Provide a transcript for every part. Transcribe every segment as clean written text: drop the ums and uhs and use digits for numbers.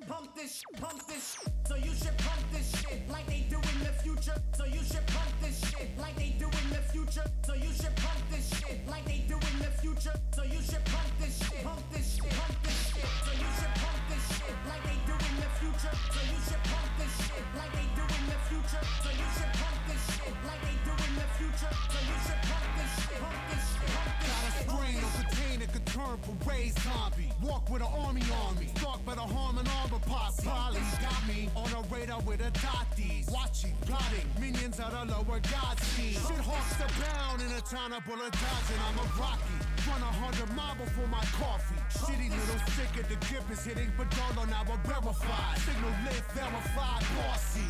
pump this, pump this. So you should pump this shit like they do in the future. So you should pump this shit like they do in the future. So you should pump this shit like they do in the future. So you should pump this shit, pump this shit, pump this shit. So you should pump this shit like they do in the future. So you should pump this shit like they do in the future. So you should pump this shit like they do in the future. So you should pump this shit, pump this shit, pump this shit. Got a strain of container could turn parade zombie. Walk with an army on me. Stalk by the harm and armor posse. Polly got me on a radar with a dotties. Watching, plotting, minions out of lower god scheme. Shit hawks are bound in a town of bullet dodging. I'm a Rocky. Run 100 mile before my coffee. Shitty little sick at the grip is hitting Badolo now a verified. Signal lit, verified, bossy.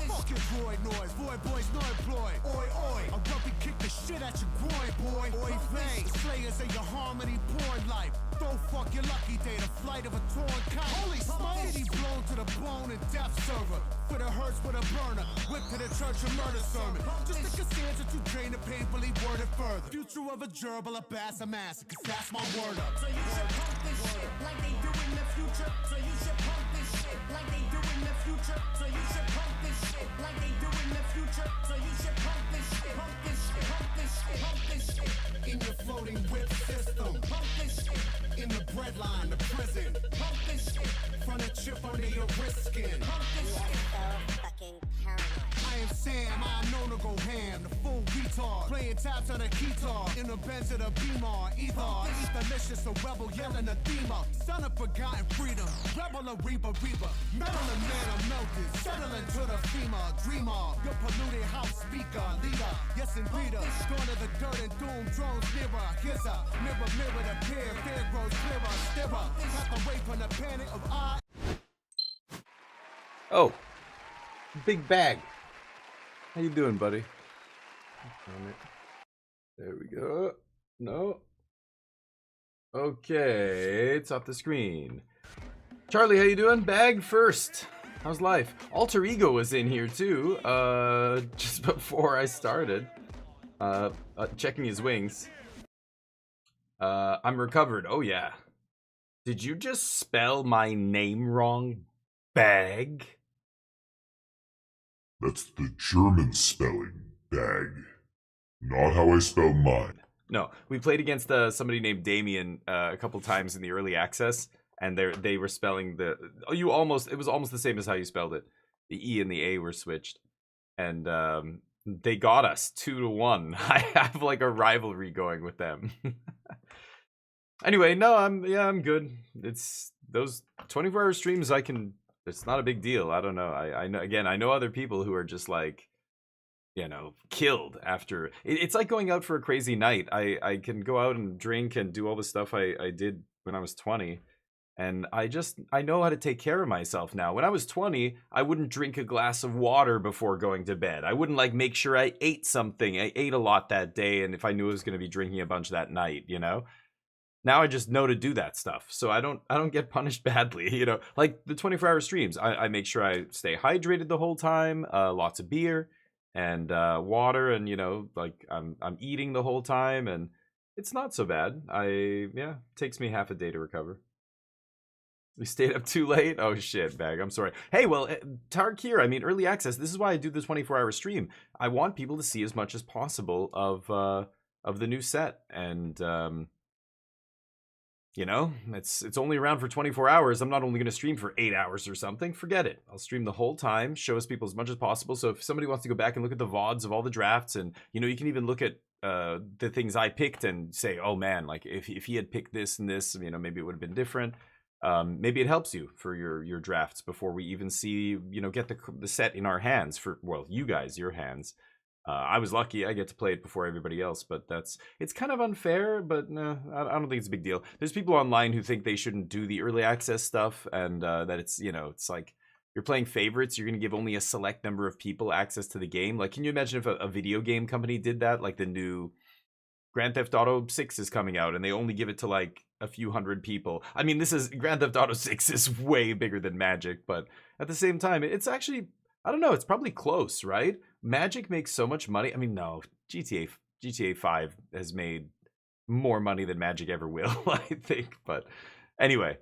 Fuck your droid noise. Void boys no employed. Oi, oi. I'll rugby kick the shit at your groin, boy. Oi, vein. Slayers of your harmony porn life. Don't fuck your lucky day. The flight of a torn kite. Holy smoke. City blown to the bone and death server. For the hurts with a burner. Whip to the church and murder sermon. Just the Cassandra to drain the painfully worded further. Future of a gerbil, a bass, a massacre. Cause that's my word up. So you should pump this shit like they do in the future. So you should pump this shit like they do in the future. So you should pump this shit like they do in the future. So you should pump this shit, pump this shit, pump this shit, pump this shit. In your floating whip system. Pump this shit. In the breadline, the prison. Pump this shit. Front a chip under your wrist skin. Pump this shit. So fucking paranoid. I am Sam, I'm known to go ham, the full retard. Playing taps on a guitar, in the Benz of the Beamer. Either delicious, a rebel yelling a thema. Son of forgotten freedom, rebel a reaper. Maryland man, I'm melted, settling to the FEMA. Dreamer, your polluted house speaker, leader. Yes, and reader, going to the dirt and doom, drones nearer. Here's a mirror, the peer, fear grows clearer. Stirrer, back away from the panic of I. Oh, big bag. How you doing, buddy? There we go. No. Okay, it's off the screen. Charlie, how you doing? Bag first. How's life? Alter Ego was in here too. Just before I started. Checking his wings. I'm recovered. Oh yeah. Did you just spell my name wrong? Bag? That's the German spelling, bag. Not how I spell mine. No, we played against somebody named Damien a couple times in the early access, and they were spelling the. Oh, it was almost the same as how you spelled it. The E and the A were switched, and they got us 2-1. I have like a rivalry going with them. Anyway, no, I'm good. It's those 24-hour streams. It's not a big deal. I don't know. I know. Again, I know other people who are just like, killed after. It's like going out for a crazy night. I can go out and drink and do all the stuff I did when I was 20. And I know how to take care of myself now. When I was 20, I wouldn't drink a glass of water before going to bed. I wouldn't make sure I ate something. I ate a lot that day. And if I knew I was going to be drinking a bunch that night, Now I just know to do that stuff, so I don't get punished badly, Like the 24-hour streams, I make sure I stay hydrated the whole time, lots of beer and water, and I'm eating the whole time, and it's not so bad. It takes me half a day to recover. We stayed up too late. Oh shit, bag. I'm sorry. Hey, well, Tark here. Early access. This is why I do the 24-hour stream. I want people to see as much as possible of the new set, and. It's only around for 24 hours. I'm not only going to stream for 8 hours or something. Forget it. I'll stream the whole time, show us people as much as possible. So if somebody wants to go back and look at the VODs of all the drafts, and, you can even look at the things I picked and say, oh man, like if he had picked this and this, maybe it would have been different. Maybe it helps you for your drafts before we even see, get the set in our hands for, well, you guys, your hands. I was lucky I get to play it before everybody else, but it's kind of unfair, but no, I don't think it's a big deal. There's people online who think they shouldn't do the early access stuff, and that it's, it's like you're playing favorites, you're going to give only a select number of people access to the game. Like, can you imagine if a video game company did that? Like the new Grand Theft Auto 6 is coming out, and they only give it to like a few hundred people. Grand Theft Auto 6 is way bigger than Magic, but at the same time, it's actually, I don't know, it's probably close, right? Magic makes so much money. No, GTA 5 has made more money than Magic ever will, I think. But anyway,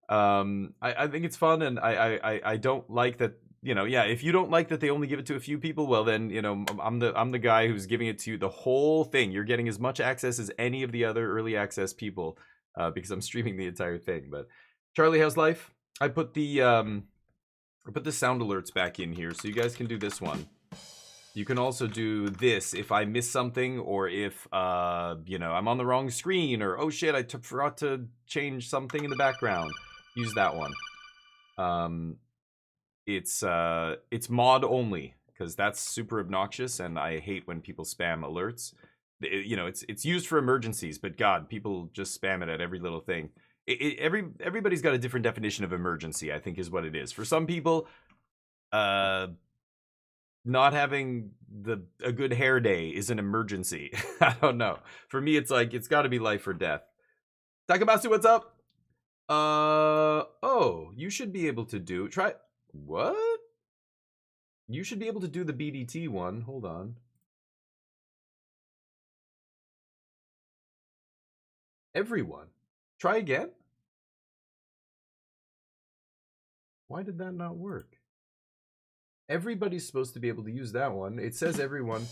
I think it's fun, and I don't like that. Yeah, if you don't like that they only give it to a few people, well then, I'm the guy who's giving it to you the whole thing. You're getting as much access as any of the other early access people, because I'm streaming the entire thing. But Charlie, how's life? I put the sound alerts back in here so you guys can do this one. You can also do this if I miss something, or if I'm on the wrong screen, or oh shit, I forgot to change something in the background. Use that one. It's mod only, because that's super obnoxious, and I hate when people spam alerts. It's used for emergencies, but God, people just spam it at every little thing. Everybody's got a different definition of emergency, I think, is what it is. For some people, not having a good hair day is an emergency. I don't know. For me, it's like, it's got to be life or death. Takamatsu, what's up? Oh, you should be able to do, what? You should be able to do the BDT one. Hold on. Everyone. Try again? Why did that not work? Everybody's supposed to be able to use that one. It says everyone.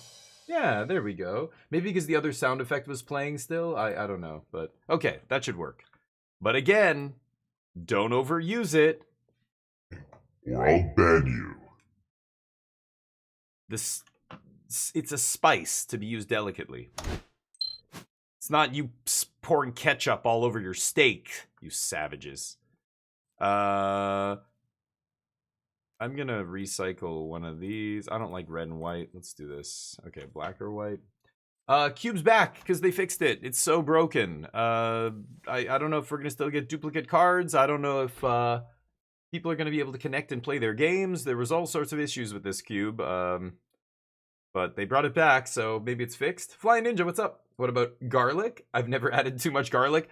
Yeah, there we go. Maybe because the other sound effect was playing still? I don't know, but okay, that should work. But again, don't overuse it. Or I'll ban you. It's a spice to be used delicately. It's not you pouring ketchup all over your steak, you savages. I'm gonna recycle one of these. I don't like red and white. Let's do this. Okay, black or white. Cube's back because they fixed it. It's so broken. I don't know if we're gonna still get duplicate cards. I don't know if people are gonna be able to connect and play their games. There was all sorts of issues with this cube. But they brought it back, so maybe it's fixed. Flying Ninja, what's up? What about garlic? I've never added too much garlic.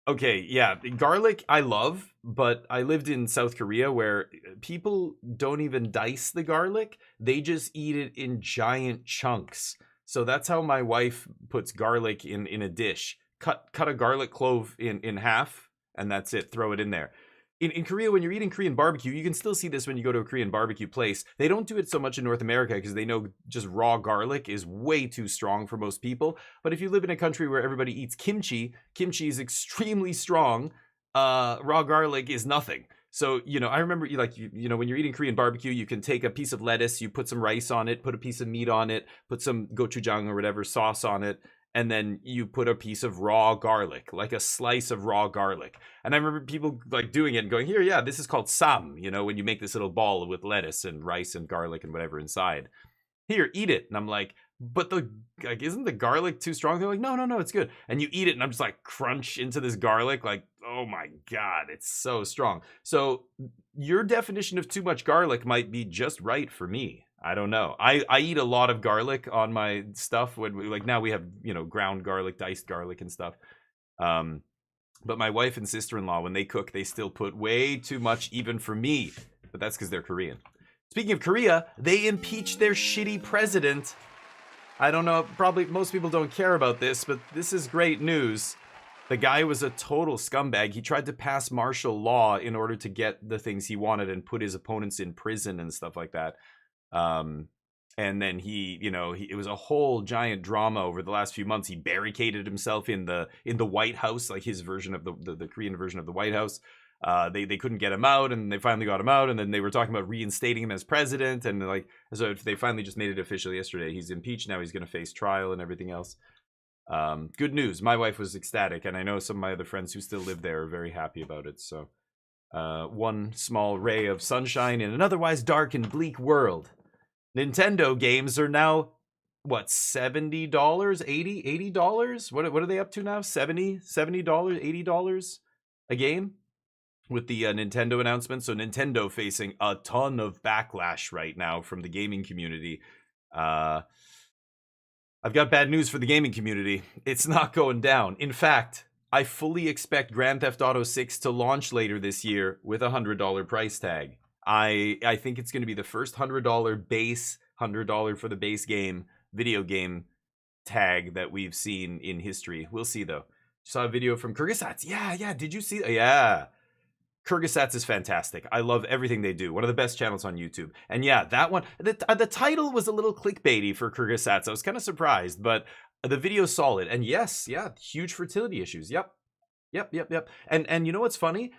Okay, yeah, garlic I love, but I lived in South Korea where people don't even dice the garlic. They just eat it in giant chunks. So that's how my wife puts garlic in a dish. Cut a garlic clove in half, and that's it. Throw it in there. In Korea, when you're eating Korean barbecue, you can still see this when you go to a Korean barbecue place. They don't do it so much in North America because they know just raw garlic is way too strong for most people. But if you live in a country where everybody eats kimchi, kimchi is extremely strong. Raw garlic is nothing. So, I remember when you're eating Korean barbecue, you can take a piece of lettuce, you put some rice on it, put a piece of meat on it, put some gochujang or whatever sauce on it, and then you put a piece of raw garlic, like a slice of raw garlic. And I remember people like doing it and going, here, yeah, this is called sam, when you make this little ball with lettuce and rice and garlic and whatever inside. Here, eat it. And I'm like, but isn't the garlic too strong? They're like, no, it's good. And you eat it and I'm just like crunch into this garlic, like, oh my God, it's so strong. So your definition of too much garlic might be just right for me. I don't know. I eat a lot of garlic on my stuff when now we have, ground garlic, diced garlic and stuff. But my wife and sister-in-law, when they cook, they still put way too much even for me. But that's because they're Korean. Speaking of Korea, they impeached their shitty president. I don't know, probably most people don't care about this, but this is great news. The guy was a total scumbag. He tried to pass martial law in order to get the things he wanted and put his opponents in prison and stuff like that. And then it was a whole giant drama over the last few months. He barricaded himself in the White House, like his version of the Korean version of the White House. They couldn't get him out, and they finally got him out, and then they were talking about reinstating him as president, and so they finally just made it official yesterday. He's impeached now. He's going to face trial and everything else. Good news. My wife was ecstatic, and I know some of my other friends who still live there are very happy about it. So one small ray of sunshine in an otherwise dark and bleak world. Nintendo games are now, what, $70? $80? What are they up to now? $70? $80 a game? With the Nintendo announcement. So Nintendo facing a ton of backlash right now from the gaming community. I've got bad news for the gaming community. It's not going down. In fact, I fully expect Grand Theft Auto 6 to launch later this year with a $100 price tag. I think it's going to be the first $100 base, $100 for the base game, video game tag that we've seen in history. We'll see, though. Saw a video from Kurisats. Yeah. Did you see? Yeah. Kyrgyzstats is fantastic. I love everything they do. One of the best channels on YouTube. And yeah, that one, the title was a little clickbaity for Kyrgyzstats. I was kind of surprised, but the video's solid. And yes, yeah, huge fertility issues. Yep. And you know what's funny?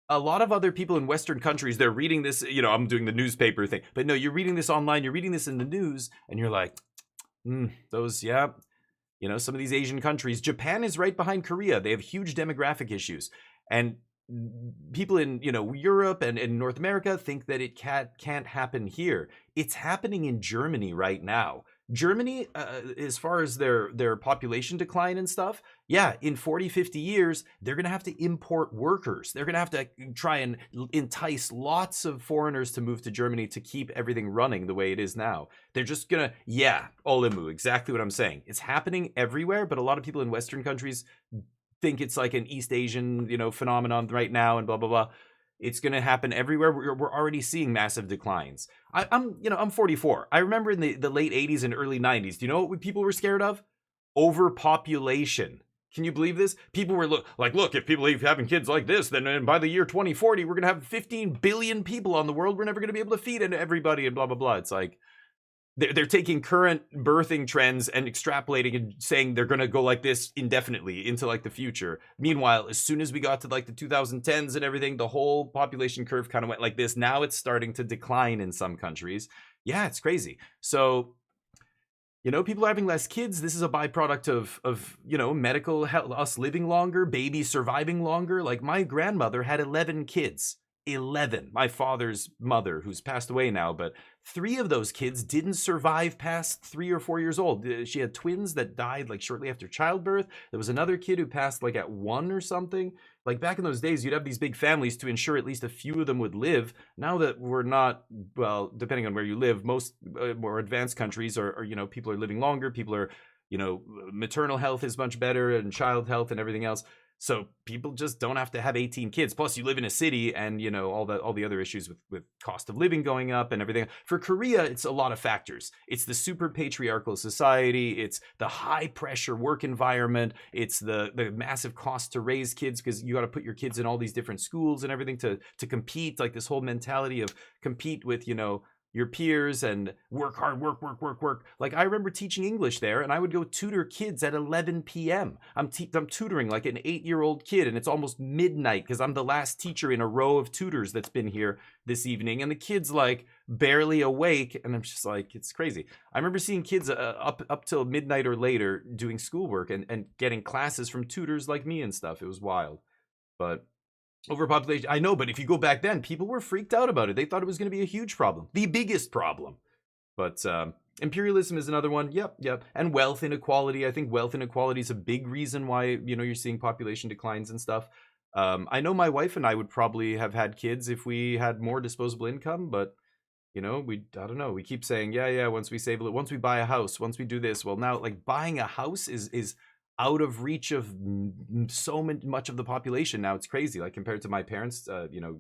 A lot of other people in Western countries, they're reading this, you know, I'm doing the newspaper thing, but no, you're reading this online, you're reading this in the news, and you're like, those, yeah, you know, some of these Asian countries, Japan is right behind Korea. They have huge demographic issues. And people in, you know, Europe and in North America think that it can't happen here. It's happening in Germany right now. Germany, as far as their population decline and stuff, yeah, in 40, 50 years, they're going to have to import workers. They're going to have to try and entice lots of foreigners to move to Germany to keep everything running the way it is now. They're just going to, yeah, Olimu, exactly what I'm saying. It's happening everywhere, but a lot of people in Western countries think it's like an East Asian, you know, phenomenon right now and blah, blah, blah. It's going to happen everywhere. We're already seeing massive declines. I'm 44. I remember in the late 80s and early 90s, do you know what people were scared of? Overpopulation. Can you believe this? People were look, if people keep having kids like this, then by the year 2040, we're going to have 15 billion people on the world. We're never going to be able to feed everybody and blah, blah, blah. It's like, they're taking current birthing trends and extrapolating and saying they're going to go like this indefinitely into like the future. Meanwhile, as soon as we got to like the 2010s and everything, the whole population curve kind of went like this. Now it's starting to decline in some countries. Yeah, it's crazy. So, you know, people are having less kids. This is a byproduct of you know, medical health, us living longer, babies surviving longer. Like my grandmother had 11 kids. 11. My father's mother, who's passed away now, but 3 of those kids didn't survive past 3 or 4 years old. She had twins that died like shortly after childbirth. There was another kid who passed like at 1 or something. Like back in those days, you'd have these big families to ensure at least a few of them would live. Now that we're not, well, depending on where you live, most more advanced countries are, you know, people are living longer. People are, you know, maternal health is much better and child health and everything else. So people just don't have to have 18 kids. Plus, you live in a city, and you know all the other issues with cost of living going up and everything. For Korea, it's a lot of factors. It's the super patriarchal society. It's the high pressure work environment. It's the massive cost to raise kids because you got to put your kids in all these different schools and everything to compete. Like this whole mentality of compete with, you know, your peers and work hard, work. Like I remember teaching English there, and I would go tutor kids at 11 p.m. I'm tutoring like an 8-year-old kid, and it's almost midnight because I'm the last teacher in a row of tutors that's been here this evening, and the kid's like barely awake, and I'm just like, it's crazy. I remember seeing kids up till midnight or later doing schoolwork and getting classes from tutors like me and stuff. It was wild, but. Overpopulation, I know, but if you go back then, people were freaked out about it. They thought it was going to be a huge problem, the biggest problem. But imperialism is another one. Yep. And wealth inequality. I think wealth inequality is a big reason why, you know, you're seeing population declines and stuff. I know my wife and I would probably have had kids if we had more disposable income, but you know, I don't know. We keep saying, yeah, once we save, once we buy a house, once we do this. Well, now like buying a house is out of reach of so much of the population now. It's crazy, like compared to my parents you know,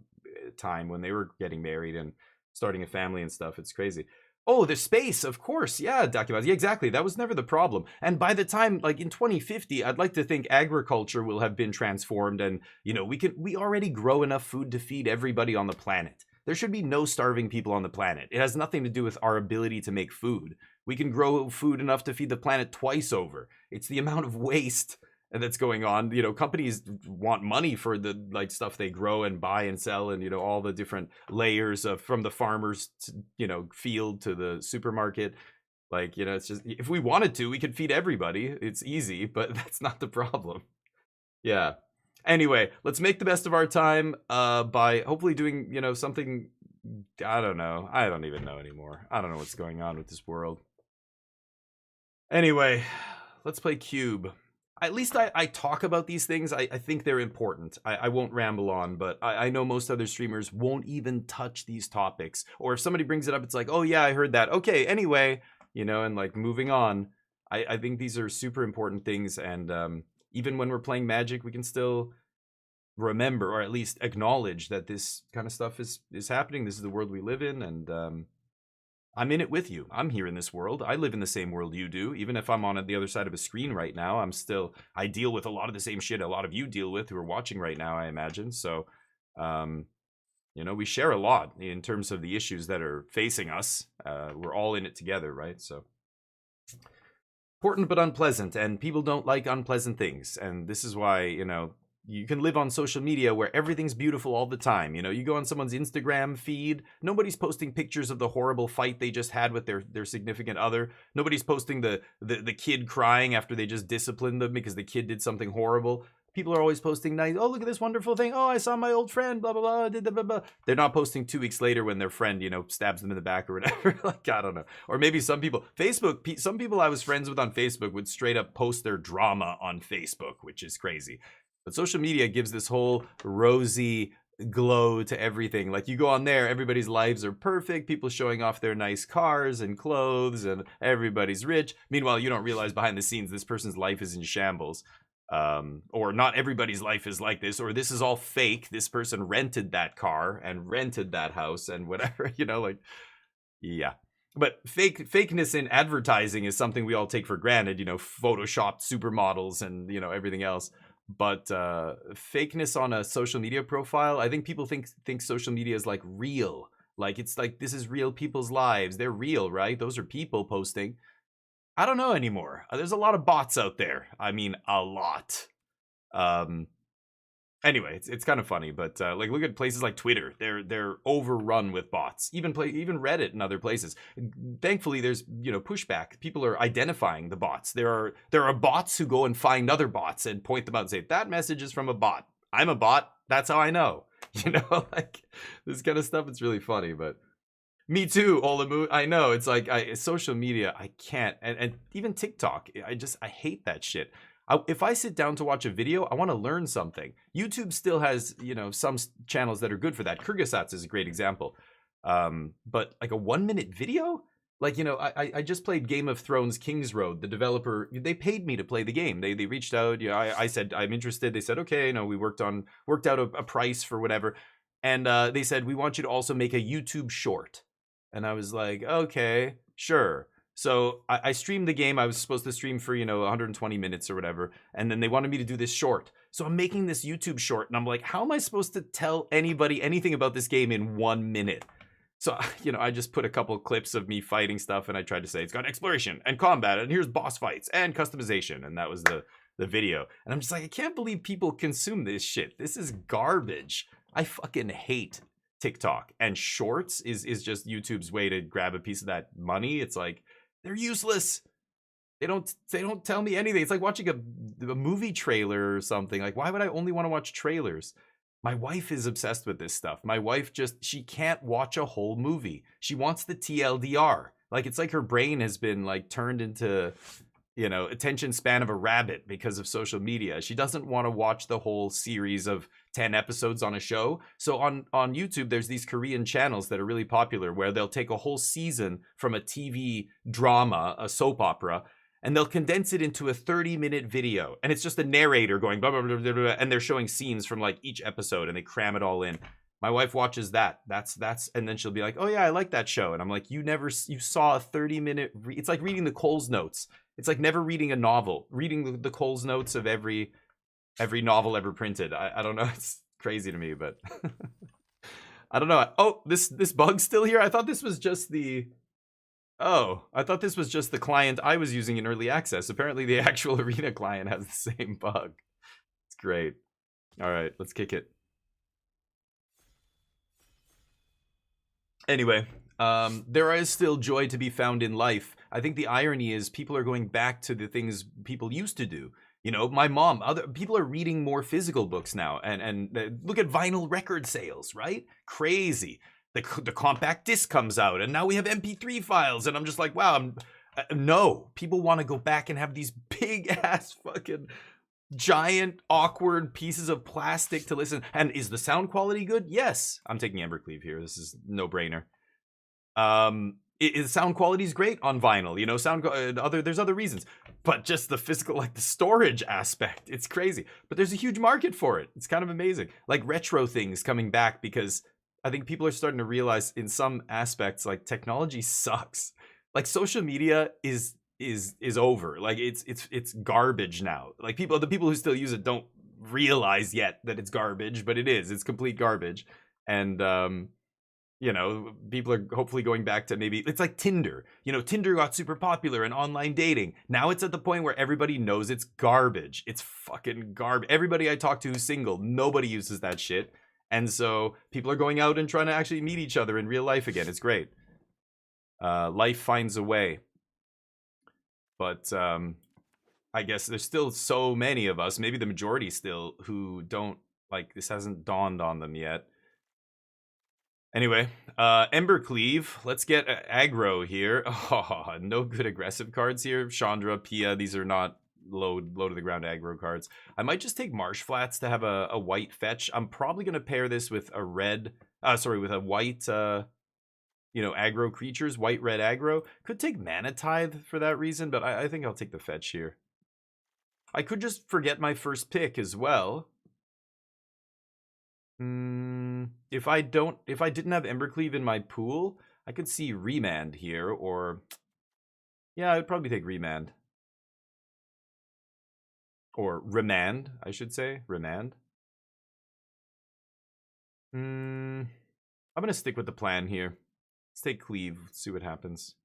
time when they were getting married and starting a family and stuff. It's crazy. Oh, the space, of course. Yeah, document. Yeah, exactly. That was never the problem. And by the time, like in 2050, I'd like to think agriculture will have been transformed, and you know, we already grow enough food to feed everybody on the planet. There should be no starving people on the planet. It has nothing to do with our ability to make food. We can grow food enough to feed the planet twice over. It's the amount of waste that's going on. You know, companies want money for the like stuff they grow and buy and sell, and you know, all the different layers of from the farmer's, you know, field to the supermarket. Like, you know, it's just, if we wanted to, we could feed everybody. It's easy, but that's not the problem. Yeah. Anyway, let's make the best of our time by hopefully doing, you know, something. I don't know. I don't even know anymore. I don't know what's going on with this world. Anyway, let's play Cube. At least I talk about these things. I think they're important. I won't ramble on, but I know most other streamers won't even touch these topics. Or if somebody brings it up, it's like, oh yeah, I heard that. Okay, anyway, you know, and like moving on. I think these are super important things, and even when we're playing Magic, we can still remember, or at least acknowledge, that this kind of stuff is happening. This is the world we live in, and I'm in it with you. I'm here in this world. I live in the same world you do. Even if I'm on the other side of a screen right now, I deal with a lot of the same shit a lot of you deal with who are watching right now, I imagine. So You know, we share a lot in terms of the issues that are facing us. We're all in it together, right? So important but unpleasant, and people don't like unpleasant things. And this is why, you know, you can live on social media where everything's beautiful all the time. You know, you go on someone's Instagram feed, nobody's posting pictures of the horrible fight they just had with their significant other. Nobody's posting the kid crying after they just disciplined them because the kid did something horrible. People are always posting nice, oh, look at this wonderful thing. Oh, I saw my old friend, blah, blah, blah, blah, blah, blah. They're not posting 2 weeks later when their friend, you know, stabs them in the back or whatever. Like, I don't know. Or maybe some people, some people I was friends with on Facebook would straight up post their drama on Facebook, which is crazy. But social media gives this whole rosy glow to everything. Like, you go on there, everybody's lives are perfect, people showing off their nice cars and clothes, and everybody's rich. Meanwhile, you don't realize behind the scenes this person's life is in shambles. Or not everybody's life is like this, or this is all fake. This person rented that car and rented that house and whatever, you know, like, yeah. But fakeness in advertising is something we all take for granted, you know, photoshopped supermodels and, you know, everything else. But fakeness on a social media profile, I think people think social media is like real. Like, it's like, this is real people's lives. They're real, right? Those are people posting. I don't know anymore. There's a lot of bots out there. I mean, a lot. Anyway, it's kind of funny, but like, look at places like Twitter. They're overrun with bots. Even Reddit and other places. Thankfully, there's, you know, pushback. People are identifying the bots. There are bots who go and find other bots and point them out and say, that message is from a bot. I'm a bot. That's how I know. You know, like, this kind of stuff. It's really funny, but. Me too, Olamu. I know, it's like social media, I can't, and even TikTok, I hate that shit. If I sit down to watch a video, I want to learn something. YouTube still has, you know, some channels that are good for that. Kyrgyzstats is a great example. But like a 1-minute video, like, you know, I just played Game of Thrones King's Road. The developer, they paid me to play the game. They reached out. You know, I said I'm interested. They said okay. You know, we worked out a price for whatever, and they said we want you to also make a YouTube short. And I was like, okay, sure. So I streamed the game. I was supposed to stream for, you know, 120 minutes or whatever. And then they wanted me to do this short. So I'm making this YouTube short. And I'm like, how am I supposed to tell anybody anything about this game in 1 minute? So, you know, I just put a couple clips of me fighting stuff. And I tried to say it's got exploration and combat. And here's boss fights and customization. And that was the video. And I'm just like, I can't believe people consume this shit. This is garbage. I fucking hate TikTok, and shorts is just YouTube's way to grab a piece of that money. It's like, they're useless. They don't tell me anything. It's like watching a movie trailer or something. Like, why would I only want to watch trailers? My wife is obsessed with this stuff. My wife she can't watch a whole movie. She wants the TLDR. Like, it's like her brain has been like turned into, you know, attention span of a rabbit because of social media. She doesn't want to watch the whole series of 10 episodes on a show. So on YouTube, there's these Korean channels that are really popular where they'll take a whole season from a TV drama, a soap opera, and they'll condense it into a 30-minute video. And it's just a narrator going blah, blah, blah, blah, blah, and they're showing scenes from like each episode and they cram it all in. My wife watches that. That's, and then she'll be like, oh yeah, I like that show. And I'm like, you saw a 30-minute, it's like reading the Coles Notes. It's like never reading a novel, reading the Coles Notes of every novel ever printed. I don't know. It's crazy to me, but I don't know. Oh, this bug's still here. I thought this was just the client I was using in early access. Apparently the actual Arena client has the same bug. It's great. All right, let's kick it. Anyway, there is still joy to be found in life. I think the irony is people are going back to the things people used to do. You know, my mom, other people are reading more physical books now, and look at vinyl record sales, right? Crazy. The compact disc comes out, and now we have MP3 files, and I'm just like, wow. No, people want to go back and have these big ass fucking giant awkward pieces of plastic to listen. And is the sound quality good? Yes. I'm taking Embercleave here. This is no brainer. Sound quality is great on vinyl, you know, there's other reasons, but just the physical, like the storage aspect, it's crazy. But there's a huge market for it. It's kind of amazing. Like retro things coming back, because I think people are starting to realize in some aspects, like, technology sucks. Like, social media is over. Like, it's garbage now. Like, the people who still use it don't realize yet that it's garbage, but it is. It's complete garbage. And you know, people are hopefully going back to maybe it's like Tinder. You know, Tinder got super popular in online dating. Now it's at the point where everybody knows it's garbage. It's fucking garbage. Everybody I talk to who's single, nobody uses that shit. And so people are going out and trying to actually meet each other in real life again. It's great. Life finds a way. But I guess there's still so many of us, maybe the majority still, who don't, like, this hasn't dawned on them yet. Anyway, Embercleave, let's get aggro here. Oh, no good aggressive cards here. Chandra, Pia, these are not low to the ground aggro cards. I might just take Marsh Flats to have a white fetch. I'm probably going to pair this with a red, with a white, you know, aggro creatures, white-red aggro. Could take Mana Tithe for that reason, but I think I'll take the fetch here. I could just forget my first pick as well. If I didn't have Embercleave in my pool, I could see Remand here, or yeah, I would probably take Remand. Or Remand, I should say. Remand. I'm gonna stick with the plan here. Let's take Cleave, see what happens.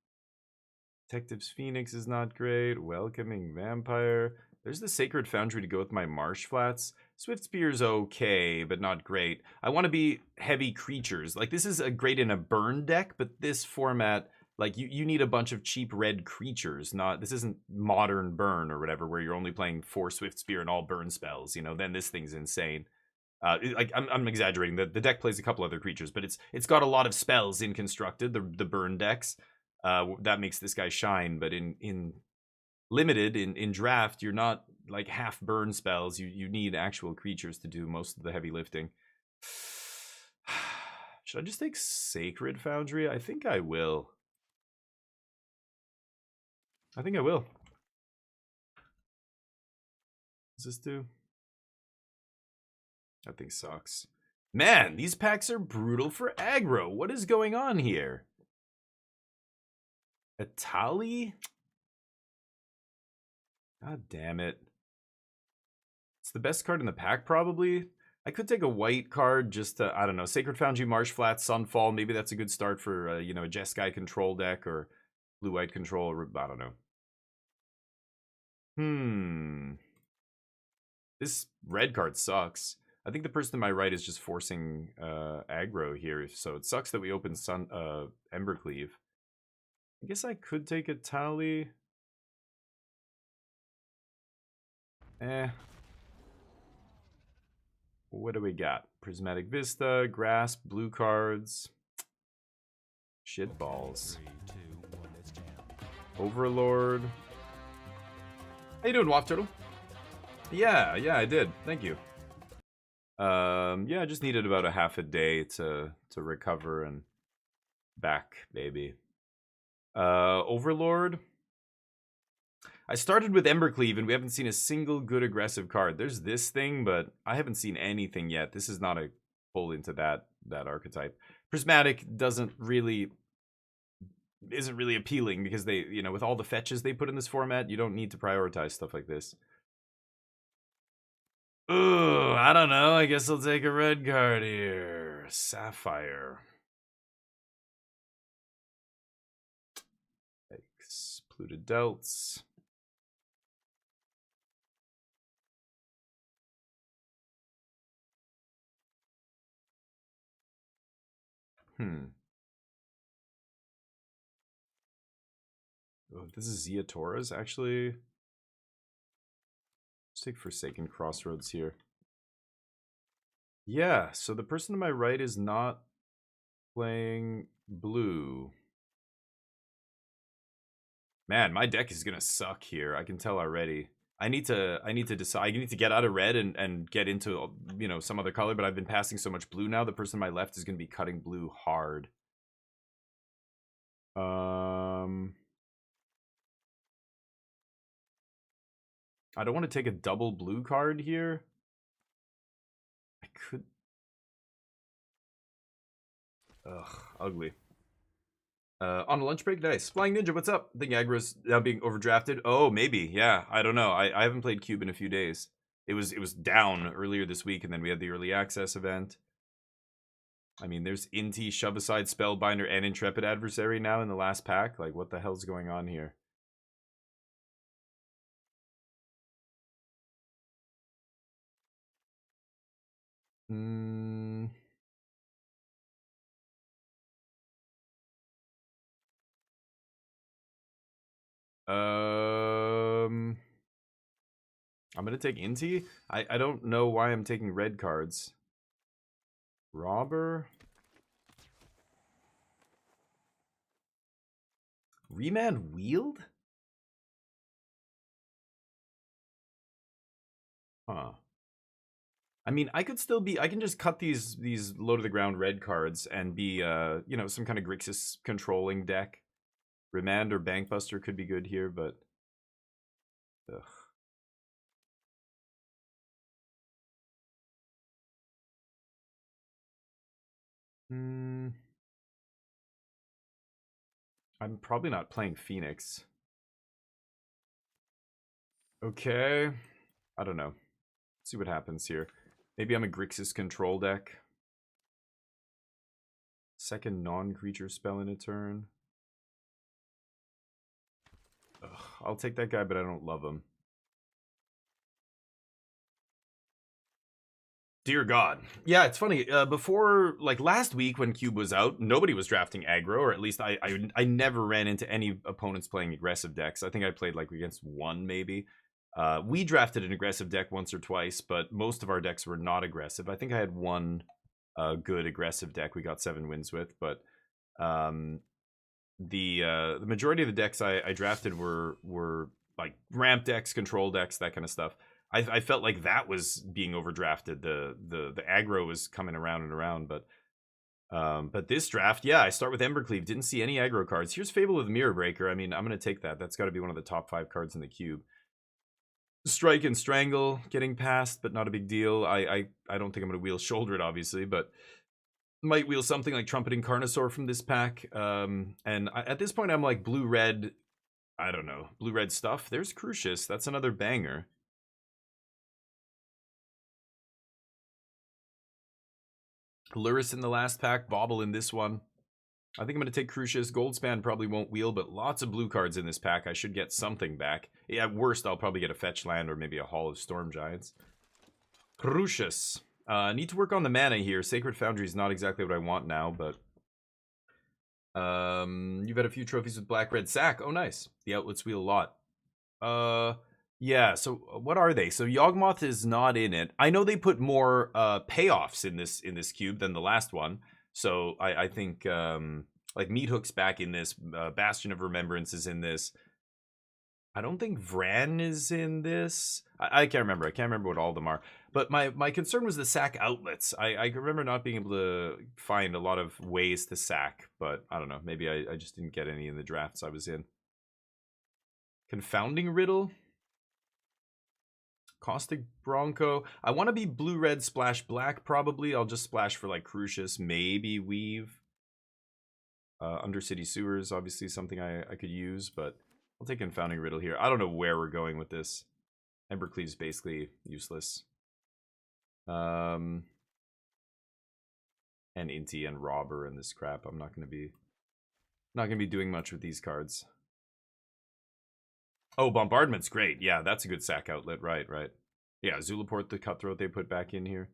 Detective's Phoenix is not great. Welcoming Vampire. There's the Sacred Foundry to go with my Marsh Flats. Swift Spear's okay, but not great. I want to be heavy creatures. Like, this is great in a burn deck, but this format, like, you need a bunch of cheap red creatures. This isn't modern burn or whatever, where you're only playing 4 Swift Spear and all burn spells. You know, then this thing's insane. Like, I'm exaggerating. The deck plays a couple other creatures, but it's got a lot of spells in constructed, the burn decks. That makes this guy shine, but in limited, in draft, you're not like half burn spells. You need actual creatures to do most of the heavy lifting. Should I just take Sacred Foundry? I think I will. What's this do? That thing sucks. Man, these packs are brutal for aggro. What is going on here? Atali? God damn it. It's the best card in the pack, probably. I could take a white card just to, I don't know, Sacred Foundry, Marsh Flats, Sunfall. Maybe that's a good start for, you know, a Jeskai control deck or blue-white control, or I don't know. This red card sucks. I think the person to my right is just forcing aggro here, so it sucks that we opened Embercleave. I guess I could take a Tally. What do we got? Prismatic Vista, Grasp, blue cards. Shit balls. 3, 2, 1, let's jam. Overlord. How you doing, Waft Turtle? Yeah, I did. Thank you. Yeah, I just needed about a half a day to recover and back, baby. Overlord. I started with Embercleave and we haven't seen a single good aggressive card. There's this thing, but I haven't seen anything yet. This is not a pull into that archetype. Prismatic isn't really appealing because they, you know, with all the fetches they put in this format, you don't need to prioritize stuff like this. Ooh, I don't know. I guess I'll take a red card here. Sapphire. Excluded Delts. Oh, this is Zia Torres, actually. Let's take Forsaken Crossroads here. Yeah, so the person to my right is not playing blue. Man, my deck is gonna suck here. I can tell already. I need to decide. I need to get out of red and get into, you know, some other color, but I've been passing so much blue now. The person to my left is gonna be cutting blue hard. I don't want to take a double blue card here. I could. Ugh, ugly. On a lunch break, nice. Flying Ninja, what's up? I think aggro's now being overdrafted. Oh, maybe. Yeah, I don't know. I haven't played Cube in a few days. It was down earlier this week, and then we had the early access event. I mean, there's Inti, Shove Aside, Spellbinder, and Intrepid Adversary now in the last pack. Like, what the hell's going on here? I'm gonna take Inti. I don't know why I'm taking red cards. Robber. Remand Wield? Huh. I mean, I could still be. I can just cut these low to the ground red cards and be you know, some kind of Grixis controlling deck. Remand or Bankbuster could be good here, but ugh. I'm probably not playing Phoenix. Okay. I don't know. See what happens here. Maybe I'm a Grixis control deck. Second non-creature spell in a turn. Ugh, I'll take that guy, but I don't love him. Dear God. Yeah, it's funny. Before, like last week when Cube was out, nobody was drafting aggro, or at least I never ran into any opponents playing aggressive decks. I think I played like against one maybe. We drafted an aggressive deck once or twice, but most of our decks were not aggressive. I think I had one good aggressive deck we got 7 wins with, but the majority of the decks I drafted were like ramp decks, control decks, that kind of stuff. I felt like that was being overdrafted. The aggro was coming around and around, but this draft, yeah, I start with Embercleave. Didn't see any aggro cards. Here's Fable of the Mirror Breaker. I mean, I'm gonna take that. That's got to be one of the top 5 cards in the cube. Strike and Strangle getting passed, but not a big deal. I don't think I'm gonna wheel Shoulder it, obviously, but might wheel something like Trumpeting Carnosaur from this pack. At this point, I'm like blue-red. I don't know, blue-red stuff. There's Crucius. That's another banger. Luris in the last pack, Bauble in this one. I think I'm going to take Crucius. Goldspan probably won't wheel, but lots of blue cards in this pack. I should get something back. At worst, I'll probably get a fetch land or maybe a Hall of Storm Giants. Crucius. Need to work on the mana here. Sacred Foundry is not exactly what I want now, but... you've had a few trophies with Black-Red Sack. Oh, nice. The outlets wheel a lot. Yeah, so what are they? So Yawgmoth is not in it. I know they put more payoffs in this cube than the last one. So I think like Meathook's back in this. Bastion of Remembrance is in this. I don't think Vran is in this. I can't remember. I can't remember what all of them are. But my concern was the sack outlets. I remember not being able to find a lot of ways to sack. But I don't know. Maybe I just didn't get any in the drafts I was in. Confounding Riddle. Caustic Bronco. I want to be blue-red splash black, probably. I'll just splash for like Crucius, maybe Weave. Undercity Sewers, obviously something I could use, but I'll take Confounding Riddle here. I don't know where we're going with this. Embercleave's basically useless. And Inti and Robber and this crap. I'm not gonna be doing much with these cards. Oh, Bombardment's great. Yeah, that's a good sack outlet. Right. Yeah, Zulaport, the Cutthroat they put back in here.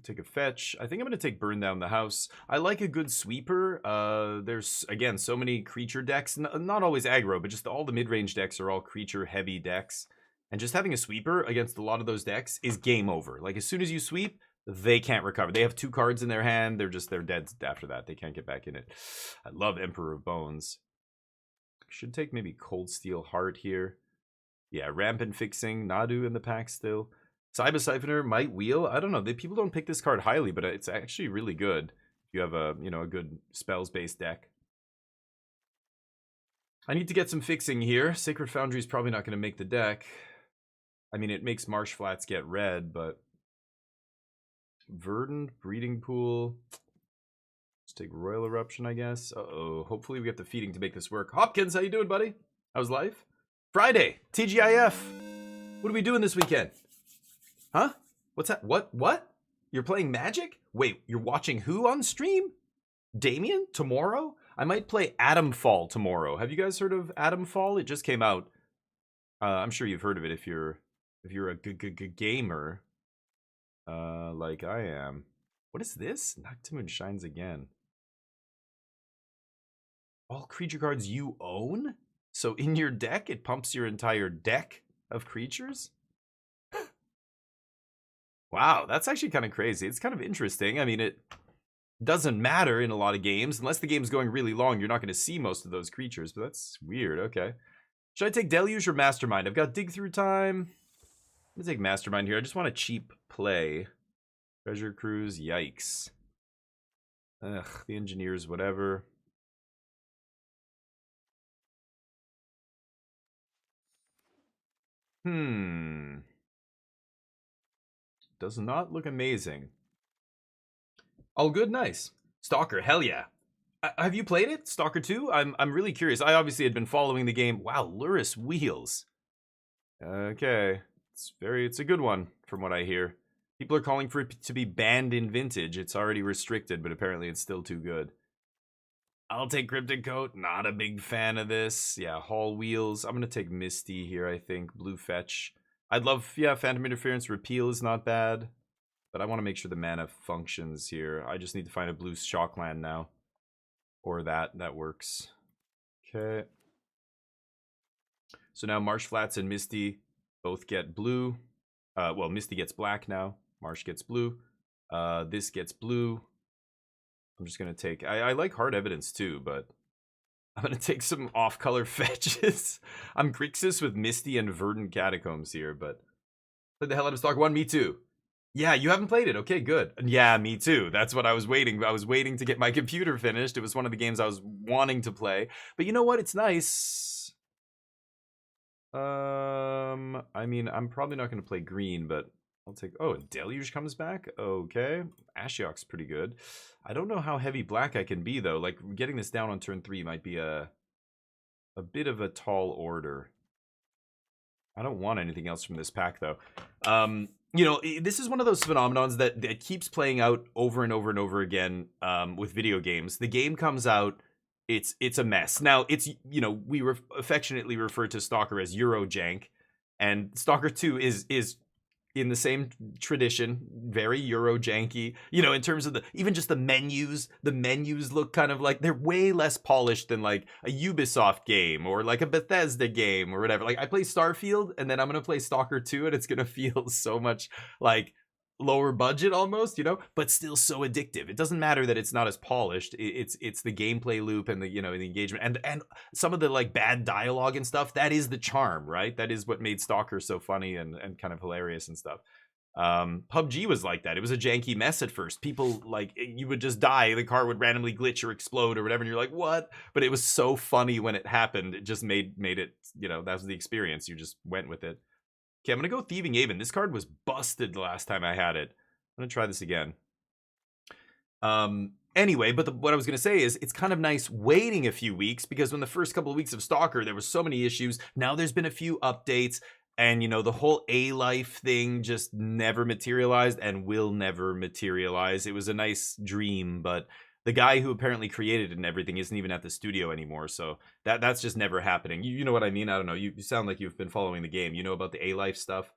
Take a fetch. I think I'm going to take Burn Down the House. I like a good sweeper. There's, again, so many creature decks. Not always aggro, but just all the mid-range decks are all creature-heavy decks. And just having a sweeper against a lot of those decks is game over. Like, as soon as you sweep, they can't recover. They have 2 cards in their hand. They're dead after that. They can't get back in it. I love Emperor of Bones. Should take maybe Cold Steel Heart here. Yeah, Rampant Fixing. Nadu in the pack still. Cyber Siphoner might wheel. I don't know. People don't pick this card highly, but it's actually really good if you have a good spells-based deck. I need to get some fixing here. Sacred Foundry is probably not going to make the deck. I mean, it makes Marsh Flats get red, but... Verdant, Breeding Pool. Let's take Royal Eruption, I guess. Uh-oh. Hopefully we get the feeding to make this work. Hopkins, how you doing, buddy? How's life? Friday, TGIF. What are we doing this weekend? Huh? What's that? What? You're playing Magic? Wait, you're watching who on stream? Damien? Tomorrow? I might play Atomfall tomorrow. Have you guys heard of Atomfall? It just came out. I'm sure you've heard of it if you're a gamer. Like I am. What is this? Noctimoon shines again. All creature cards you own? So in your deck, it pumps your entire deck of creatures? Wow, that's actually kind of crazy. It's kind of interesting. I mean, it doesn't matter in a lot of games. Unless the game's going really long, you're not going to see most of those creatures. But that's weird. Okay. Should I take Deluge or Mastermind? I've got Dig Through Time. I'm going to take Mastermind here. I just want a cheap play. Treasure Cruise. Yikes. Ugh, the Engineers, whatever. Does not look amazing. All good, nice. Stalker, hell yeah. Have you played it? Stalker 2? I'm really curious. I obviously had been following the game. Wow, Luris Wheels. Okay. It's a good one from what I hear. People are calling for it to be banned in Vintage. It's already restricted, but apparently it's still too good. I'll take Cryptic Coat. Not a big fan of this. Yeah, Hall Wheels. I'm going to take Misty here, I think. Blue Fetch. I'd love, yeah, Phantom Interference. Repeal is not bad. But I want to make sure the mana functions here. I just need to find a blue Shockland now. Or that works. Okay. So now Marsh Flats and Misty both get blue. Well, Misty gets black now. Marsh gets blue. This gets blue. I'm just going to take... I like Hard Evidence too, but... I'm going to take some off-color fetches. I'm Grixis with Misty and Verdant Catacombs here, but... Played the hell out of Stalker 1, me too. Yeah, you haven't played it. Okay, good. Yeah, me too. That's what I was waiting. I was waiting to get my computer finished. It was one of the games I was wanting to play. But you know what? It's nice. I mean, I'm probably not going to play green, but I'll take... Oh, Deluge comes back? Okay. Ashiok's pretty good. I don't know how heavy black I can be, though. Like, getting this down on turn 3 might be a bit of a tall order. I don't want anything else from this pack, though. You know, this is one of those phenomenons that keeps playing out over and over and over again with video games. The game comes out, it's a mess. Now, it's, you know, we affectionately refer to Stalker as Eurojank, and Stalker 2 is in the same tradition, very Eurojanky. You know, in terms of even just the menus look kind of like, they're way less polished than like a Ubisoft game or like a Bethesda game or whatever. Like, I play Starfield and then I'm going to play Stalker 2 and it's going to feel so much like lower budget almost, you know, but still so addictive. It doesn't matter that it's not as polished. It's the gameplay loop and the, you know, the engagement and some of the like bad dialogue and stuff. That is the charm, right? That is what made Stalker so funny and kind of hilarious and stuff. PUBG was like that. It was a janky mess at first. People, like, you would just die, the car would randomly glitch or explode or whatever, and you're like, what? But it was so funny when it happened. It just made it, you know, that was the experience. You just went with it. Okay, I'm going to go Thieving Aven. This card was busted the last time I had it. I'm going to try this again. Anyway, but what I was going to say is it's kind of nice waiting a few weeks because when the first couple of weeks of Stalker, there were so many issues. Now there's been a few updates and, you know, the whole A-Life thing just never materialized and will never materialize. It was a nice dream, but the guy who apparently created it and everything isn't even at the studio anymore, so that's just never happening. You know what I mean? I don't know. You sound like you've been following the game. You know about the A-Life stuff,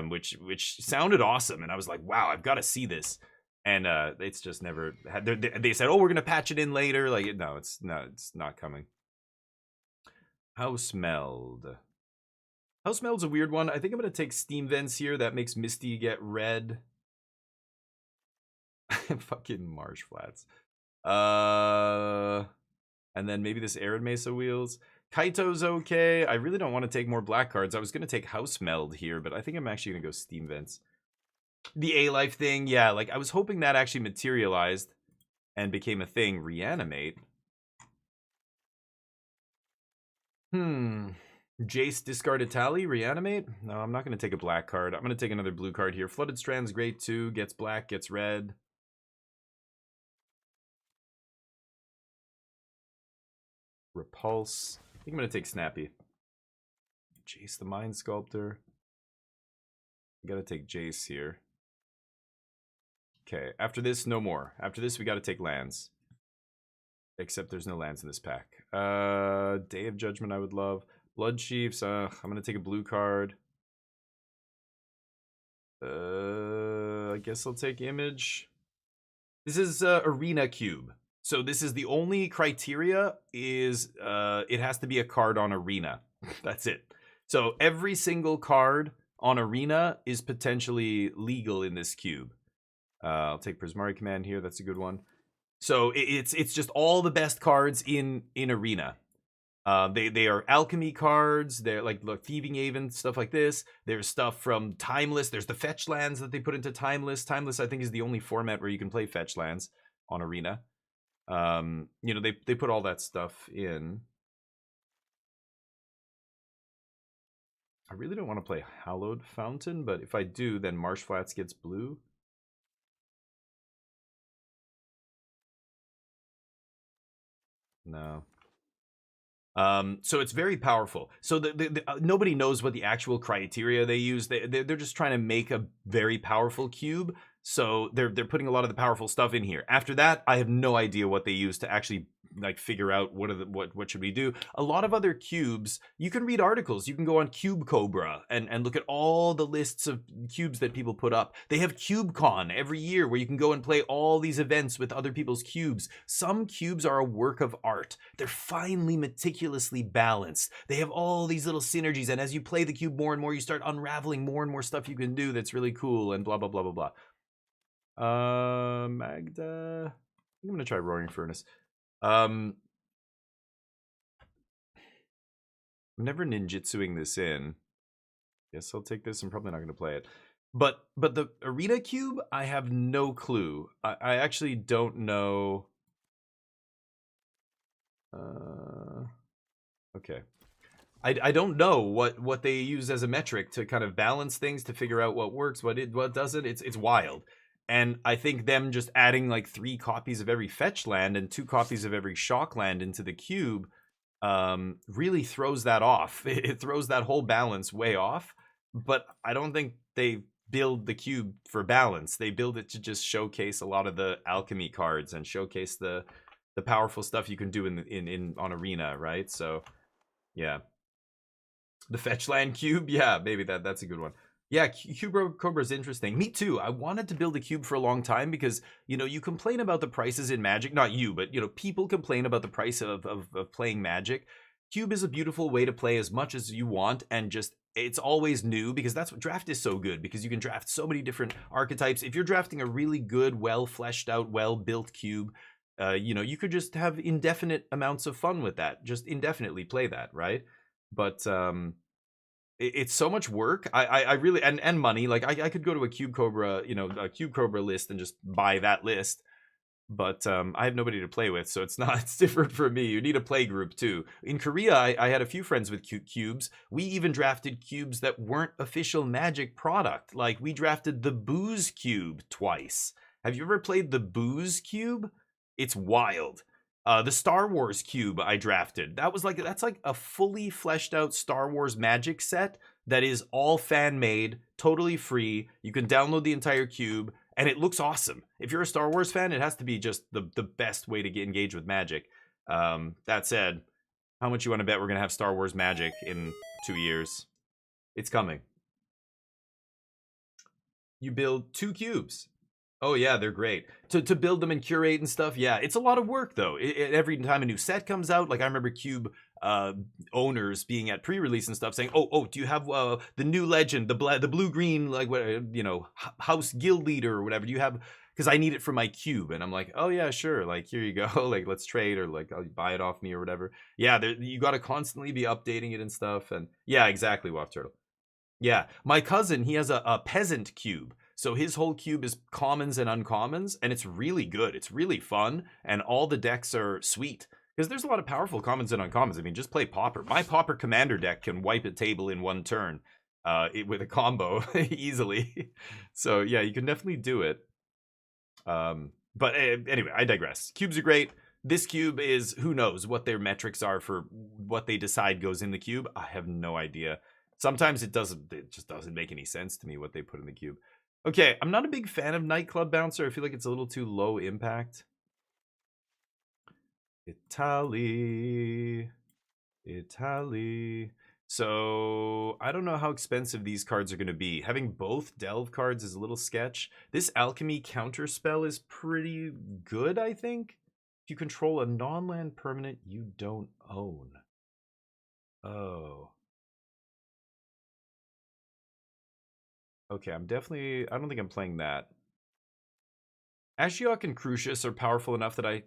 which sounded awesome, and I was like, wow, I've got to see this. And it's just never had. They said, oh, we're gonna patch it in later. Like, no, it's not coming. House Meld. House Meld's a weird one. I think I'm gonna take Steam Vents here. That makes Misty get red. Fucking Marsh Flats. And then maybe this Arid Mesa Wheels. Kaito's okay. I really don't want to take more black cards. I was going to take House Meld here, but I think I'm actually going to go Steam Vents. The A-Life thing, yeah, like I was hoping that actually materialized and became a thing. Reanimate. Jace discarded Tally, Reanimate? No, I'm not going to take a black card. I'm going to take another blue card here. Flooded Strand's great too. Gets black, gets red. Repulse. I think I'm going to take Snappy. Jace the Mind Sculptor. Gotta take Jace here. Okay, after this, no more. After this, we gotta take lands. Except there's no lands in this pack. Day of Judgment I would love. Blood Chiefs, I'm gonna take a blue card. I guess I'll take Image. This is Arena Cube. So this is the only criteria is it has to be a card on Arena. That's it. So every single card on Arena is potentially legal in this cube. I'll take Prismari Command here. That's a good one. So it's just all the best cards in Arena. They are alchemy cards. They're like Thieving Haven, stuff like this. There's stuff from Timeless. There's the fetch lands that they put into Timeless. Timeless, I think, is the only format where you can play fetch lands on Arena. You know, they put all that stuff in. I really don't want to play Hallowed Fountain, but if I do, then Marsh Flats gets blue. No. So it's very powerful. So nobody knows what the actual criteria they use. They're just trying to make a very powerful cube. So they're putting a lot of the powerful stuff in here. After that, I have no idea what they use to actually like figure out what should we do. A lot of other cubes, you can read articles. You can go on Cube Cobra and look at all the lists of cubes that people put up. They have CubeCon every year where you can go and play all these events with other people's cubes. Some cubes are a work of art. They're finely, meticulously balanced. They have all these little synergies, and as you play the cube more and more, you start unraveling more and more stuff you can do that's really cool and blah blah blah blah blah. Magda, I'm gonna try Roaring Furnace. I'm never ninjutsuing this in. Guess I'll take this. I'm probably not gonna play it. But the Arena Cube, I have no clue. I actually don't know. Okay. I don't know what they use as a metric to kind of balance things, to figure out what works, what doesn't. It's wild. And I think them just adding like 3 copies of every fetch land and 2 copies of every shock land into the cube really throws that off. It throws that whole balance way off. But I don't think they build the cube for balance. They build it to just showcase a lot of the alchemy cards and showcase the powerful stuff you can do in on Arena, right? So yeah. The fetch land cube, yeah, maybe that's a good one. Yeah, Cube Cobra is interesting. Me too. I wanted to build a cube for a long time because, you know, you complain about the prices in Magic. Not you, but, you know, people complain about the price of playing Magic. Cube is a beautiful way to play as much as you want, and just, it's always new, because that's what draft is so good, because you can draft so many different archetypes. If you're drafting a really good, well fleshed out, well built cube, you know, you could just have indefinite amounts of fun with that. Just indefinitely play that, right? But it's so much work. I really, and money. Like I could go to a Cube Cobra, you know, a Cube Cobra list and just buy that list. But I have nobody to play with, so it's different for me. You need a play group too. In Korea, I had a few friends with cubes. We even drafted cubes that weren't official Magic product. Like we drafted the Booze Cube twice. Have you ever played the Booze Cube? It's wild. The Star Wars cube I drafted. That's like a fully fleshed out Star Wars Magic set that is all fan made, totally free. You can download the entire cube, and it looks awesome. If you're a Star Wars fan, it has to be just the best way to get engaged with Magic. That said, how much you want to bet we're gonna have Star Wars Magic in 2 years? It's coming. You build 2 cubes. Oh yeah, they're great. To build them and curate and stuff, yeah. It's a lot of work though. Every time a new set comes out, like I remember Cube owners being at pre-release and stuff saying, oh, do you have the new legend, the blue-green, like what, you know, house guild leader or whatever? Do you have, because I need it for my cube. And I'm like, oh yeah, sure. Like, here you go. Like, let's trade, or like, I'll buy it off me or whatever. Yeah, you got to constantly be updating it and stuff. And yeah, exactly, Waft Turtle. Yeah, my cousin, he has a peasant cube. So his whole cube is commons and uncommons, and it's really good. It's really fun, and all the decks are sweet. Because there's a lot of powerful commons and uncommons. I mean, just play Pauper. My Pauper Commander deck can wipe a table in 1 turn with a combo easily. So yeah, you can definitely do it. But anyway, I digress. Cubes are great. This cube is, who knows what their metrics are for what they decide goes in the cube. I have no idea. Sometimes it just doesn't make any sense to me what they put in the cube. Okay, I'm not a big fan of Nightclub Bouncer. I feel like it's a little too low impact. Italy. So I don't know how expensive these cards are going to be. Having both Delve cards is a little sketch. This Alchemy counterspell is pretty good, I think. If you control a non-land permanent you don't own. Oh. Okay, I don't think I'm playing that. Ashiok and Crucius are powerful enough that I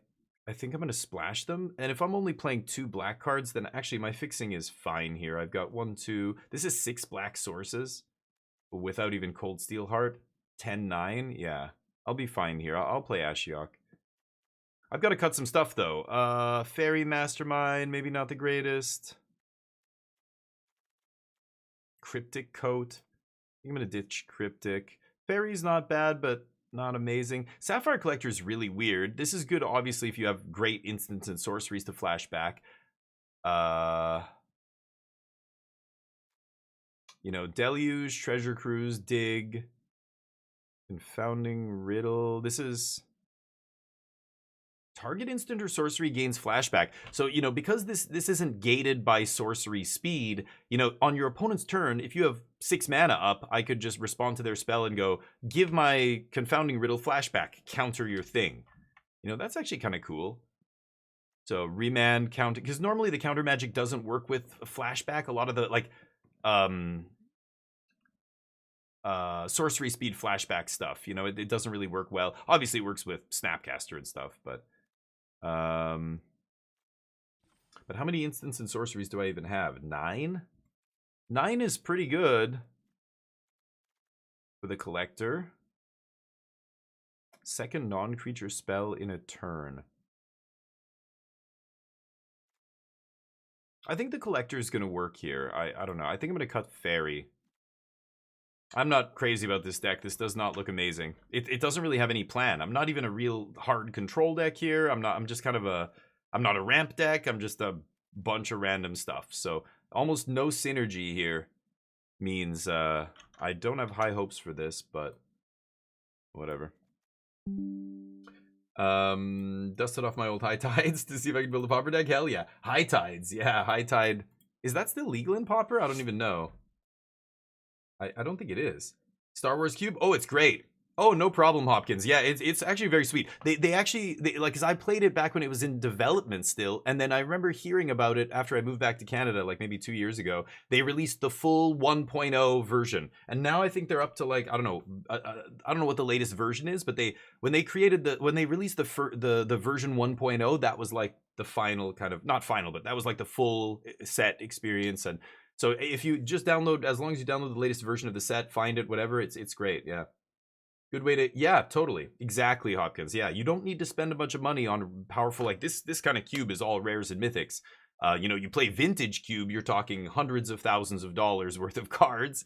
think I'm going to splash them. And if I'm only playing 2 black cards, then actually my fixing is fine here. I've got 1, 2. This is 6 black sources without even Cold Steel Heart. 10, 9. Yeah, I'll be fine here. I'll play Ashiok. I've got to cut some stuff, though. Fairy Mastermind, maybe not the greatest. Cryptic Coat. I'm going to ditch Cryptic. Fairy's not bad, but not amazing. Sapphire Collector is really weird. This is good, obviously, if you have great instants and sorceries to flash back. You know, Deluge, Treasure Cruise, Dig, Confounding Riddle. This is... Target instant or sorcery gains flashback. So, you know, because this isn't gated by sorcery speed, you know, on your opponent's turn, if you have 6 mana up, I could just respond to their spell and go, give my Confounding Riddle flashback, counter your thing. You know, that's actually kind of cool. So, remand, counter, because normally the counter magic doesn't work with flashback. A lot of the, like, sorcery speed flashback stuff, you know, it doesn't really work well. Obviously, it works with Snapcaster and stuff, but how many instants and sorceries do I even have? 9? 9 is pretty good for the collector. Second non-creature spell in a turn. I think the collector is going to work here. I don't know. I think I'm going to cut Fairy. I'm not crazy about this deck. This does not look amazing. It doesn't really have any plan. I'm not even a real hard control deck here. I'm just kind of I'm not a ramp deck. I'm just a bunch of random stuff. So almost no synergy here means I don't have high hopes for this, but whatever. Dusted off my old High Tides to see if I can build a Pauper deck. Hell yeah. High Tides. Yeah, High Tide. Is that still legal in Pauper? I don't even know. I don't think it is. Star Wars Cube? Oh, it's great. Oh, no problem, Hopkins. Yeah, it's actually very sweet. They actually, like, because I played it back when it was in development still, and then I remember hearing about it after I moved back to Canada, like maybe 2 years ago. They released the full 1.0 version, and now I think they're up to, like, I don't know what the latest version is, but when they released the version 1.0, that was like the final kind of, not final, but that was like the full set experience. And so if you just download, as long as you download the latest version of the set, find it, whatever, it's great. Yeah. Good way to, yeah, totally. Exactly, Hopkins. Yeah, you don't need to spend a bunch of money on powerful, like this kind of cube is all rares and mythics. You know, you play vintage cube, you're talking hundreds of thousands of dollars worth of cards,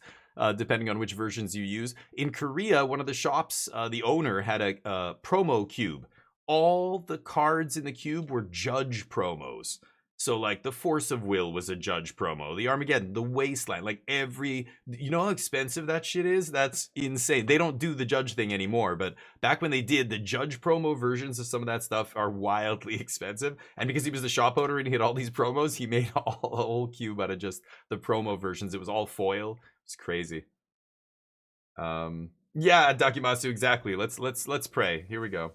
depending on which versions you use. In Korea, one of the shops, the owner had a promo cube. All the cards in the cube were judge promos. So, like, the Force of Will was a judge promo. The Armageddon, the Wasteland, like you know how expensive that shit is? That's insane. They don't do the judge thing anymore, but back when they did, the judge promo versions of some of that stuff are wildly expensive. And because he was the shop owner and he had all these promos, he made a whole cube out of just the promo versions. It was all foil. It's crazy. Yeah, Dakimasu, exactly. Let's pray. Here we go.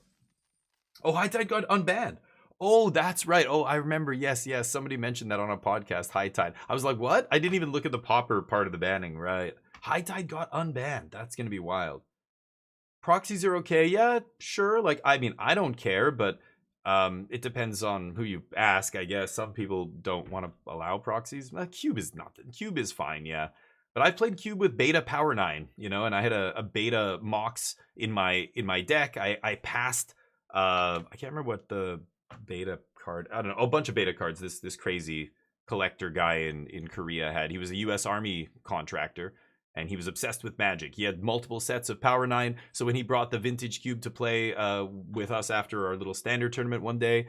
Oh, High Tide got unbanned. Oh, that's right. Oh, I remember. Yes. Somebody mentioned that on a podcast, High Tide. I was like, what? I didn't even look at the Pauper part of the banning. Right. High Tide got unbanned. That's going to be wild. Proxies are okay. Yeah, sure. Like, I mean, I don't care, but it depends on who you ask, I guess. Some people don't want to allow proxies. Cube is nothing. Cube is fine, yeah. But I played Cube with Beta Power 9, you know, and I had a Beta Mox in my deck. I passed, I can't remember what the beta card, I don't know, a bunch of beta cards this crazy collector guy in Korea had. He was a US Army contractor and he was obsessed with Magic. He had multiple sets of Power 9, so when he brought the vintage cube to play with us after our little standard tournament one day,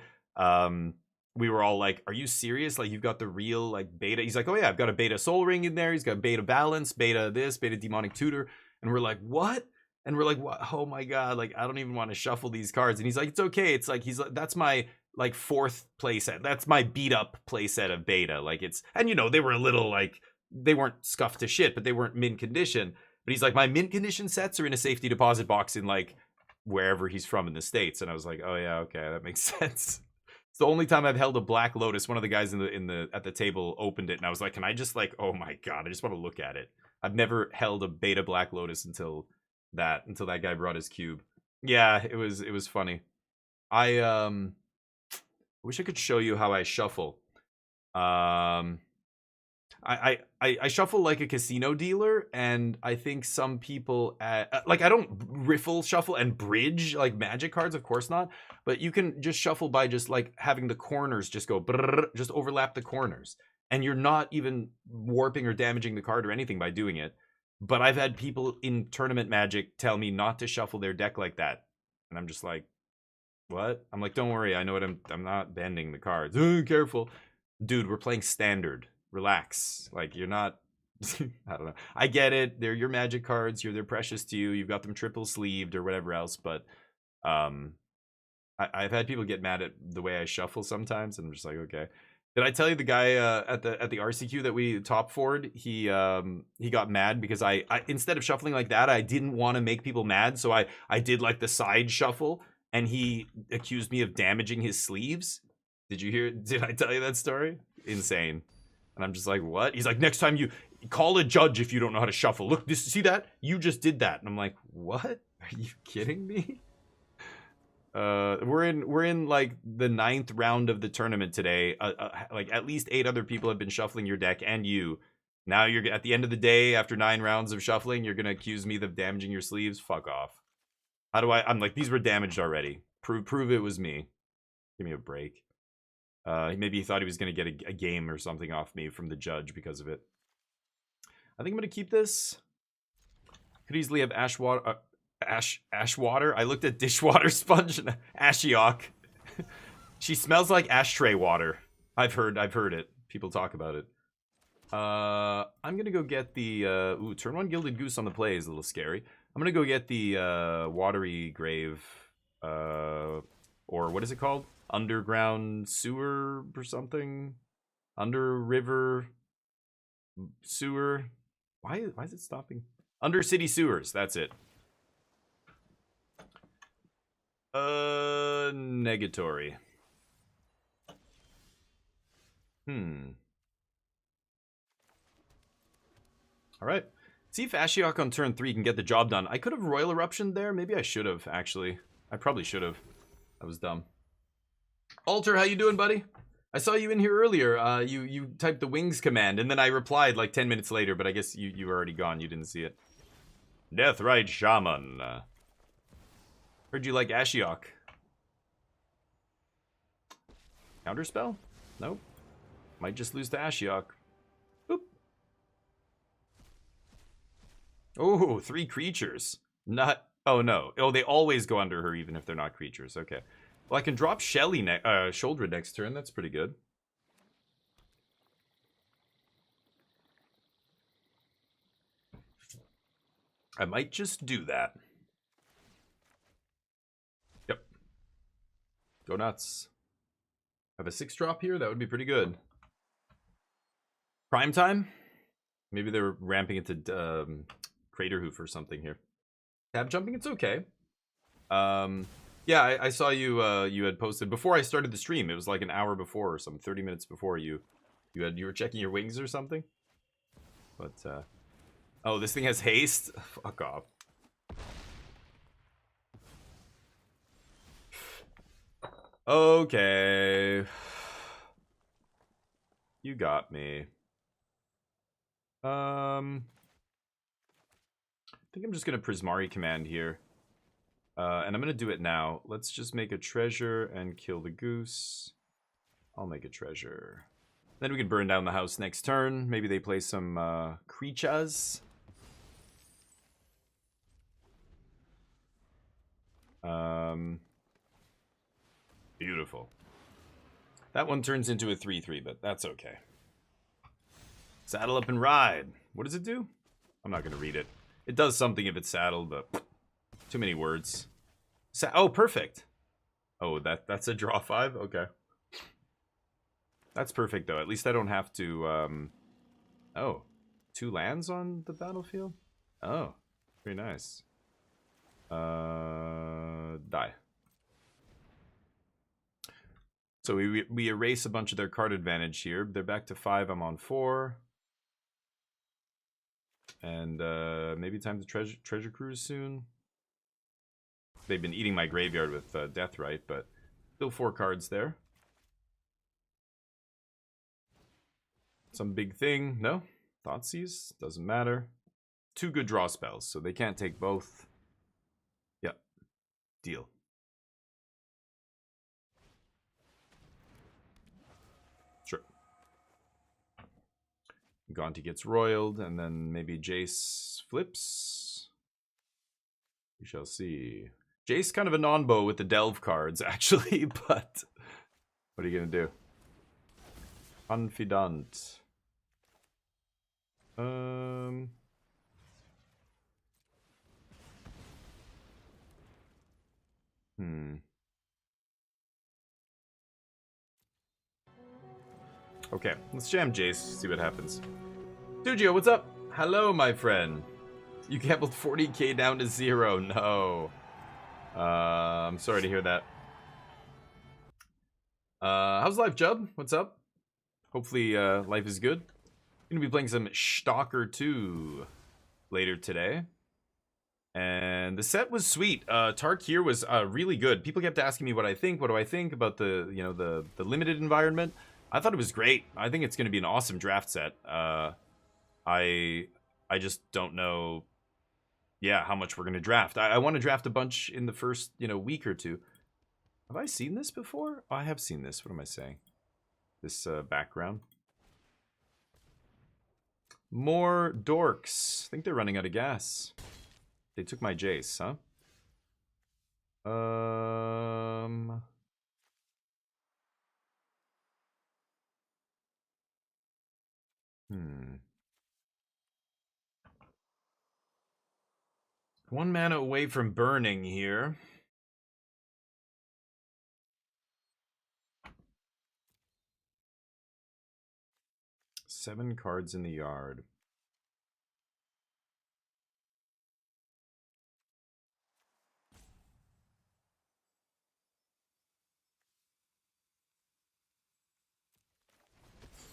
we were all like, are you serious? Like, you've got the real, like, beta. He's like, oh yeah, I've got a beta soul ring in there. He's got beta balance, beta this, beta demonic tutor. And we're like, what? And we're like, what? Oh my God, like, I don't even want to shuffle these cards. And he's like, it's okay. It's like, he's like, that's my, like, 4th playset. That's my beat up playset of beta. Like, it's, and you know, they were a little, like, they weren't scuffed to shit, but they weren't mint condition. But he's like, my mint condition sets are in a safety deposit box in, like, wherever he's from in the States. And I was like, oh yeah, okay, that makes sense. It's the only time I've held a Black Lotus. One of the guys at the table opened it, and I was like, "Can I just like? Oh my God, I just want to look at it." I've never held a beta Black Lotus until that guy brought his cube. Yeah, it was funny. I wish I could show you how I shuffle. I shuffle like a casino dealer, and I think some people like, I don't riffle shuffle and bridge like magic cards, of course not, but you can just shuffle by just like having the corners just go brrr, just overlap the corners, and you're not even warping or damaging the card or anything by doing it. But I've had people in tournament magic tell me not to shuffle their deck like that, and I'm just like, what? I'm like, don't worry, I know what I'm not bending the cards. Careful, dude, we're playing standard. Relax. Like, you're not I don't know. I get it. They're your magic cards. They're precious to you. You've got them triple sleeved or whatever else, but I've had people get mad at the way I shuffle sometimes, and I'm just like, okay. Did I tell you the guy at the RCQ that we top forward? He got mad because I instead of shuffling like that, I didn't want to make people mad, so I did like the side shuffle, and he accused me of damaging his sleeves. Did I tell you that story? Insane. And I'm just like, what? He's like, next time you call a judge if you don't know how to shuffle. Look, see that? You just did that. And I'm like, what? Are you kidding me? We're in like the 9th round of the tournament today. Like at least 8 other people have been shuffling your deck, and you. Now you're at the end of the day, after 9 rounds of shuffling, you're gonna accuse me of damaging your sleeves. Fuck off. How do I'm like, these were damaged already. Prove it was me. Give me a break. Maybe he thought he was going to get a game or something off me from the judge because of it. I think I'm going to keep this. Could easily have ash water. I looked at dishwater sponge and Ashiok. She smells like ashtray water. I've heard it. People talk about it. I'm going to go get the... turn 1 Gilded Goose on the play is a little scary. I'm going to go get the Watery Grave. Or what is it called? Underground sewer or something. Under river sewer. Why is it stopping? Under city sewers. That's it. Negatory. All right. See if Ashiok on turn 3 can get the job done. I could have Royal Eruption there. Maybe I should have, actually. I probably should have. That was dumb. Alter, how you doing, buddy? I saw you in here earlier. You typed the wings command, and then I replied like 10 minutes later, but I guess you were already gone. You didn't see it. Deathrite Shaman. Heard you like Ashiok. Counterspell? Nope. Might just lose to Ashiok. Boop. Oh, 3 creatures. Not... Oh, no. Oh, they always go under her even if they're not creatures. Okay. Well, I can drop Shelly Shoulder next turn. That's pretty good. I might just do that. Yep. Go nuts. Have a 6-drop here? That would be pretty good. Prime time? Maybe they're ramping it to Craterhoof or something here. Tab jumping, it's okay. Yeah, I saw you you had posted before I started the stream. It was like an hour before or some 30 minutes before you were checking your wings or something. But oh, this thing has haste? Fuck off. Okay. You got me. I think I'm just gonna Prismari command here. And I'm gonna do it now. Let's just make a treasure and kill the goose. I'll make a treasure. Then we can burn down the house next turn. Maybe they play some creatures. Beautiful. That one turns into a 3/3, but that's okay. Saddle up and ride. What does it do? I'm not going to read it. It does something if it's saddled, but too many words. Oh, perfect. Oh, that's a draw 5? Okay. That's perfect, though. At least I don't have to... Oh, 2 lands on the battlefield? Oh, very nice. Die. So we erase a bunch of their card advantage here. They're back to 5. I'm on 4. And maybe time to treasure cruise soon. They've been eating my graveyard with Deathrite, but still 4 cards there. Some big thing? No? Thoughtseize? Doesn't matter. 2 good draw spells, so they can't take both. Yep. Deal. Sure. Gonti gets roiled, and then maybe Jace flips. We shall see. Jace kind of a non-bow with the delve cards, actually, but what are you gonna do? Confidant. Okay, let's jam Jace, see what happens. Stugio, what's up? Hello, my friend. You gambled 40k down to 0. No. I'm sorry to hear that. How's life, Jub? What's up? Hopefully, life is good. Gonna be playing some Stalker 2 later today. And the set was sweet. Tark here was really good. People kept asking me what I think. What do I think about the, you know, the limited environment? I thought it was great. I think it's going to be an awesome draft set. I just don't know, yeah, how much we're going to draft. I want to draft a bunch in the first, you know, week or two. Have I seen this before? Oh, I have seen this. What am I saying? This background. More dorks. I think they're running out of gas. They took my Jace, huh? One mana away from burning here. Seven cards in the yard.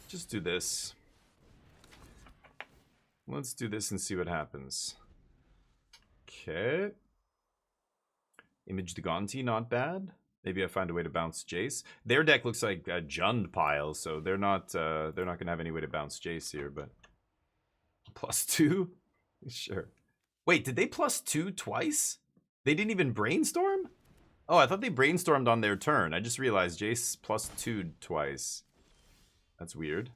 Just do this. Let's do this and see what happens. Okay. Image the Gonti, not bad. Maybe I find a way to bounce Jace. Their deck looks like a Jund pile, so they're not gonna have any way to bounce Jace here, but +2? Sure. Wait, did they +2 twice? They didn't even brainstorm? Oh, I thought they brainstormed on their turn. I just realized Jace +2 twice. That's weird.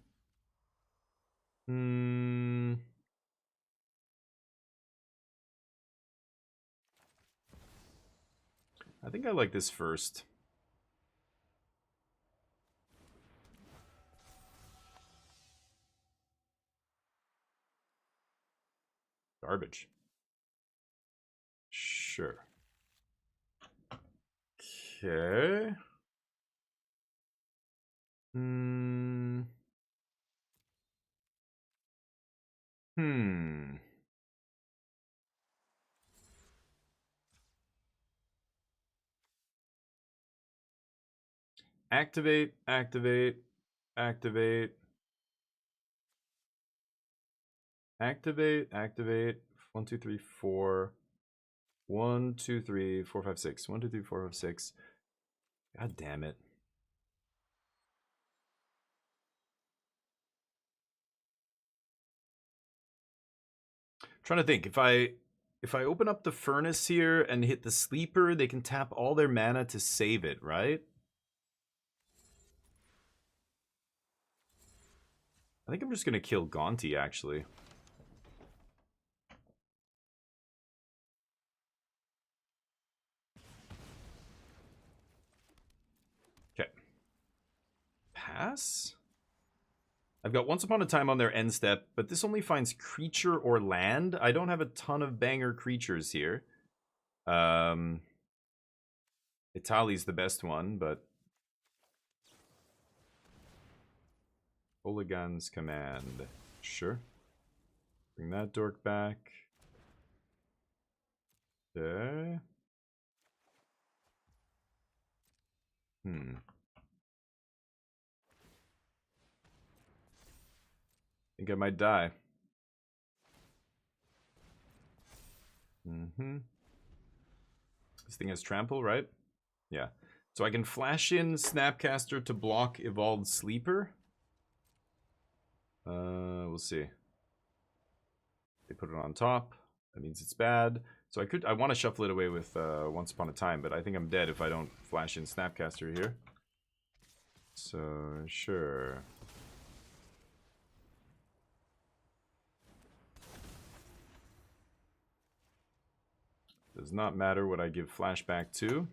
I think I like this first. Garbage. Sure. Okay. Activate, activate, activate. Activate, activate. 1, 2, 3, 4. 1, 2, 3, 4, 5, 6. 1, 2, 3, 4, 5, 6. God damn it. Trying to think, if I open up the furnace here and hit the sleeper, they can tap all their mana to save it, right? I think I'm just gonna kill Gonti, actually. Okay. pass. I've got Once Upon a Time on their end step, but this only finds creature or land. I don't have a ton of banger creatures here. Itali's the best one, but Oligan's Command. Sure. Bring that dork back. Okay. Think I might die. This thing has trample, right? Yeah. So I can flash in Snapcaster to block Evolved Sleeper. We'll see. They put it on top. That means it's bad. So I want to shuffle it away with Once Upon a Time, but I think I'm dead if I don't flash in Snapcaster here. So, sure. Does not matter what I give flashback to.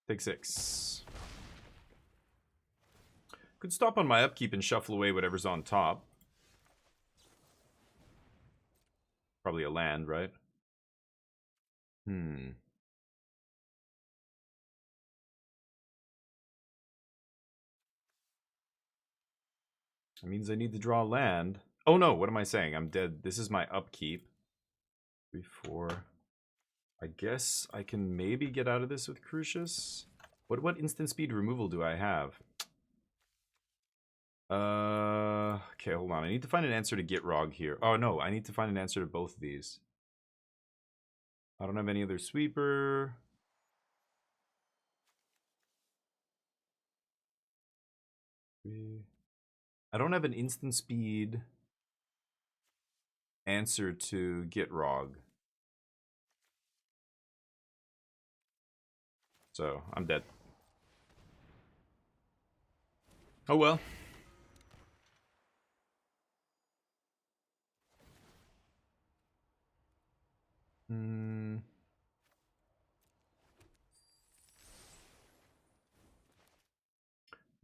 Take 6. Could stop on my upkeep and shuffle away whatever's on top. Probably a land, right? That means I need to draw land. Oh no, what am I saying? I'm dead. This is my upkeep. 3, 4. I guess I can maybe get out of this with Crucius. What instant speed removal do I have? Okay, hold on. I need to find an answer to Gitrog here. Oh no, I need to find an answer to both of these. I don't have any other sweeper. I don't have an instant speed answer to Gitrog. So, I'm dead. Oh well.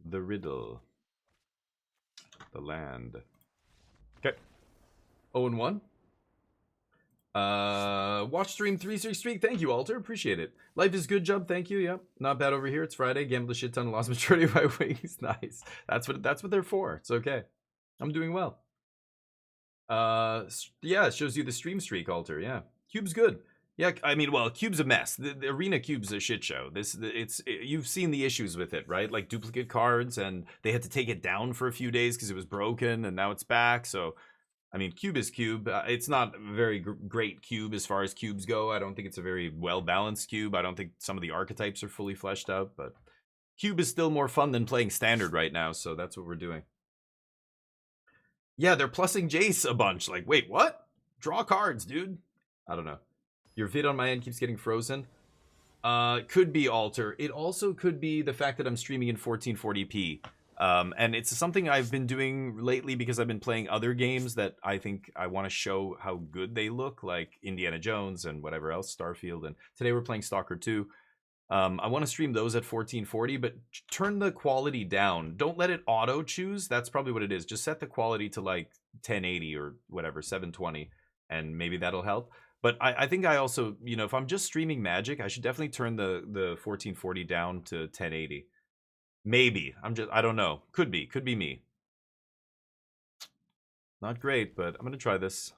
The riddle. The land. Okay. 0-1. Watch stream 3-6 streak. Thank you, Alter. Appreciate it. Life is good, Jub. Thank you. Yep. Not bad over here. It's Friday. Gambled a shit ton. Lost majority of my wings. Nice. That's what they're for. It's okay. I'm doing well. Yeah, it shows you the stream streak, Alter. Yeah. Cube's good. Yeah, I mean, well, Cube's a mess. The Arena Cube's a shit show. You've seen the issues with it, right? Like duplicate cards, and they had to take it down for a few days because it was broken, and now it's back. So, I mean, Cube is Cube. It's not a very great Cube as far as cubes go. I don't think it's a very well-balanced Cube. I don't think some of the archetypes are fully fleshed out, but Cube is still more fun than playing Standard right now, so that's what we're doing. Yeah, they're plussing Jace a bunch. Like, wait, what? Draw cards, dude. I don't know. Your vid on my end keeps getting frozen. Could be Alter. It also could be the fact that I'm streaming in 1440p. And it's something I've been doing lately because I've been playing other games that I think I want to show how good they look, like Indiana Jones and whatever else, Starfield. And today we're playing Stalker 2. I want to stream those at 1440, but turn the quality down. Don't let it auto choose. That's probably what it is. Just set the quality to like 1080 or whatever, 720, and maybe that'll help. But I think I also, you know, if I'm just streaming Magic, I should definitely turn the 1440 down to 1080. Maybe. I don't know. Could be me. Not great, but I'm going to try this.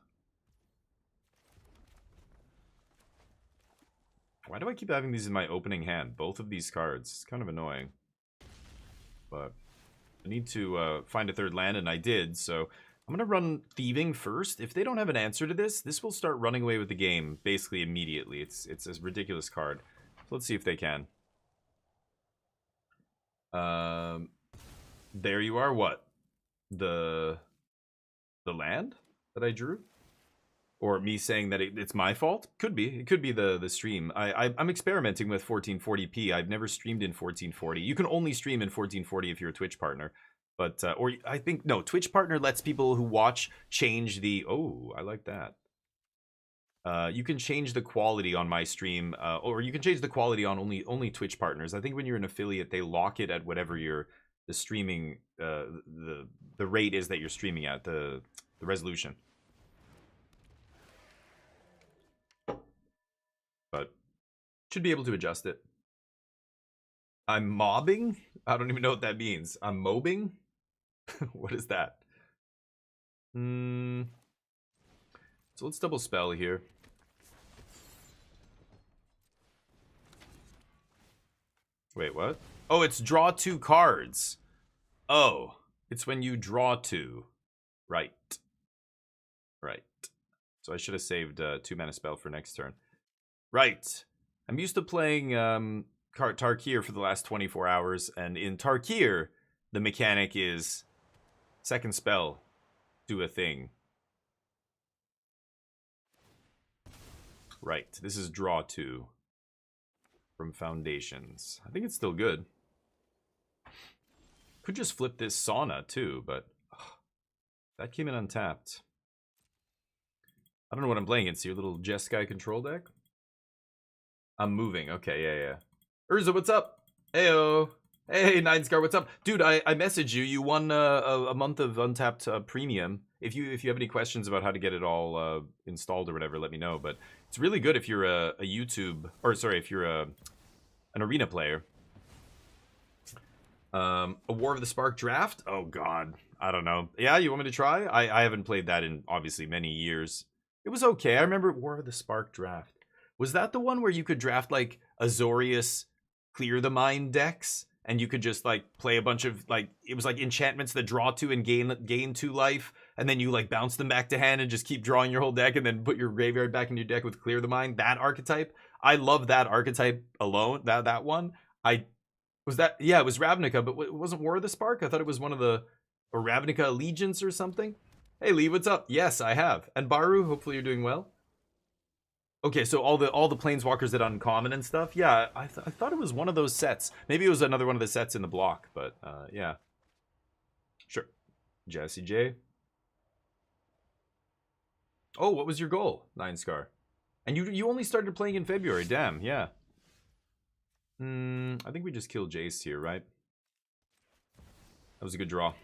Why do I keep having these in my opening hand? Both of these cards. It's kind of annoying. But I need to find a third land, and I did, so I'm going to run Thieving first. If they don't have an answer to this will start running away with the game basically immediately. It's a ridiculous card. So let's see if they can. There you are. What? The land that I drew? Or me saying that it's my fault? Could be. It could be the stream. I'm experimenting with 1440p. I've never streamed in 1440. You can only stream in 1440 if you're a Twitch partner. But, or I think, no, Twitch partner lets people who watch change the, oh, I like that. You can change the quality on my stream, or you can change the quality on only Twitch partners. I think when you're an affiliate, they lock it at whatever the streaming the rate is that you're streaming at, the resolution. But should be able to adjust it. I'm mobbing? I don't even know what that means. I'm mobbing? What is that? So let's double spell here. Wait, what? Oh, it's draw 2 cards. Oh, it's when you draw 2. Right. Right. So I should have saved 2 mana spell for next turn. Right. I'm used to playing Tarkir for the last 24 hours, and in Tarkir, the mechanic is second spell, do a thing. Right. This is draw 2 from Foundations. I think it's still good. Could just flip this Sauna too, but that came in untapped. I don't know what I'm playing. It's your little Jeskai control deck. I'm moving. Okay, yeah. Urza, what's up? Heyo. Hey, Nine Scar, what's up? Dude, I messaged you. You won a month of untapped premium. If you have any questions about how to get it all installed or whatever, let me know. But it's really good if you're a YouTube, or sorry, if you're an arena player. A War of the Spark draft? Oh god, I don't know. Yeah, you want me to try? I haven't played that in obviously many years. It was okay. I remember War of the Spark draft. Was that the one where you could draft like Azorius Clear the Mind decks? And you could just like play a bunch of like, it was like enchantments that draw 2 and gain 2 life, and then you like bounce them back to hand and just keep drawing your whole deck, and then put your graveyard back in your deck with Clear the Mind. That archetype, I love that archetype alone. That one, was that, yeah, it was Ravnica, but it wasn't War of the Spark. I thought it was one of the, or Ravnica Allegiance or something. Hey Lee, what's up? Yes, I have. And Baru, hopefully you're doing well. Okay, so all the planeswalkers that uncommon and stuff. Yeah, I thought it was one of those sets. Maybe it was another one of the sets in the block, but yeah. Sure. Jesse J. Oh, what was your goal, Nine Scar? And you only started playing in February. Damn, yeah. I think we just killed Jace here, right? That was a good draw.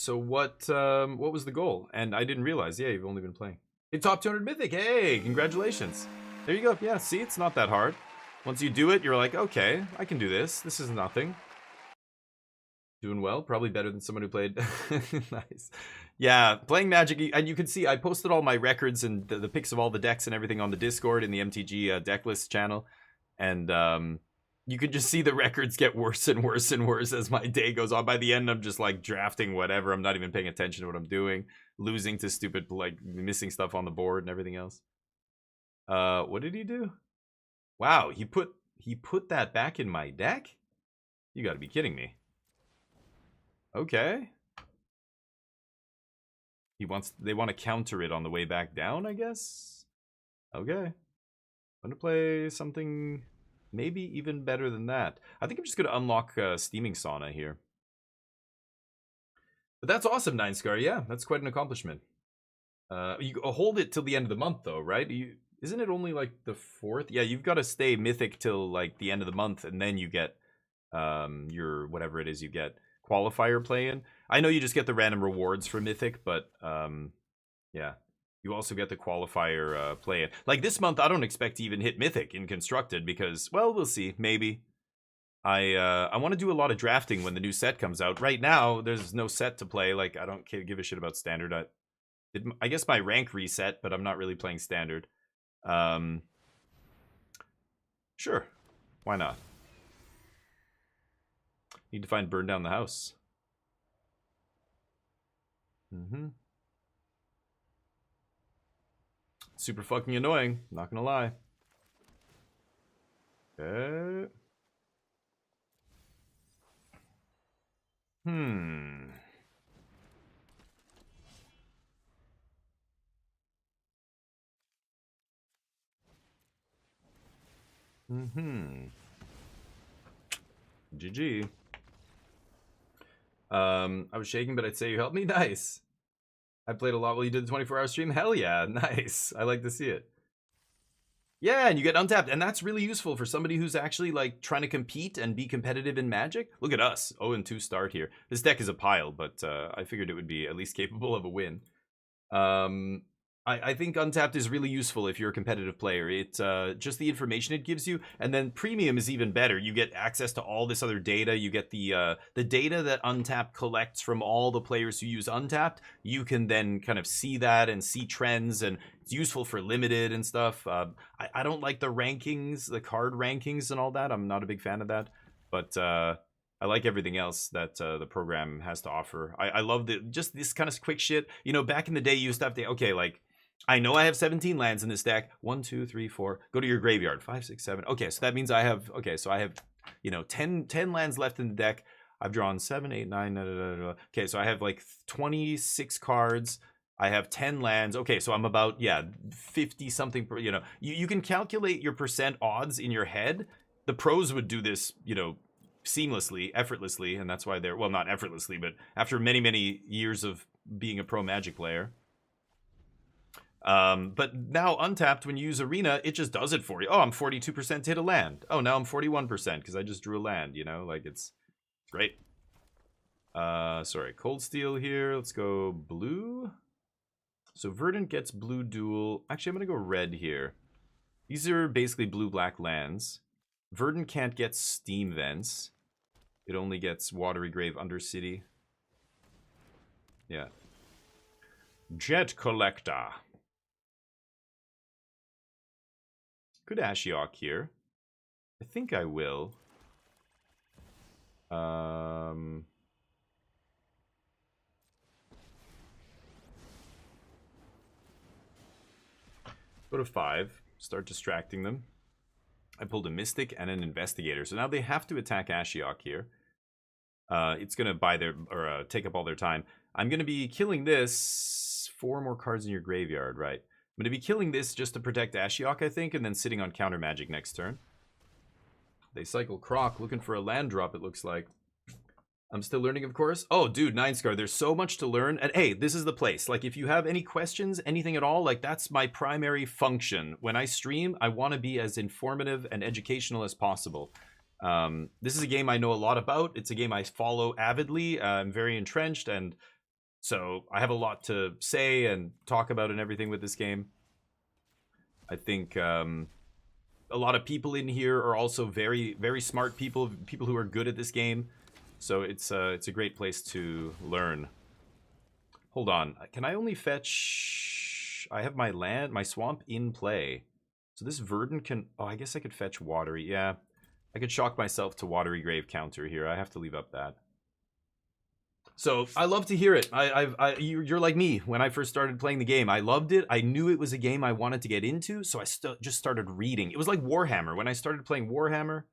So what was the goal? And I didn't realize. Yeah, you've only been playing. It's top 200 Mythic. Hey, congratulations. There you go. Yeah, see, it's not that hard. Once you do it, you're like, okay, I can do this. This is nothing. Doing well. Probably better than someone who played. Nice. Yeah, playing Magic. And you can see I posted all my records and the pics of all the decks and everything on the Discord in the MTG deck list channel. And you can just see the records get worse and worse and worse as my day goes on. By the end, I'm just like drafting whatever. I'm not even paying attention to what I'm doing. Losing to stupid, like missing stuff on the board and everything else. What did he do? Wow, he put that back in my deck? You gotta be kidding me. Okay. They want to counter it on the way back down, I guess? Okay. I'm gonna play something maybe even better than that. I think I'm just gonna unlock Steaming Sauna here. But that's awesome, Nine Scar. Yeah, that's quite an accomplishment. You hold it till the end of the month, though, right? Isn't it only like the 4th? Yeah, you've got to stay mythic till like the end of the month, and then you get your whatever it is you get qualifier play in. I know you just get the random rewards for mythic, but yeah. You also get the qualifier play in. Like this month, I don't expect to even hit Mythic in Constructed because, well, we'll see. Maybe. I want to do a lot of drafting when the new set comes out. Right now, there's no set to play. Like, I don't give a shit about Standard. I guess my rank reset, but I'm not really playing Standard. Sure. Why not? Need to find Burn Down the House. Super fucking annoying, not gonna lie. Okay. GG. I was shaking, but I'd say you helped me. Nice. I played a lot while you did the 24-hour stream. Hell yeah, nice. I like to see it. Yeah, and you get untapped, and that's really useful for somebody who's actually like trying to compete and be competitive in Magic. Look at us, 0-2 start here. This deck is a pile, but I figured it would be at least capable of a win. I think Untapped is really useful if you're a competitive player. It just the information it gives you, and then Premium is even better. You get access to all this other data. You get the data that Untapped collects from all the players who use Untapped. You can then kind of see that and see trends, and it's useful for limited and stuff. I don't like the rankings, the card rankings and all that. I'm not a big fan of that, but I like everything else that the program has to offer. I love just this kind of quick shit. You know, back in the day, you used to have to, okay, like, I know I have 17 lands in this deck. 1, 2, 3, 4. Go to your graveyard. 5, 6, 7. Okay, so that means I have, okay, so I have, you know, 10 lands left in the deck. I've drawn 7, 8, 9, da, da, da, da. Okay, so I have like 26 cards. I have 10 lands. Okay, so I'm about, yeah, 50 something, you know. You can calculate your percent odds in your head. The pros would do this, you know, seamlessly, effortlessly, and that's why they're, well, not effortlessly, but after many, many years of being a pro Magic player. But now Untapped, when you use Arena, it just does it for you. Oh, I'm 42% to hit a land. Oh, now I'm 41% because I just drew a land, you know? Like, it's great. Sorry, Cold Steel here. Let's go blue. So Verdant gets blue dual. Actually, I'm going to go red here. These are basically blue-black lands. Verdant can't get Steam Vents. It only gets Watery Grave Undercity. Yeah. Jet Collector. Could Ashiok here. I think I will. Go to 5. Start distracting them. I pulled a Mystic and an Investigator. So now they have to attack Ashiok here. It's going to buy their, or take up all their time. I'm going to be killing this. 4 more cards in your graveyard, right? I'm going to be killing this just to protect Ashiok, I think, and then sitting on counter magic next turn. They cycle Croc, looking for a land drop, it looks like. I'm still learning, of course. Oh, dude, 9-Scar, there's so much to learn. And hey, this is the place. Like, if you have any questions, anything at all, like, that's my primary function. When I stream, I want to be as informative and educational as possible. This is a game I know a lot about. It's a game I follow avidly. I'm very entrenched, and so I have a lot to say and talk about and everything with this game. I think a lot of people in here are also very, very smart people who are good at this game. So it's a great place to learn. Hold on. Can I only fetch... I have my land, my swamp in play. So this Verdant can... Oh, I guess I could fetch Watery. Yeah. I could shock myself to Watery Grave counter here. I have to leave up that. So I love to hear it. You're like me. When I first started playing the game, I loved it. I knew it was a game I wanted to get into, so I just started reading. It was like Warhammer. When I started playing Warhammer,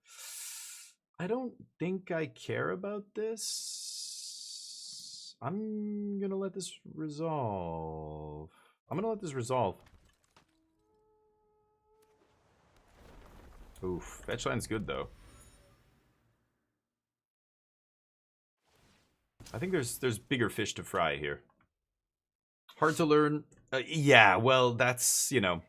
I don't think I care about this. I'm gonna let this resolve. Oof, fetch line's good though. I think there's bigger fish to fry here. Hard to learn. Yeah, well, that's, you know,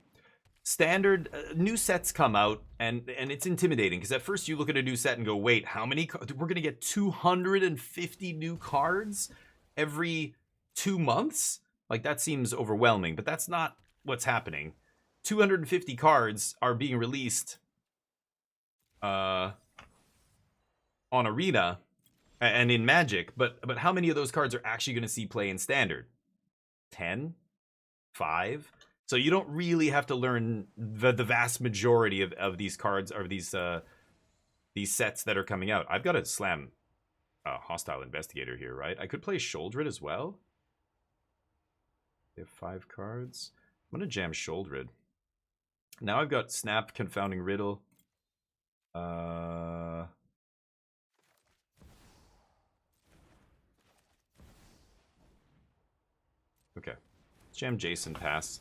standard. New sets come out, and it's intimidating, because at first you look at a new set and go, wait, how many? We're going to get 250 new cards every 2 months? Like, that seems overwhelming, but that's not what's happening. 250 cards are being released on Arena and in Magic, but how many of those cards are actually going to see play in Standard? 10? 5? So you don't really have to learn the vast majority of these cards, or these sets that are coming out. I've got to slam Hostile Investigator here, right? I could play Sholdred as well. They have 5 cards. I'm going to jam Sholdred. Now I've got Snap, Confounding Riddle. Okay. Let's jam Jason, pass.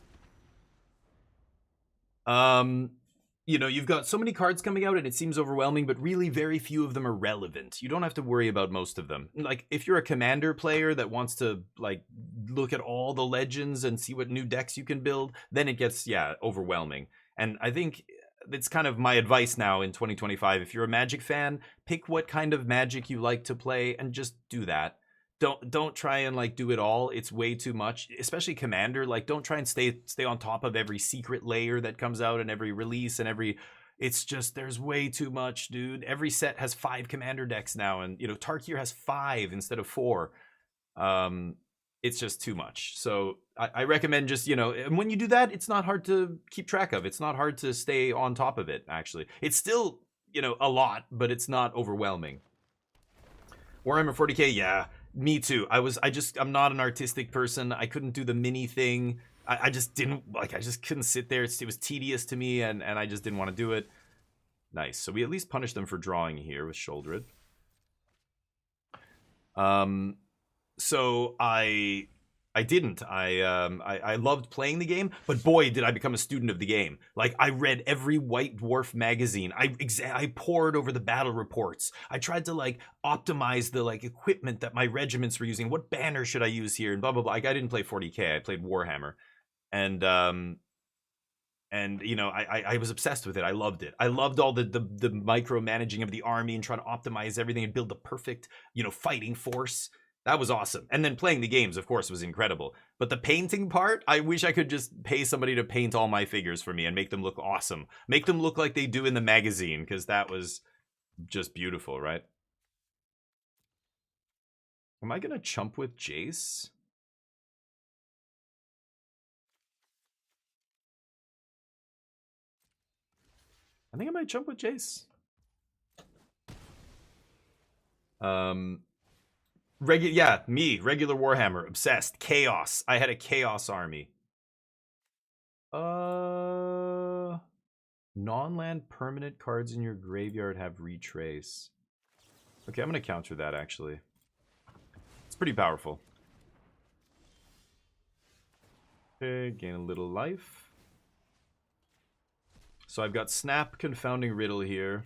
you know, you've got so many cards coming out and it seems overwhelming, but really very few of them are relevant. You don't have to worry about most of them. Like, if you're a commander player that wants to, like, look at all the legends and see what new decks you can build, then it gets, yeah, overwhelming. And I think it's kind of my advice now in 2025. If you're a Magic fan, pick what kind of Magic you like to play and just do that. Don't try and like do it all. It's way too much, especially commander. Like, don't try and stay on top of every secret layer that comes out and every release and every, it's just, there's way too much, dude. Every set has 5 commander decks now, and you know, Tarkir has 5 instead of 4. It's just too much. So I recommend just, you know, and when you do that, it's not hard to keep track of. It's not hard to stay on top of it, actually. It's still, you know, a lot, but it's not overwhelming. Warhammer 40k, yeah. Me too. I'm not an artistic person. I couldn't do the mini thing. I just didn't, like, I just couldn't sit there. It was tedious to me, and I just didn't want to do it. Nice. So we at least punished them for drawing here with Shouldered. So I didn't. I loved playing the game, but boy, did I become a student of the game. Like, I read every White Dwarf magazine. I pored over the battle reports. I tried to, like, optimize the, like, equipment that my regiments were using. What banner should I use here? And blah, blah, blah. Like, I didn't play 40k. I played Warhammer. And you know, I was obsessed with it. I loved it. I loved all the micromanaging of the army and trying to optimize everything and build the perfect, you know, fighting force. That was awesome. And then playing the games, of course, was incredible. But the painting part, I wish I could just pay somebody to paint all my figures for me and make them look awesome. Make them look like they do in the magazine, because that was just beautiful, right? Am I going to chump with Jace? I think I might jump with Jace. Regular Warhammer, obsessed. Chaos. I had a Chaos army. Non-land permanent cards in your graveyard have retrace. Okay, I'm gonna counter that, actually. It's pretty powerful. Okay, gain a little life. So I've got Snap, Confounding Riddle here.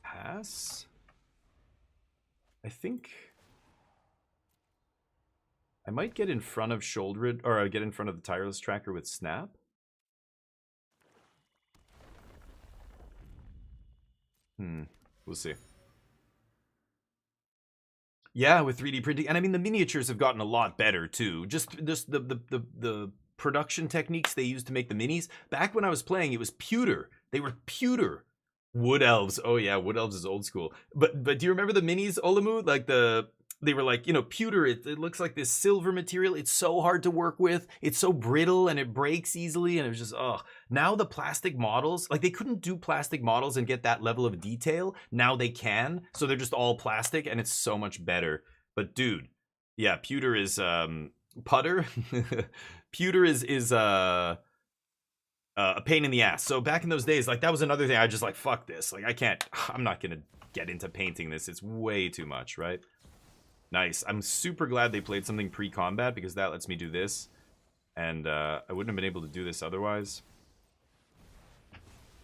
Pass? I think I might get in front of Shouldered, or get in front of the Tireless Tracker with Snap. We'll see. Yeah, with 3D printing, and I mean the miniatures have gotten a lot better too. Just the production techniques they used to make the minis. Back when I was playing, it was pewter. They were pewter. Wood elves. Oh yeah, wood elves is old school. But do you remember the minis, Olamu? Like they were like, you know, pewter. It looks like this silver material. It's so hard to work with. It's so brittle and it breaks easily. And it was just, oh. Now the plastic models, like they couldn't do plastic models and get that level of detail. Now they can. So they're just all plastic and it's so much better. But dude, yeah, pewter is putter. Pewter is a pain in the ass. So back in those days, like that was another thing. I just like, fuck this. Like I'm not gonna get into painting this. It's way too much, right? Nice. I'm super glad they played something pre-combat because that lets me do this. And I wouldn't have been able to do this otherwise.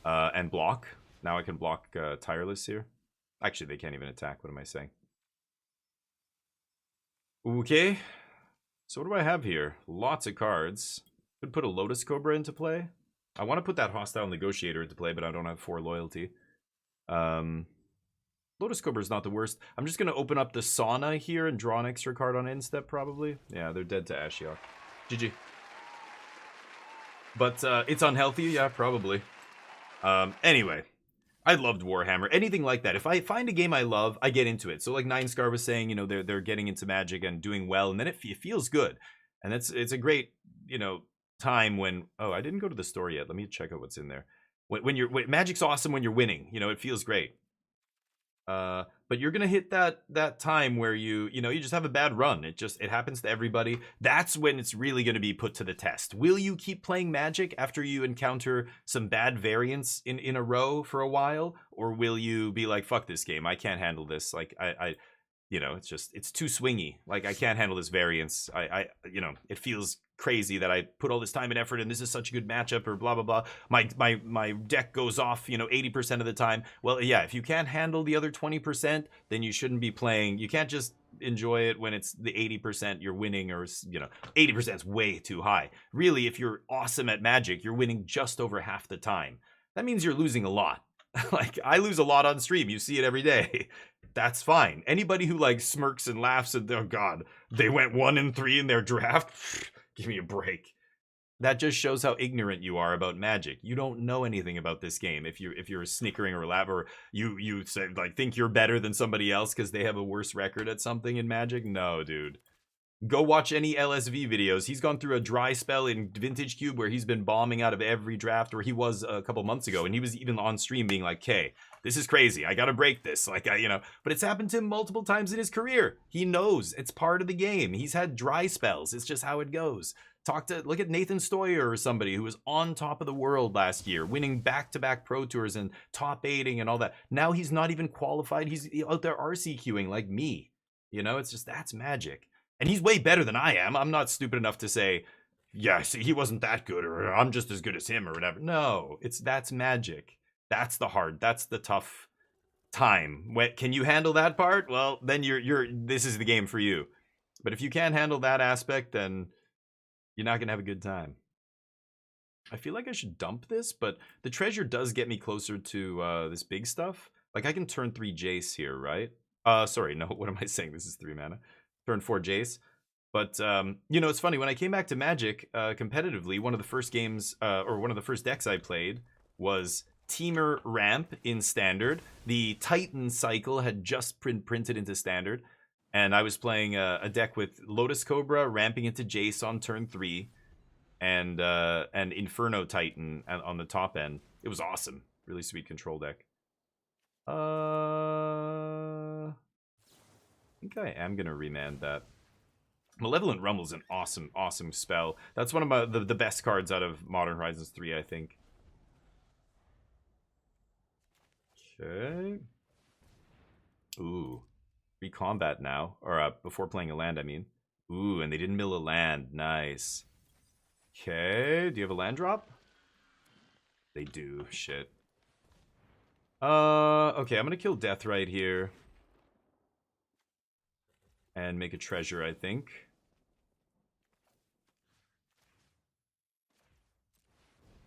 And block. Now I can block Tireless here. Actually, they can't even attack. What am I saying? Okay. So what do I have here? Lots of cards. Could put a Lotus Cobra into play. I want to put that Hostile Negotiator into play, but I don't have 4 loyalty. Lotus Cobra is not the worst. I'm just going to open up the Sauna here and draw an extra card on end step, probably. Yeah, they're dead to Ashiok. GG. But it's unhealthy? Yeah, probably. Anyway, I loved Warhammer. Anything like that. If I find a game I love, I get into it. So like Nine Scar was saying, you know, they're getting into Magic and doing well, and then it feels good. And it's a great, you know, time when... Oh, I didn't go to the store yet. Let me check out what's in there. When Magic's awesome when you're winning. You know, it feels great. But you're gonna hit that time where you just have a bad run. It happens to everybody. That's when it's really gonna be put to the test. Will you keep playing Magic after you encounter some bad variants in a row for a while, or will you be like, fuck this game, I can't handle this? Like you know, it's too swingy. Like, I can't handle this variance. You know, it feels crazy that I put all this time and effort and this is such a good matchup or blah blah blah. My deck goes off, you know, 80% of the time. Well, yeah, if you can't handle the other 20%, then you shouldn't be playing. You can't just enjoy it when it's the 80% you're winning, or, you know, 80% is way too high. Really, if you're awesome at Magic, you're winning just over half the time. That means you're losing a lot. Like, I lose a lot on stream. You see it every day. That's fine. Anybody who like smirks and laughs and, oh god, they went 1-3 in their draft, give me a break. That just shows how ignorant you are about Magic. You don't know anything about this game. If you're snickering or laughing, or you say, like, think you're better than somebody else because they have a worse record at something in Magic. No, dude. Go watch any LSV videos. He's gone through a dry spell in Vintage Cube where he's been bombing out of every draft, where he was a couple months ago, and he was even on stream being like, "Okay, this is crazy. I gotta break this." Like, you know, but it's happened to him multiple times in his career. He knows it's part of the game. He's had dry spells. It's just how it goes. Look at Nathan Stoyer or somebody who was on top of the world last year, winning back-to-back Pro Tours and top 8ing and all that. Now he's not even qualified. He's out there RCQing like me. You know, it's just, that's Magic. And he's way better than I am. I'm not stupid enough to say, yeah, see, he wasn't that good, or I'm just as good as him, or whatever. No, that's Magic. That's the tough time. Can you handle that part? Well, then this is the game for you. But if you can't handle that aspect, then you're not gonna have a good time. I feel like I should dump this, but the treasure does get me closer to this big stuff. Like, I can turn 3 Jace here, right? Sorry, no, what am I saying? This is 3 mana. Turn 4 Jace. But, you know, it's funny. When I came back to Magic competitively, one of the first games, or one of the first decks I played was Teamer Ramp in Standard. The Titan cycle had just printed into Standard. And I was playing a deck with Lotus Cobra ramping into Jace on turn 3. And Inferno Titan on the top end. It was awesome. Really sweet control deck. I think I am going to remand that. Malevolent Rumble is an awesome, awesome spell. That's one of the best cards out of Modern Horizons 3, I think. Okay. Ooh. Recombat now. Or before playing a land, I mean. Ooh, and they didn't mill a land. Nice. Okay. Do you have a land drop? They do. Shit. Okay, I'm going to kill Death right here. And make a treasure, I think.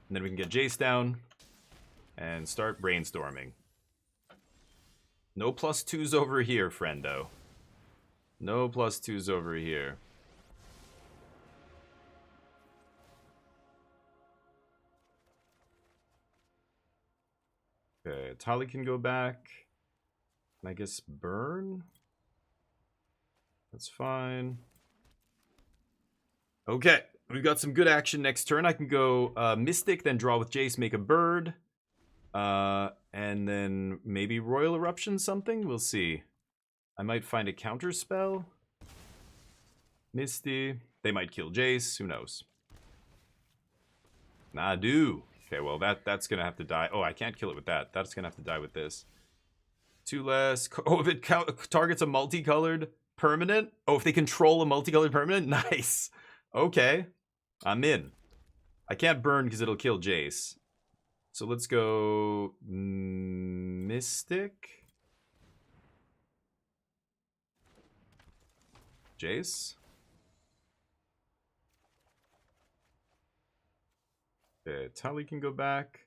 And then we can get Jace down. And start brainstorming. No +2s over here, friendo. No +2s over here. Okay, Tali can go back. And I guess burn? That's fine. Okay, we've got some good action next turn. I can go Mystic, then draw with Jace, make a bird. And then maybe Royal Eruption something? We'll see. I might find a counter spell. Misty. They might kill Jace. Who knows? Nadu. Okay, well, that's going to have to die. Oh, I can't kill it with that. That's going to have to die with this. 2 less. Oh, if it targets a multicolored permanent? Oh, if they control a multicolored permanent? Nice. Okay. I'm in. I can't burn because it'll kill Jace. So let's go Mystic. Jace. Okay, Tali can go back.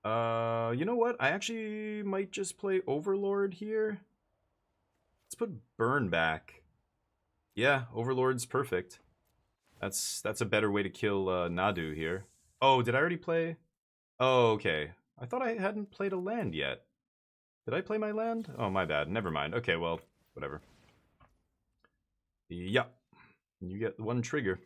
You know what? I actually might just play Overlord here. Let's put Burn back. Yeah, Overlord's perfect. That's a better way to kill Nadu here. Oh, did I already play? Oh, okay. I thought I hadn't played a land yet. Did I play my land? Oh, my bad. Never mind. Okay, well, whatever. Yeah. You get 1 trigger.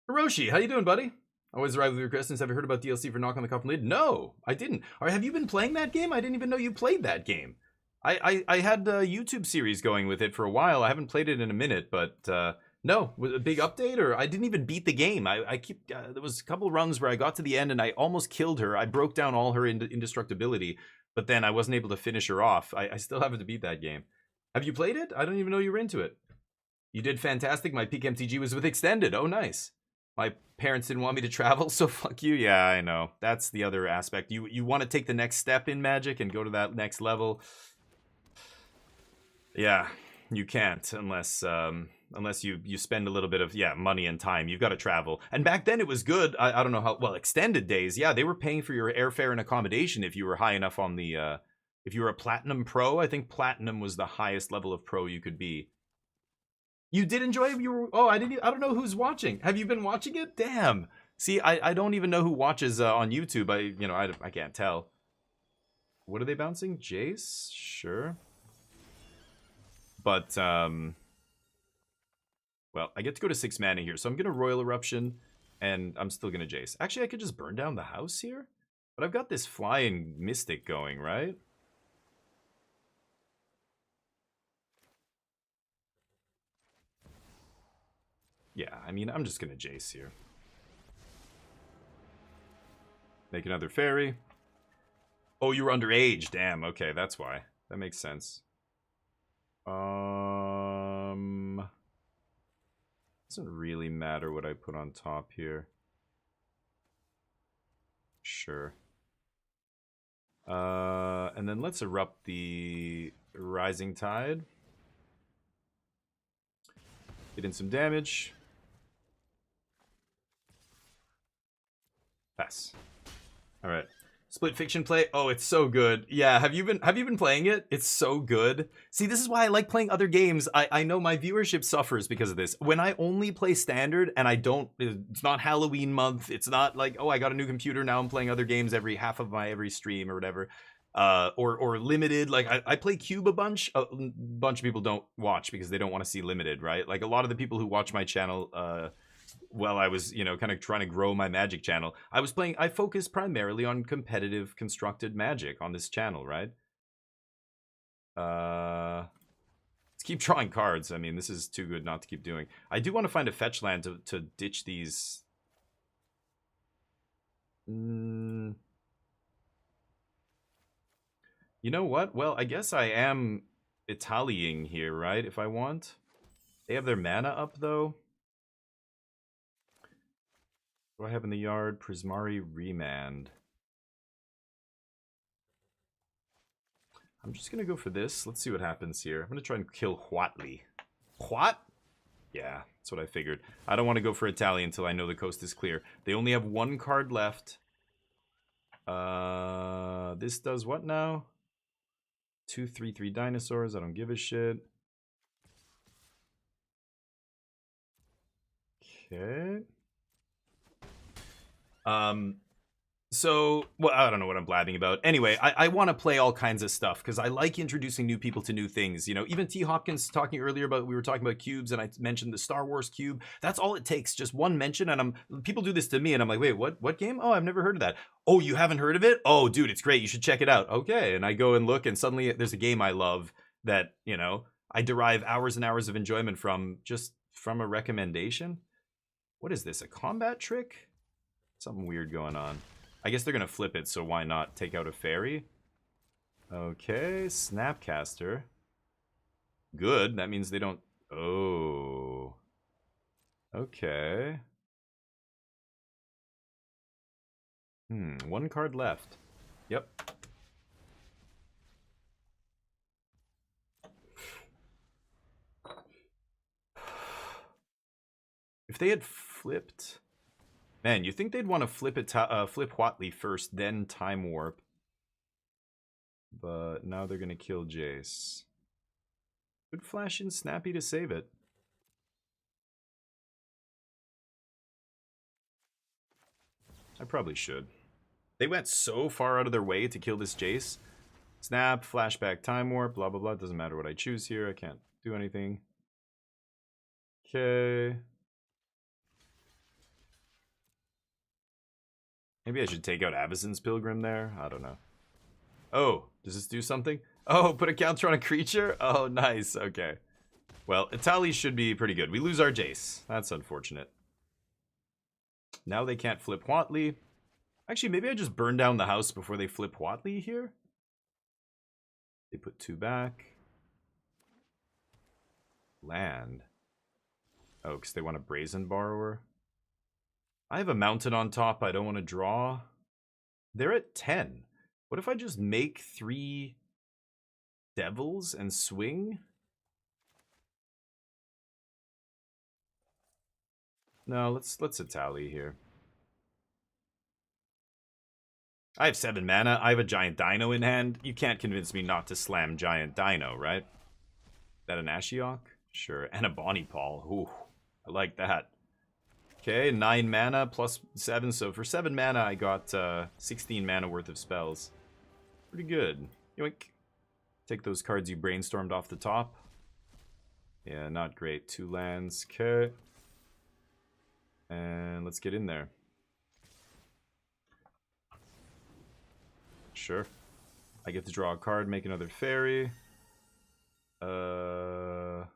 Hiroshi, how you doing, buddy? Always arrive with your questions. Have you heard about DLC for Knock on the Coffin Lid? No, I didn't. Or have you been playing that game? I didn't even know you played that game. I had a YouTube series going with it for a while. I haven't played it in a minute, but no, with a big update, or I didn't even beat the game. I keep there was a couple runs where I got to the end and I almost killed her. I broke down all her indestructibility, but then I wasn't able to finish her off. I still haven't to beat that game. Have you played it? I don't even know you were into it. You did fantastic. My peak MTG was with extended. Oh, nice. My parents didn't want me to travel, so fuck you. Yeah, I know. That's the other aspect. You want to take the next step in Magic and go to that next level. Yeah, you can't unless you spend a little bit of money and time. You've got to travel. And back then it was good. I don't know how well extended days. Yeah, they were paying for your airfare and accommodation if you were high enough on the if you were a platinum pro. I think platinum was the highest level of pro you could be. You did enjoy it? I don't know who's watching. Have you been watching it? Damn. See, I don't even know who watches on YouTube. I can't tell. What are they bouncing? Jace? Sure. But well, I get to go to 6 mana here, so I'm gonna Royal Eruption, and I'm still gonna Jace. Actually, I could just burn down the house here, but I've got this flying Mystic going, right? Yeah, I mean, I'm just gonna Jace here. Make another fairy. Oh, you were underage. Damn, okay, that's why. That makes sense. Doesn't really matter what I put on top here. Sure. And then let's erupt the Rising Tide. Get in some damage. Pass. All right. Split fiction play. Oh, it's so good. Yeah, have you been playing it? It's so good. See, this is why I like playing other games. I know my viewership suffers because of this. When I only play standard and I don't, it's not Halloween month. It's not like, oh, I got a new computer, now I'm playing other games half of my every stream or whatever. Or limited. Like I play Cube a bunch. A bunch of people don't watch because they don't want to see limited, right? Like a lot of the people who watch my channel, while I was, kind of trying to grow my Magic channel, I focused primarily on competitive constructed Magic on this channel, right? Let's keep drawing cards. I mean, this is too good not to keep doing. I do want to find a fetch land to ditch these. You know what? Well, I guess I am Italianing here, right? If I want. They have their mana up, though. What do I have in the yard? Prismari Remand. I'm just going to go for this. Let's see what happens here. I'm going to try and kill Huatli. What? Yeah, that's what I figured. I don't want to go for Italian until I know the coast is clear. They only have one card left. This does what now? 2/3/3 dinosaurs. I don't give a shit. Okay. So, well, I don't know what I'm blabbing about. Anyway, I want to play all kinds of stuff because I like introducing new people to new things. Even T. Hopkins talking earlier we were talking about cubes, and I mentioned the Star Wars cube. That's all it takes, just one mention, and people do this to me, and I'm like, wait, what game? Oh, I've never heard of that. Oh, you haven't heard of it? Oh, dude, it's great. You should check it out. Okay, and I go and look, and suddenly there's a game I love that, I derive hours and hours of enjoyment from a recommendation. What is this, a combat trick? Something weird going on. I guess they're going to flip it, so why not take out a fairy? Okay, Snapcaster. Good, that means they don't... Oh. Okay. One card left. Yep. If they had flipped... Man, you think they'd want to flip Huatli first, then Time Warp. But now they're going to kill Jace. Could flash in Snappy to save it. I probably should. They went so far out of their way to kill this Jace. Snap, flashback, Time Warp, blah, blah, blah. Doesn't matter what I choose here. I can't do anything. Okay. Maybe I should take out Avacyn's Pilgrim there. I don't know. Oh, does this do something? Oh, put a counter on a creature? Oh, nice. Okay. Well, Itali should be pretty good. We lose our Jace. That's unfortunate. Now they can't flip Huatli. Actually, maybe I just burn down the house before they flip Huatli here? They put 2 back. Land. Oh, because they want a Brazen Borrower. I have a mountain on top I don't want to draw. They're at 10. What if I just make 3 devils and swing? No, let's Itali here. I have 7 mana. I have a giant dino in hand. You can't convince me not to slam giant dino, right? That an Ashiok? Sure. And a Bonnie Paul. Ooh, I like that. Okay, 9 mana plus 7. So for 7 mana, I got 16 mana worth of spells. Pretty good. Yoink. Take those cards you brainstormed off the top. Yeah, not great. 2 lands. Okay. And let's get in there. Sure. I get to draw a card, make another fairy. Oh,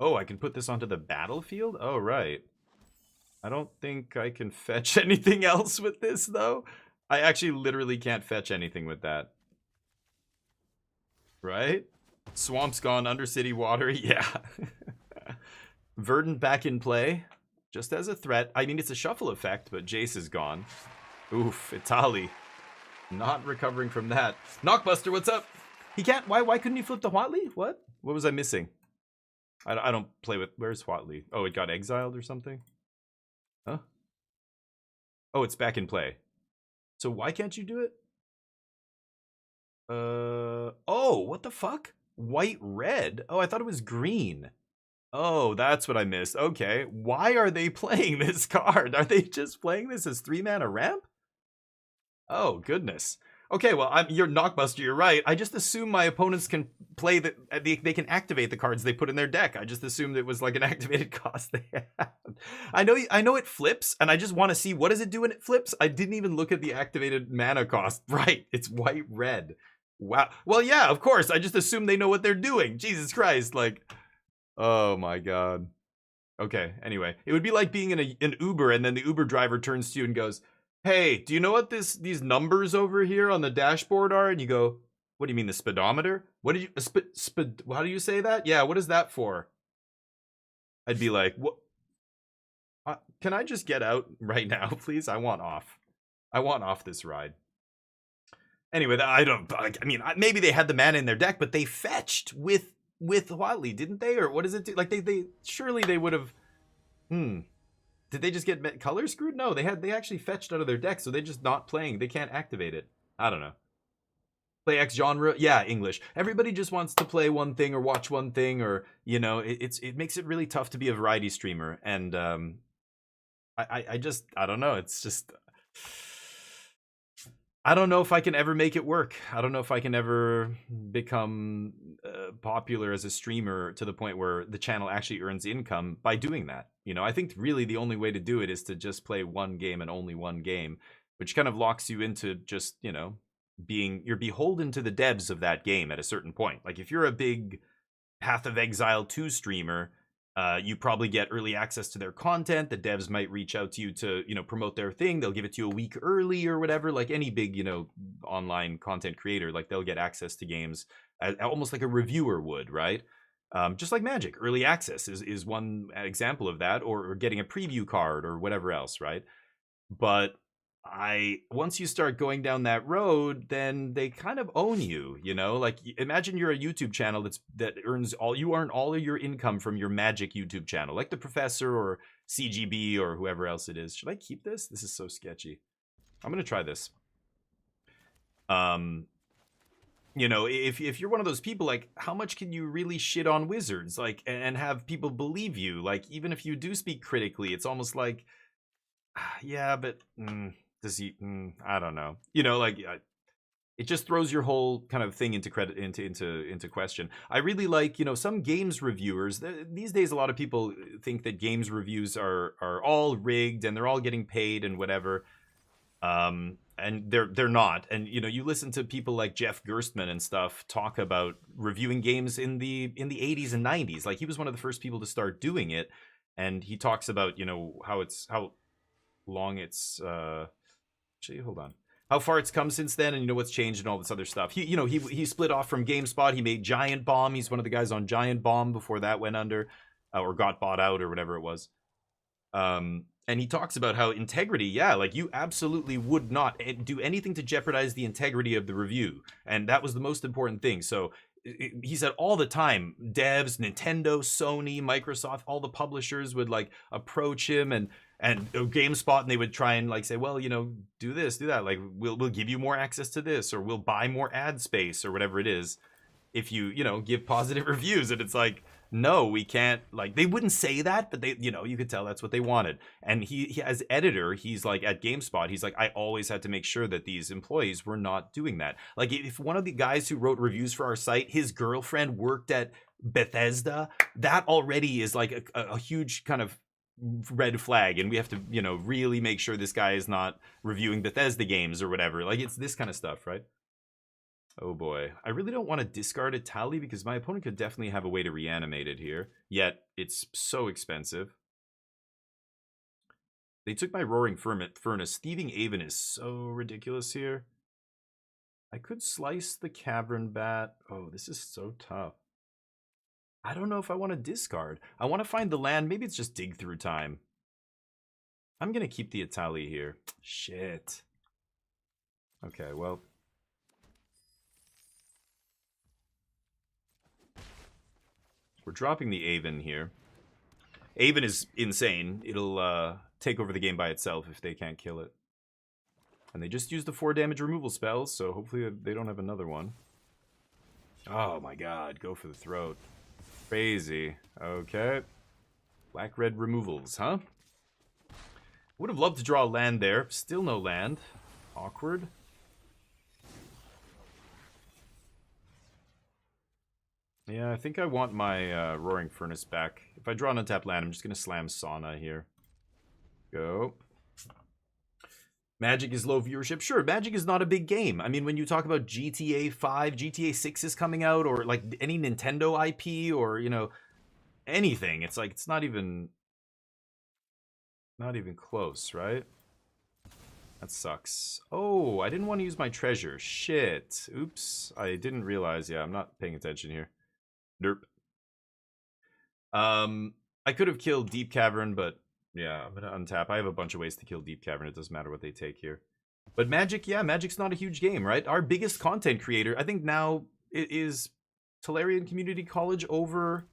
I can put this onto the battlefield? Oh, right. I don't think I can fetch anything else with this, though. I actually literally can't fetch anything with that. Right? Swamp's gone, Undercity water, yeah. Verdant back in play. Just as a threat. I mean, it's a shuffle effect, but Jace is gone. Oof, Itali. Not recovering from that. Knockbuster, what's up? He can't. Why couldn't he flip the Huatli? What was I missing? I don't play with. Where's Huatli? Oh, it got exiled or something? Huh? Oh, it's back in play. So why can't you do it? Oh, what the fuck? White red? Oh, I thought it was green. Oh, that's what I missed. Okay. Why are they playing this card? Are they just playing this as 3 mana ramp? Oh, goodness. Okay, well, you're Knockbuster, you're right. I just assume my opponents can play they can activate the cards they put in their deck. I just assumed it was like an activated cost they had. I know it flips, and I just want to see what does it do when it flips. I didn't even look at the activated mana cost. Right, it's white red. Wow. Well, yeah, of course. I just assume they know what they're doing. Jesus Christ, like, oh my god. Okay, anyway, it would be like being in an Uber, and then the Uber driver turns to you and goes, "Hey, do you know what these numbers over here on the dashboard are?" And you go, "What do you mean, the speedometer? What did you how do you say that? Yeah, what is that for?" I'd be like, "What? Can I just get out right now, please? I want off. I want off this ride." Anyway, I don't. I mean, maybe they had the mana in their deck, but they fetched with Huatli, didn't they? Or what does it do? Like they surely they would have. Did they just get color screwed? No, they actually fetched out of their deck, so they're just not playing. They can't activate it. I don't know. Play X genre? Yeah, English. Everybody just wants to play one thing or watch one thing, or you know, it makes it really tough to be a variety streamer. And I don't know. It's just I don't know if I can ever make it work. I don't know if I can ever become popular as a streamer to the point where the channel actually earns income by doing that. You know, I think really the only way to do it is to just play one game and only one game, which kind of locks you into just, you know, you're beholden to the devs of that game at a certain point. Like if you're a big Path of Exile 2 streamer, you probably get early access to their content. The devs might reach out to you to, you know, promote their thing. They'll give it to you a week early or whatever. Like any big, you know, online content creator, like they'll get access to games almost like a reviewer would, right? Just like Magic, early access is one example of that, or getting a preview card or whatever else, right? But once you start going down that road, then they kind of own you, you know? Like imagine you're a YouTube channel that earns you earn all of your income from your Magic YouTube channel, like the Professor or CGB or whoever else it is. Should I keep this? This is so sketchy. I'm gonna try this. You know, if you're one of those people, like how much can you really shit on Wizards, like, and have people believe you? Like even if you do speak critically, it's almost like, yeah, but does he? I don't know. You know, like it just throws your whole kind of thing into question. I really like, you know, some games reviewers. These days, a lot of people think that games reviews are all rigged and they're all getting paid and whatever. And they're not. And you know, you listen to people like Jeff Gerstmann and stuff talk about reviewing games in the 80s and 90s. Like he was one of the first people to start doing it, and he talks about, you know, how long it's actually, hold on. how far it's come since then, and you know what's changed and all this other stuff. He split off from GameSpot. He made Giant Bomb. He's one of the guys on Giant Bomb before that went under, or got bought out or whatever it was. And he talks about how integrity, yeah, like you absolutely would not do anything to jeopardize the integrity of the review, and that was the most important thing. So he said all the time, devs, Nintendo, Sony, Microsoft, all the publishers would like approach him and GameSpot, and they would try and like say, well, you know, do this, do that, like we'll give you more access to this, or we'll buy more ad space or whatever it is if you give positive reviews. And it's like, no, we can't. Like, they wouldn't say that, but they, you could tell that's what they wanted. And he as editor, he's like, at GameSpot, he's like, I always had to make sure that these employees were not doing that. Like, if one of the guys who wrote reviews for our site, his girlfriend worked at Bethesda, that already is like a huge kind of red flag, and we have to really make sure this guy is not reviewing Bethesda games or whatever. Like, it's this kind of stuff, right? Oh boy, I really don't want to discard a tally because my opponent could definitely have a way to reanimate it here, yet it's so expensive. They took my Roaring Furnace. Thieving Aven is so ridiculous here. I could slice the Cavern Bat. Oh, this is so tough. I don't know if I want to discard. I want to find the land. Maybe it's just dig through time. I'm going to keep the Atali here. Shit. Okay, well. We're dropping the Aven here. Aven is insane. It'll take over the game by itself if they can't kill it. And they just used the 4 damage removal spells, so hopefully they don't have another one. Oh my god, go for the throat. Crazy. Okay. Black-red removals, huh? Would have loved to draw a land there. Still no land. Awkward. Yeah, I think I want my Roaring Furnace back. If I draw an untapped land, I'm just going to slam Sauna here. Go. Magic is low viewership. Sure, Magic is not a big game. I mean, when you talk about GTA 5, GTA 6 is coming out, or like any Nintendo IP, or, anything, it's like, it's not even close, right? That sucks. Oh, I didn't want to use my treasure. Shit. Oops. I didn't realize. Yeah, I'm not paying attention here. Derp. I could have killed Deep Cavern, but yeah, I'm gonna untap. I have a bunch of ways to kill Deep Cavern. It doesn't matter what they take here. But Magic, yeah, Magic's not a huge game, right? Our biggest content creator, I think now, it is Tolarian Community College over...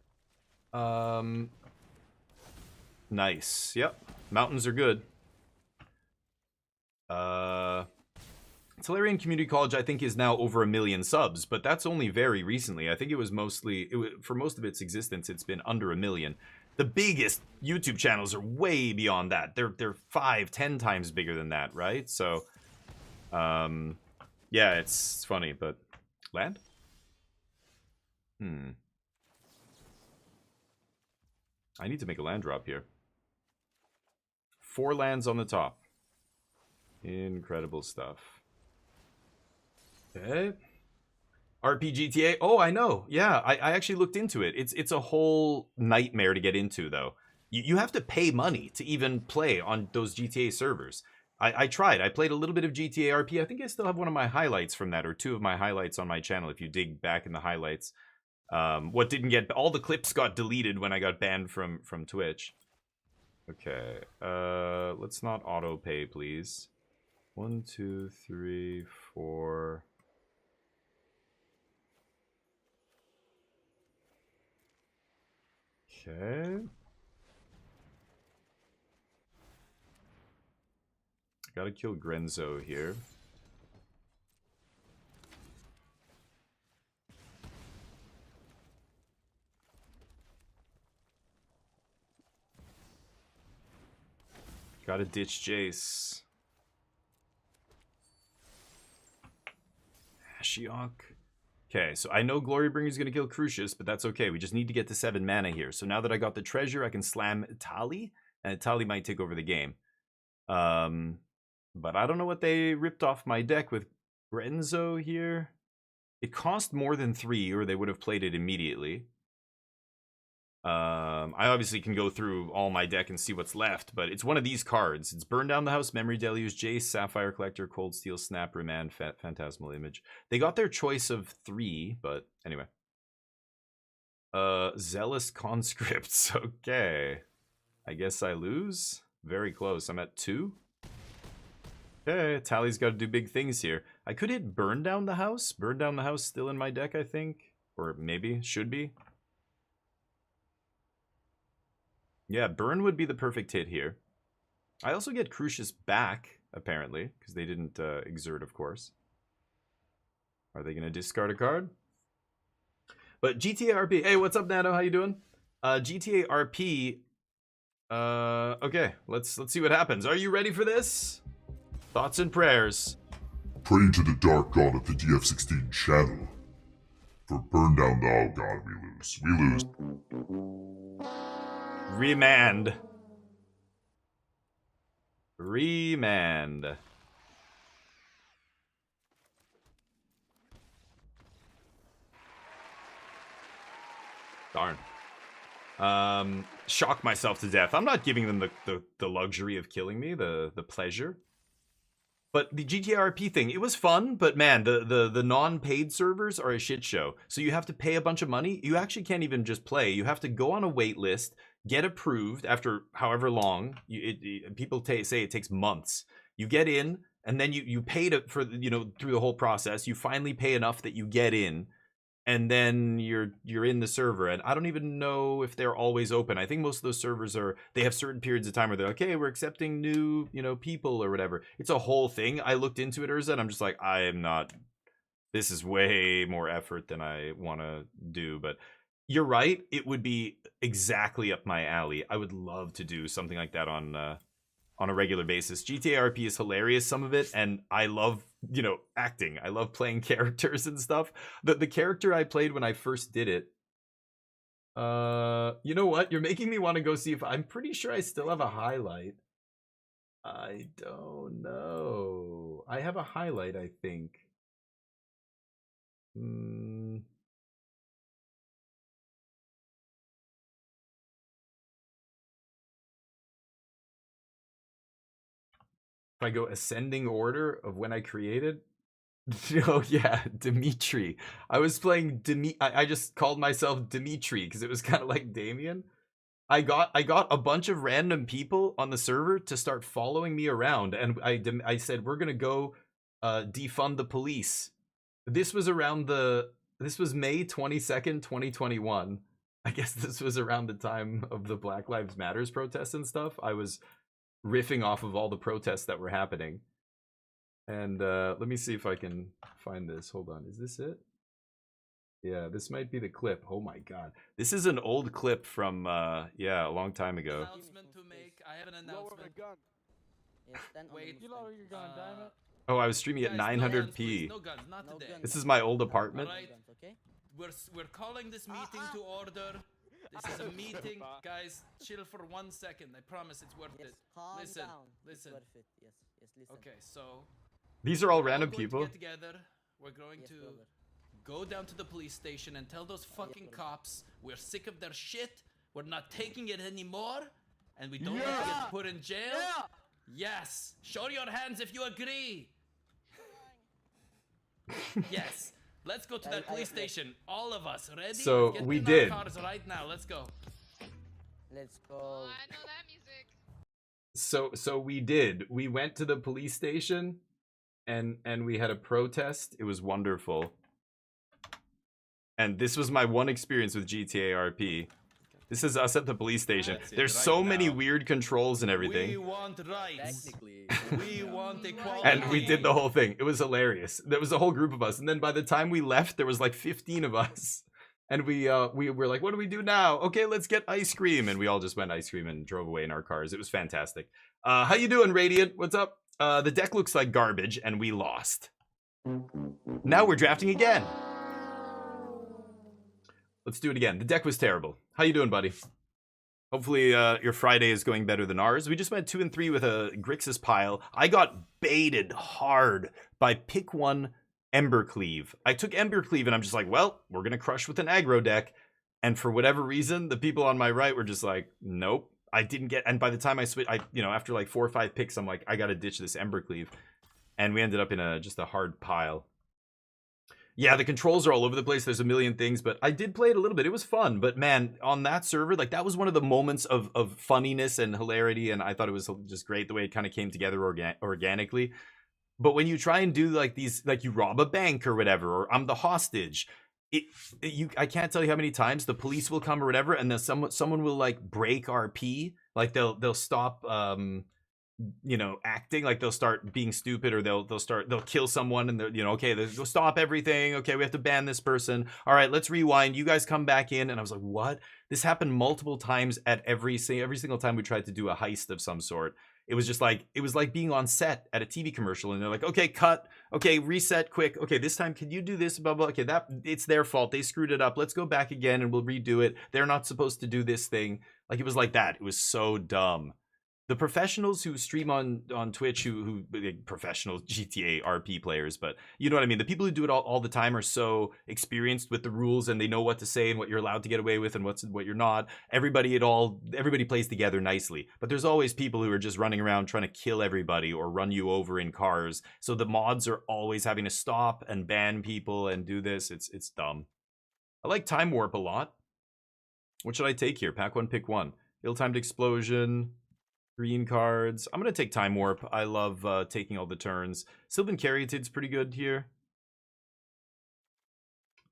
Nice. Yep. Mountains are good. Tolarian Community College, I think, is now over 1 million subs, but that's only very recently. I think it was mostly, for most of its existence, it's been under 1 million. The biggest YouTube channels are way beyond that. They're 5-10 times bigger than that, right? So, yeah, it's funny, but land? I need to make a land drop here. 4 lands on the top. Incredible stuff. Okay. RPGTA. Oh, I know. Yeah, I actually looked into it. It's a whole nightmare to get into, though. You have to pay money to even play on those GTA servers. I tried. I played a little bit of GTA RP. I think I still have one of my highlights from that, or 2 of my highlights on my channel, if you dig back in the highlights. What didn't get... All the clips got deleted when I got banned from Twitch. Okay. Let's not auto pay, please. 1, 2, 3, 4... Okay. Gotta kill Grenzo here. Gotta ditch Jace. Ashiok. Okay, so I know Glorybringer's gonna kill Crucius, but that's okay. We just need to get to 7 mana here. So now that I got the treasure, I can slam Tali, and Tali might take over the game. But I don't know what they ripped off my deck with Grenzo here. It cost more than 3, or they would have played it immediately. I obviously can go through all my deck and see what's left, but it's one of these cards. It's Burn Down the House, Memory Deluge, Jace, Sapphire Collector, Cold Steel, Snap, Remand, Phantasmal Image. They got their choice of 3, but anyway. Zealous Conscripts. Okay. I guess I lose. Very close. I'm at 2. Okay, Tally's got to do big things here. I could hit Burn Down the House. Burn Down the House still in my deck, I think. Or maybe, should be. Yeah, Burn would be the perfect hit here. I also get Crucius back, apparently, because they didn't exert, of course. Are they going to discard a card? But GTA RP. Hey, what's up, Nano? How you doing? GTA RP. Okay, let's see what happens. Are you ready for this? Thoughts and prayers. Pray to the dark god of the DF16 channel. For burn down the oh god, we lose. We lose. Remand. Remand. Darn. Shock myself to death. I'm not giving them the luxury of killing me, the pleasure. But the GTRP thing, it was fun, but man, the non-paid servers are a shit show. So you have to pay a bunch of money. You actually can't even just play. You have to go on a wait list, get approved after however long. People say it takes months. You get in, and then you pay for through the whole process. You finally pay enough that you get in, and then you're in the server. And I don't even know if they're always open. I think most of those servers they have certain periods of time where they're like, hey, we're accepting new people or whatever. It's a whole thing. I looked into it, Urza, and I'm just like, I am not. This is way more effort than I want to do. But you're right. It would be exactly up my alley. I would love to do something like that on a regular basis. GTA RP is hilarious, some of it, and I love, acting. I love playing characters and stuff. The character I played when I first did it, you know what? You're making me want to go see if I'm pretty sure I still have a highlight. I don't know. I have a highlight, I think. If I go ascending order of when I created. Oh yeah, Dimitri. I was playing I just called myself Dimitri because it was kind of like Damien. I got a bunch of random people on the server to start following me around, and I said we're gonna go defund the police. This was May 22nd, 2021. I guess this was around the time of the Black Lives Matters protests and stuff. I was riffing off of all the protests that were happening. And let me see if I can find this. Hold on. Is this it? Yeah, this might be the clip. Oh my god. This is an old clip from a long time ago. Announcement to make. I have an announcement. Wait. You lower your gun, damn it. Oh, I was streaming at 900p. No guns, not today. This is my old apartment. Alright. We're calling this meeting to order. This is a meeting, guys. Chill for 1 second. I promise it's worth it. Listen. Yes, listen. Okay, so These are all we're random going to people. get together. We're going to go down to the police station and tell those fucking cops we're sick of their shit. We're not taking it anymore, and we don't want to get put in jail. Yes. Show your hands if you agree. Yes. Let's go to that police station. All of us. Ready? So, Get we in did. Our cars right now. Let's go. Let's go. Oh, I know that music. So we did. We went to the police station and we had a protest. It was wonderful. And this was my one experience with GTA RP. This is us at the police station. There's so many weird controls and We everything. want rights. Technically. We want equality. And we did the whole thing. It was hilarious. There was a whole group of us. And then by the time we left, there was like 15 of us. And we were like, what do we do now? Okay, let's get ice cream. And we all just went ice cream and drove away in our cars. It was fantastic. How you doing, Radiant? What's up? The deck looks like garbage and we lost. Now we're drafting again. Let's do it again. The deck was terrible. How you doing, buddy? Hopefully your Friday is going better than ours. We just went 2 and 3 with a Grixis pile. I got baited hard by pick 1 Embercleave. I took Embercleave and I'm just like, well, we're going to crush with an aggro deck. And for whatever reason, the people on my right were just like, nope, I didn't get. And by the time I switched, after like 4 or 5 picks, I'm like, I got to ditch this Embercleave. And we ended up in just a hard pile. Yeah, the controls are all over the place. There's a million things, but I did play it a little bit. It was fun. But man, on that server, like that was one of the moments of funniness and hilarity. And I thought it was just great the way it kind of came together organically. But when you try and do like these, like you rob a bank or whatever, or I'm the hostage, I can't tell you how many times the police will come or whatever, and then someone will like break RP, like they'll stop acting, like they'll start being stupid, or they'll kill someone, and okay, they'll stop everything. Okay, we have to ban this person. All right, let's rewind. You guys come back in, and I was like, what? This happened multiple times at every single time we tried to do a heist of some sort. It was just like, it was like being on set at a TV commercial, and they're like, okay, cut. Okay, reset quick. Okay, this time, can you do this? Blah, blah. Okay, it's their fault. They screwed it up. Let's go back again and we'll redo it. They're not supposed to do this thing. Like, it was like that. It was so dumb. The professionals who stream on Twitch, who professional GTA RP players, but you know what I mean? The people who do it all the time are so experienced with the rules, and they know what to say and what you're allowed to get away with and what you're not. Everybody plays together nicely. But there's always people who are just running around trying to kill everybody or run you over in cars. So the mods are always having to stop and ban people and do this. It's dumb. I like Time Warp a lot. What should I take here? Pack one, pick one. Ill-timed explosion. Green cards. I'm going to take Time Warp. I love taking all the turns. Sylvan Caryatid's pretty good here.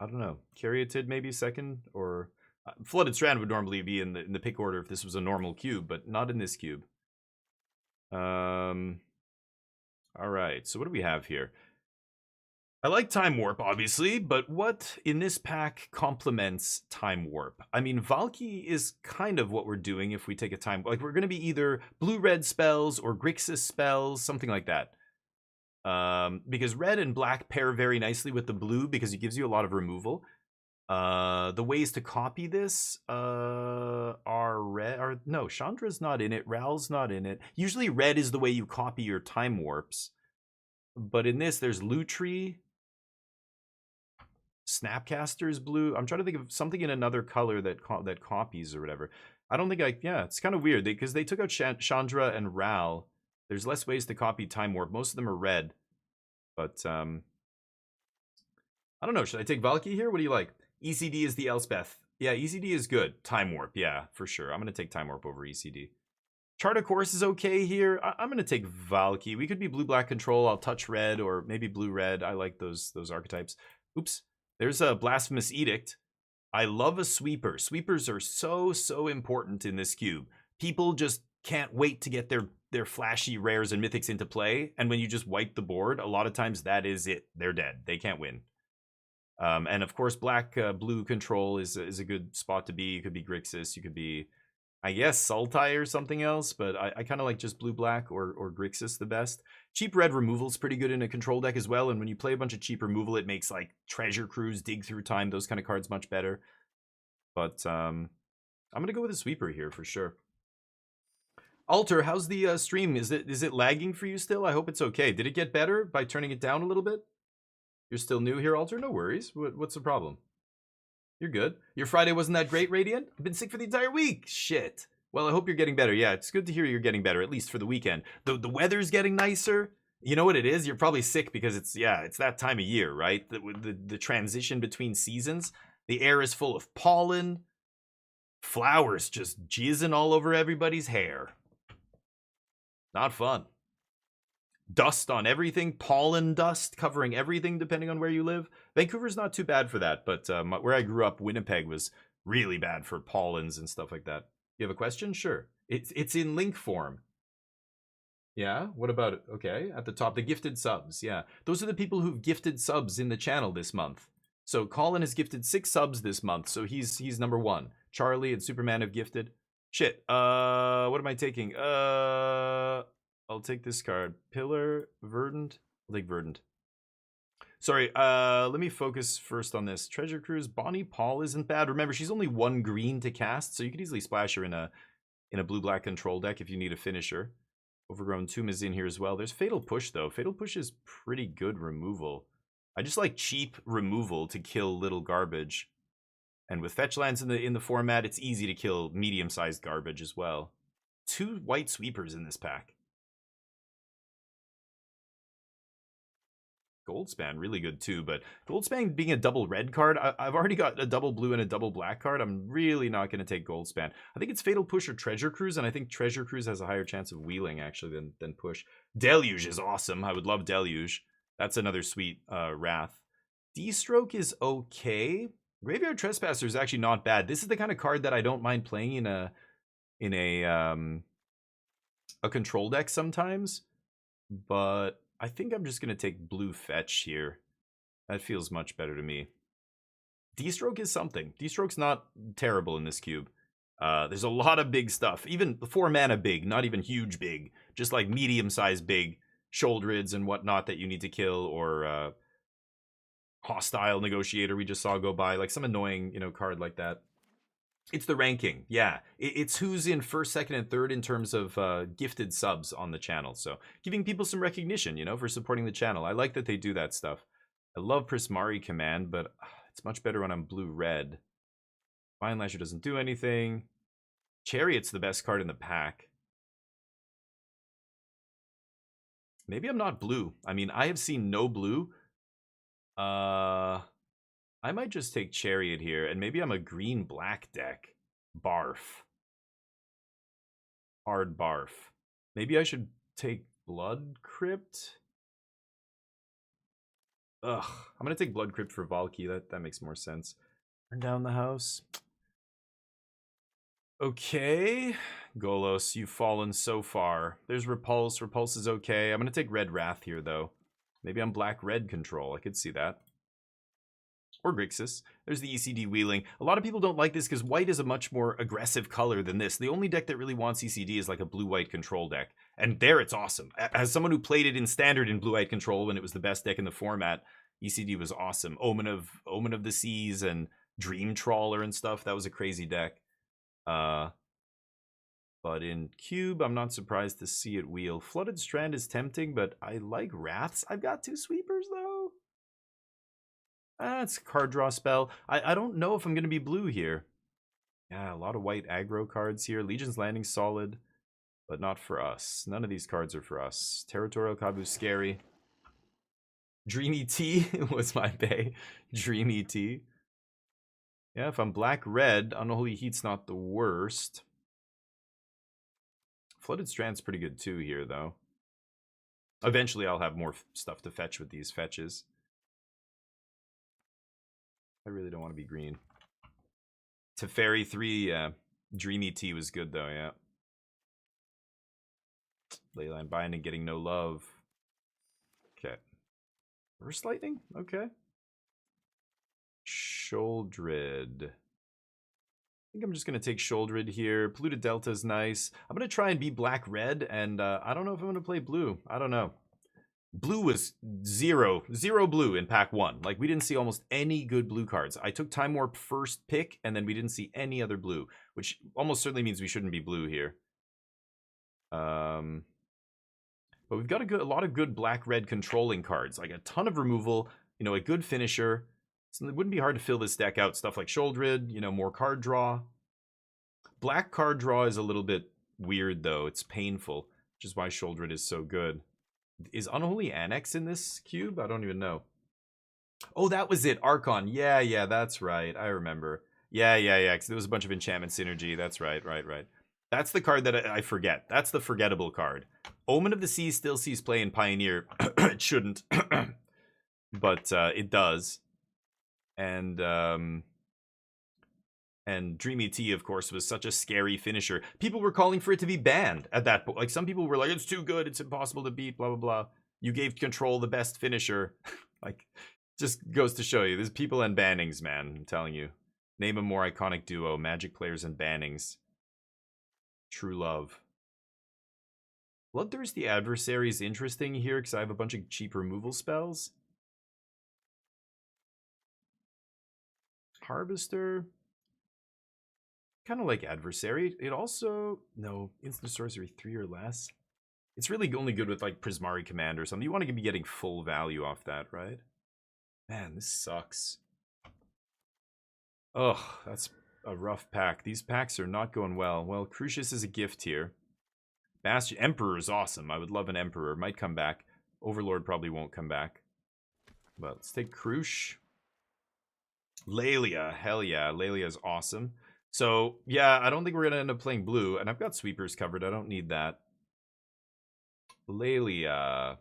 I don't know. Caryatid maybe second, or Flooded Strand would normally be in the pick order if this was a normal cube, but not in this cube. All right. So what do we have here? I like Time Warp, obviously, but what in this pack complements Time Warp? I mean, Valky is kind of what we're doing if we take a time... Like, we're going to be either blue-red spells or Grixis spells, something like that. Because red and black pair very nicely with the blue because it gives you a lot of removal. The ways to copy this are red... No, Chandra's not in it. Ral's not in it. Usually red is the way you copy your Time Warps. But in this, there's Lutri... Snapcaster's blue. I'm trying to think of something in another color that copies or whatever. I don't think it's kind of weird because they took out Chandra and Ral. There's less ways to copy Time Warp. Most of them are red. But I don't know. Should I take Valky here? What do you like? ECD is the Elspeth. Yeah, ECD is good. Time Warp. Yeah, for sure. I'm going to take Time Warp over ECD. Chart of Course is okay here. I'm going to take Valky. We could be blue-black control. I'll touch red or maybe blue-red. I like those archetypes. Oops. There's a Blasphemous Edict. I love a sweeper. Sweepers are so important in this cube. People just can't wait to get their flashy rares and mythics into play. And when you just wipe the board, a lot of times that is it. They're dead. They can't win. And of course, black-blue control is a good spot to be. You could be Grixis. You could be, I guess, Sultai or something else. But I kind of like just blue-black or Grixis the best. Cheap red removal is pretty good in a control deck as well, and when you play a bunch of cheap removal, it makes like Treasure Cruise, Dig Through Time, those kind of cards much better. But I'm gonna go with a sweeper here for sure. Alter, how's the stream? Is it lagging for you still? I hope it's okay. Did it get better by turning it down a little bit? You're still new here, Alter? No worries. What's the problem? You're good. Your Friday wasn't that great, Radiant? I've been sick for the entire week. Shit. Well, I hope you're getting better. Yeah, it's good to hear you're getting better, at least for the weekend. The weather's getting nicer. You know what it is? You're probably sick because it's that time of year, right? The transition between seasons. The air is full of pollen. Flowers just jizzing all over everybody's hair. Not fun. Dust on everything. Pollen dust covering everything depending on where you live. Vancouver's not too bad for that, but where I grew up, Winnipeg was really bad for pollens and stuff like that. You have a question? Sure. It's in link form. Yeah? What about it? Okay. At the top, the gifted subs. Yeah. Those are the people who've gifted subs in the channel this month. So Colin has gifted 6 subs this month. So he's number 1. Charlie and Superman have gifted. Shit. What am I taking? I'll take this card. Pillar, Verdant. I'll take Verdant. Sorry, let me focus first on this. Treasure Cruise, Bonnie Paul isn't bad. Remember, she's only 1 green to cast, so you could easily splash her in a blue-black control deck if you need a finisher. Overgrown Tomb is in here as well. There's Fatal Push, though. Fatal Push is pretty good removal. I just like cheap removal to kill little garbage. And with fetch lands in the format, it's easy to kill medium-sized garbage as well. 2 white sweepers in this pack. Goldspan, really good too, but Goldspan being a double red card, I've already got a double blue and a double black card. I'm really not going to take Goldspan. I think it's Fatal Push or Treasure Cruise, and I think Treasure Cruise has a higher chance of wheeling, actually, than Push. Deluge is awesome. I would love Deluge. That's another sweet Wrath. D-Stroke is okay. Graveyard Trespasser is actually not bad. This is the kind of card that I don't mind playing in a control deck sometimes, but I think I'm just going to take blue fetch here. That feels much better to me. D-Stroke is something. D-Stroke's not terrible in this cube. There's a lot of big stuff. Even 4 mana big, not even huge big. Just like medium-sized big. Shouldrids and whatnot that you need to kill, or Hostile Negotiator we just saw go by. Like some annoying, card like that. It's the ranking, yeah. It's who's in first, second, and third in terms of gifted subs on the channel. So giving people some recognition, for supporting the channel. I like that they do that stuff. I love Prismari Command, but it's much better when I'm blue-red. Fine Lasher doesn't do anything. Chariot's the best card in the pack. Maybe I'm not blue. I mean, I have seen no blue. I might just take Chariot here, and maybe I'm a green-black deck. Barf. Hard barf. Maybe I should take Blood Crypt? Ugh. I'm gonna take Blood Crypt for Valky. That makes more sense. Burn down the house. Okay. Golos, you've fallen so far. There's Repulse. Repulse is okay. I'm gonna take Red Wrath here, though. Maybe I'm black-red control. I could see that. Or Grixis. There's the ECD wheeling. A lot of people don't like this because white is a much more aggressive color than this. The only deck that really wants ECD is like a blue-white control deck. And there it's awesome. As someone who played it in standard in blue-white control when it was the best deck in the format, ECD was awesome. Omen of the Seas and Dream Trawler and stuff. That was a crazy deck. But in Cube, I'm not surprised to see it wheel. Flooded Strand is tempting, but I like Wraths. I've got 2 sweepers, though. It's a card draw spell. I don't know if I'm going to be blue here. Yeah, a lot of white aggro cards here. Legion's Landing solid, but not for us. None of these cards are for us. Territorial Kabu's scary. Dreamy Tea was my bay. Dreamy Tea. Yeah, if I'm black-red, Unholy Heat's not the worst. Flooded Strand's pretty good too here, though. Eventually I'll have more stuff to fetch with these fetches. I really don't want to be green. Teferi 3, yeah. Dreamy Tea was good, though, yeah. Leyline Binding getting no love. Okay. Burst Lightning? Okay. Shouldred. I think I'm just going to take Shouldred here. Polluted Delta is nice. I'm going to try and be black-red, and I don't know if I'm going to play blue. I don't know. Blue was zero blue in pack 1. Like, we didn't see almost any good blue cards. I took Time Warp first pick, and then we didn't see any other blue, which almost certainly means we shouldn't be blue here. But we've got a lot of good black-red controlling cards, like a ton of removal, a good finisher. So it wouldn't be hard to fill this deck out. Stuff like Shouldred, more card draw. Black card draw is a little bit weird, though. It's painful, which is why Shouldred is so good. Is Unholy Annex in this cube? I don't even know. Oh, that was it. Archon. Yeah, that's right. I remember. Yeah, because there was a bunch of enchantment synergy. That's right. That's the card that I forget. That's the forgettable card. Omen of the Sea still sees play in Pioneer. It shouldn't. But it does. And Dreamy Tea, of course, was such a scary finisher. People were calling for it to be banned at that point. Like, some people were like, it's too good, it's impossible to beat, blah, blah, blah. You gave Control the best finisher. Like, just goes to show you. There's people and bannings, man. I'm telling you. Name a more iconic duo. Magic players and bannings. True love. Bloodthirsty Adversary is interesting here because I have a bunch of cheap removal spells. Harvester. Kind of like Adversary. It also... No, Instant Sorcery 3 or less. It's really only good with, like, Prismari Command or something. You want to be getting full value off that, right? Man, this sucks. Oh, that's a rough pack. These packs are not going well. Well, Crucius is a gift here. Bastion Emperor is awesome. I would love an Emperor. Might come back. Overlord probably won't come back. But let's take Crush. Lelia. Hell yeah. Lelia is awesome. So, yeah, I don't think we're going to end up playing blue. And I've got sweepers covered. I don't need that. Lelia.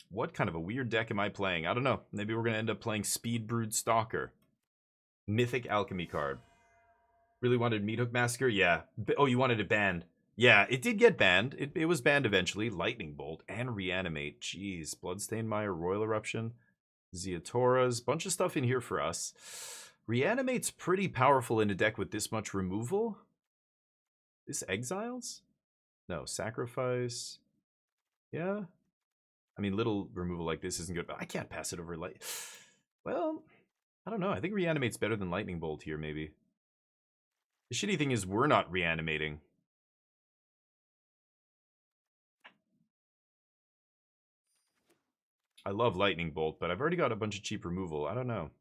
What kind of a weird deck am I playing? I don't know. Maybe we're going to end up playing Speed Brood Stalker. Mythic Alchemy card. Really wanted Meathook Massacre? Yeah. Oh, you wanted it banned. Yeah, it did get banned. It was banned eventually. Lightning Bolt and Reanimate. Jeez. Bloodstained Mire, Royal Eruption, Zeatoras. Bunch of stuff in here for us. Reanimate's pretty powerful in a deck with this much removal. This Exiles? No, Sacrifice. Yeah. I mean, little removal like this isn't good, but I can't pass it over light. Well, I don't know. I think Reanimate's better than Lightning Bolt here, maybe. The shitty thing is we're not reanimating. I love Lightning Bolt, but I've already got a bunch of cheap removal. I don't know.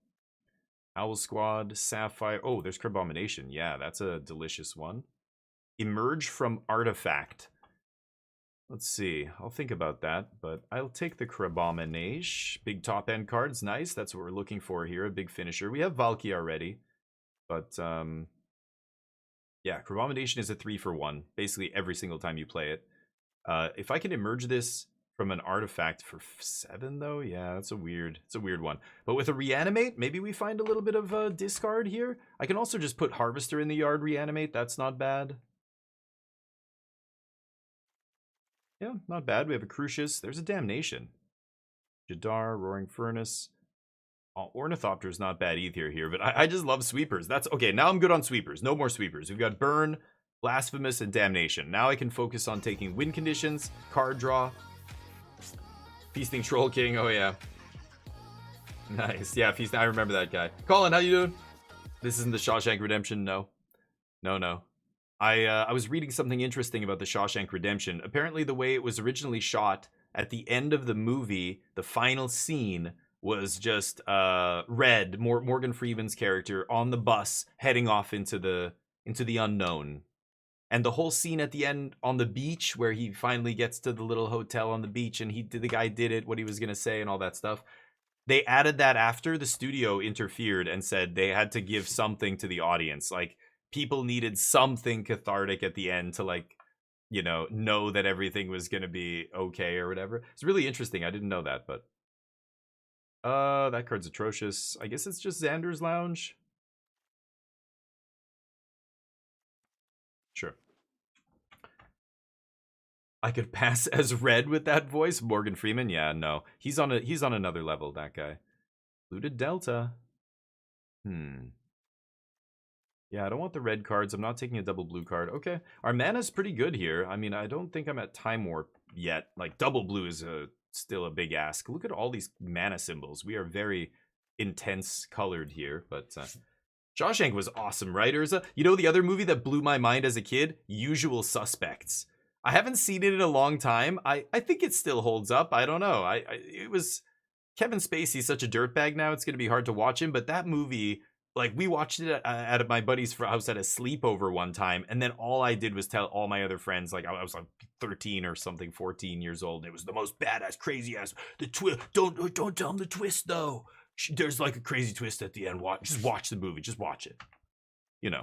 Owl Squad, Sapphire. Oh, there's Crabomination. Yeah, that's a delicious one. Emerge from Artifact. Let's see. I'll think about that, but I'll take the Crabomination. Big top end cards. Nice. That's what we're looking for here. A big finisher. We have Valky already, but yeah, Crabomination is a 3-for-1. Basically every single time you play it. If I can emerge this from an artifact for 7, though, yeah, it's a weird one. But with a Reanimate, maybe we find a little bit of discard here. I can also just put Harvester in the yard, Reanimate. That's not bad. Yeah, not bad. We have a Crucius. There's a Damnation. Jadar, Roaring Furnace. Oh, Ornithopter's not bad either here, but I just love sweepers. That's okay. Now I'm good on sweepers. No more sweepers. We've got Burn, Blasphemous, and Damnation. Now I can focus on taking win conditions, card draw. Feasting Troll King. Oh, yeah. Nice. Yeah, Feasting. I remember that guy. Colin, how you doing? This isn't the Shawshank Redemption. No. No. I was reading something interesting about the Shawshank Redemption. Apparently, the way it was originally shot, at the end of the movie, the final scene was just Red, Morgan Freeman's character, on the bus heading off into the unknown. And the whole scene at the end on the beach where he finally gets to the little hotel on the beach and the guy did it, what he was going to say and all that stuff. They added that after the studio interfered and said they had to give something to the audience. Like, people needed something cathartic at the end to, like, you know that everything was going to be okay or whatever. It's really interesting. I didn't know that, but that card's atrocious. I guess it's just Xander's Lounge. Sure. I could pass as Red with that voice. Morgan Freeman? Yeah, no. He's on another level, that guy. Looted Delta. Yeah, I don't want the red cards. I'm not taking a double blue card. Okay. Our mana's pretty good here. I mean, I don't think I'm at Time Warp yet. Like, double blue is still a big ask. Look at all these mana symbols. We are very intense colored here, but Shawshank was awesome, right? You know the other movie that blew my mind as a kid? Usual Suspects. I haven't seen it in a long time. I think it still holds up. I don't know. It was Kevin Spacey's such a dirtbag now. It's going to be hard to watch him, but that movie, like, we watched it at my buddy's house at a sleepover one time, and then all I did was tell all my other friends, like, I was like 13 or something, 14 years old. It was the most badass, crazy ass. The twist. Don't tell them the twist though. There's like a crazy twist at the end. Just watch the movie. Just watch it. You know.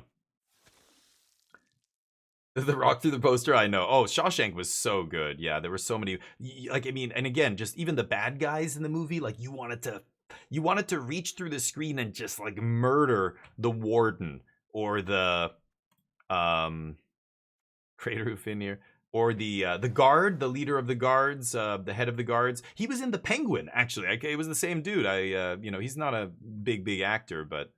The Rock through the poster, I know. Oh, Shawshank was so good. Yeah, there were so many. Like, I mean, and again, just even the bad guys in the movie, like, you wanted to reach through the screen and just, like, murder the warden or the Crater Ufinier or the guard, the leader of the guards, the head of the guards. He was in The Penguin, actually. It was the same dude. He's not a big actor, but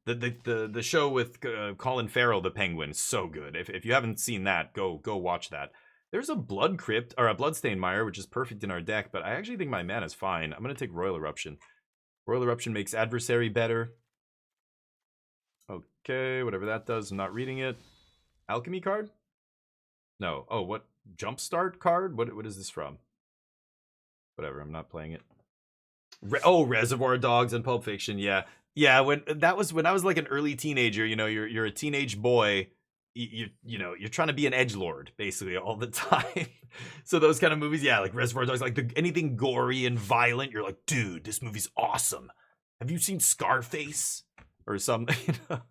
the show with Colin Farrell, The Penguin, is so good. If you haven't seen that, go watch that. There's a Blood Crypt, or a Bloodstained Mire, which is perfect in our deck, but I actually think my mana's fine. I'm going to take Royal Eruption. Royal Eruption makes Adversary better. Okay, whatever that does, I'm not reading it. Alchemy card? No. Oh, what? Jumpstart card? What is this from? Whatever, I'm not playing it. Reservoir Dogs and Pulp Fiction. Yeah, yeah. When I was like an early teenager. You know, you're a teenage boy. You know, you're trying to be an edgelord basically all the time. So those kind of movies, yeah, like Reservoir Dogs, like anything gory and violent, you're like, dude, this movie's awesome. Have you seen Scarface or something? You know,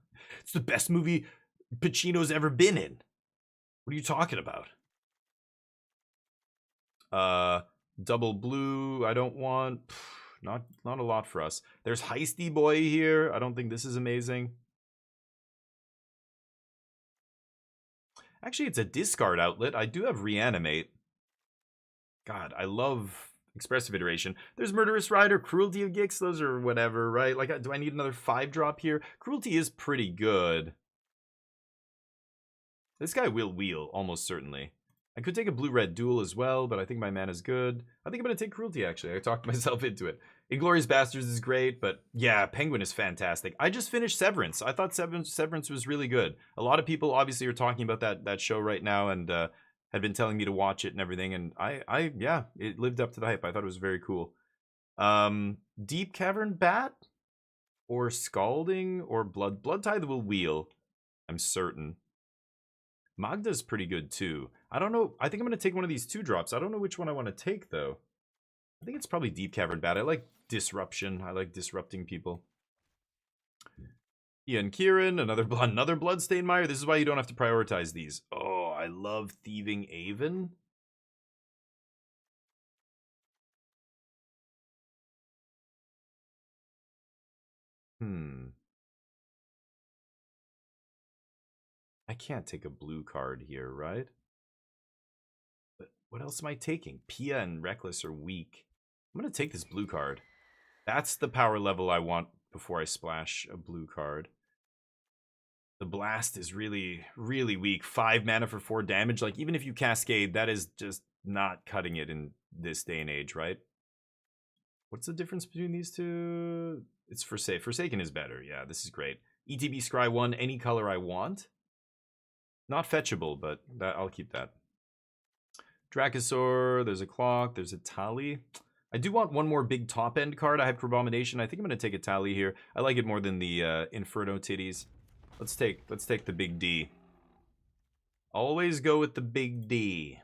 it's the best movie Pacino's ever been in. What are you talking about? Double blue. I don't want. Not a lot for us. There's Heisty Boy here. I don't think this is amazing. Actually, it's a discard outlet. I do have Reanimate. God, I love Expressive Iteration. There's Murderous Rider, Cruelty of Gix. Those are whatever, right? Like, do I need another 5-drop here? Cruelty is pretty good. This guy will wheel, almost certainly. I could take a blue-red duel as well, but I think my mana's good. I think I'm going to take Cruelty, actually. I talked myself into it. Inglourious Bastards is great, but yeah, Penguin is fantastic. I just finished Severance. I thought Severance was really good. A lot of people obviously are talking about that show right now and had been telling me to watch it and everything, and yeah, it lived up to the hype. I thought it was very cool. Deep Cavern Bat? Or Scalding? Or Blood Tithe will wheel, I'm certain. Magda's pretty good too. I don't know. I think I'm going to take one of these 2-drops. I don't know which one I want to take though. I think it's probably Deep Cavern Bat. I like disruption. I like disrupting people. Ian Kieran, another Bloodstained Mire. This is why you don't have to prioritize these. Oh, I love Thieving Avon. I can't take a blue card here, right? But what else am I taking? Pia and Reckless are weak. I'm going to take this blue card. That's the power level I want before I splash a blue card. The Blast is really, really weak. 5 mana for 4 damage. Like, even if you Cascade, that is just not cutting it in this day and age, right? What's the difference between these two? It's Forsaken is better. Yeah, this is great. ETB Scry 1, any color I want. Not fetchable, but I'll keep that. Dracosaur, there's a Clock, there's a Tally. I do want one more big top-end card. I have Crabomination. I think I'm going to take a Tally here. I like it more than the Inferno Titties. Let's take the big D. Always go with the big D.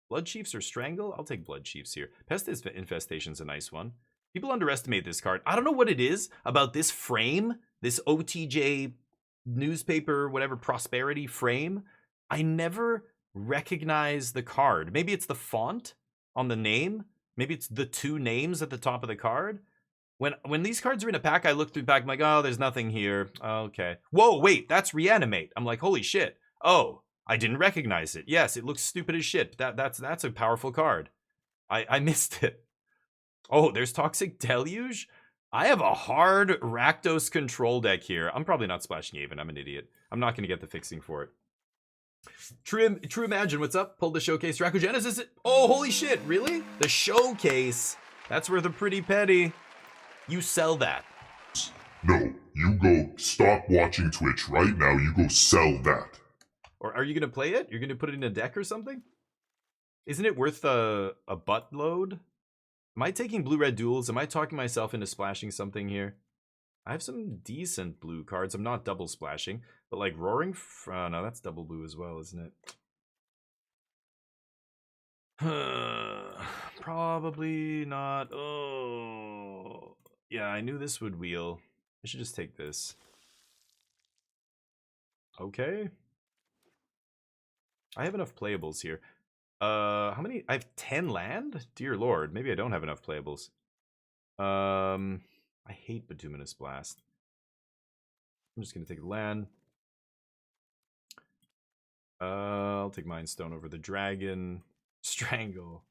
Blood Chiefs or Strangle? I'll take Blood Chiefs here. Pest Infestation's a nice one. People underestimate this card. I don't know what it is about this frame, this OTJ newspaper, whatever, prosperity frame. I never recognize the card. Maybe it's the font on the name. Maybe it's the 2 names at the top of the card. When these cards are in a pack, I look through the pack, I'm like, oh, there's nothing here. Okay. Whoa, wait, that's Reanimate. I'm like, holy shit. Oh, I didn't recognize it. Yes, it looks stupid as shit. That's a powerful card. I missed it. Oh, there's Toxic Deluge? I have a hard Rakdos control deck here. I'm probably not splashing Avon. I'm an idiot. I'm not going to get the fixing for it. True Imagine, what's up? Pulled the Showcase. Dracogenesis. Oh, holy shit. Really? The Showcase. That's worth a pretty penny. You sell that. No, you go stop watching Twitch right now. You go sell that. Or are you going to play it? You're going to put it in a deck or something? Isn't it worth a buttload? Am I taking blue-red duels? Am I talking myself into splashing something here? I have some decent blue cards. I'm not double splashing. But like Roaring... no, that's double blue as well, isn't it? Probably not. Oh... Yeah, I knew this would wheel. I should just take this. Okay. I have enough playables here. How many? I have 10 land? Dear Lord, maybe I don't have enough playables. I hate Bituminous Blast. I'm just gonna take the land. I'll take Mind Stone over the Dragon. Strangle.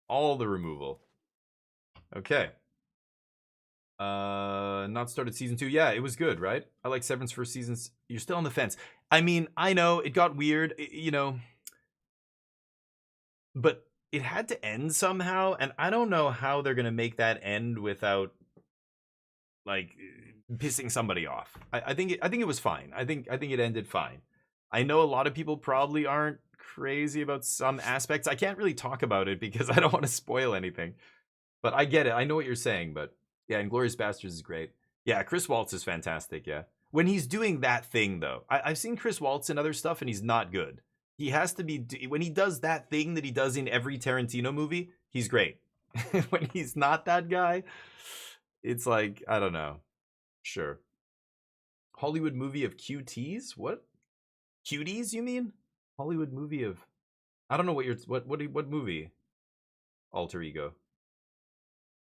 All the removal. Okay. Not started season 2. Yeah, it was good, right? I like Severance for seasons. You're still on the fence. I mean, I know it got weird, you know, but it had to end somehow, and I don't know how they're gonna make that end without like pissing somebody off. I think it was fine. I think it ended fine. I know a lot of people probably aren't crazy about some aspects. I can't really talk about it because I don't want to spoil anything. But I get it. I know what you're saying, but yeah, Inglourious Bastards is great. Yeah, Chris Waltz is fantastic, yeah. When he's doing that thing, though, I've seen Chris Waltz in other stuff, and he's not good. He has to be... When he does that thing that he does in every Tarantino movie, he's great. When he's not that guy, it's like, I don't know. Sure. Hollywood movie of QTs? What? Cuties, you mean? Hollywood movie of... I don't know what you're... What movie? Alter Ego.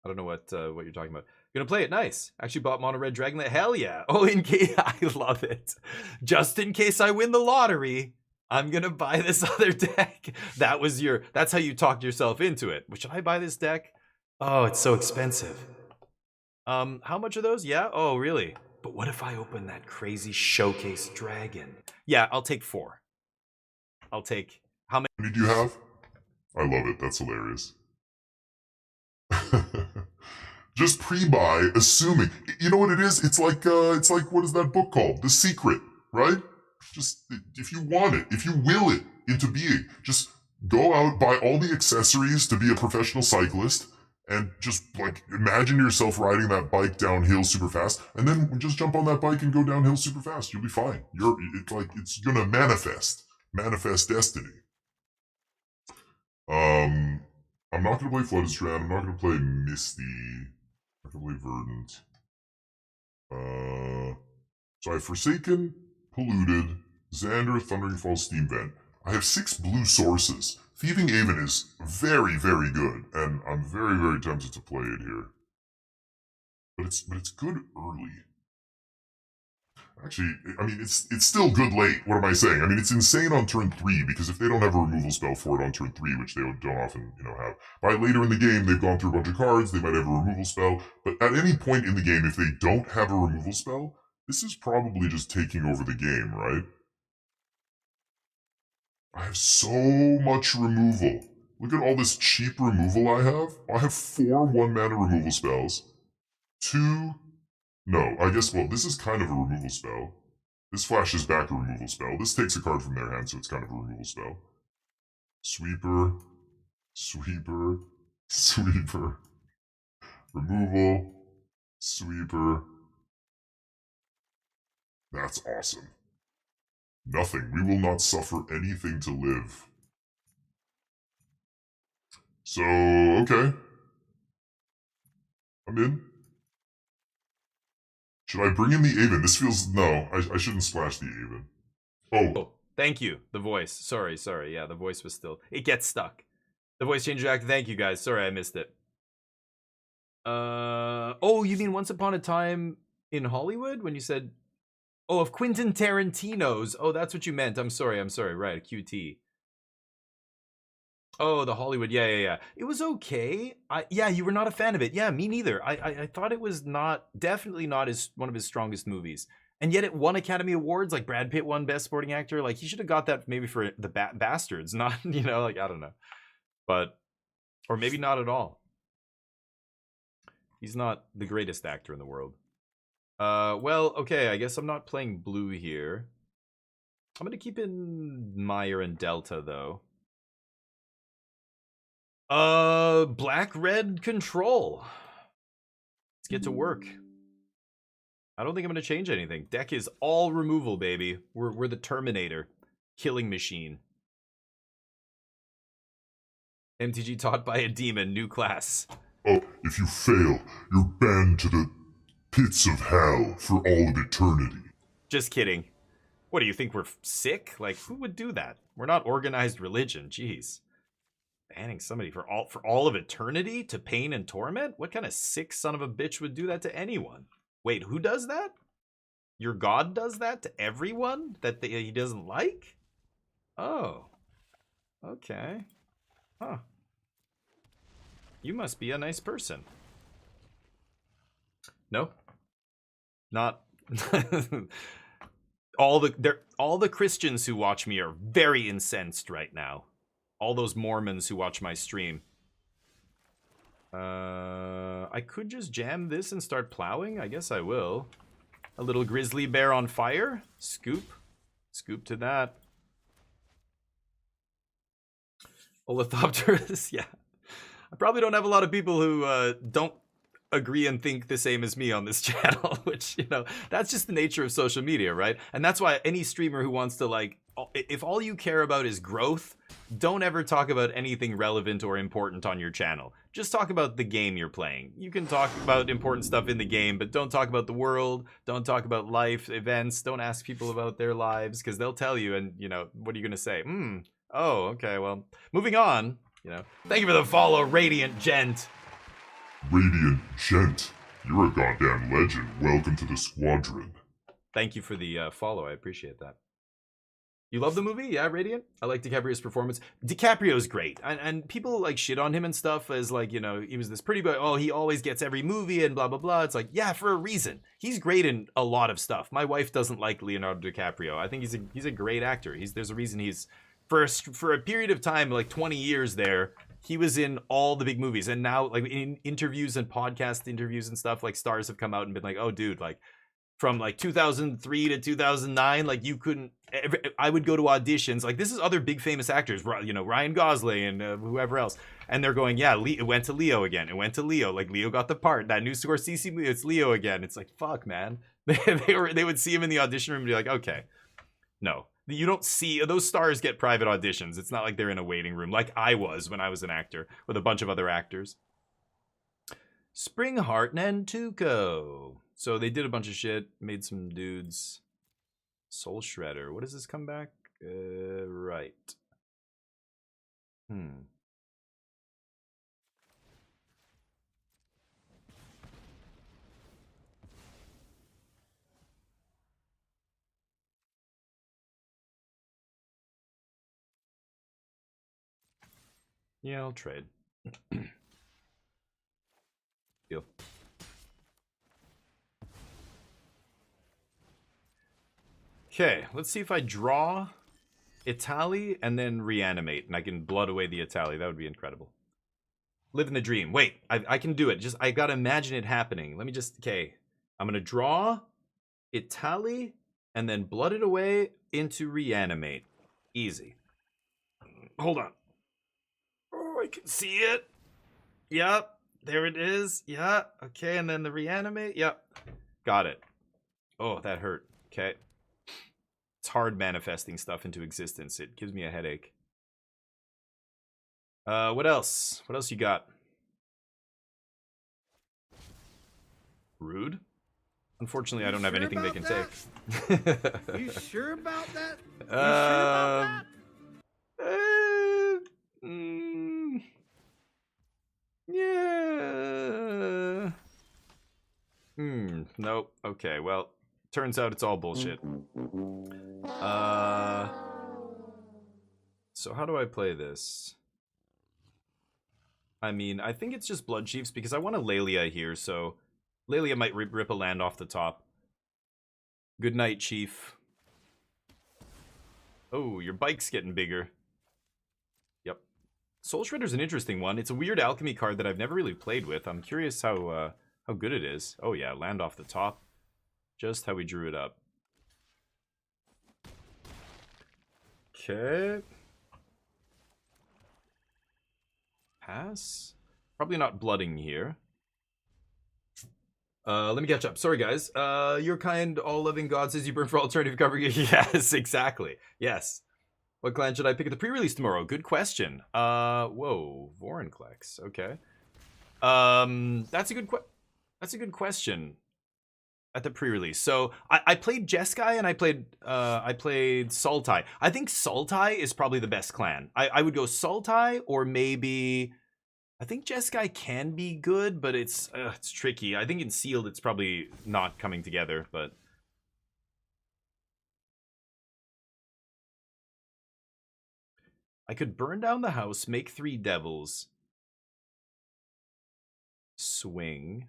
I don't know what you're talking about. Gonna play it, nice. Actually bought Mono Red Dragonlet, hell yeah. Oh, in case, I love it. Just in case I win the lottery, I'm gonna buy this other deck. That's how you talked yourself into it. Should I buy this deck? Oh, it's so expensive. How much are those? Yeah, oh, really? But what if I open that crazy showcase dragon? Yeah, I'll take 4. I'll take, how many? How many do you have? I love it, that's hilarious. Just pre-buy, assuming. You know what it is? It's like what is that book called? The Secret, right? Just, if you want it, if you will it into being, just go out, buy all the accessories to be a professional cyclist, and just, like, imagine yourself riding that bike downhill super fast, and then just jump on that bike and go downhill super fast. You'll be fine. It's gonna manifest destiny. I'm not gonna play Flooded Strand. I'm not gonna play Misty. I'm not gonna play Verdant. So I have Forsaken, Polluted, Xander, Thundering Falls, Steam Vent. I have 6 blue sources. Thieving Aven is very, very good, and I'm very, very tempted to play it here. But it's good early. Actually, I mean, it's still good late. What am I saying? I mean, it's insane on turn 3, because if they don't have a removal spell for it on turn 3, which they don't often, have, by later in the game, they've gone through a bunch of cards, they might have a removal spell, but at any point in the game, if they don't have a removal spell, this is probably just taking over the game, right? I have so much removal. Look at all this cheap removal I have. I have 4 1-mana removal spells. 2... No, I guess, well, this is kind of a removal spell. This flashes back a removal spell. This takes a card from their hand, so it's kind of a removal spell. Sweeper. Sweeper. Sweeper. Removal. Sweeper. That's awesome. Nothing. We will not suffer anything to live. So, okay. I'm in. Should I bring in the Aven? This feels... No, I shouldn't splash the Aven. Oh. Thank you. The voice. Sorry. Yeah, the voice was still... It gets stuck. The voice changer active. Thank you, guys. Sorry, I missed it. Oh, you mean Once Upon a Time in Hollywood? When you said... Oh, of Quentin Tarantino's. Oh, that's what you meant. I'm sorry. Right, a QT. Oh, the Hollywood. Yeah. It was okay. Yeah, you were not a fan of it. Yeah, me neither. I thought it was definitely not one of his strongest movies. And yet it won Academy Awards. Like Brad Pitt won Best Supporting Actor. Like he should have got that maybe for the Bastards, not, like, I don't know. But, or maybe not at all. He's not the greatest actor in the world. Well, okay, I guess I'm not playing blue here. I'm gonna keep in Meyer and Delta, though. Black-red control. Let's get to work. I don't think I'm gonna change anything. Deck is all removal, baby. We're the Terminator. Killing machine. MTG taught by a demon, new class. Oh, if you fail, you're banned to the pits of hell for all of eternity. Just kidding. What, do you think we're sick? Like, who would do that? We're not organized religion, jeez. Banning somebody for all of eternity to pain and torment? What kind of sick son of a bitch would do that to anyone? Wait, who does that? Your god does that to everyone that he doesn't like? Oh. Okay. Huh. You must be a nice person. No? Not... all the Christians who watch me are very incensed right now. All those Mormons who watch my stream. I could just jam this and start plowing. I guess I will. A little grizzly bear on fire. Scoop. Scoop to that. Ornithopterus, yeah. I probably don't have a lot of people who don't agree and think the same as me on this channel, which, you know, that's just the nature of social media, right? And that's why any streamer who wants to, like, if all you care about is growth, don't ever talk about anything relevant or important on your channel. Just talk about the game you're playing. You can talk about important stuff in the game, but don't talk about the world, don't talk about life events, don't ask people about their lives, because they'll tell you, and, you know, what are you gonna say? Oh, okay, well, moving on, you know. Thank you for the follow, Radiant Gent. Radiant Gent, you're a goddamn legend. Welcome to the squadron. Thank you for the follow. I appreciate that. You love the movie? Yeah, Radiant? I like DiCaprio's performance. DiCaprio's great. And people like shit on him and stuff as like, you know, he was this pretty boy. Oh, he always gets every movie and blah, blah, blah. It's like, yeah, for a reason. He's great in a lot of stuff. My wife doesn't like Leonardo DiCaprio. I think he's a great actor. There's a reason he's, for a period of time, like 20 years there, he was in all the big movies. And now, like, in interviews and podcast interviews and stuff, like, stars have come out and been like, oh, dude, like, from, like, 2003 to 2009, like, you couldn't... I would go to auditions. Like, this is other big famous actors, you know, Ryan Gosling and whoever else. And they're going, yeah, it went to Leo again. It went to Leo. Like, Leo got the part. That new Scorsese movie, it's Leo again. It's like, fuck, man. They would see him in the audition room and be like, okay, no. You don't see those stars get private auditions. It's not like they're in a waiting room like I was when I was an actor with a bunch of other actors. Springheart and Tuco. So they did a bunch of shit, made some dudes. Soul Shredder. What does this come back? Right. Yeah, I'll trade. Deal. Okay, let's see if I draw Italy and then reanimate, and I can blood away the Italy. That would be incredible. Live in the dream. Wait, I can do it. Just, I gotta imagine it happening. Let me just, okay. I'm gonna draw Italy and then blood it away into reanimate. Easy. Hold on. Oh, I can see it. Yep. There it is. Yeah. Okay. And then the reanimate. Yep. Got it. Oh, that hurt. Okay. It's hard manifesting stuff into existence. It gives me a headache. What else? What else you got? Rude? Unfortunately, I don't have anything they can take. You sure about that? Yeah. Nope. Okay, well, turns out it's all bullshit. So how do I play this? I mean, I think it's just Blood Chiefs because I want a Lelia here, so Lelia might rip a land off the top. Good night, Chief. Oh, your bike's getting bigger. Yep. Soul Shredder's an interesting one. It's a weird alchemy card that I've never really played with. I'm curious how good it is. Oh yeah, land off the top. Just how we drew it up. Okay. Pass? Probably not blooding here. Let me catch up. Sorry, guys. Your kind, all-loving God says you burn for alternative cover. Yes, exactly. Yes. What clan should I pick at the pre-release tomorrow? Good question. Whoa. Vorinclex. Okay. That's a good question. At the pre-release. So, I played Jeskai and I played Sultai. I think Sultai is probably the best clan. I would go Sultai or maybe... I think Jeskai can be good, but it's tricky. I think in Sealed it's probably not coming together, but... I could burn down the house, make 3 devils. Swing.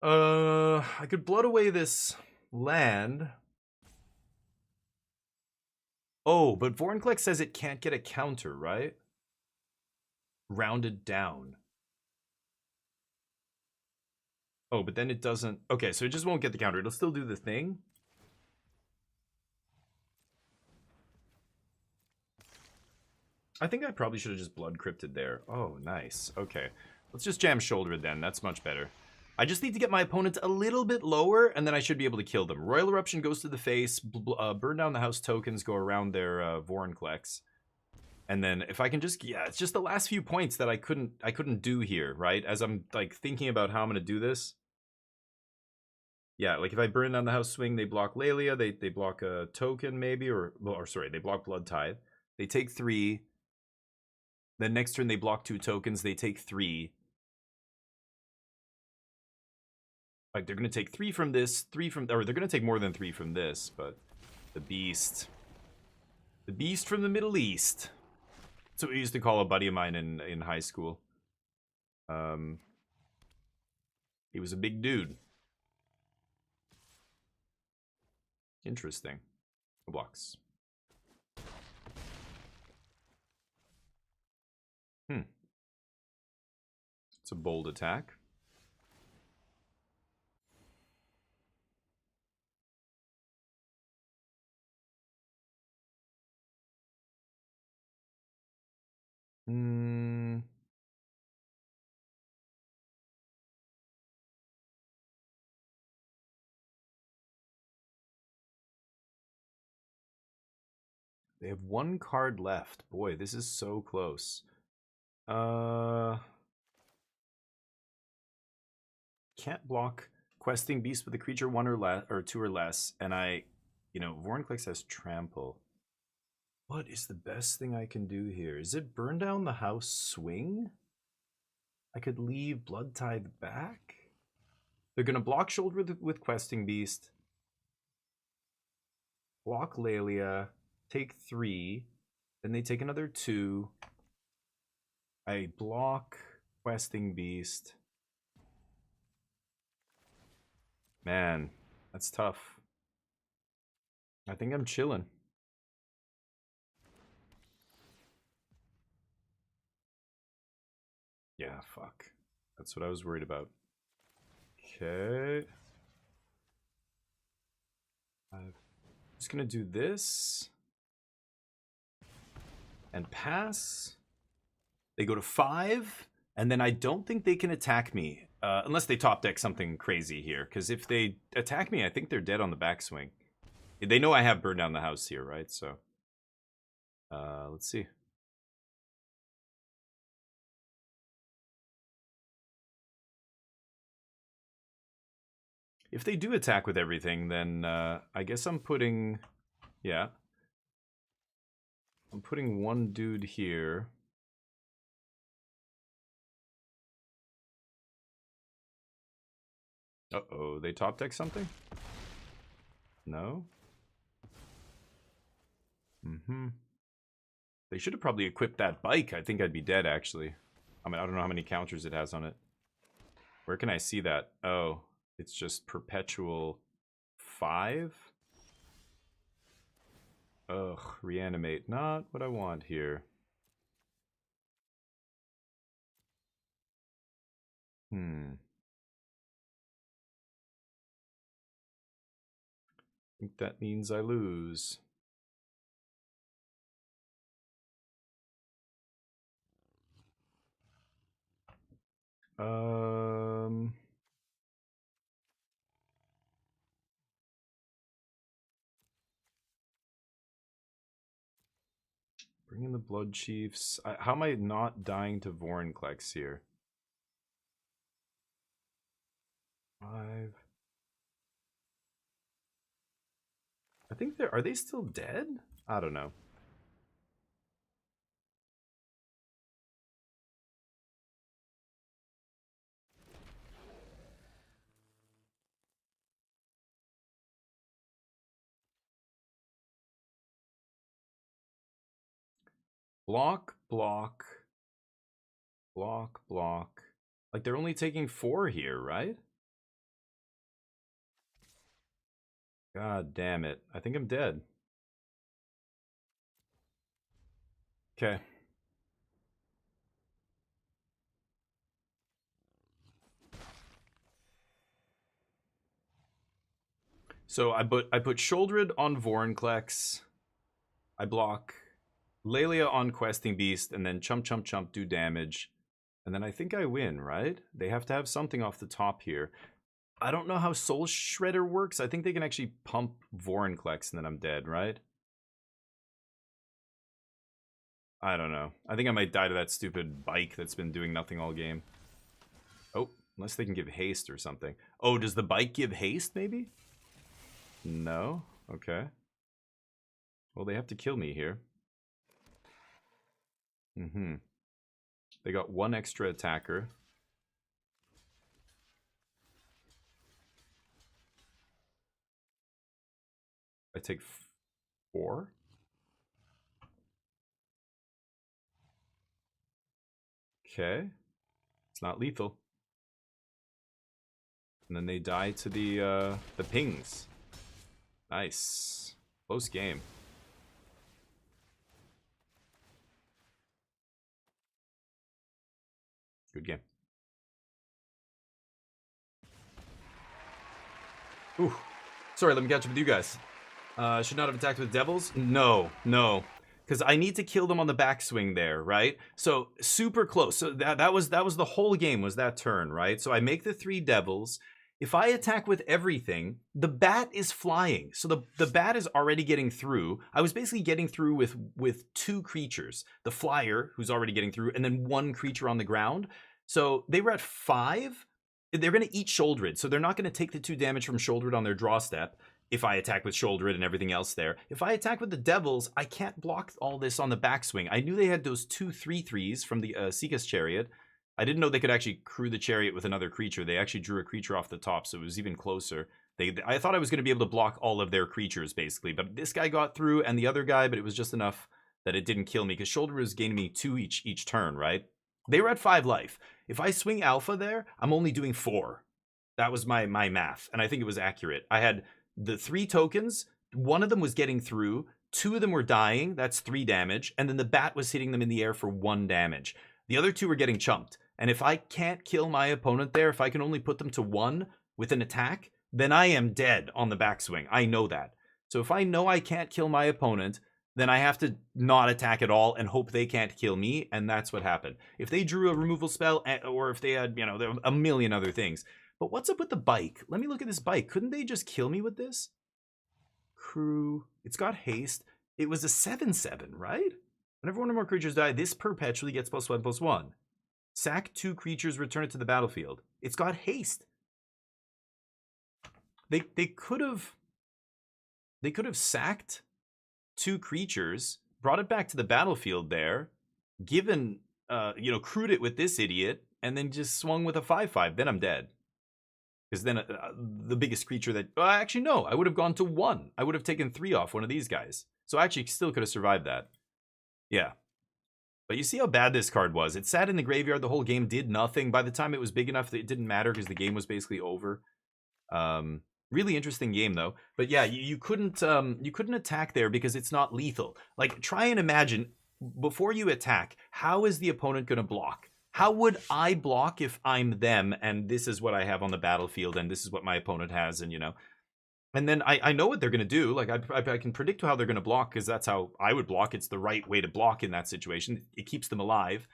I could blood away this land. Oh, but Vorinclex says it can't get a counter, right? Rounded down. Oh, but then it doesn't... Okay, so it just won't get the counter. It'll still do the thing. I think I probably should have just blood crypted there. Oh, nice. Okay. Let's just jam shoulder then. That's much better. I just need to get my opponent a little bit lower, and then I should be able to kill them. Royal Eruption goes to the face. Burn down the house tokens go around their Vorinclex. And then if I can just... Yeah, it's just the last few points that I couldn't do here, right? As I'm, like, thinking about how I'm going to do this. Yeah, like if I burn down the house swing, they block Laelia. They block a token, maybe. Or sorry, they block Blood Tithe. They take 3. Then next turn, they block 2 tokens. They take 3. Like, they're going to take 3 from this, 3 from... Or they're going to take more than 3 from this, but... The Beast. The Beast from the Middle East. That's what we used to call a buddy of mine in high school. He was a big dude. Interesting. Blocks. It's a bold attack. They have 1 card left. Boy, this is so close. Can't block Questing Beast with a creature 1 or less, or 2 or less, and Vorinclex has Trample. What is the best thing I can do here? Is it burn down the house swing? I could leave Blood Tithe back? They're gonna block shoulder with Questing Beast. Block Laelia. Take 3. Then they take another 2. I block Questing Beast. Man, that's tough. I think I'm chilling. Yeah, fuck. That's what I was worried about. Okay. I'm just gonna do this. And pass. They go to 5. And then I don't think they can attack me. Unless they top deck something crazy here. Because if they attack me, I think they're dead on the backswing. They know I have burned down the house here, right? So, let's see. If they do attack with everything, then I guess I'm putting... Yeah. I'm putting 1 dude here. Uh-oh, they top deck something? No? They should have probably equipped that bike. I think I'd be dead, actually. I mean, I don't know how many counters it has on it. Where can I see that? Oh, it's just perpetual 5? Ugh, reanimate. Not what I want here. I think that means I lose. Bring in the Blood Chiefs. How am I not dying to Vorinclex here? 5. I think are they still dead? I don't know. Block, block, block, block. Like, they're only taking 4 here, right? God damn it. I think I'm dead. Okay. So I put Sholdred on Vorinclex. I block Lelia on Questing Beast, and then chump, chump, chump, do damage. And then I think I win, right? They have to have something off the top here. I don't know how Soul Shredder works. I think they can actually pump Vorinclex and then I'm dead, right? I don't know. I think I might die to that stupid bike that's been doing nothing all game. Oh, unless they can give haste or something. Oh, does the bike give haste, maybe? No? Okay. Well, they have to kill me here. Mm-hmm. They got one extra attacker. I take 4. Okay. It's not lethal. And then they die to the pings. Nice. Close game. Good game. Ooh. Sorry, let me catch up with you guys. Should not have attacked with devils? No. Because I need to kill them on the backswing there, right? So, super close. So that was the whole game, was that turn, right? So I make the 3 devils. If I attack with everything, the bat is flying. So the bat is already getting through. I was basically getting through with 2 creatures. The flyer, who's already getting through, and then 1 creature on the ground. So they were at 5. They're going to eat Sholdred. So they're not going to take the 2 damage from Sholdred on their draw step. If I attack with Sholdred and everything else there. If I attack with the Devils, I can't block all this on the backswing. I knew they had those 2 3/3s from the Sika's Chariot. I didn't know they could actually crew the Chariot with another creature. They actually drew a creature off the top, so it was even closer. I thought I was going to be able to block all of their creatures, basically. But this guy got through, and the other guy, but it was just enough that it didn't kill me, because Sholdred was gaining me 2 each turn, right? They were at 5 life. If I swing Alpha there, I'm only doing 4. That was my math, and I think it was accurate. I had the 3 tokens, 1 of them was getting through, 2 of them were dying, that's 3 damage, and then the bat was hitting them in the air for 1 damage. The other 2 were getting chumped, and if I can't kill my opponent there, if I can only put them to 1 with an attack, then I am dead on the backswing. I know that. So if I know I can't kill my opponent, then I have to not attack at all and hope they can't kill me, and that's what happened. If they drew a removal spell, or if they had, there were a million other things. But what's up with the bike? Let me look at this bike. Couldn't they just kill me with this? Crew. It's got haste. It was a 7/7, right? Whenever 1 or more creatures die, this perpetually gets +1/+1. Sack 2 creatures, return it to the battlefield. It's got haste. They could have sacked 2 creatures, brought it back to the battlefield there, given crewed it with this idiot, and then just swung with a 5/5. Then I'm dead. Because then the biggest creature that... actually, no. I would have gone to 1. I would have taken 3 off one of these guys. So I actually still could have survived that. Yeah. But you see how bad this card was. It sat in the graveyard the whole game, did nothing. By the time it was big enough, it didn't matter because the game was basically over. Really interesting game, though. But yeah, you couldn't attack there because it's not lethal. Like, try and imagine, before you attack, how is the opponent going to block? How would I block if I'm them and this is what I have on the battlefield and this is what my opponent has, and and then I know what they're going to do. Like, I can predict how they're going to block because that's how I would block. It's the right way to block in that situation. It keeps them alive.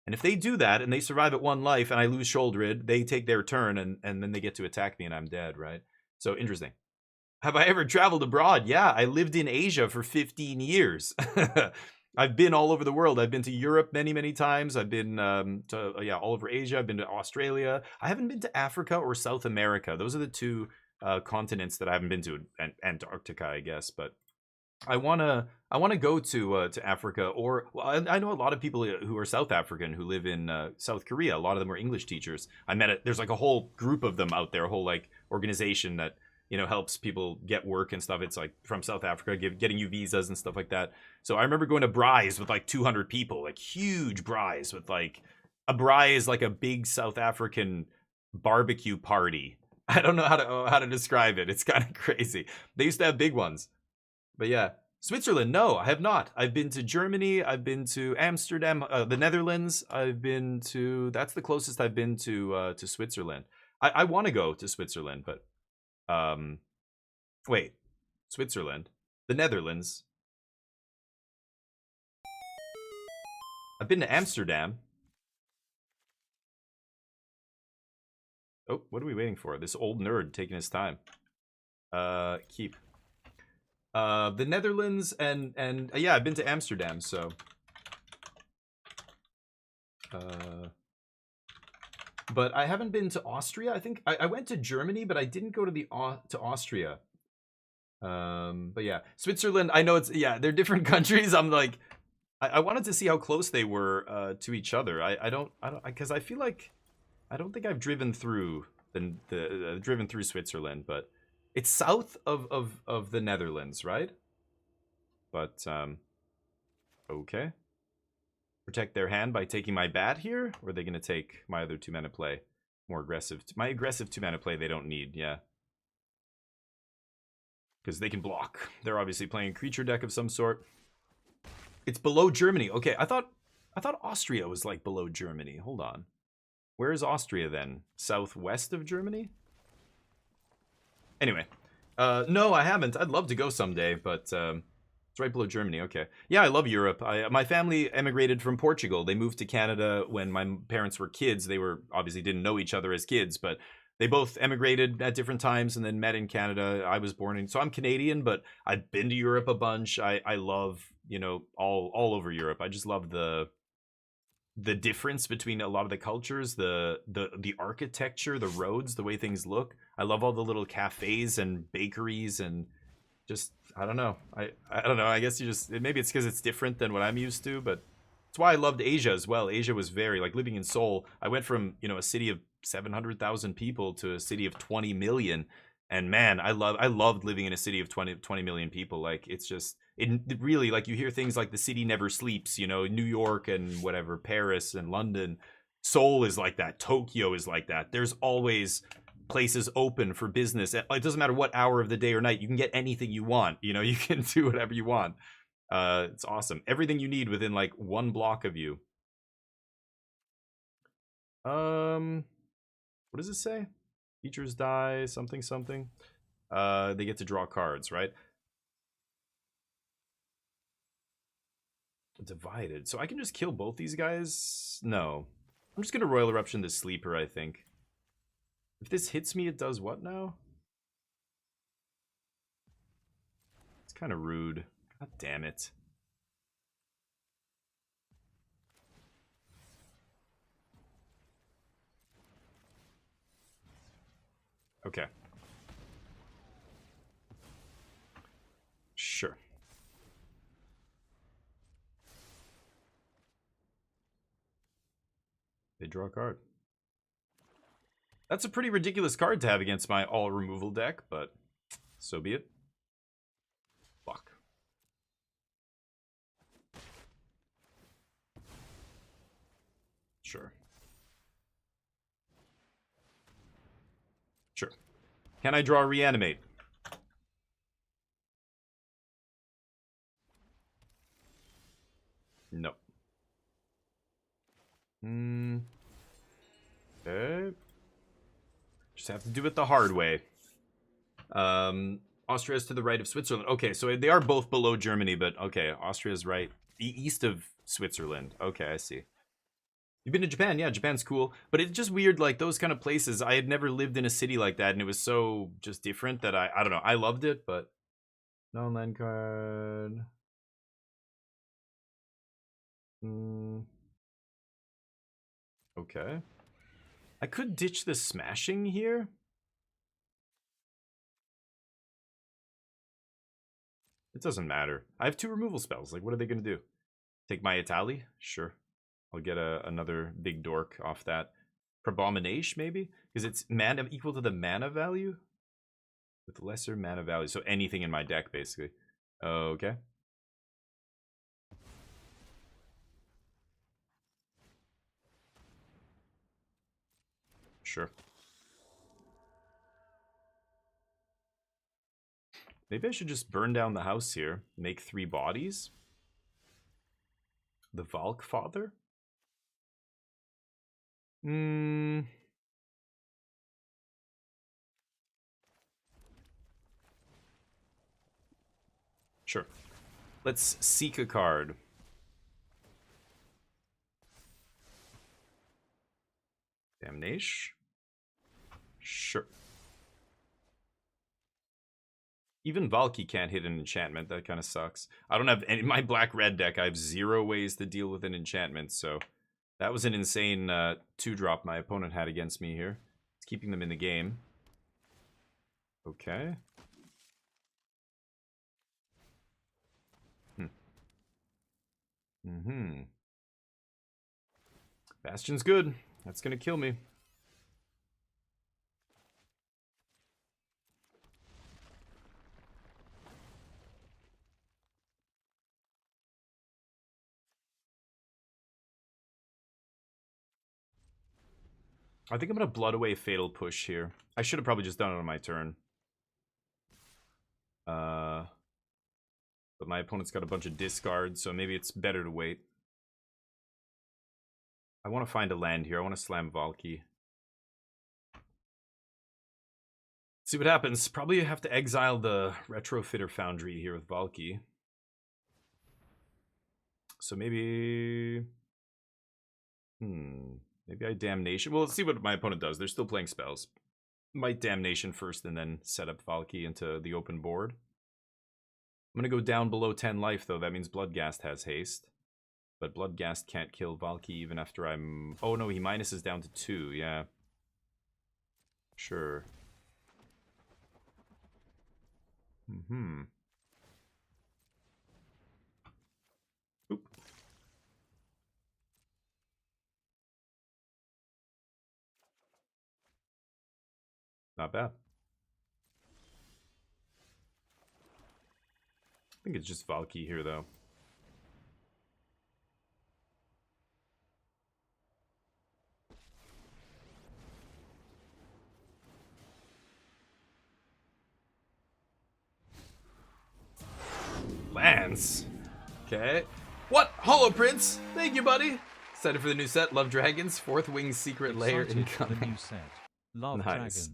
And if they do that and they survive at 1 life and I lose Sholdred, they take their turn and then they get to attack me and I'm dead, right? So, interesting. Have I ever traveled abroad? Yeah, I lived in Asia for 15 years. I've been all over the world. I've been to Europe many, many times. I've been to all over Asia. I've been to Australia. I haven't been to Africa or South America. Those are the 2 continents that I haven't been to, and Antarctica, I guess. But I wanna go to Africa, or I know a lot of people who are South African who live in South Korea. A lot of them are English teachers. I met it. There's like a whole group of them out there, a whole like organization that helps people get work and stuff. It's like from South Africa, getting you visas and stuff like that. So I remember going to Braai's with like 200 people, like huge Braai's with like a Braai is like a big South African barbecue party. I don't know how to describe it. It's kind of crazy. They used to have big ones. But yeah, Switzerland, no, I have not. I've been to Germany. I've been to Amsterdam, the Netherlands. That's the closest I've been to Switzerland. I want to go to Switzerland, but Wait, Switzerland, the Netherlands. I've been to Amsterdam. Oh, what are we waiting for? This old nerd taking his time. Keep. The Netherlands and yeah, I've been to Amsterdam, so. But I haven't been to Austria. I think I went to Germany, but I didn't go to to Austria. But yeah, Switzerland. I know it's they're different countries. I'm like, I wanted to see how close they were to each other. I don't because I feel like I don't think I've driven through driven through Switzerland, but it's south of the Netherlands, right? But okay. Protect their hand by taking my bat here, or are they going to take my other 2 mana play? More aggressive. My aggressive 2 mana play they don't need, yeah. Because they can block. They're obviously playing a creature deck of some sort. It's below Germany. Okay, I thought Austria was like below Germany. Hold on. Where is Austria then? Southwest of Germany? Anyway. No, I haven't. I'd love to go someday, but it's right below Germany. Okay. Yeah, I love Europe. My family emigrated from Portugal. They moved to Canada when my parents were kids. They were obviously didn't know each other as kids, but they both emigrated at different times and then met in Canada. I was born in, so I'm Canadian, but I've been to Europe a bunch. I love, you know, all over Europe. I just love the difference between a lot of the cultures, the architecture, the roads, the way things look. I love all the little cafes and bakeries and just I don't know. I don't know. I guess you just maybe it's because it's different than what I'm used to, but it's why I loved Asia as well. Asia was very like living in Seoul. I went from, you know, a city of 700,000 people to a city of 20 million, and man, I loved living in a city of 20 million people. Like it's just it really like you hear things like the city never sleeps, you know, New York and whatever, Paris and London. Seoul is like that. Tokyo is like that. There's always places open for business. It doesn't matter what hour of the day or night. You can get anything you want. You know, you can do whatever you want. It's awesome. Everything you need within like 1 block of you. What does it say? Features die, something, something. They get to draw cards, right? Divided. So I can just kill both these guys? No. I'm just going to Royal Eruption the Sleeper, I think. If this hits me, it does what now? It's kind of rude. God damn it. Okay. Sure. They draw a card. That's a pretty ridiculous card to have against my all removal deck, but so be it. Fuck. Sure. Sure. Can I draw Reanimate? No. Okay. Just have to do it the hard way. Austria is to the right of Switzerland. Okay, so they are both below Germany, but okay, Austria's right. East of Switzerland. Okay, I see. You've been to Japan? Yeah, Japan's cool. But it's just weird, like, those kind of places. I had never lived in a city like that, and it was so just different that I don't know. I loved it, but... Non-land card... Okay. I could ditch the smashing here. It doesn't matter. I have 2 removal spells. Like, what are they going to do? Take my Itali? Sure. I'll get another big dork off that. Prabomination, maybe? Because it's mana equal to the mana value? With lesser mana value. So anything in my deck, basically. Okay. Sure. Maybe I should just burn down the house here. Make 3 bodies. The Valk Father? Sure. Let's seek a card. Damnation. Sure. Even Valky can't hit an enchantment. That kind of sucks. I don't have any. In my black-red deck, I have 0 ways to deal with an enchantment, so that was an insane 2-drop my opponent had against me here. It's keeping them in the game. Okay. Bastion's good. That's gonna kill me. I think I'm gonna blood away Fatal Push here. I should have probably just done it on my turn. But my opponent's got a bunch of discards, so maybe it's better to wait. I want to find a land here. I want to slam Valky. See what happens. Probably have to exile the Retrofitter Foundry here with Valky. So maybe... Maybe I Damnation. Well, let's see what my opponent does. They're still playing spells. Might Damnation first and then set up Valky into the open board. I'm going to go down below 10 life, though. That means Bloodghast has haste. But Bloodghast can't kill Valky even after I'm... Oh, no, he minuses down to 2. Yeah. Sure. Oop. Not bad. I think it's just Valky here, though. Lands. Okay. What? Hollow Prince? Thank you, buddy. Excited for the new set. Love Dragons. 4th Wing Secret Lair Excited for incoming. the new set. Love Nice. Dragons.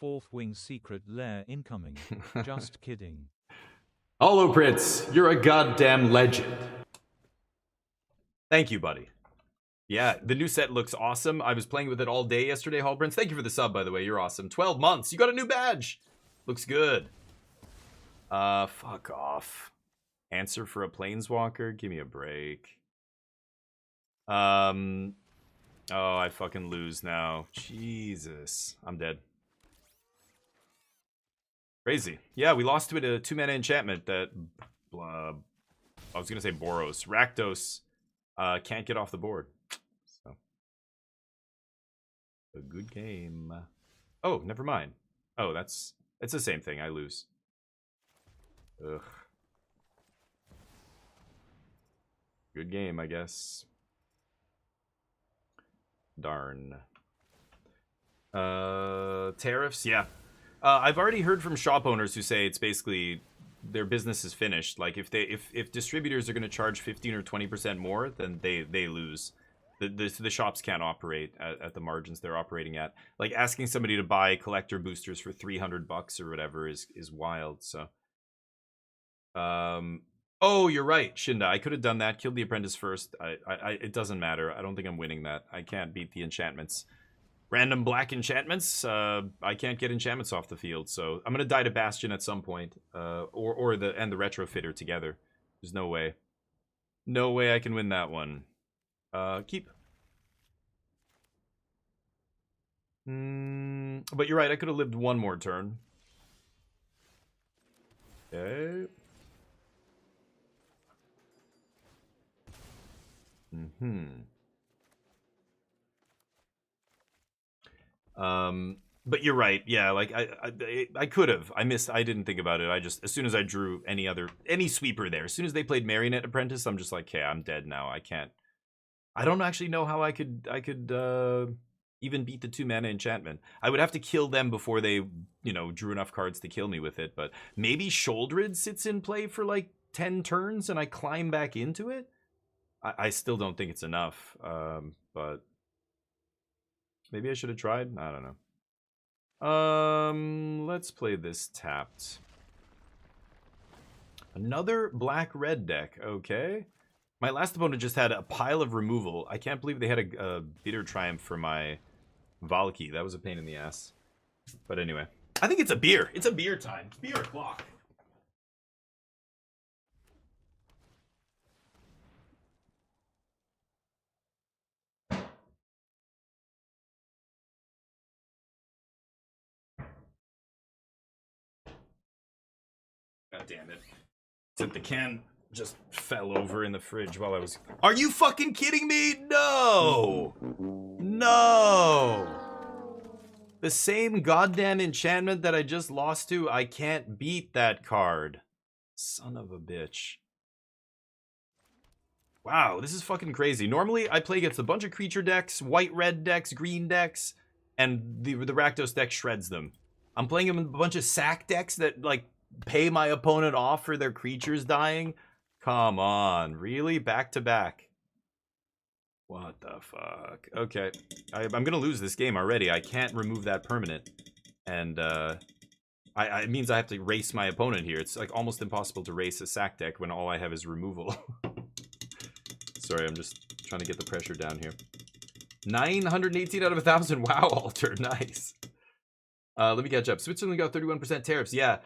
4th Wing Secret Lair incoming. Just kidding. Hollow Prince, you're a goddamn legend. Thank you, buddy. Yeah, the new set looks awesome. I was playing with it all day yesterday, Hollow Prince. Thank you for the sub, by the way. You're awesome. 12 months. You got a new badge. Looks good. Fuck off. Answer for a Planeswalker? Give me a break. Oh, I fucking lose now. Jesus. I'm dead. Crazy. Yeah, we lost to it a 2-mana enchantment that... I was going to say Boros. Rakdos can't get off the board. So. A good game. Oh, never mind. Oh, it's the same thing. I lose. Ugh. Good game, I guess. Darn. Tariffs? Yeah. I've already heard from shop owners who say it's basically their business is finished. Like if distributors are going to charge 15 or 20% more, then they lose. The shops can't operate at the margins they're operating at. Like asking somebody to buy collector boosters for $300 or whatever is wild. So, oh, you're right, Shinda. I could have done that. Killed the apprentice first. It doesn't matter. I don't think I'm winning that. I can't beat the enchantments. Random black enchantments. I can't get enchantments off the field, so I'm gonna die to Bastion at some point, or the Retrofitter together. There's no way. No way I can win that one. Keep. But you're right. I could have lived one more turn. Okay. But you're right. Yeah, like I could have. I didn't think about it. I just, as soon as I drew any sweeper there, as soon as they played Marionette Apprentice, I'm just like, okay, I'm dead now. I can't. I don't actually know how I could even beat the 2-mana enchantment. I would have to kill them before they, drew enough cards to kill me with it. But maybe Sholdred sits in play for like 10 turns and I climb back into it. I still don't think it's enough. But maybe I should have tried. I don't know. Let's play this tapped. Another black-red deck. Okay. My last opponent just had a pile of removal. I can't believe they had a bitter triumph for my Valky. That was a pain in the ass. But anyway. I think it's a beer. It's a beer time. It's beer o'clock. God damn it. Except the can just fell over in the fridge while I was... Are you fucking kidding me? No! No! The same goddamn enchantment that I just lost to, I can't beat that card. Son of a bitch. Wow, this is fucking crazy. Normally, I play against a bunch of creature decks, white-red decks, green decks, and the Rakdos deck shreds them. I'm playing them in a bunch of sack decks that, like, pay my opponent off for their creatures dying. Come on, really? Back to back. What the fuck? Okay, I'm gonna lose this game already. I can't remove that permanent. And, it means I have to race my opponent here. It's, like, almost impossible to race a sack deck when all I have is removal. Sorry, I'm just trying to get the pressure down here. 918 out of 1,000. Wow, Alter. Nice. Let me catch up. Switzerland got 31% tariffs. Yeah,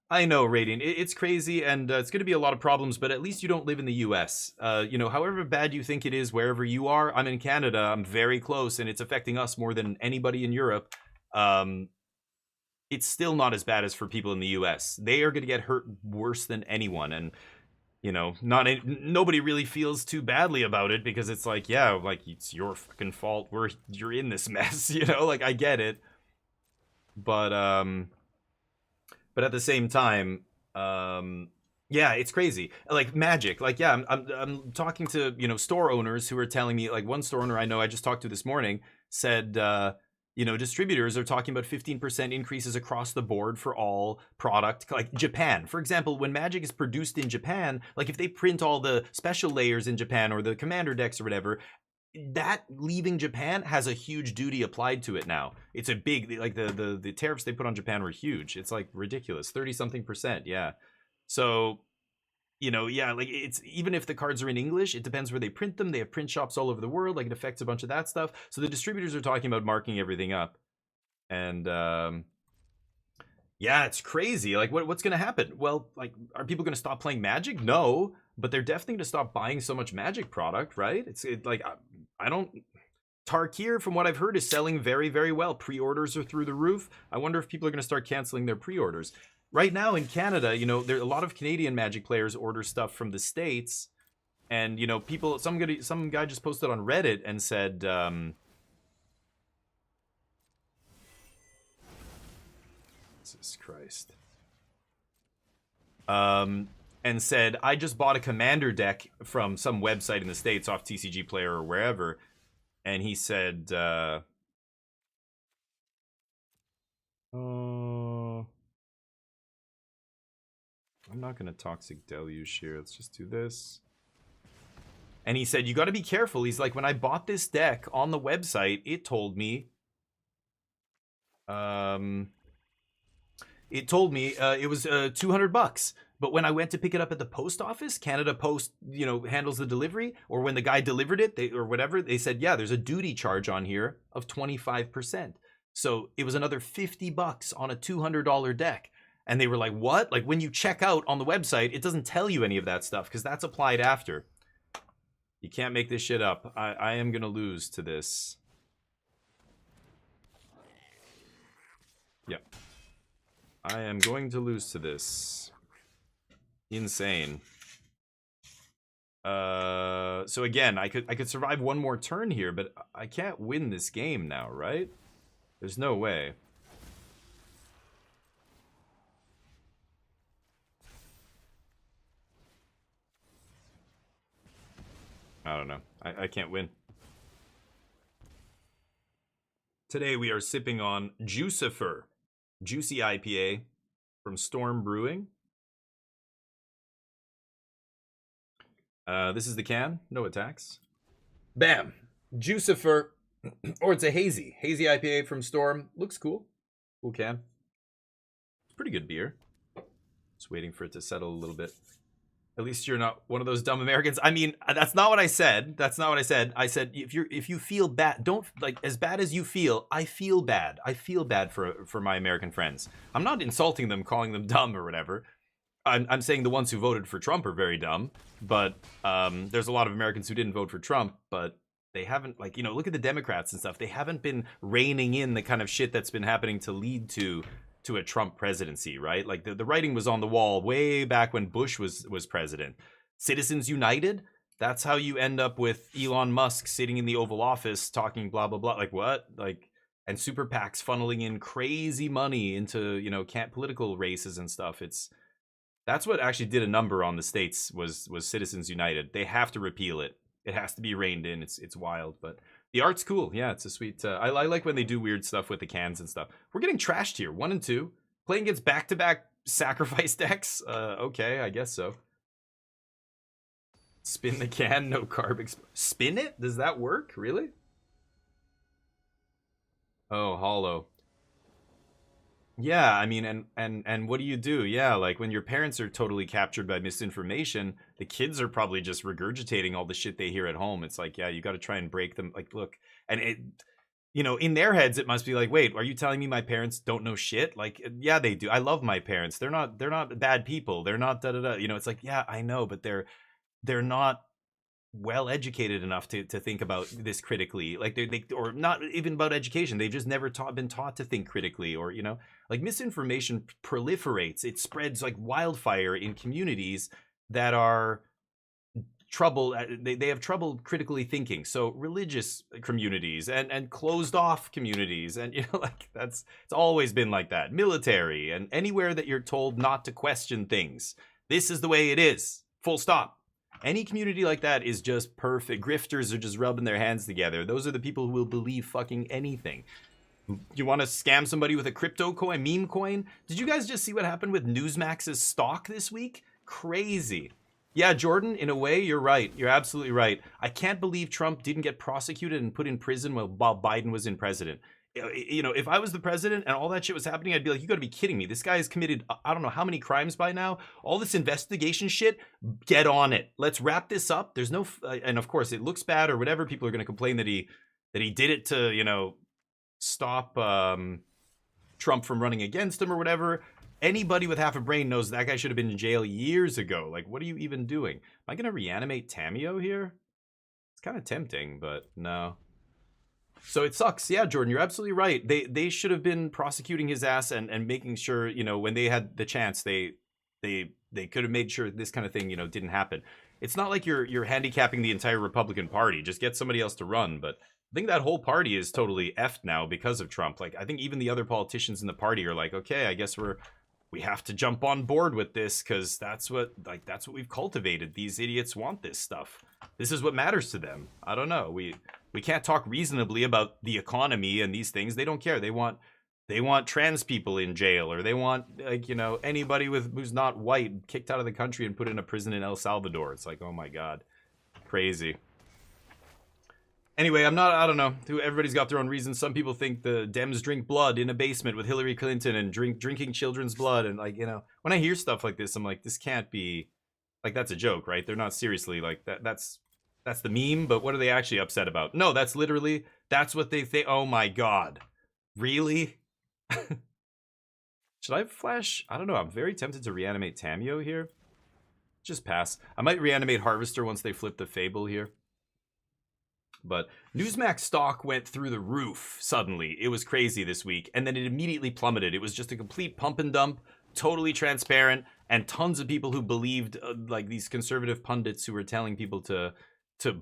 I know, Radiant. It's crazy, and it's going to be a lot of problems, but at least you don't live in the U.S. You know, however bad you think it is wherever you are, I'm in Canada. I'm very close, and it's affecting us more than anybody in Europe. It's still not as bad as for people in the U.S. They are going to get hurt worse than anyone, and you know, nobody really feels too badly about it because it's like, yeah, like it's your fucking fault. You're in this mess, you know. Like I get it, but at the same time, yeah, it's crazy. Like Magic, like yeah, I'm talking to, you know, store owners who are telling me, like one store owner I know I just talked to this morning said, you know, distributors are talking about 15% increases across the board for all product. Like Japan, for example, when Magic is produced in Japan, like if they print all the special layers in Japan or the commander decks or whatever, that leaving Japan has a huge duty applied to it now. It's a big, like the tariffs they put on Japan were huge. It's like ridiculous, 30-something%, yeah. So, you know, yeah, like it's, even if the cards are in English, it depends where they print them. They have print shops all over the world. Like it affects a bunch of that stuff. So the distributors are talking about marking everything up. And, yeah, it's crazy. Like what's going to happen? Well, like, are people going to stop playing Magic? No, but they're definitely going to stop buying so much Magic product, right? Like, I don't... Tarkir, from what I've heard, is selling very, very well. Pre-orders are through the roof. I wonder if people are going to start canceling their pre-orders. Right now in Canada, you know, there are a lot of Canadian Magic players order stuff from the States, and you know, people. Some guy just posted on Reddit and said, Jesus Christ, and said, I just bought a Commander deck from some website in the States off TCG Player or wherever, and he said, I'm not going to Toxic Deluge here. Let's just do this. And he said, you got to be careful. He's like, when I bought this deck on the website, it told me... it was $200. But when I went to pick it up at the post office, Canada Post, you know, handles the delivery, or when the guy delivered it, or whatever, they said, yeah, there's a duty charge on here of 25%. So it was another $50 on a $200 deck. And they were like, what? Like, when you check out on the website, it doesn't tell you any of that stuff, because that's applied after. You can't make this shit up. I am going to lose to this. Yep. I am going to lose to this. Insane. So again, I could survive one more turn here, but I can't win this game now, right? There's no way. I don't know. I can't win. Today we are sipping on Juicifer, juicy IPA from Storm Brewing. This is the can. No attacks. Bam! Juicifer, or it's a hazy IPA from Storm. Looks cool. Cool can. It's pretty good beer. Just waiting for it to settle a little bit. At least you're not one of those dumb Americans. I mean, that's not what I said. That's not what I said. I said if you feel bad, don't like as bad as you feel. I feel bad. I feel bad for my American friends. I'm not insulting them, calling them dumb or whatever. I'm saying the ones who voted for Trump are very dumb. But there's a lot of Americans who didn't vote for Trump, but they haven't, like, you know, look at the Democrats and stuff. They haven't been reining in the kind of shit that's been happening to lead to a Trump presidency, right? Like the writing was on the wall way back when Bush was president. Citizens United, that's how you end up with Elon Musk sitting in the Oval Office talking blah blah blah. Like what? Like, and super PACs funneling in crazy money into, you know, political races and stuff. That's what actually did a number on the states was Citizens United. They have to repeal it. It has to be reined in. It's wild, but the art's cool. Yeah, it's a sweet. I like when they do weird stuff with the cans and stuff. We're getting trashed here. 1 and 2. Playing against back-to-back sacrifice decks. Okay, I guess so. Spin the can, no carb. Spin it? Does that work? Really? Oh, hollow. Yeah, I mean, and what do you do? Yeah, like when your parents are totally captured by misinformation, the kids are probably just regurgitating all the shit they hear at home. It's like, yeah, you got to try and break them. Like, look, and it, you know, in their heads, it must be like, wait, are you telling me my parents don't know shit? Like, yeah, they do. I love my parents. They're not bad people. They're not da da da. You know, it's like, yeah, I know, but they're not well educated enough to think about this critically. Like they or not even about education. They've just never been taught to think critically, or, you know, like misinformation proliferates. It spreads like wildfire in communities that are they have trouble critically thinking. So religious communities and closed off communities, and, you know, like it's always been like that. Military and anywhere that you're told not to question things. This is the way it is. Full stop. Any community like that is just perfect. Grifters are just rubbing their hands together. Those are the people who will believe fucking anything. You want to scam somebody with a crypto coin, meme coin? Did you guys just see what happened with Newsmax's stock this week? Crazy. Yeah, Jordan, in a way, you're right. You're absolutely right. I can't believe Trump didn't get prosecuted and put in prison while Biden was in president. You know, if I was the president and all that shit was happening, I'd be like, you gotta be kidding me. This guy has committed, I don't know how many crimes by now. All this investigation shit, get on it. Let's wrap this up. There's no, and of course it looks bad or whatever. People are gonna complain that he did it to, you know, stop Trump from running against him or whatever. Anybody with half a brain knows that guy should have been in jail years ago. Like, what are you even doing? Am I gonna reanimate Tamio here? It's kind of tempting, but no. So it sucks. Yeah, Jordan, you're absolutely right. They should have been prosecuting his ass and making sure, you know, when they had the chance, they could have made sure this kind of thing, you know, didn't happen. It's not like you're handicapping the entire Republican Party. Just get somebody else to run. But I think that whole party is totally effed now because of Trump. Like, I think even the other politicians in the party are like, okay, I guess we have to jump on board with this because that's what we've cultivated. These idiots want this stuff. This is what matters to them. I don't know. We can't talk reasonably about the economy and these things. They don't care. They want trans people in jail, or they want, like, you know, anybody who's not white kicked out of the country and put in a prison in El Salvador. It's like, oh my God, crazy. Anyway, I don't know. Everybody's got their own reasons. Some people think the Dems drink blood in a basement with Hillary Clinton and drinking children's blood. And, like, you know, when I hear stuff like this, I'm like, this can't be, like, that's a joke, right? They're not seriously, like, that's the meme, but what are they actually upset about? No, that's what they think. Oh my God. Really? Should I flash? I don't know. I'm very tempted to reanimate Tamio here. Just pass. I might reanimate Harvester once they flip the Fable here. But Newsmax stock went through the roof suddenly. It was crazy this week. And then it immediately plummeted. It was just a complete pump and dump, totally transparent, and tons of people who believed, like these conservative pundits who were telling people to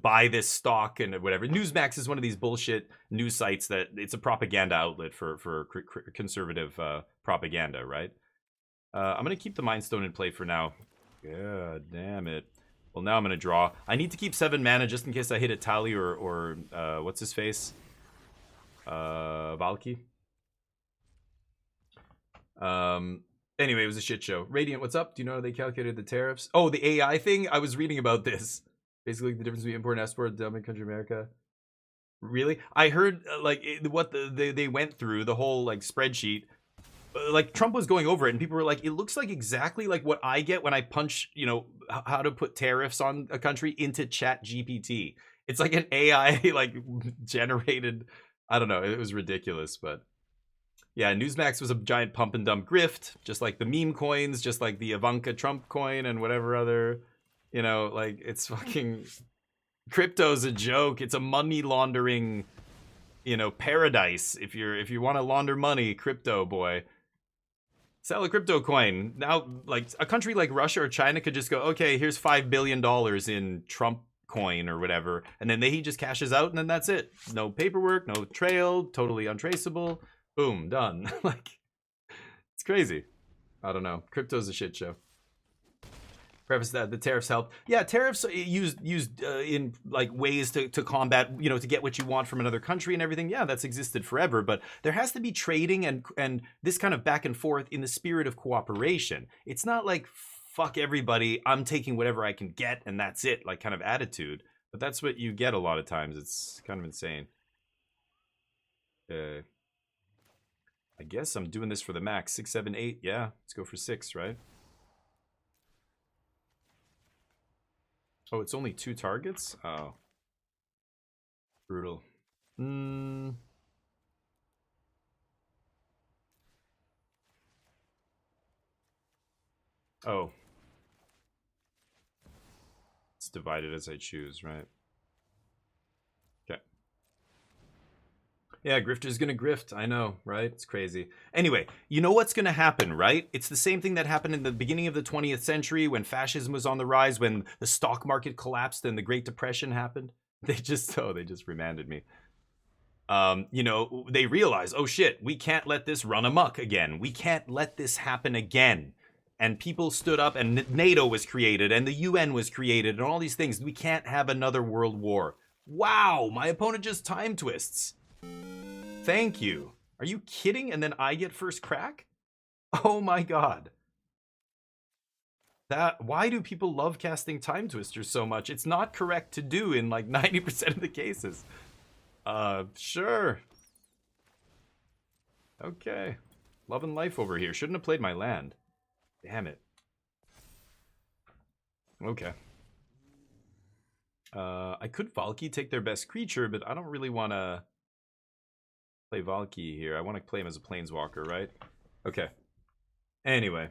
buy this stock and whatever. Newsmax is one of these bullshit news sites that it's a propaganda outlet for conservative propaganda, right? I'm going to keep the Mind Stone in play for now. God damn it. Well, now I'm going to draw. I need to keep 7 mana just in case I hit a Tally or what's his face? Valky. Anyway, it was a shit show. Radiant, what's up? Do you know how they calculated the tariffs? Oh, the AI thing? I was reading about this. Basically, the difference between import and export, dumb in country America. Really? I heard, like, what they went through, the whole, like, spreadsheet. like Trump was going over it and people were like, it looks like exactly like what I get when I punch, you know, how to put tariffs on a country into Chat GPT. It's like an AI like generated, I don't know, it was ridiculous. But yeah, Newsmax was a giant pump and dump grift, just like the meme coins, just like the Ivanka Trump coin and whatever other, you know, like it's fucking, crypto's a joke. It's a money laundering, you know, paradise. If you want to launder money, crypto, boy. Sell a crypto coin. Now, like, a country like Russia or China could just go, okay, here's $5 billion in Trump coin or whatever. And then he just cashes out and then that's it. No paperwork, no trail, totally untraceable. Boom, done. Like, it's crazy. I don't know. Crypto's a shit show. Preface that the tariffs help. Yeah, tariffs used in like ways to combat, you know, to get what you want from another country and everything. Yeah, that's existed forever, but there has to be trading and this kind of back and forth in the spirit of cooperation. It's not like fuck everybody, I'm taking whatever I can get and that's it, like kind of attitude. But that's what you get a lot of times. It's kind of insane. I guess I'm doing this for the max. 6, 7, 8. Yeah, let's go for 6, right? Oh, it's only 2 targets? Oh. Brutal. Oh. It's divided as I choose, right? Okay. Yeah, grifter's gonna grift. I know, right? It's crazy. Anyway, you know what's gonna happen, right? It's the same thing that happened in the beginning of the 20th century when fascism was on the rise, when the stock market collapsed and the Great Depression happened. They just remanded me. You know, they realized, oh shit, we can't let this run amok again. We can't let this happen again. And people stood up and NATO was created and the UN was created and all these things. We can't have another world war. Wow, my opponent just time twists. Thank you. Are you kidding? And then I get first crack? Oh my god. Why do people love casting time twisters so much? It's not correct to do in like 90% of the cases. Sure. Okay. Loving life over here. Shouldn't have played my land. Damn it. Okay. I could Valky take their best creature, but I don't really want to play Valky here. I want to play him as a planeswalker, right? Okay. Anyway.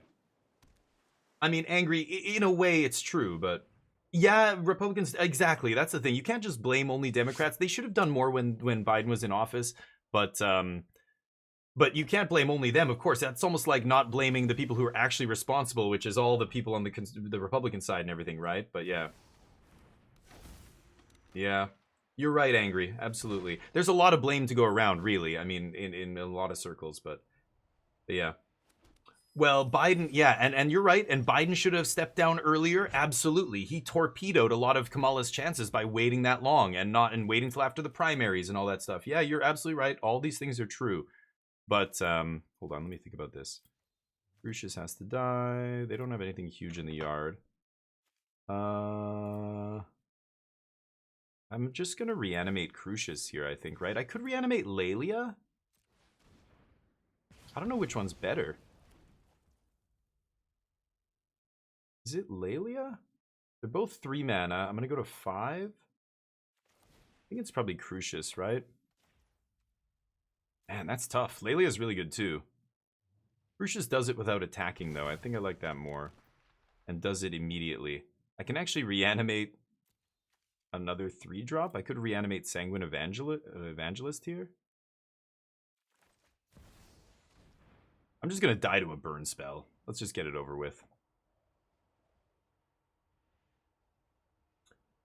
I mean, angry, in a way it's true, but yeah, Republicans, exactly. That's the thing. You can't just blame only Democrats. They should have done more when Biden was in office, but you can't blame only them. Of course, that's almost like not blaming the people who are actually responsible, which is all the people on the Republican side and everything, right? But yeah. Yeah. You're right, Angry. Absolutely. There's a lot of blame to go around, really. I mean, in a lot of circles, but yeah. Well, Biden, yeah, and you're right, and Biden should have stepped down earlier. Absolutely. He torpedoed a lot of Kamala's chances by waiting that long and waiting till after the primaries and all that stuff. Yeah, you're absolutely right. All these things are true. But hold on, let me think about this. Crucius has to die. They don't have anything huge in the yard. I'm just gonna reanimate Crucius here, I think, right? I could reanimate Lelia. I don't know which one's better. Is it Lelia? They're both 3 mana. I'm gonna go to 5. I think it's probably Crucius, right? Man, that's tough. Lelia's really good too. Crucius does it without attacking though. I think I like that more. And does it immediately. I can actually reanimate another 3-drop. I could reanimate Sanguine Evangelist here. I'm just gonna die to a burn spell. Let's just get it over with.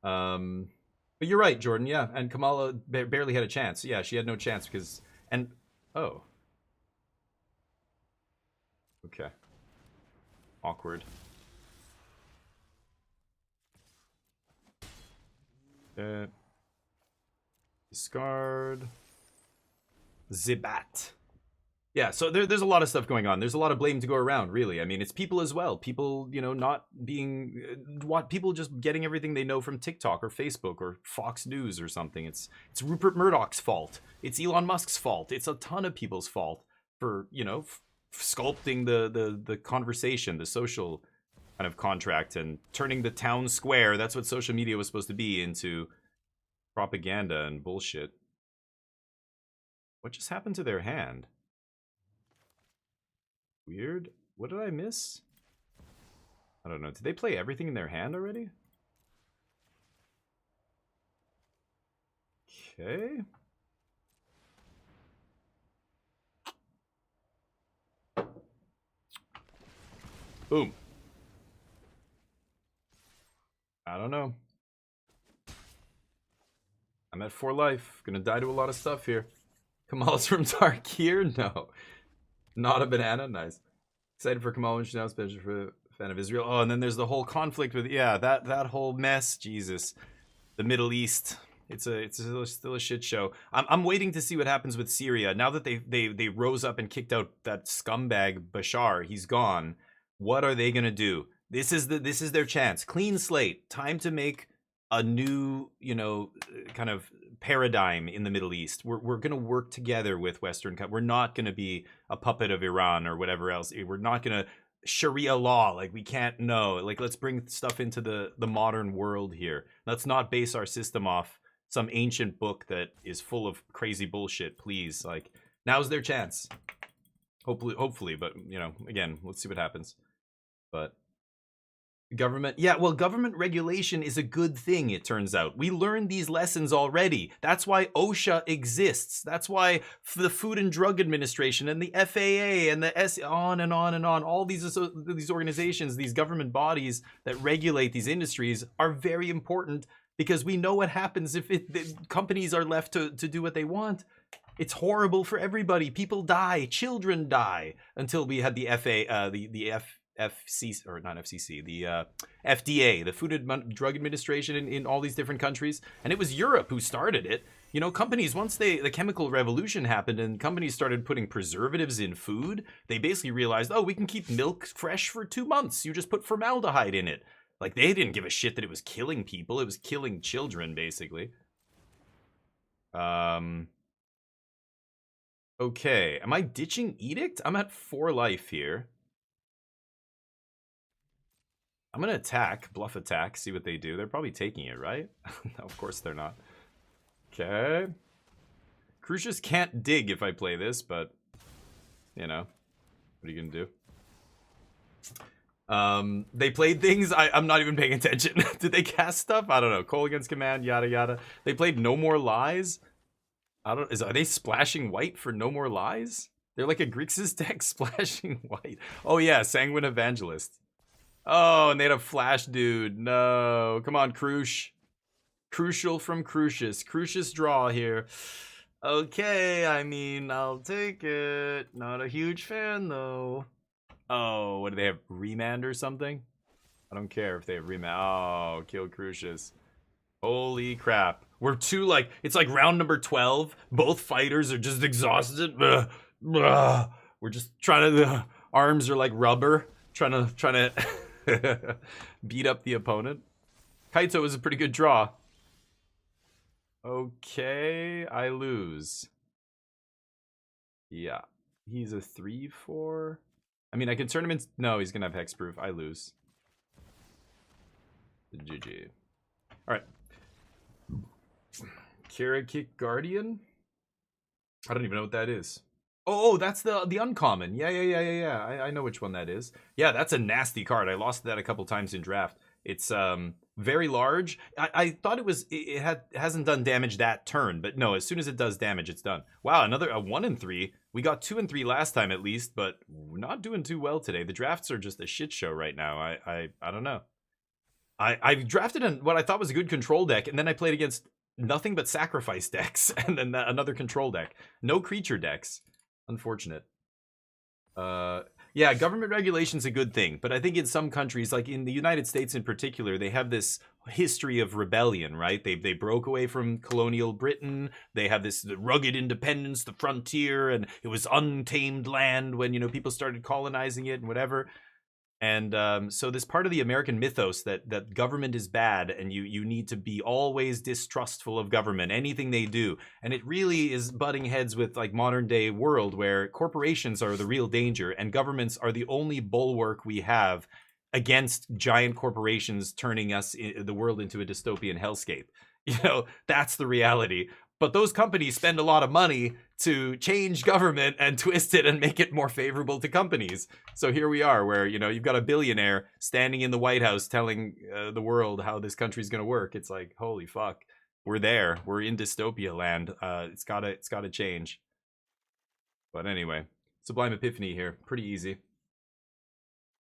But you're right, Jordan. Yeah, and Kamala barely had a chance. Yeah, she had no chance because oh, okay, awkward. Discard. Zibat. Yeah, so there's a lot of stuff going on. There's a lot of blame to go around, really. I mean, it's people as well. People, you know, not being... people just getting everything they know from TikTok or Facebook or Fox News or something. It's Rupert Murdoch's fault. It's Elon Musk's fault. It's a ton of people's fault for, you know, sculpting the conversation, the social kind of contract, and turning the town square, that's what social media was supposed to be, into propaganda and bullshit. What just happened to their hand? Weird. What did I miss? I don't know. Did they play everything in their hand already? Okay. Boom. I don't know. I'm at 4 life. Gonna die to a lot of stuff here. Kamal's from Tarkir? No. Not a banana? Nice. Excited for Kamal when she's now especially for a fan of Israel. Oh, and then there's the whole conflict with, yeah, that whole mess. Jesus. The Middle East. It's still a shit show. I'm waiting to see what happens with Syria. Now that they rose up and kicked out that scumbag Bashar, he's gone. What are they gonna do? This is their chance. Clean slate. Time to make a new, kind of paradigm in the Middle East. We're gonna work together with Western. We're not gonna be a puppet of Iran or whatever else. We're not gonna Sharia law. Like, we can't know. Like, let's bring stuff into the modern world here. Let's not base our system off some ancient book that is full of crazy bullshit. Please, like, now's their chance. Hopefully, but again, let's see what happens. But government, yeah, well, government regulation is a good thing, it turns out. We learned these lessons already. That's why OSHA exists. That's why the Food and Drug Administration and the FAA and the on and on and on, all these organizations, these government bodies that regulate these industries are very important, because we know what happens if the companies are left to do what they want. It's horrible for everybody. People die, children die, until we had the FCC, or not FCC, the FDA, the Food and Drug Administration in all these different countries. And it was Europe who started it. Companies, once the chemical revolution happened and companies started putting preservatives in food, they basically realized, oh, we can keep milk fresh for 2 months. You just put formaldehyde in it. Like, they didn't give a shit that it was killing people. It was killing children, basically. Okay, am I ditching Edict? I'm at 4 life here. I'm gonna attack, bluff attack, see what they do. They're probably taking it, right? No, of course they're not. Okay. Crucius can't dig if I play this, but, what are you gonna do? They played things, I'm not even paying attention. Did they cast stuff? I don't know. Cole against command, yada yada. They played No More Lies. Are they splashing white for No More Lies? They're like a Grixis deck splashing white. Oh yeah, Sanguine Evangelist. Oh, and they had a flash dude. No. Come on, Crush. Crucial from Crucius. Crucius draw here. Okay, I mean, I'll take it. Not a huge fan, though. Oh, what do they have? Remand or something? I don't care if they have remand. Oh, kill Crucius. Holy crap. We're it's like round number 12. Both fighters are just exhausted. We're just trying to, the arms are like rubber. Trying to beat up the opponent. Kaito is a pretty good draw. Okay, I lose. Yeah. He's a 3-4. I mean, I can turn him in. No, he's going to have hexproof. I lose. GG. Alright. Kira Kick Guardian? I don't even know what that is. Oh, that's the uncommon. Yeah. I know which one that is. Yeah, that's a nasty card. I lost that a couple times in draft. It's very large. I thought it hasn't done damage that turn, but no, as soon as it does damage, it's done. Wow, another 1 and 3. We got 2 and 3 last time at least, but we're not doing too well today. The drafts are just a shit show right now. I don't know. I drafted what I thought was a good control deck, and then I played against nothing but sacrifice decks, and then another control deck. No creature decks. Unfortunate. Yeah, government regulation's a good thing, but I think in some countries, like in the United States in particular, they have this history of rebellion, right? They broke away from colonial Britain. They have this rugged independence, the frontier, and it was untamed land when, people started colonizing it and whatever. And so this part of the American mythos that government is bad and you need to be always distrustful of government, anything they do. And it really is butting heads with like modern day world where corporations are the real danger and governments are the only bulwark we have against giant corporations turning the world into a dystopian hellscape. You know, that's the reality. But those companies spend a lot of money to change government and twist it and make it more favorable to companies. So here we are where, you know, you've got a billionaire standing in the White House telling the world how this country's going to work. It's like, holy fuck, we're there. We're in dystopia land. It's gotta change. But anyway, Sublime Epiphany here. Pretty easy.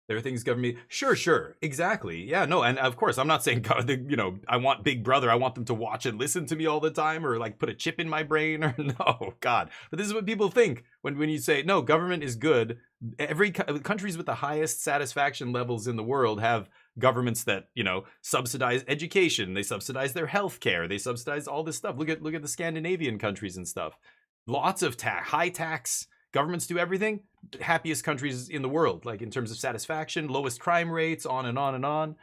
There are things government. Sure, exactly. Yeah, no, and of course, I'm not saying, you know, I want Big Brother. I want them to watch and listen to me all the time, or like put a chip in my brain, or no, God. But this is what people think when you say no, government is good. Every countries with the highest satisfaction levels in the world have governments that, you know, subsidize education. They subsidize their health care. They subsidize all this stuff. Look at the Scandinavian countries and stuff. Lots of high tax. Governments do everything. Happiest countries in the world, like in terms of satisfaction, lowest crime rates, on and on and on.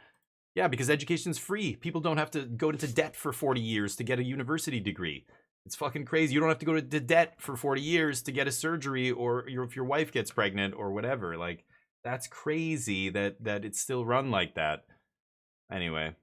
Yeah, because education's free. People don't have to go into debt for 40 years to get a university degree. It's fucking crazy. You don't have to go to debt for 40 years to get a surgery or if your wife gets pregnant or whatever. Like, that's crazy that it's still run like that. Anyway.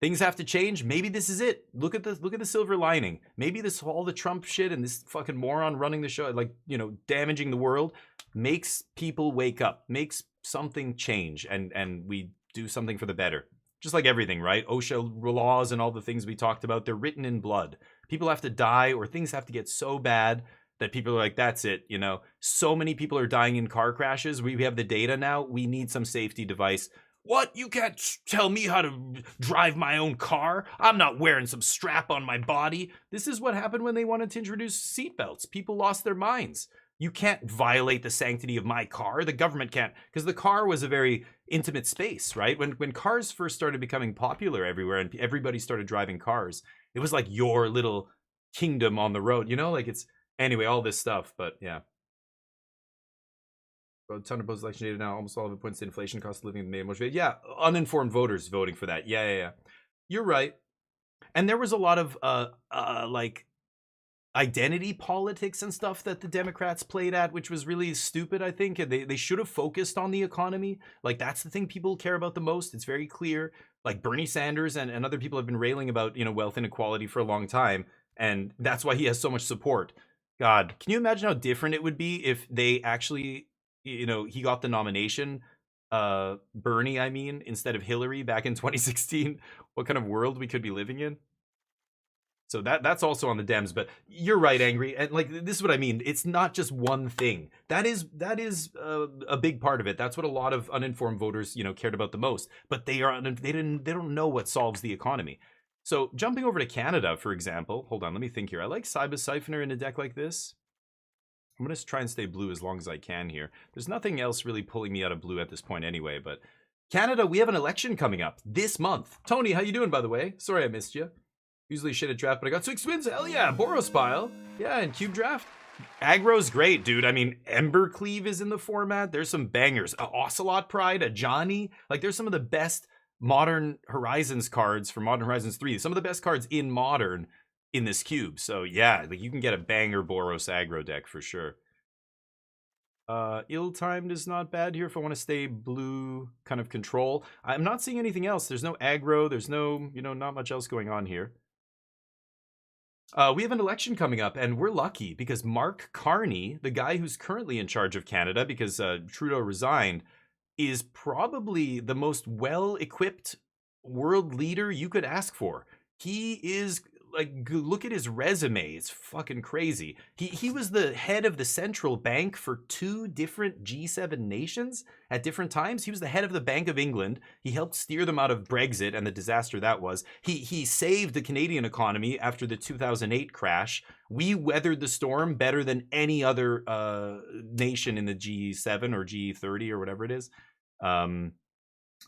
Things have to change. Maybe this is it. Look at the silver lining. Maybe this all the Trump shit and this fucking moron running the show, like, you know, damaging the world, makes people wake up, makes something change, and we do something for the better. Just like everything, right? OSHA laws and all the things we talked about, they're written in blood. People have to die or things have to get so bad that people are like, that's it, you know. So many people are dying in car crashes. We have the data now. We need some safety device. What? You can't tell me how to drive my own car? I'm not wearing some strap on my body. This is what happened when they wanted to introduce seatbelts. People lost their minds. You can't violate the sanctity of my car. The government can't, because the car was a very intimate space, right? When cars first started becoming popular everywhere and everybody started driving cars, it was like your little kingdom on the road, you know? Like it's, anyway, all this stuff, but yeah. A ton of post election data now. Almost all of it points to inflation, cost of living, the main motivated. Yeah, uninformed voters voting for that. Yeah. You're right. And there was a lot of like identity politics and stuff that the Democrats played at, which was really stupid, I think. They should have focused on the economy. Like, that's the thing people care about the most. It's very clear. Like, Bernie Sanders and other people have been railing about, you know, wealth inequality for a long time. And that's why he has so much support. God, can you imagine how different it would be if they actually, you know, he got the nomination, Bernie, I mean, instead of Hillary back in 2016? What kind of world we could be living in? So that's also on the Dems, but you're right, Angry. And like, this is what I mean. It's not just one thing. That is a big part of it. That's what a lot of uninformed voters, you know, cared about the most. But they don't know what solves the economy. So jumping over to Canada, for example, hold on, let me think here. I like Cybus Siphoner in a deck like this. I'm going to try and stay blue as long as I can here. There's nothing else really pulling me out of blue at this point anyway, but Canada, we have an election coming up this month. Tony, how you doing, by the way? Sorry I missed you. Usually shit at draft, but I got 6 wins. Hell yeah, Boros pile. Yeah, and Cube Draft. Aggro's great, dude. I mean, Embercleave is in the format. There's some bangers. A Ocelot Pride, a Johnny. Like, there's some of the best Modern Horizons cards for Modern Horizons 3. Some of the best cards in Modern in this cube. So yeah, like, you can get a banger Boros aggro deck for sure. Ill-timed is not bad here if I want to stay blue kind of control. I'm not seeing anything else. There's no aggro. There's no, you know, not much else going on here. We have an election coming up, and we're lucky because Mark Carney, the guy who's currently in charge of Canada because Trudeau resigned, is probably the most well-equipped world leader you could ask for. He is, like, look at his resume. It's fucking crazy. He was the head of the central bank for 2 different G7 nations at different times. He was the head of the Bank of England. He helped steer them out of Brexit and the disaster that was. He saved the Canadian economy after the 2008 crash. We weathered the storm better than any other nation in the G7 or G30 or whatever it is,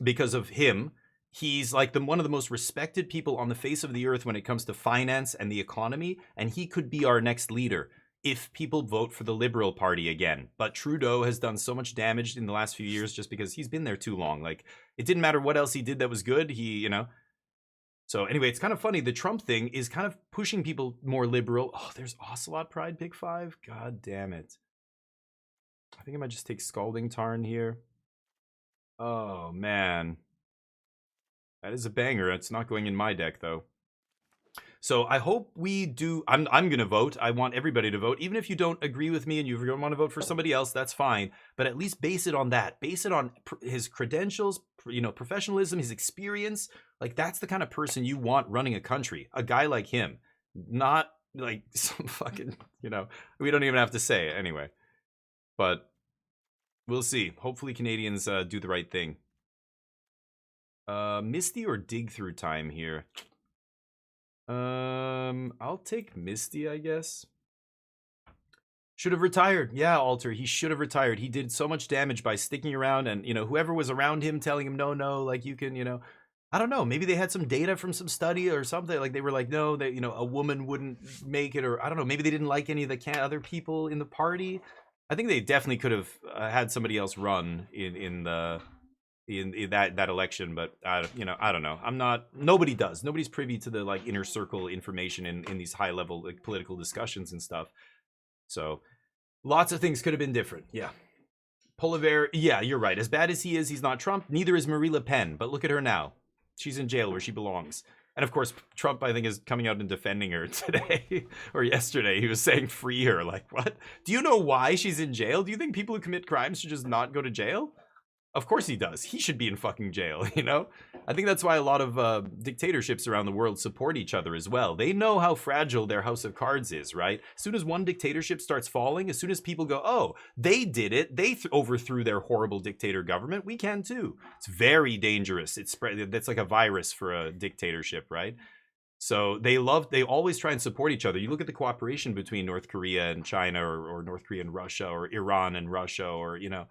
because of him. He's like one of the most respected people on the face of the earth when it comes to finance and the economy, and he could be our next leader. if people vote for the Liberal Party again. But Trudeau has done so much damage in the last few years just because he's been there too long. Like, it didn't matter what else he did that was good. He, you know. So anyway, it's kind of funny. The Trump thing is kind of pushing people more liberal. Oh, there's Ocelot Pride Pick 5. God damn it. I think I might just take Scalding Tarn here. Oh, man. That is a banger. It's not going in my deck, though. So I hope we do. I'm going to vote. I want everybody to vote. Even if you don't agree with me and you don't want to vote for somebody else, that's fine. But at least base it on that. Base it on his credentials, you know, professionalism, his experience. Like, that's the kind of person you want running a country. A guy like him. Not like some fucking, you know, we don't even have to say it anyway. But we'll see. Hopefully Canadians do the right thing. Misty or dig through time here? I'll take Misty, I guess. Should have retired. Yeah, Alter, he should have retired. He did so much damage by sticking around, and, you know, whoever was around him telling him, no, like, you can, you know, I don't know, maybe they had some data from some study or something. Like, they were like, no, that, you know, a woman wouldn't make it, or I don't know, maybe they didn't like any of the other people in the party. I think they definitely could have had somebody else run in that election, but you know, I don't know. Nobody does. Nobody's privy to the like inner circle information in these high level like political discussions and stuff. So lots of things could have been different. Yeah. Poliver, yeah, you're right. As bad as he is, he's not Trump. Neither is Marie Le Pen. But look at her now. She's in jail where she belongs. And of course, Trump, I think, is coming out and defending her today or yesterday. He was saying free her. Like, what? Do you know why she's in jail? Do you think people who commit crimes should just not go to jail? Of course he does. He should be in fucking jail, you know? I think that's why a lot of dictatorships around the world support each other as well. They know how fragile their house of cards is, right? As soon as one dictatorship starts falling, as soon as people go, oh, they did it, they overthrew their horrible dictator government, we can too. It's very dangerous. It's spread. That's like a virus for a dictatorship, right? So they always try and support each other. You look at the cooperation between North Korea and China, or North Korea and Russia, or Iran and Russia, or, you know,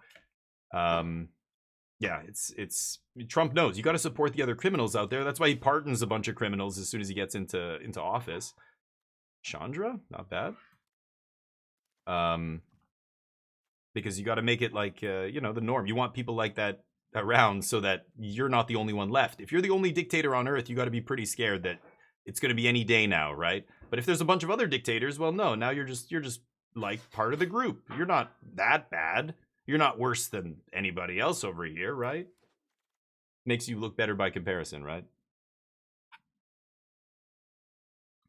yeah, it's Trump knows you got to support the other criminals out there. That's why he pardons a bunch of criminals as soon as he gets into office. Chandra, not bad. Because you got to make it like you know, the norm. You want people like that around so that you're not the only one left. If you're the only dictator on earth, you got to be pretty scared that it's going to be any day now, right? But if there's a bunch of other dictators, well, no, now you're just like part of the group. You're not that bad. You're not worse than anybody else over here, right? Makes you look better by comparison, right?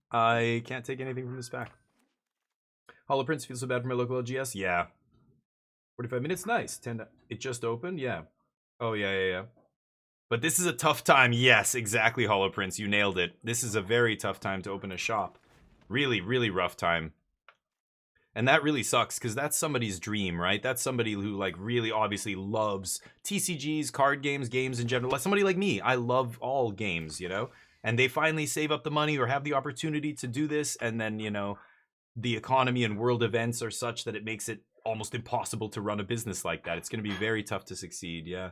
I can't take anything from this pack. Hollow Prince feels so bad for my local LGS? Yeah. 45 minutes? Nice. 10. It just opened? Yeah. Oh, yeah. But this is a tough time. Yes, exactly, Hollow Prince. You nailed it. This is a very tough time to open a shop. Really, really rough time. And that really sucks, because that's somebody's dream, right? That's somebody who, like, really obviously loves TCGs, card games, games in general. Like somebody like me, I love all games, you know? And they finally save up the money or have the opportunity to do this, and then, you know, the economy and world events are such that it makes it almost impossible to run a business like that. It's going to be very tough to succeed, yeah.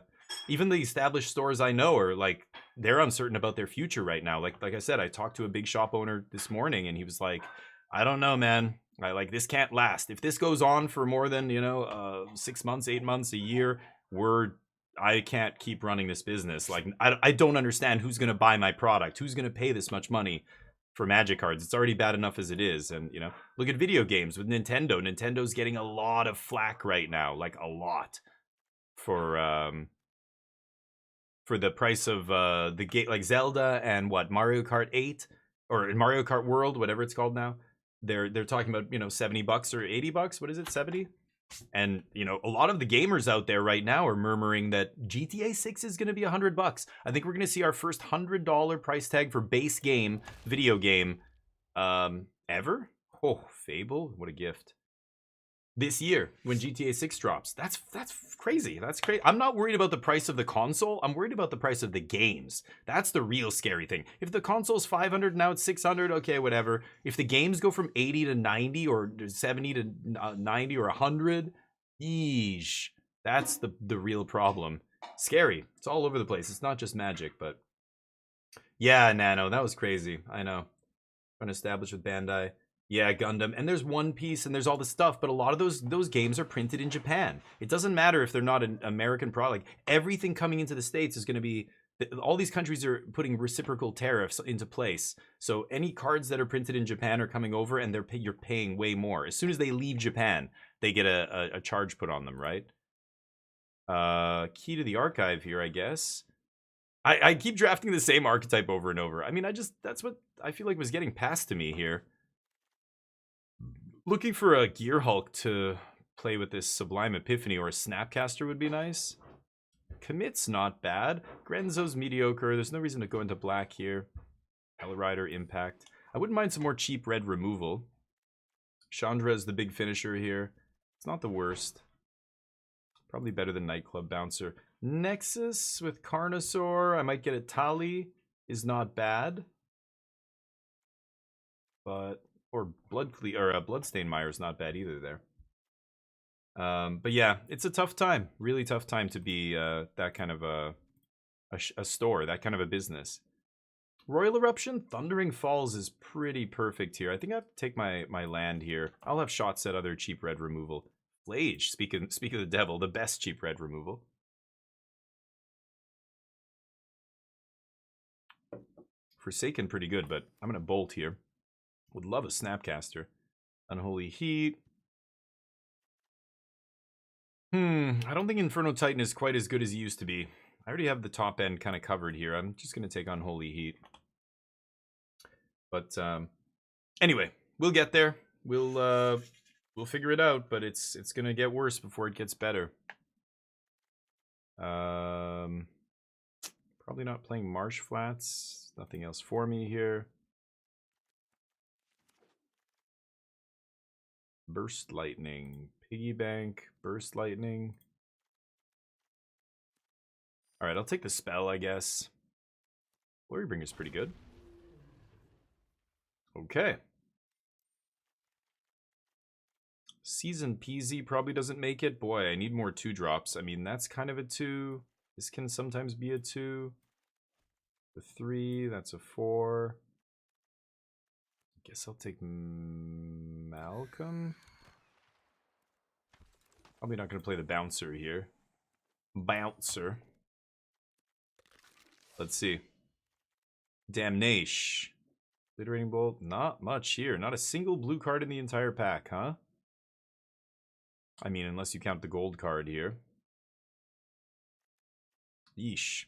Even the established stores I know are, like, they're uncertain about their future right now. Like I said, I talked to a big shop owner this morning, and he was like, I don't know, man. This can't last. If this goes on for more than, you know, 6 months, 8 months, a year, I can't keep running this business. Like, I don't understand who's going to buy my product. Who's going to pay this much money for Magic cards? It's already bad enough as it is. And, you know, look at video games with Nintendo. Nintendo's getting a lot of flack right now, like a lot, for the price of the game, like Zelda and Mario Kart 8 or Mario Kart World, whatever it's called now. They're talking about, you know, $70 or $80. What is it? 70? And, you know, a lot of the gamers out there right now are murmuring that GTA 6 is going to be $100. I think we're going to see our first $100 price tag for base game, video game, ever. Oh, Fable, what a gift. This year when GTA 6 drops. That's crazy. That's crazy. I'm not worried about the price of the console. I'm worried about the price of the games. That's the real scary thing. If the console's $500, now it's $600, okay, whatever. If the games go from 80 to 90 or 70 to 90 or 100, yeesh. That's the real problem. Scary. It's all over the place. It's not just Magic, but yeah, Nano, that was crazy. I know. Trying to establish with Bandai. Yeah, Gundam, and there's One Piece, and there's all this stuff, but a lot of those games are printed in Japan. It doesn't matter if they're not an American product. Like, everything coming into the States is going to be. All these countries are putting reciprocal tariffs into place. So any cards that are printed in Japan are coming over, and you're paying way more. As soon as they leave Japan, they get a charge put on them, right? Key to the archive here, I guess. I keep drafting the same archetype over and over. I mean, that's what I feel like was getting passed to me here. Looking for a Gear Hulk to play with this Sublime Epiphany, or a Snapcaster would be nice. Commit's not bad. Grenzo's mediocre. There's no reason to go into black here. Rider, Impact. I wouldn't mind some more cheap red removal. Chandra is the big finisher here. It's not the worst. Probably better than Nightclub Bouncer. Nexus with Carnosaur. I might get a Tali. Is not bad. But... or Bloodstain Mire is not bad either there. But yeah, it's a tough time. Really tough time to be that kind of a store, that kind of a business. Royal Eruption, Thundering Falls is pretty perfect here. I think I have to take my land here. I'll have shots at other cheap red removal. Flage, speak of the devil, the best cheap red removal. Forsaken pretty good, but I'm gonna bolt here. Would love a Snapcaster. Unholy Heat. I don't think Inferno Titan is quite as good as he used to be. I already have the top end kind of covered here. I'm just going to take Unholy Heat. But anyway, we'll get there. We'll figure it out, but it's going to get worse before it gets better. Probably not playing Marsh Flats. Nothing else for me here. Burst Lightning, Piggy Bank, Burst Lightning. Alright, I'll take the spell, I guess. Glorybringer's pretty good. Okay. Season PZ probably doesn't make it. Boy, I need more 2-drops. I mean, that's kind of a 2. This can sometimes be a 2. The 3, that's a 4. Guess I'll take Malcolm. Probably not going to play the Bouncer here. Bouncer. Let's see. Damnation. Obliterating Bolt. Not much here. Not a single blue card in the entire pack, huh? I mean, unless you count the gold card here. Yeesh.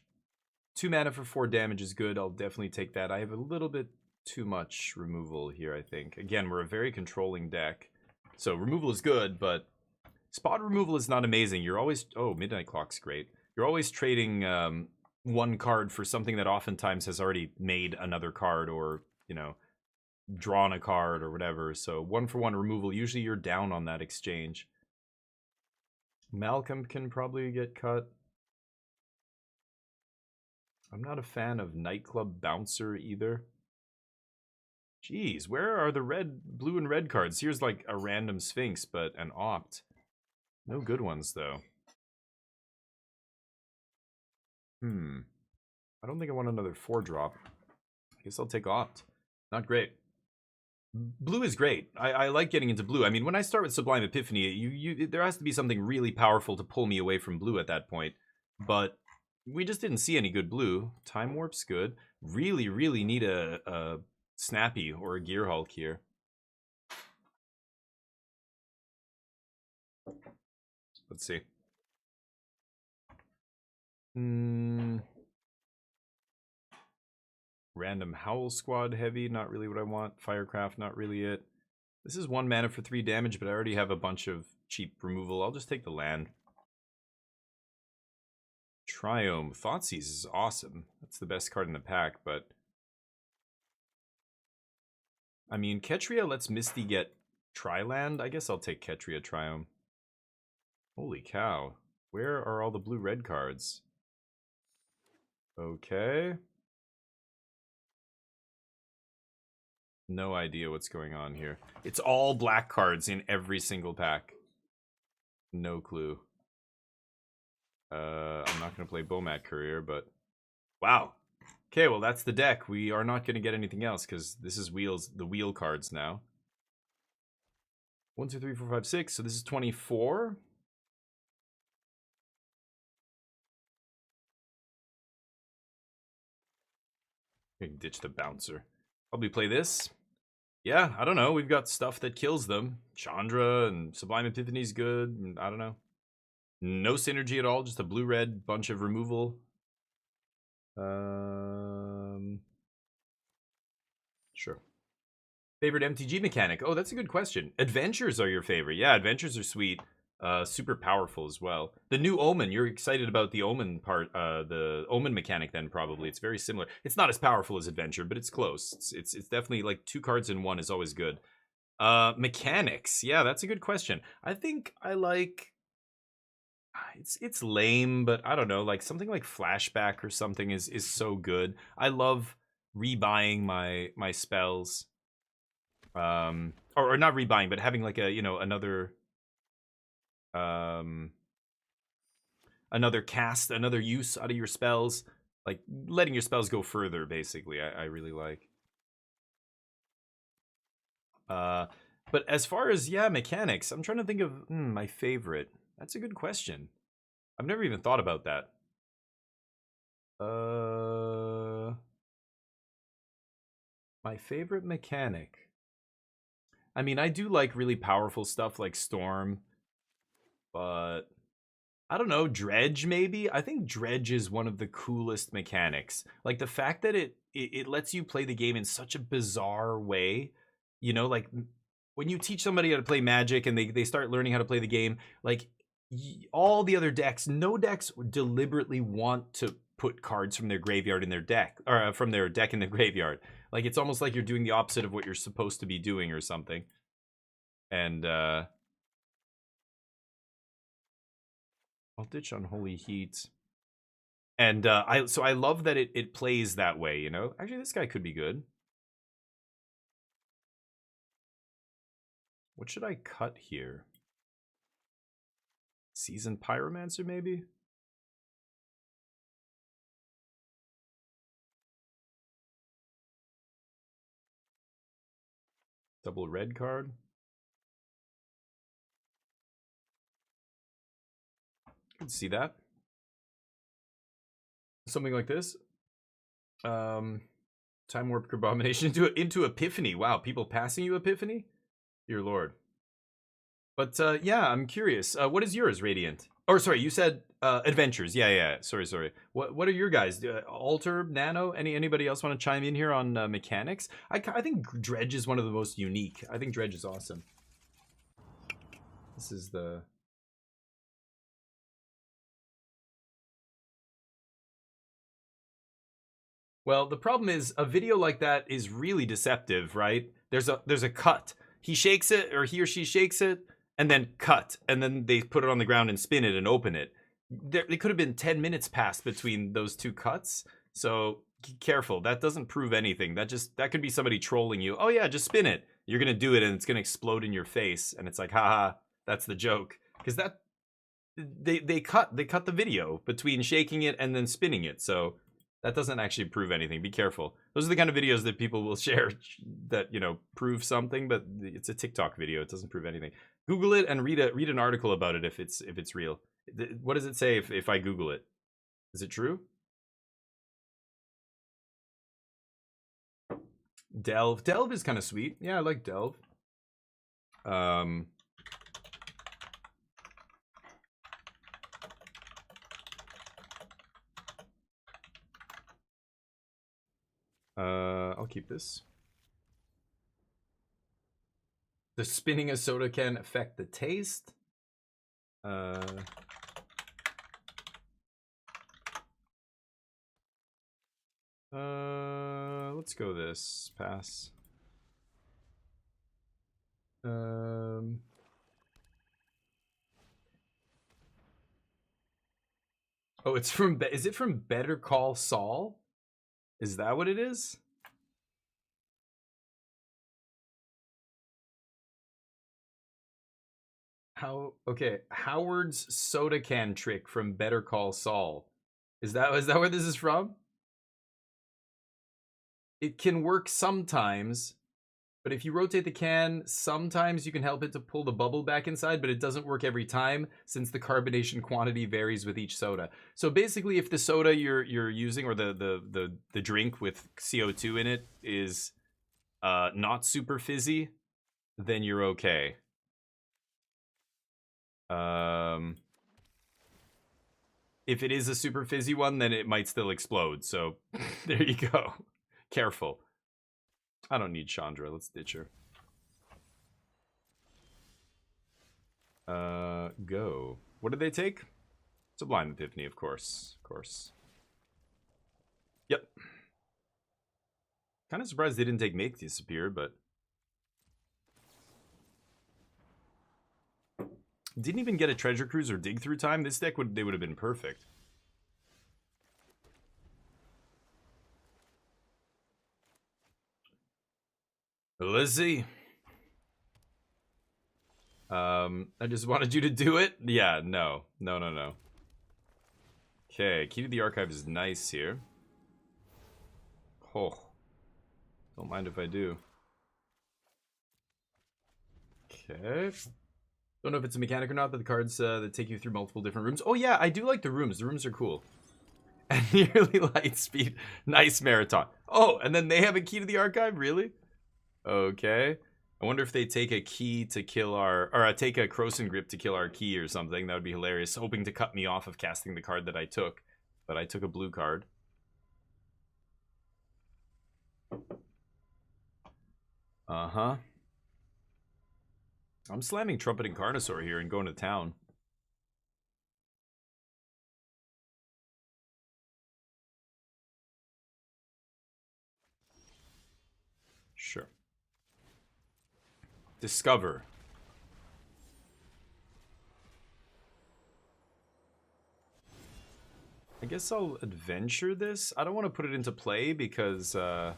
2 mana for 4 damage is good. I'll definitely take that. I have a little bit too much removal here, I think. Again, we're a very controlling deck. So removal is good, but spot removal is not amazing. You're always... oh, Midnight Clock's great. You're always trading one card for something that oftentimes has already made another card, or, you know, drawn a card or whatever. So 1-for-1 removal, usually you're down on that exchange. Malcolm can probably get cut. I'm not a fan of Nightclub Bouncer either. Jeez, where are the blue and red cards? Here's like a random Sphinx, but an Opt. No good ones, though. I don't think I want another 4-drop. I guess I'll take Opt. Not great. Blue is great. I like getting into blue. I mean, when I start with Sublime Epiphany, there has to be something really powerful to pull me away from blue at that point. But we just didn't see any good blue. Time Warp's good. Really, really need a Snappy or a Gear Hulk here. Let's see. Random Howl Squad heavy, not really what I want. Firecraft, not really it. This is 1 mana for 3 damage, but I already have a bunch of cheap removal. I'll just take the land. Triome. Thoughtseize is awesome. That's the best card in the pack, but... I mean, Ketria lets Misty get Tri-land. I guess I'll take Ketria Triome. Holy cow. Where are all the blue-red cards? Okay. No idea what's going on here. It's all black cards in every single pack. No clue. I'm not going to play Bomat Courier, but... wow. Okay, well, that's the deck. We are not going to get anything else, because this is the wheel cards now. 1, 2, 3, 4, 5, 6. So this is 24. We can ditch the bouncer. Probably play this. Yeah, I don't know. We've got stuff that kills them. Chandra and Sublime Epiphany's good. And I don't know. No synergy at all. Just a blue-red bunch of removal. Sure. Favorite MTG mechanic? Oh, that's a good question. Adventures are your favorite. Yeah, adventures are sweet. Super powerful as well. The new Omen, you're excited about the Omen part, the Omen mechanic then probably. It's very similar. It's not as powerful as Adventure, but it's close. It's definitely like 2 cards in 1 is always good. Mechanics. Yeah, that's a good question. I think I like... It's lame, but I don't know, like something like Flashback or something is so good. I love rebuying my spells. Or not rebuying, but having like a, you know, another cast, another use out of your spells, like letting your spells go further, basically. I really like. But as far as, yeah, mechanics, I'm trying to think of my favorite. That's a good question. I've never even thought about that. My favorite mechanic. I mean, I do like really powerful stuff like Storm, but I don't know, Dredge maybe? I think Dredge is one of the coolest mechanics. Like the fact that it lets you play the game in such a bizarre way. You know, like when you teach somebody how to play Magic and they start learning how to play the game, like all the other decks, no decks deliberately want to put cards from their graveyard in their deck, or from their deck in the graveyard. Like it's almost like you're doing the opposite of what you're supposed to be doing or something. And I'll ditch Unholy Heat. And I love that it plays that way, you know? Actually, this guy could be good. What should I cut here? Seasoned Pyromancer, maybe? Double red card. Could see that. Something like this. Time Warp Abomination into Epiphany. Wow, people passing you Epiphany? Dear Lord. But yeah, I'm curious. What is yours, Radiant? Or sorry, you said Adventures. Yeah. Sorry. What are your guys? Alter, Nano? Anybody else want to chime in here on mechanics? I think Dredge is one of the most unique. I think Dredge is awesome. This is the... Well, the problem is a video like that is really deceptive, right? There's a cut. He shakes it, or he or she shakes it, and then cut, and then they put it on the ground and spin it and open it. It could have been 10 minutes passed between those 2 cuts, so careful. That doesn't prove anything. That could be somebody trolling you. Oh yeah, just spin it. You're gonna do it, and it's gonna explode in your face, and it's like, haha, that's the joke. Because that they cut the video between shaking it and then spinning it, so that doesn't actually prove anything. Be careful. Those are the kind of videos that people will share that, you know, prove something, but it's a TikTok video. It doesn't prove anything. Google it and read an article about it if it's real. What does it say if I Google it? Is it true? Delve. Delve is kind of sweet. Yeah, I like Delve. I'll keep this. Does spinning a soda can affect the taste? Let's go this. Pass. Oh, it's from... Is it from Better Call Saul? Is that what it is? Okay, Howard's soda can trick from Better Call Saul. Is that where this is from? It can work sometimes, But if you rotate the can, sometimes you can help it to pull the bubble back inside, but it doesn't work every time since the carbonation quantity varies with each soda. So basically, if the soda you're using or the drink with CO2 in it is not super fizzy, then you're okay. If it is a super fizzy one, then it might still explode. So there you go. Careful. I don't need Chandra. Let's ditch her. Go. What did they take? Sublime Epiphany, of course. Of course. Yep. Kind of surprised they didn't take Make Disappear, but... Didn't even get a Treasure Cruise or Dig Through time. This deck they would have been perfect. Let's see. I just wanted you to do it. Yeah, no. No. Okay, Key to the Archive is nice here. Oh. Don't mind if I do. Okay. Don't know if it's a mechanic or not, but the cards that take you through multiple different rooms. Oh yeah, I do like the rooms. The rooms are cool. And nearly light speed. Nice marathon. Oh, and then they have a Key to the Archive? Really? Okay. I wonder if they take a key to kill our... Or take a Croson Grip to kill our key or something. That would be hilarious. Hoping to cut me off of casting the card that I took. But I took a blue card. Uh-huh. I'm slamming Trumpeting Carnosaur here and going to town. Sure. Discover. I guess I'll adventure this. I don't want to put it into play because I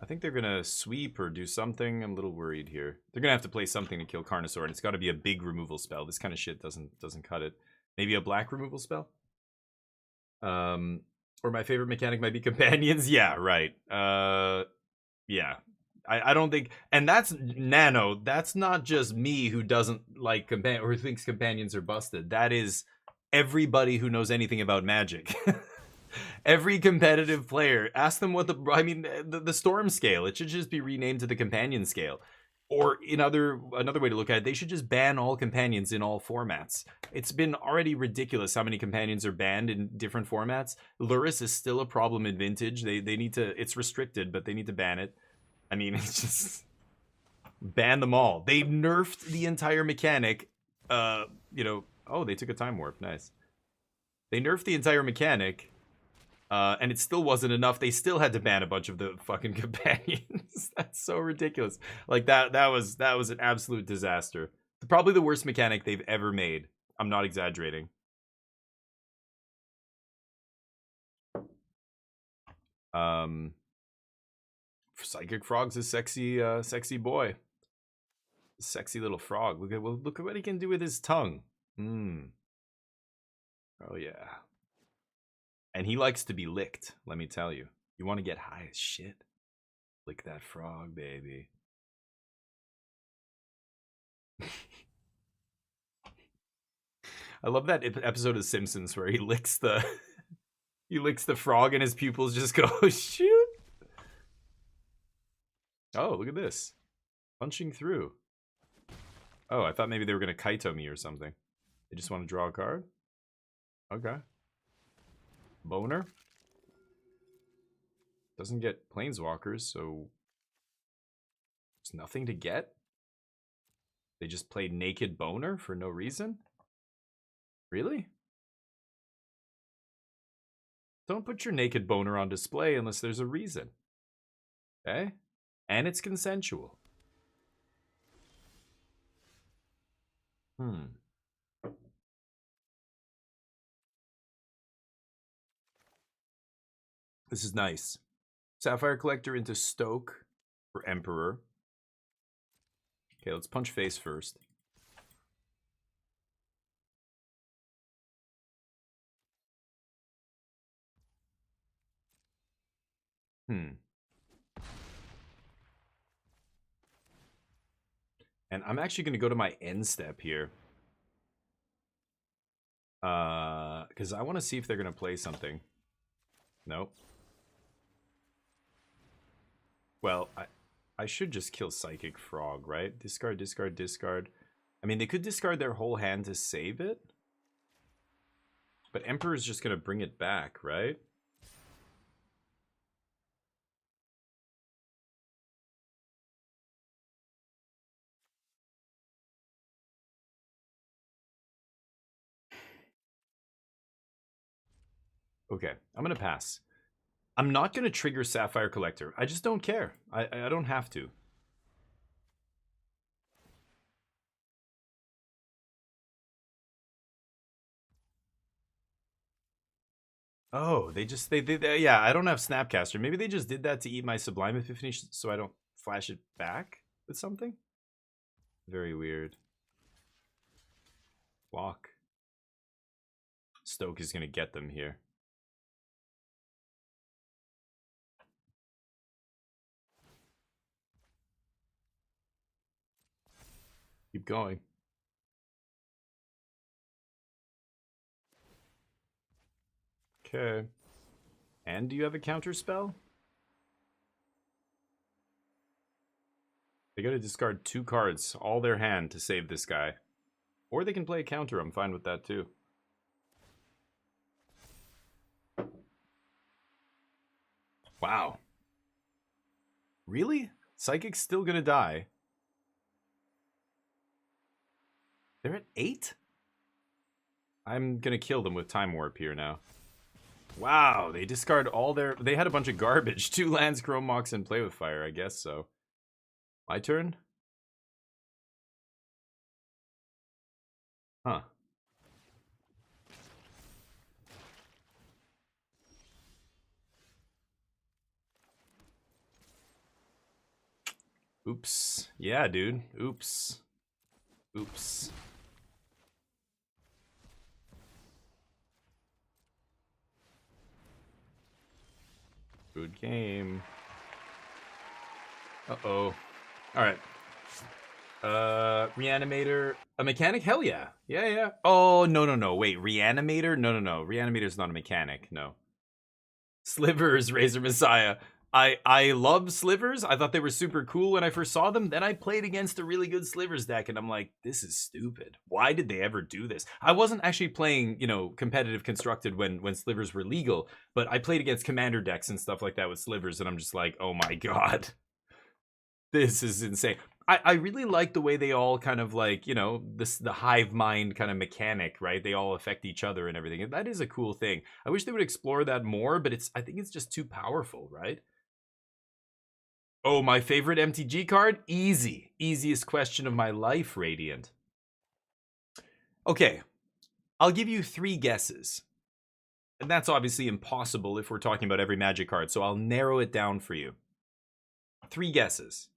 think they're gonna sweep or do something. I'm a little worried here. They're gonna have to play something to kill Carnosaur, and it's got to be a big removal spell. This kind of shit doesn't cut it. Maybe a black removal spell. Or my favorite mechanic might be companions. Yeah, right. Yeah. I don't think, and that's Nano. That's not just me who doesn't like companion or who thinks companions are busted. That is everybody who knows anything about Magic. Every competitive player, ask them what the storm scale. It should just be renamed to the companion scale. Or another way to look at it, they should just ban all companions in all formats. It's been already ridiculous how many companions are banned in different formats. Luris is still a problem in Vintage. They need to, it's restricted, but they need to ban it. I mean, it's just ban them all. They nerfed the entire mechanic. Oh, they took a time warp. Nice. They nerfed the entire mechanic. And it still wasn't enough. They still had to ban a bunch of the fucking companions. That's so ridiculous. Like that was an absolute disaster. Probably the worst mechanic they've ever made. I'm not exaggerating. Psychic Frog's a sexy boy. Sexy little frog. Look at what he can do with his tongue. Oh yeah. And he likes to be licked, let me tell you. You want to get high as shit? Lick that frog, baby. I love that episode of Simpsons where he licks the frog and his pupils just go shoot. Oh, look at this. Punching through. Oh, I thought maybe they were going to Kaito me or something. They just want to draw a card? Okay. Boner. Doesn't get Planeswalkers, so... There's nothing to get? They just played Naked Boner for no reason? Really? Don't put your Naked Boner on display unless there's a reason. Okay? And it's consensual. This is nice. Sapphire Collector into Stoke for Emperor. Okay, let's punch face first. And I'm actually going to go to my end step here. Because I want to see if they're going to play something. Nope. Well, I should just kill Psychic Frog, right? Discard, discard, discard. I mean, they could discard their whole hand to save it. But Emperor's just going to bring it back, right? Okay, I'm going to pass. I'm not going to trigger Sapphire Collector. I just don't care. I don't have to. Oh, they yeah, I don't have Snapcaster. Maybe they just did that to eat my Sublime Epiphany so I don't flash it back with something? Very weird. Block. Stoke is going to get them here. Keep going. Okay. And do you have a counter spell? They gotta discard 2 cards, all their hand, to save this guy. Or they can play a counter, I'm fine with that too. Wow. Really? Psychic's still gonna die. They're at 8? I'm gonna kill them with Time Warp here now. Wow, they discard all their... They had a bunch of garbage. 2 lands, Chrome Mox, and Play with Fire, I guess so. My turn? Huh. Oops. Yeah, dude. Oops. Oops. Good game. Uh-oh. Alright. Reanimator. A mechanic? Hell yeah. Yeah, yeah. Oh, no. Wait, Reanimator? No. Reanimator's not a mechanic. No. Slivers, Razor Messiah. I love Slivers. I thought they were super cool when I first saw them. Then I played against a really good Slivers deck, and I'm like, this is stupid. Why did they ever do this? I wasn't actually playing, you know, competitive constructed when Slivers were legal, but I played against commander decks and stuff like that with Slivers, and I'm just like, oh my god. This is insane. I really like the way they all kind of like, you know, the hive mind kind of mechanic, right? They all affect each other and everything. That is a cool thing. I wish they would explore that more, but I think it's just too powerful, right? Oh, my favorite MTG card? Easy. Easiest question of my life, Radiant. Okay, I'll give you 3 guesses. And that's obviously impossible if we're talking about every Magic card, so I'll narrow it down for you. 3 guesses.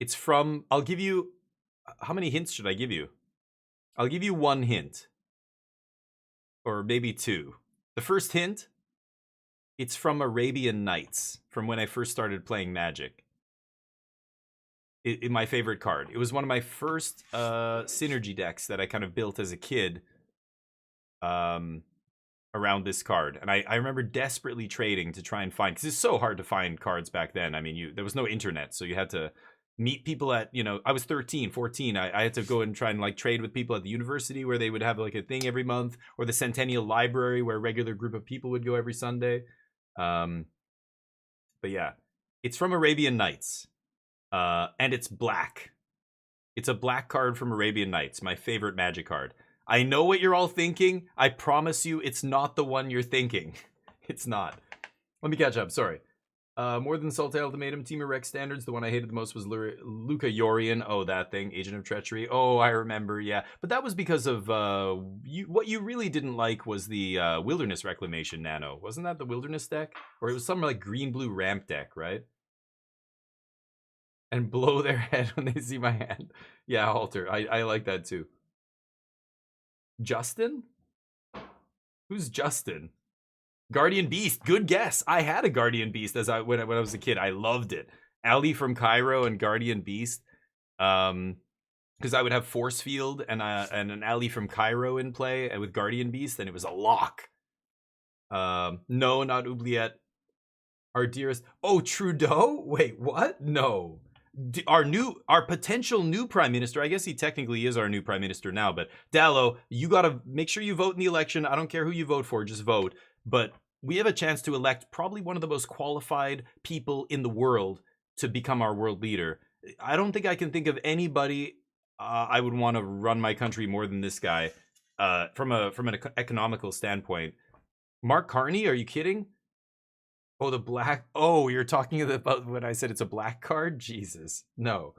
It's from, I'll give you, how many hints should I give you? I'll give you 1 hint. Or maybe 2. The first hint, it's from Arabian Nights, from when I first started playing Magic. My favorite card. It was one of my first synergy decks that I kind of built as a kid around this card. And I remember desperately trading to try and find, because it's so hard to find cards back then. I mean, there was no internet, so you had to meet people at, you know, I was 13, 14. I had to go and try and like trade with people at the university where they would have like a thing every month, or the Centennial Library where a regular group of people would go every Sunday. But yeah, it's from Arabian Nights, and it's black. It's a black card from Arabian Nights, my favorite Magic card. I know what you're all thinking. I promise you it's not the one you're thinking. It's not. Let me catch up, sorry. More than Sultai Ultimatum, Team of Rex Standards, the one I hated the most was Luca Yorian. Oh, that thing, Agent of Treachery. Oh, I remember, yeah. But that was because of, what you really didn't like was the Wilderness Reclamation Nano. Wasn't that the Wilderness deck? Or it was some like green-blue ramp deck, right? And blow their head when they see my hand. Yeah, Halter, I like that too. Justin? Who's Justin? Guardian Beast, good guess. I had a Guardian Beast when I was a kid. I loved it. Ali from Cairo and Guardian Beast. Because I would have Force Field and an ally from Cairo in play with Guardian Beast, and it was a lock. No, not Oubliette. Our dearest. Oh, Trudeau? Wait, what? No. Our potential new prime minister. I guess he technically is our new prime minister now. But Dallo, you gotta make sure you vote in the election. I don't care who you vote for, just vote. But we have a chance to elect probably one of the most qualified people in the world to become our world leader. I don't think I can think of anybody I would want to run my country more than this guy. From an economical standpoint. Mark Carney? Are you kidding? Oh, the black. Oh, you're talking about when I said it's a black card? Jesus. No.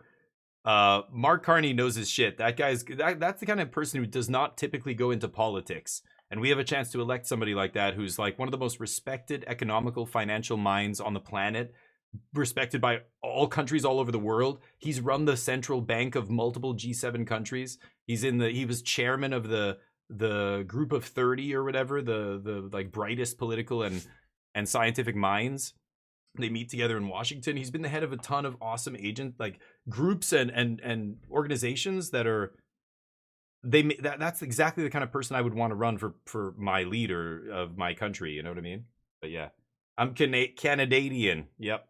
Mark Carney knows his shit. That guy's that's the kind of person who does not typically go into politics. And we have a chance to elect somebody like that who's like one of the most respected economical financial minds on the planet, respected by all countries all over the world. He's run the central bank of multiple G7 countries. He was chairman of the group of 30 or whatever, the like brightest political and scientific minds. They meet together in Washington. He's been the head of a ton of awesome agent like groups and organizations that are that's exactly the kind of person I would want to run for my leader of my country, you know what I mean? But yeah. I'm Canadian. Yep.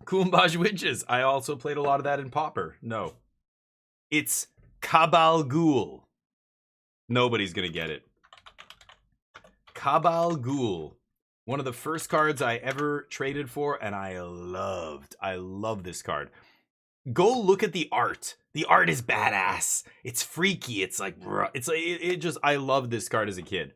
Kumbaj Witches. I also played a lot of that in Pauper. No. It's Cabal Ghoul. Nobody's gonna get it. Cabal Ghoul. One of the first cards I ever traded for, and I love this card. Go look at the art. The art is badass. It's freaky. It's like, I love this card as a kid.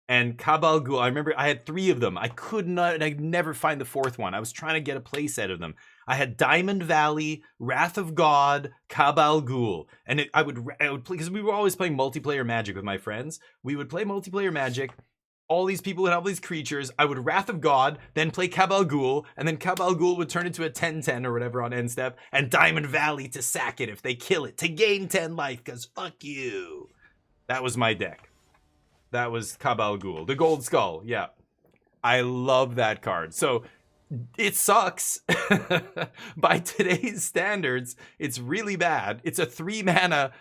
And Cabal Ghoul, I remember I had 3 of them. I could never find the 4th one. I was trying to get a play set of them. I had Diamond Valley, Wrath of God, Cabal Ghoul. And I would play, because we were always playing multiplayer Magic with my friends. We would play multiplayer Magic. All these people would have all these creatures. I would Wrath of God, then play Cabal Ghoul, and then Cabal Ghoul would turn into a 10/10 or whatever on end step, and Diamond Valley to sack it if they kill it, to gain 10 life, because fuck you. That was my deck. That was Cabal Ghoul. The Gold Skull, yeah. I love that card. So, it sucks. By today's standards, it's really bad. It's a 3 mana...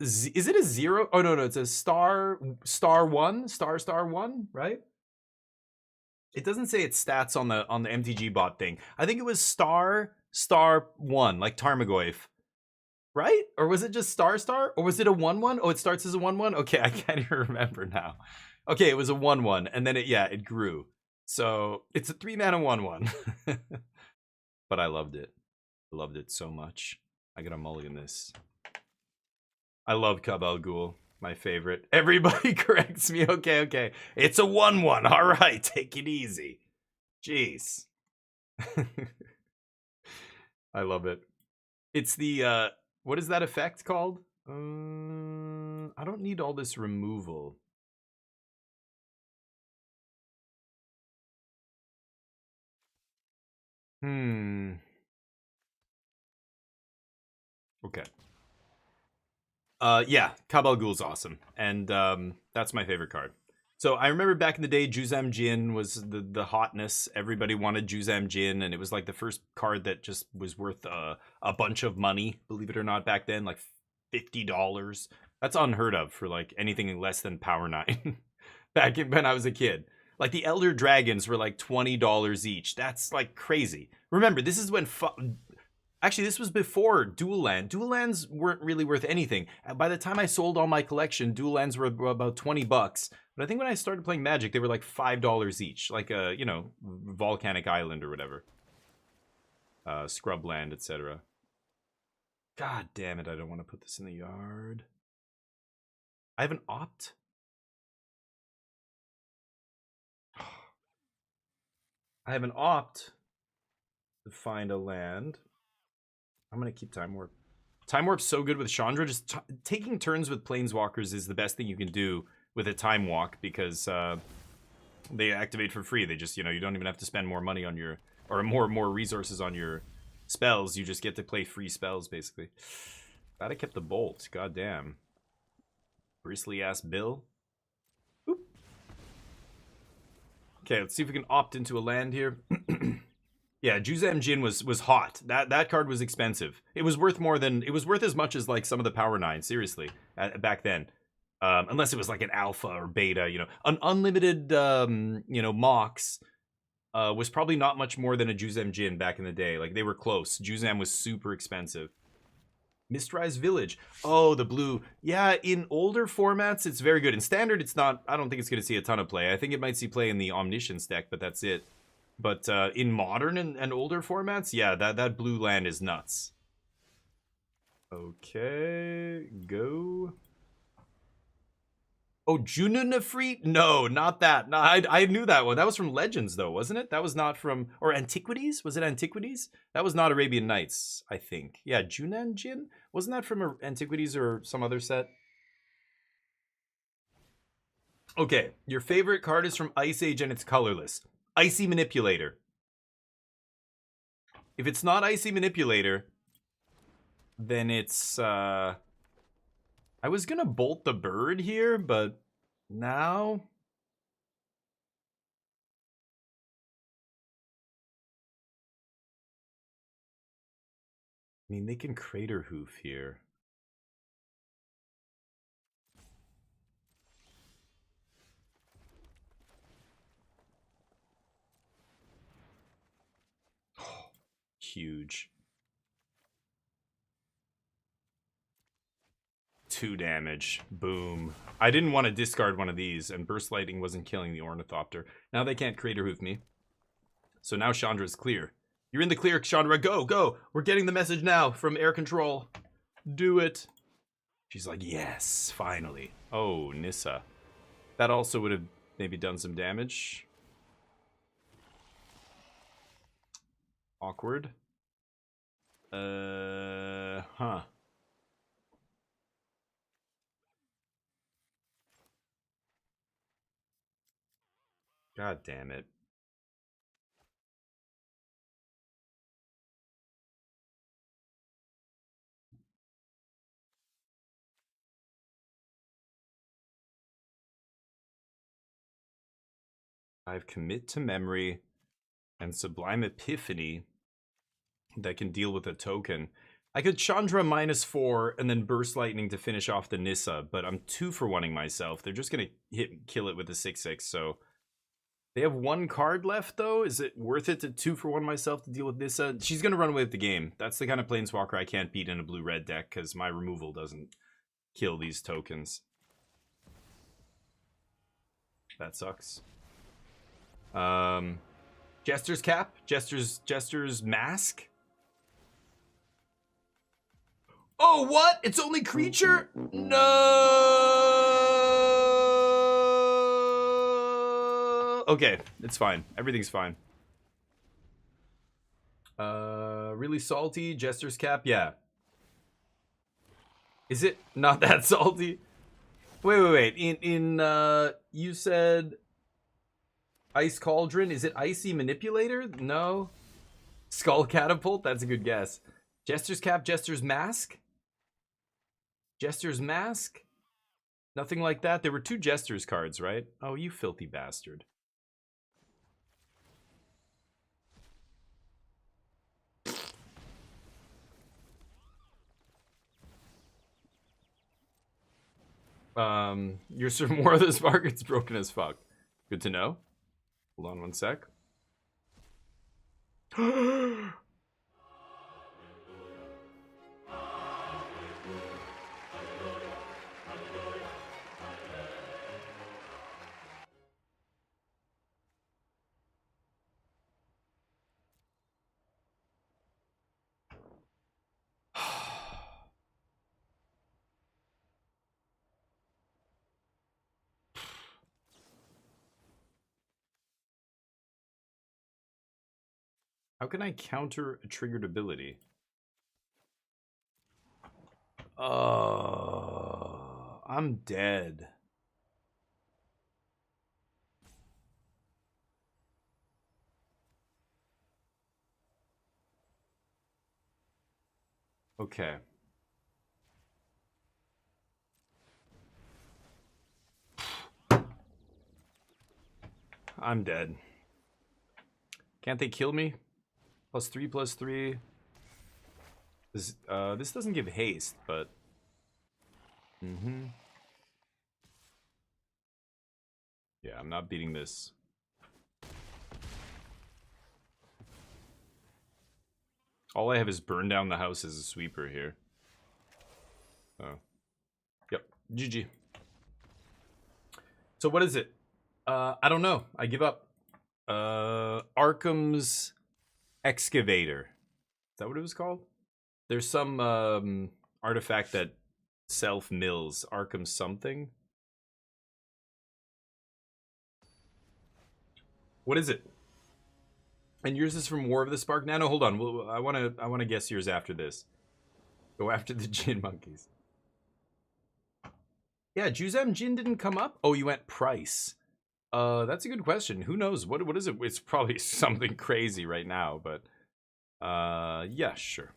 is it a 0? Oh, no, it's a star 1? Star 1, right? It doesn't say its stats on the MTG bot thing. I think it was star 1, like Tarmogoyf. Right? Or was it just star? Or was it a 1/1? Oh, it starts as a 1/1? Okay, I can't even remember now. Okay, it was a 1/1, and then it grew. So, it's a 3 mana 1/1. But I loved it. I loved it so much. I gotta mulligan this. I love Cabal Ghoul. My favorite. Everybody corrects me. Okay. It's a 1/1. All right, take it easy. Jeez. I love it. It's the... what is that effect called? I don't need all this removal. Okay. Yeah, Cabal Ghoul's awesome. And that's my favorite card. So I remember back in the day, Juzam Jin was the hotness. Everybody wanted Juzam Jin, and it was like the first card that just was worth a bunch of money, believe it or not, back then, like $50. That's unheard of for like anything less than Power 9 back when I was a kid. Like the Elder Dragons were like $20 each. That's like crazy. Remember, this is when... Actually, this was before Dual Land. Dual Lands weren't really worth anything. By the time I sold all my collection, Dual Lands were about $20. But I think when I started playing Magic, they were like $5 each. Like a, Volcanic Island or whatever. Scrubland, etc. God damn it, I don't want to put this in the yard. I have an opt. I have an opt to find a land. I'm going to keep Time Warp. Time Warp's so good with Chandra. Just taking turns with Planeswalkers is the best thing you can do with a Time Walk, because they activate for free. They just, you don't even have to spend more money on your... or more resources on your spells. You just get to play free spells, basically. Glad I kept the Bolt. God damn. Bristly-ass Bill. Oop. Okay, let's see if we can opt into a land here. Yeah, Juzam Jin was hot. That card was expensive. It was worth more than it was worth as much as like some of the Power 9, seriously, back then. Unless it was like an alpha or beta, you know. An unlimited you know, Mox was probably not much more than a Juzam Jin back in the day. Like they were close. Juzam was super expensive. Mistrise Village. Oh, the blue. Yeah, in older formats, it's very good. In standard, it's not. I don't think it's going to see a ton of play. I think it might see play in the Omniscience deck, but that's it. But in modern and older formats, yeah, that blue land is nuts. Okay, go. Oh, Jununafreet? No, not that. No, I knew that one. That was from Legends, though, wasn't it? That was not from... Or Antiquities? Was it Antiquities? That was not Arabian Nights, I think. Yeah, Junan Jin? Wasn't that from Antiquities or some other set? Okay, your favorite card is from Ice Age and it's colorless. Icy Manipulator. If it's not Icy Manipulator, then it's... I was gonna bolt the bird here, but now... I mean, they can Crater Hoof here. Huge. 2 damage. Boom. I didn't want to discard one of these, and Burst Lightning wasn't killing the Ornithopter. Now they can't Crater Hoof me. So now Chandra's clear. You're in the clear, Chandra. Go, go. We're getting the message now from air control. Do it. She's like, yes, finally. Oh, Nissa. That also would have maybe done some damage. Awkward. Huh. God damn it. I have Commit to Memory and Sublime Epiphany that can deal with a token. I could Chandra -4 and then Burst Lightning to finish off the Nissa, but I'm 2-for-1ing myself. They're just gonna kill it with a 6/6, so... They have 1 card left, though? Is it worth it to 2-for-1 myself to deal with Nissa? She's gonna run away with the game. That's the kind of Planeswalker I can't beat in a blue-red deck, because my removal doesn't kill these tokens. That sucks. Jester's Cap? Jester's Mask? Oh, what? It's only creature? No! Okay, it's fine. Everything's fine. Really salty? Jester's Cap? Yeah. Is it not that salty? Wait. You said... Ice Cauldron? Is it Icy Manipulator? No. Skull Catapult? That's a good guess. Jester's Cap, Jester's Mask? Jester's Mask? Nothing like that? There were 2 Jester's cards, right? Oh, you filthy bastard. Your Sir More of this market's broken as fuck. Good to know. Hold on 1 sec. How can I counter a triggered ability? I'm dead. Okay. I'm dead. Can't they kill me? +3/+3. This doesn't give haste, but yeah, I'm not beating this. All I have is burn down the house as a sweeper here. Oh. Yep. GG. So what is it? I don't know. I give up. Arkham's Excavator. Is that what it was called? There's some artifact that self-mills. Arkham something. What is it? And yours is from War of the Spark? No, hold on. Well, I wanna guess yours after this. Go after the Jin monkeys. Yeah, Juzam Jin didn't come up? Oh, you went price. That's a good question. Who knows? What is it? It's probably something crazy right now, but yeah, sure.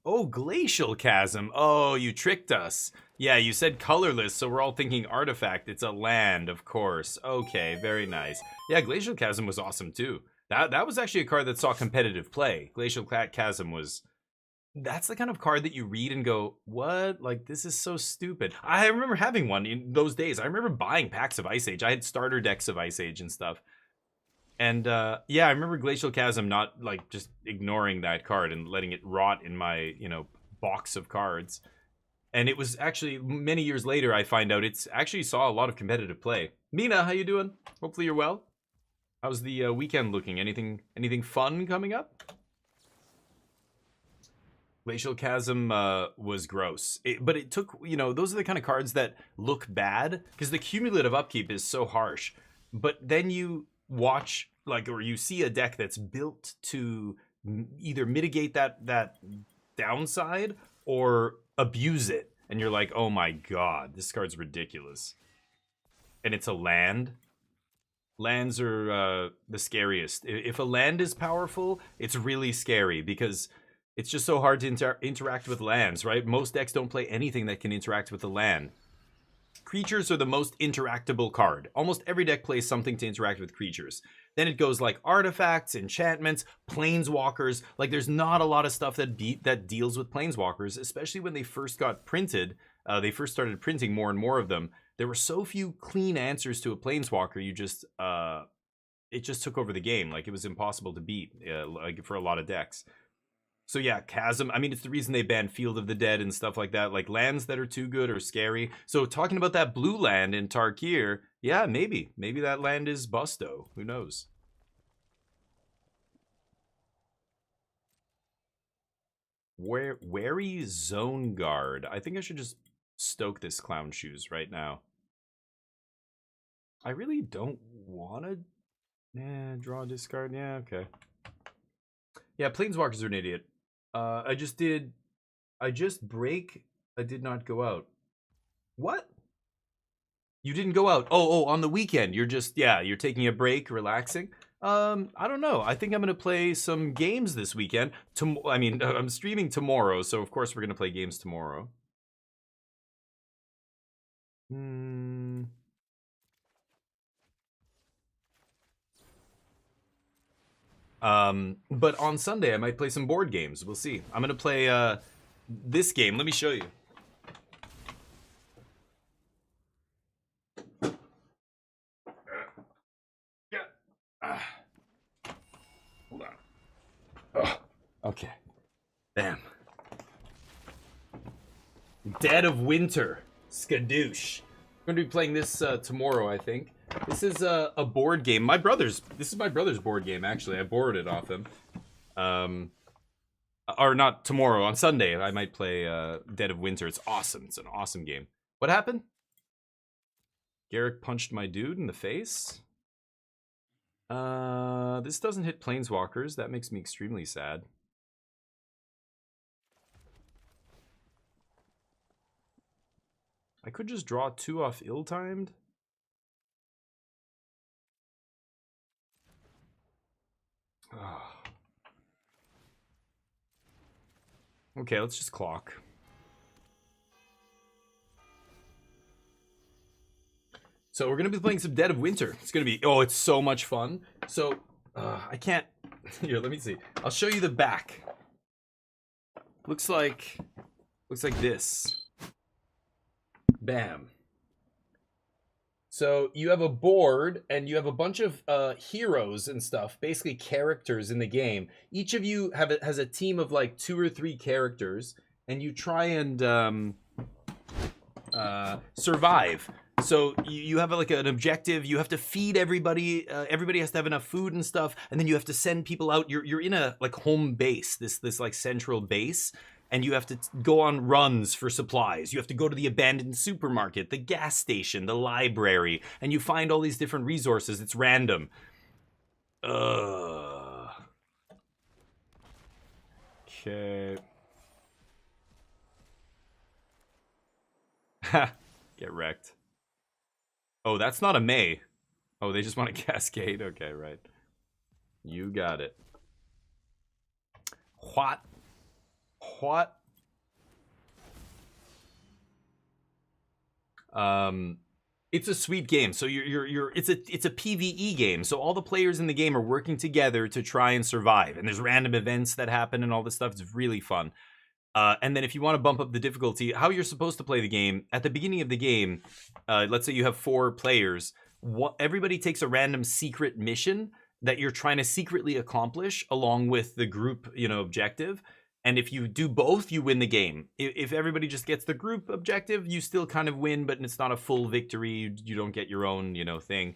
Oh, Glacial Chasm. Oh, you tricked us. Yeah, you said colorless, so we're all thinking artifact. It's a land, of course. Okay, very nice. Yeah, Glacial Chasm was awesome too. That was actually a card that saw competitive play. Glacial Chasm was... That's the kind of card that you read and go, what? Like, this is so stupid. I remember having one in those days. I remember buying packs of Ice Age. I had starter decks of Ice Age and stuff. And yeah, I remember Glacial Chasm not like just ignoring that card and letting it rot in my, you know, box of cards. And it was actually many years later I find out it's actually saw a lot of competitive play. Mina, how you doing? Hopefully you're well. How's the weekend looking? Anything fun coming up? Glacial Chasm was gross. But it took, you know, those are the kind of cards that look bad because the cumulative upkeep is so harsh. But then you watch, like, or you see a deck that's built to either mitigate that downside or abuse it. And you're like, oh my god, this card's ridiculous. And it's a land. Lands are the scariest. If a land is powerful, it's really scary because it's just so hard to interact with lands, right? Most decks don't play anything that can interact with the land. Creatures are the most interactable card. Almost every deck plays something to interact with creatures. Then it goes like artifacts, enchantments, planeswalkers. Like there's not a lot of stuff that deals with planeswalkers, especially when they first got printed. They first started printing more and more of them. There were so few clean answers to a planeswalker. It just took over the game. Like it was impossible to beat, like for a lot of decks. So yeah, Chasm, I mean, it's the reason they banned Field of the Dead and stuff like that. Like, lands that are too good or scary. So talking about that blue land in Tarkir, yeah, maybe. Maybe that land is Busto. Who knows? Wary Zone Guard. I think I should just stoke this Clown Shoes right now. I really don't want to... Yeah, draw, discard. Yeah, okay. Yeah, Planeswalkers are an idiot. I just break. I did not go out. What? You didn't go out? Oh, on the weekend. You're just, yeah, you're taking a break, relaxing. I don't know. I think I'm going to play some games this weekend. I'm streaming tomorrow, so of course we're going to play games tomorrow. But on Sunday I might play some board games. We'll see. I'm gonna play this game. Let me show you. Hold on. Okay. Bam. Dead of Winter. Skadoosh. I'm gonna be playing this tomorrow, I think. This is a board game. This is my brother's board game, actually. I borrowed it off him. Or not tomorrow, on Sunday. I might play Dead of Winter. It's awesome. It's an awesome game. What happened? Garrick punched my dude in the face? This doesn't hit Planeswalkers. That makes me extremely sad. I could just draw 2 off ill-timed. Oh. Okay, let's just clock. So we're gonna be playing some Dead of Winter. It's gonna be, oh, it's so much fun. So I can't. Here, let me see. I'll show you the back. Looks like this. Bam. So you have a board and you have a bunch of heroes and stuff, basically characters in the game. Each of you has a team of like 2 or 3 characters, and you try and survive. So you have like an objective. You have to feed everybody. Everybody has to have enough food and stuff, and then you have to send people out. You're in a like home base, this like central base. And you have to go on runs for supplies. You have to go to the abandoned supermarket, the gas station, the library, and you find all these different resources. It's random. Okay. Ha! Get wrecked. Oh, that's not a May. Oh, they just want a cascade? Okay, right. You got it. What? What? It's a sweet game. So it's a PvE game. So all the players in the game are working together to try and survive. And there's random events that happen and all this stuff. It's really fun. And then if you want to bump up the difficulty, how you're supposed to play the game, at the beginning of the game, let's say you have 4 players, everybody takes a random secret mission that you're trying to secretly accomplish along with the group, objective. And if you do both, you win the game. If everybody just gets the group objective, you still kind of win, but it's not a full victory. You don't get your own, thing.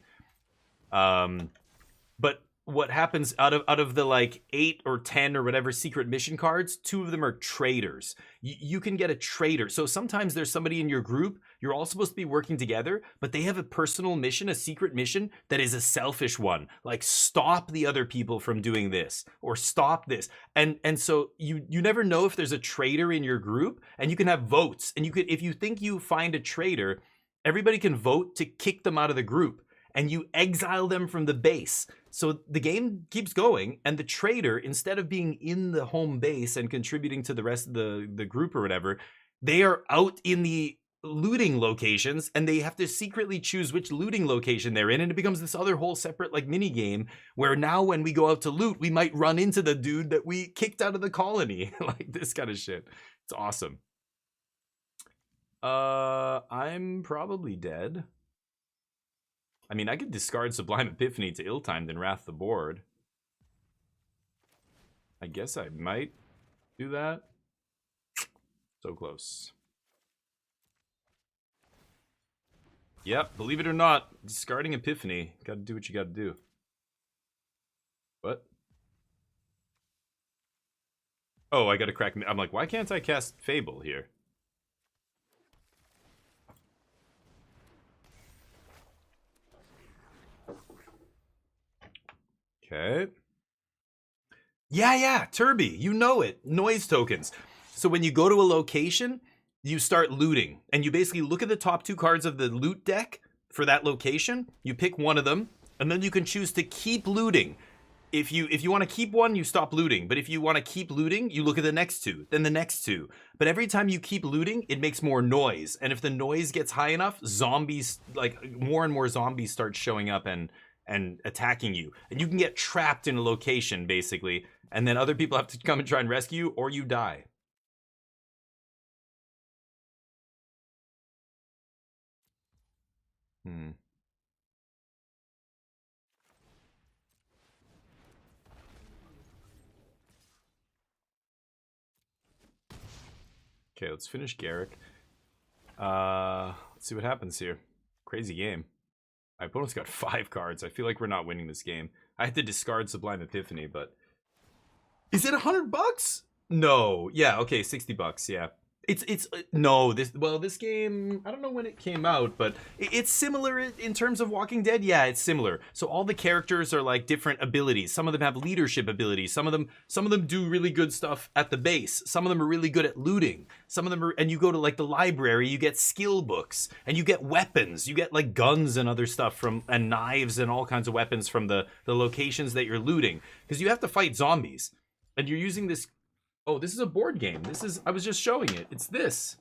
But what happens out of the like 8 or 10 or whatever secret mission cards, 2 of them are traitors. You can get a traitor. So sometimes there's somebody in your group, you're all supposed to be working together, but they have a personal mission, a secret mission that is a selfish one. Like, stop the other people from doing this or stop this. And so you never know if there's a traitor in your group, and you can have votes. And if you think you find a traitor, everybody can vote to kick them out of the group, and you exile them from the base. So the game keeps going, and the traitor, instead of being in the home base and contributing to the rest of the group or whatever, they are out in the looting locations, and they have to secretly choose which looting location they're in, and it becomes this other whole separate like mini game where now when we go out to loot, we might run into the dude that we kicked out of the colony. Like this kind of shit. It's awesome. I'm probably dead. I mean, I could discard Sublime Epiphany to Ill-Timed and Wrath the board. I guess I might do that. So close. Yep, believe it or not, discarding Epiphany. Gotta do what you gotta do. What? Oh, I gotta crack... I'm like, why can't I cast Fable here? Okay. Yeah, Turby, you know it. Noise tokens. So when you go to a location, you start looting, and you basically look at the top 2 cards of the loot deck for that location. You pick one of them, and then you can choose to keep looting. If you want to keep one, you stop looting. But if you want to keep looting, you look at the next 2, then the next 2. But every time you keep looting, it makes more noise. And if the noise gets high enough, zombies, like more and more zombies start showing up and attacking you. And you can get trapped in a location, basically. And then other people have to come and try and rescue you, or you die. Okay, let's finish Garrick. Let's see what happens here. Crazy game. My opponent's got 5 cards. I feel like we're not winning this game. I had to discard Sublime Epiphany, but... Is it $100? No. Yeah, okay, $60, yeah. No, this game, I don't know when it came out, but it's similar in terms of Walking Dead. Yeah, it's similar. So all the characters are like different abilities. Some of them have leadership abilities. Some of them do really good stuff at the base. Some of them are really good at looting. Some of them are, and you go to like the library, you get skill books, and you get weapons. You get like guns and other stuff and knives and all kinds of weapons from the locations that you're looting. Because you have to fight zombies. And you're using this... Oh, this is a board game. I was just showing it. It's this.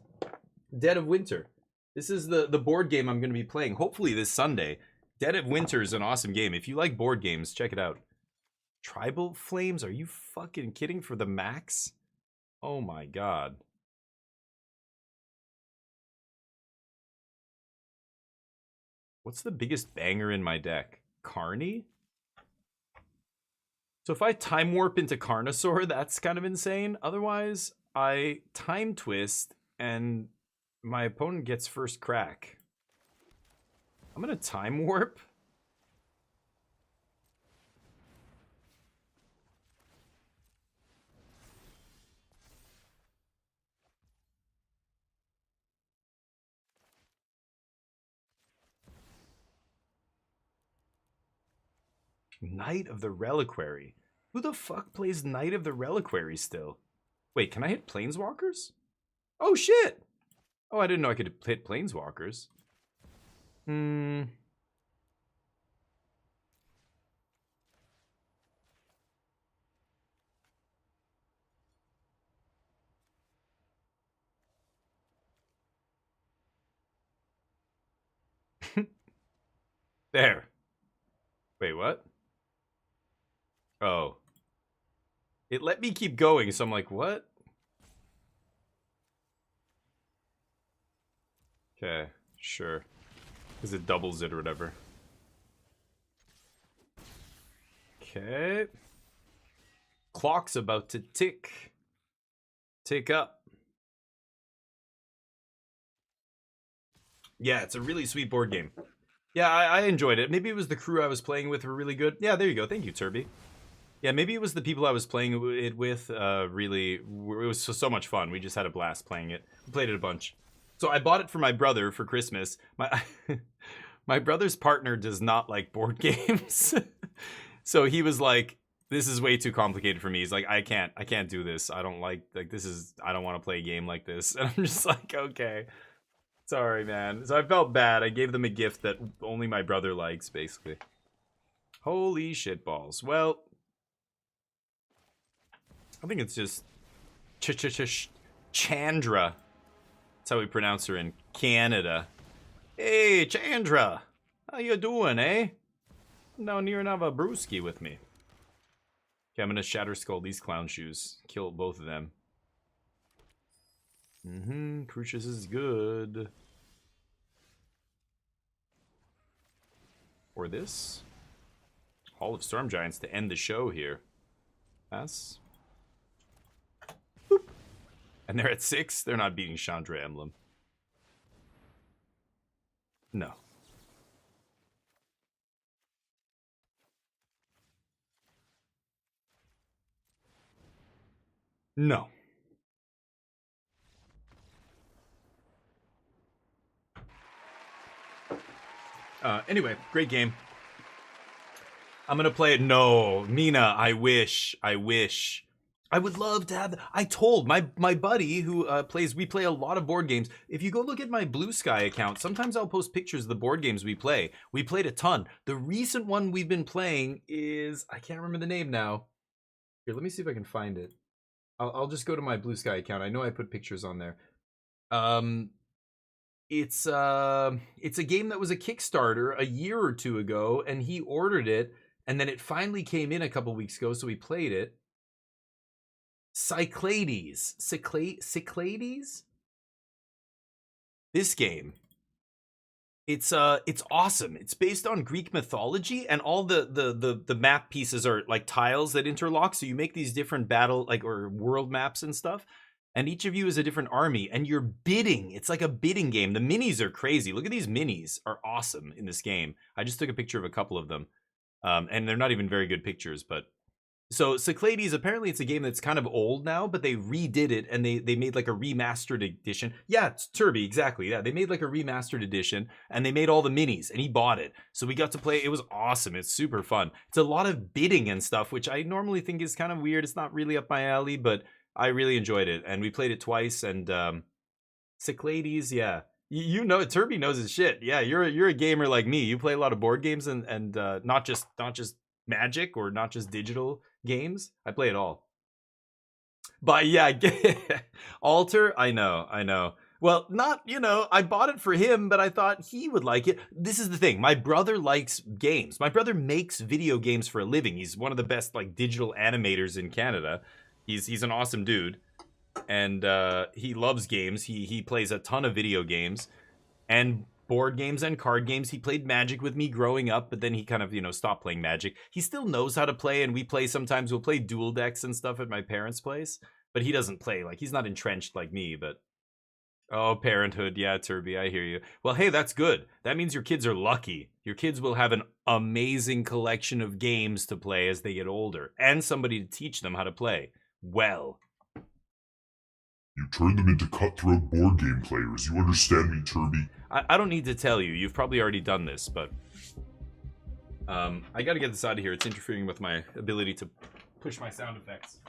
Dead of Winter. This is the board game I'm going to be playing, hopefully this Sunday. Dead of Winter is an awesome game. If you like board games, check it out. Tribal flames? Are you fucking kidding? For the max? Oh my god. What's the biggest banger in my deck? Carney? So if I time warp into Carnosaur, that's kind of insane. Otherwise, I time twist and my opponent gets first crack. I'm gonna time warp. Knight of the Reliquary. Who the fuck plays Knight of the Reliquary still? Wait, can I hit Planeswalkers? Oh shit! Oh, I didn't know I could hit Planeswalkers. There. Wait, what? Oh. It let me keep going, so I'm like, what? Okay, sure. Because it doubles it or whatever. Okay. Clock's about to tick. Tick up. Yeah, it's a really sweet board game. Yeah, I enjoyed it. Maybe it was the crew I was playing with were really good. Yeah, there you go. Thank you, Turby. Yeah, maybe it was the people I was playing it with really... It was so much fun. We just had a blast playing it. We played it a bunch. So I bought it for my brother for Christmas. My brother's partner does not like board games. So he was like, this is way too complicated for me. He's like, I can't do this. I don't like this is, I don't want to play a game like this. And I'm just like, okay. Sorry, man. So I felt bad. I gave them a gift that only my brother likes, basically. Holy shit balls. Well, I think it's just Chandra. That's how we pronounce her in Canada. Hey, Chandra. How you doing, eh? Come down here and have a brewski with me. Okay, I'm gonna Shatter Skull these clown shoes. Kill both of them. Crucius is good. Or this. Hall of Storm Giants to end the show here. Pass. Boop. And they're at 6. They're not beating Chandra Emblem. No. No. Anyway, great game. I'm gonna play it. No, Mina, I wish. I would love to have. I told my buddy who we play a lot of board games. If you go look at my Blue Sky account, sometimes I'll post pictures of the board games we play. We played a ton. The recent one we've been playing is, I can't remember the name now. Here, let me see if I can find it. I'll just go to my Blue Sky account. I know I put pictures on there. It's a game that was a Kickstarter a year or two ago, and he ordered it, and then it finally came in a couple weeks ago, so we played it. Cyclades. Cyclades? This game. It's awesome. It's based on Greek mythology, and all the map pieces are like tiles that interlock, so you make these different battle or world maps and stuff. And each of you is a different army, and you're bidding. It's like a bidding game. The minis are crazy. Look at these minis. Are awesome in this game. I just took a picture of a couple of them. And they're not even very good pictures, but... So, Cyclades, apparently it's a game that's kind of old now, but they redid it, and they made like a remastered edition. Yeah, it's Turby, exactly. Yeah, they made like a remastered edition, and they made all the minis, and he bought it. So we got to play. It was awesome. It's super fun. It's a lot of bidding and stuff, which I normally think is kind of weird. It's not really up my alley, but... I really enjoyed it, and we played it twice. And Cyclades, yeah, you know, Turby knows his shit. Yeah, you're a gamer like me. You play a lot of board games and not just Magic or not just digital games. I play it all. But yeah, Alter, I know. Well, not, you know, I bought it for him, but I thought he would like it. This is the thing. My brother likes games. My brother makes video games for a living. He's one of the best like digital animators in Canada. He's an awesome dude. And he loves games. He plays a ton of video games and board games and card games. He played Magic with me growing up, but then he kind of, you know, stopped playing Magic. He still knows how to play, and we play sometimes. We'll play dual decks and stuff at my parents' place, but he doesn't play. Like, he's not entrenched like me, but oh, parenthood. Yeah, Turby, I hear you. Well, hey, that's good. That means your kids are lucky. Your kids will have an amazing collection of games to play as they get older, and somebody to teach them how to play well. You turn them into cutthroat board game players. You understand me, Turby? I don't need to tell you. You've probably already done this, but I gotta get this out of here. It's interfering with my ability to push my sound effects.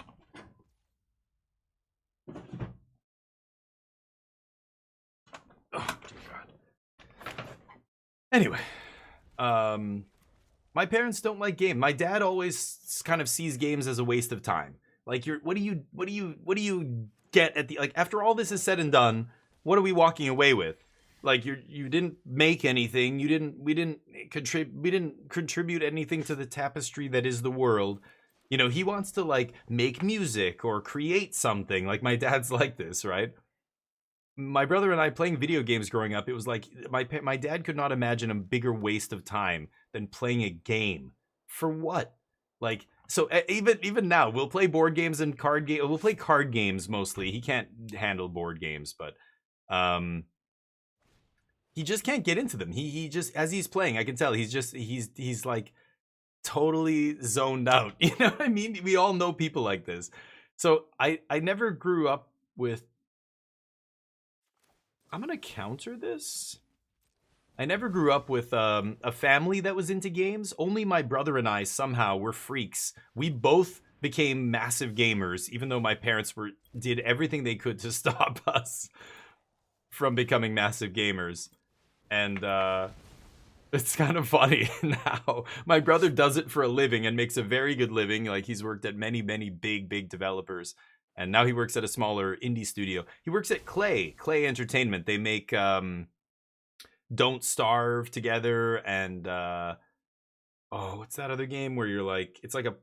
Oh, dear God. Anyway, my parents don't like games. My dad always kind of sees games as a waste of time. Like, what do you get at the, like, after all this is said and done, what are we walking away with? Like, you didn't make anything. We didn't contribute anything to the tapestry that is the world. You know, he wants to like make music or create something. Like, my dad's like this, right? My brother and I playing video games growing up, it was like my dad could not imagine a bigger waste of time than playing a game. For what? Like, so even now, we'll play board games and card games. We'll play card games mostly. He can't handle board games, but he just can't get into them. He just, as he's playing, I can tell he's like totally zoned out. You know what I mean? We all know people like this. So I never grew up with. I'm gonna counter this. I never grew up with a family that was into games. Only my brother and I somehow were freaks. We both became massive gamers, even though my parents did everything they could to stop us from becoming massive gamers. And it's kind of funny now. My brother does it for a living and makes a very good living. Like, he's worked at many big developers. And now he works at a smaller indie studio. He works at Clay Entertainment. They make Don't Starve together, and what's that other game where you're like, it's like a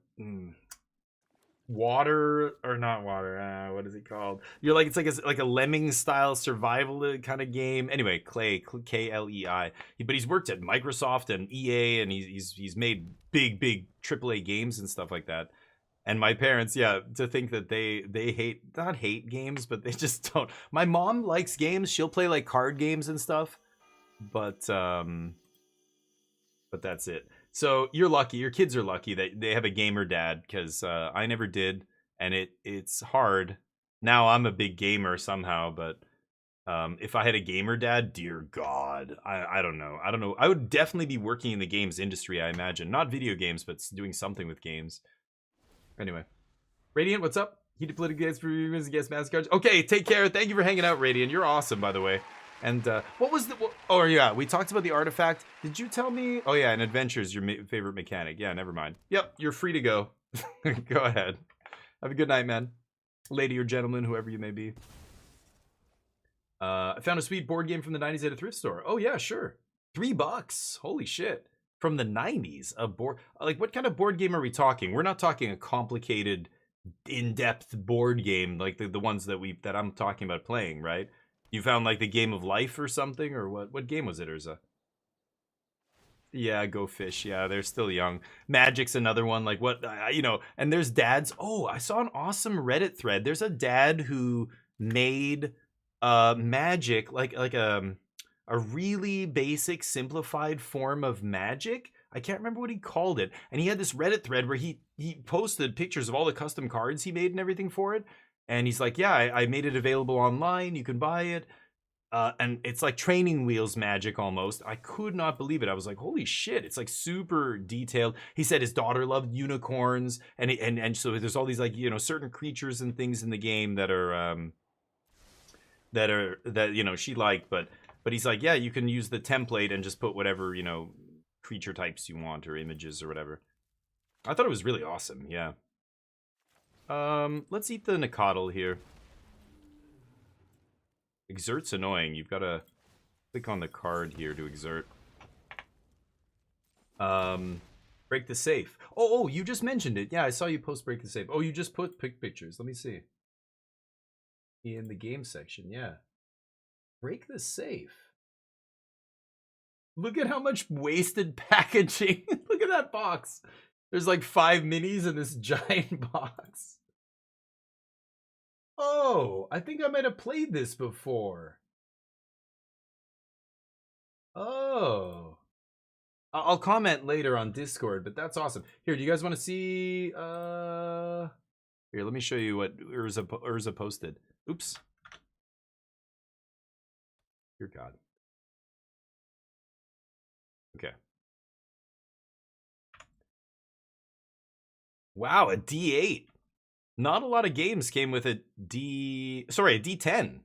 water, or not water, what is it called? You're like, it's like a lemming style survival kind of game. Anyway, Clay, Klei. But he's worked at Microsoft and EA, and he's made big AAA games and stuff like that. And my parents, yeah, to think that they not hate games, but they just don't. My mom likes games. She'll play like card games and stuff, but that's it. So you're lucky. Your kids are lucky that they have a gamer dad, because I never did, and it's hard. Now I'm a big gamer somehow, but if I had a gamer dad, dear God, I don't know. I would definitely be working in the games industry, I imagine. Not video games, but doing something with games. Anyway, Radiant, what's up? He deployed against reviewers against mass cards. Okay, take care. Thank you for hanging out, Radiant. You're awesome, by the way. And what was the? Oh yeah, we talked about the artifact. Did you tell me? Oh yeah, and adventure's your favorite mechanic. Yeah, never mind. Yep, you're free to go. Go ahead. Have a good night, man. Lady or gentleman, whoever you may be. I found a sweet board game from the 90s at a thrift store. Oh yeah, sure. $3. Holy shit. From the 90s, a board, like, what kind of board game are we talking? We're not talking a complicated, in-depth board game like the ones that I'm talking about playing, right? You found like the Game of Life or something, or what game was it, Urza? Yeah, Go Fish. Yeah, they're still young. Magic's another one. Like, what, you know, and there's dads. Oh, I saw an awesome Reddit thread. There's a dad who made Magic like a really basic, simplified form of Magic. I can't remember what he called it. And he had this Reddit thread where he posted pictures of all the custom cards he made and everything for it. And he's like, yeah, I made it available online. You can buy it. And it's like training wheels Magic almost. I could not believe it. I was like, holy shit. It's like super detailed. He said his daughter loved unicorns. And so there's all these, like, you know, certain creatures and things in the game that you know, she liked, but he's like, yeah, you can use the template and just put whatever, you know, creature types you want, or images or whatever. I thought it was really awesome, yeah. Let's eat the Nicodle here. Exert's annoying. You've got to click on the card here to exert. Break the safe. Oh, you just mentioned it. Yeah, I saw you post break the safe. Oh, you just put pictures. Let me see. In the game section, yeah. Break the safe. Look at how much wasted packaging. Look at that box. There's like 5 minis in this giant box. Oh, I think I might have played this before. Oh. I'll comment later on Discord, but that's awesome. Here, do you guys want to see... Here, let me show you what Urza posted. Oops. Dear God. Okay. Wow, a D8. Not a lot of games came with a D10.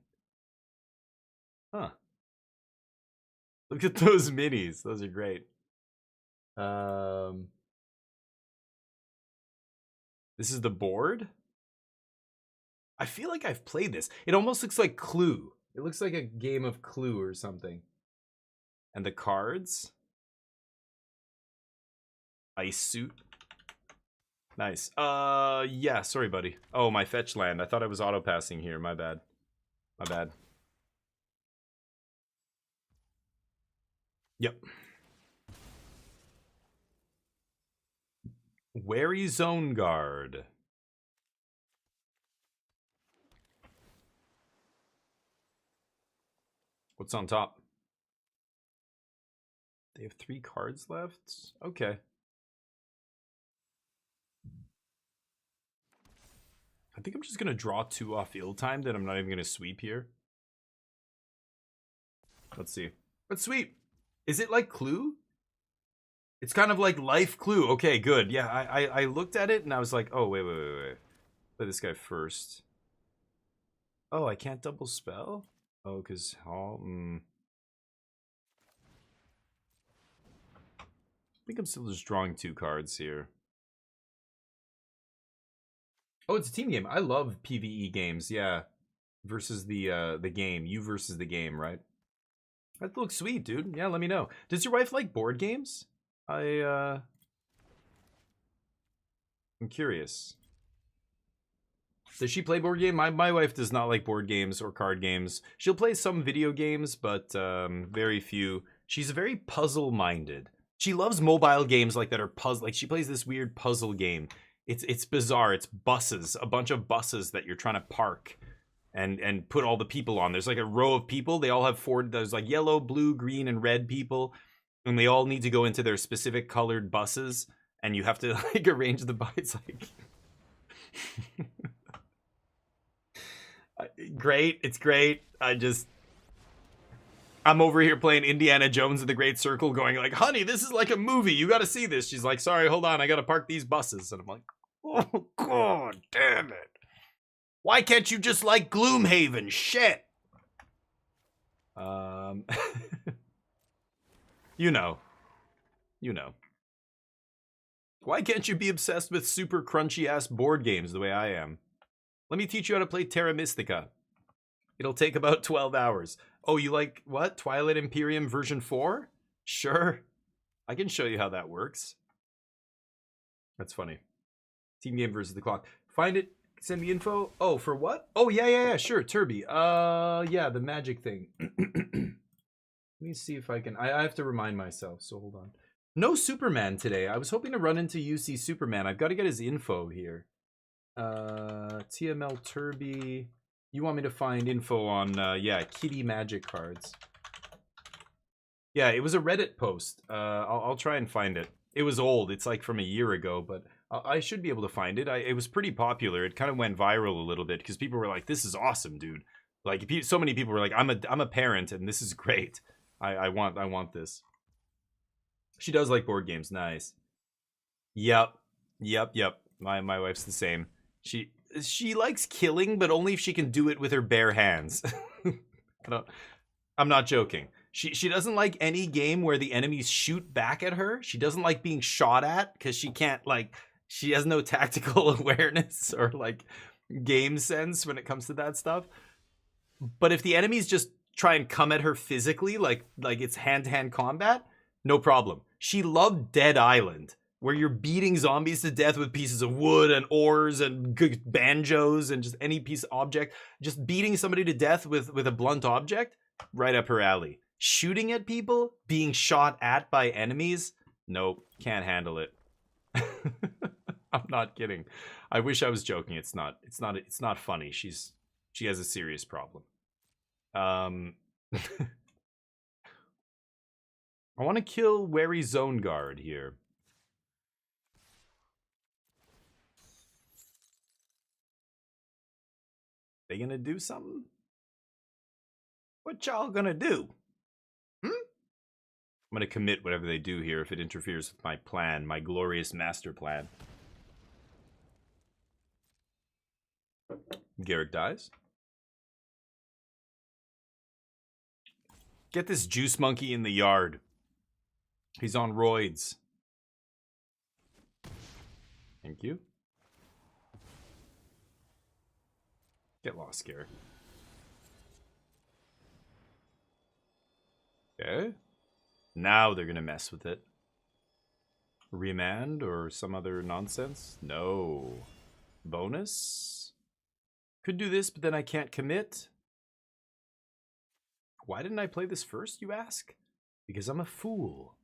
Huh. Look at those minis. Those are great. This is the board. I feel like I've played this. It almost looks like Clue. It looks like a game of Clue or something. And the cards. Ice suit. Nice. Yeah, sorry, buddy. Oh, my fetch land. I thought I was auto-passing here. My bad. My bad. Yep. Wary Zone Guard. What's on top? They have 3 cards left? Okay. I think I'm just going to draw 2 off ill-time that I'm not even going to sweep here. Let's see. Let's sweep. Is it like Clue? It's kind of like Life Clue. Okay, good. Yeah, I looked at it and I was like, oh, wait. Play this guy first. Oh, I can't double spell? Oh, because... I think I'm still just drawing 2 cards here. Oh, it's a team game. I love PvE games, yeah. Versus the game. You versus the game, right? That looks sweet, dude. Yeah, let me know. Does your wife like board games? I'm curious. Does she play board game? My wife does not like board games or card games. She'll play some video games, but very few. She's very puzzle-minded. She loves mobile games like that are puzzle. Like she plays this weird puzzle game. It's bizarre. It's buses, a bunch of buses that you're trying to park and put all the people on. There's like a row of people. They all have 4. There's like yellow, blue, green, and red people, and they all need to go into their specific colored buses, and you have to like arrange the bus. It's like great. It's great. I'm over here playing Indiana Jones and the Great Circle going like, honey, this is like a movie. You got to see this. She's like, sorry, hold on. I got to park these buses. And I'm like, oh, God damn it. Why can't you just like Gloomhaven? Shit. You know. Why can't you be obsessed with super crunchy ass board games the way I am? Let me teach you how to play Terra Mystica. It'll take about 12 hours. Oh, you like, what? Twilight Imperium version 4? Sure. I can show you how that works. That's funny. Team game versus the clock. Find it, send me info. Oh, for what? Oh, yeah, sure, Turby. Yeah, the magic thing. Let me see if I can, I have to remind myself, so hold on. No Superman today. I was hoping to run into UC Superman. I've got to get his info here. TML Turby. You want me to find info on, yeah, kitty magic cards. Yeah, it was a Reddit post. I'll try and find it. It was old. It's like from a year ago, but I should be able to find it. It was pretty popular. It kind of went viral a little bit because people were like, this is awesome, dude. Like, so many people were like, I'm a parent and this is great. I want this. She does like board games. Nice. Yep. My wife's the same. She likes killing, but only if she can do it with her bare hands. I'm not joking. She doesn't like any game where the enemies shoot back at her. She doesn't like being shot at because she can't, like, she has no tactical awareness or like game sense when it comes to that stuff. But if the enemies just try and come at her physically, like it's hand-to-hand combat, no problem. She loved Dead Island, where you're beating zombies to death with pieces of wood and oars and banjos and just any piece of object. Just beating somebody to death with a blunt object, right up her alley. Shooting at people, being shot at by enemies, nope, can't handle it. I'm not kidding. I wish I was joking. It's not funny. She has a serious problem. I want to kill Wary Zone Guard here. They gonna do something? What y'all gonna do? I'm gonna commit whatever they do here if it interferes with my plan, my glorious master plan. Garrick dies. Get this juice monkey in the yard. He's on roids. Thank you. Get lost, Garrick. Okay. Now they're gonna mess with it. Remand or some other nonsense? No. Bonus? Could do this, but then I can't commit. Why didn't I play this first, you ask? Because I'm a fool.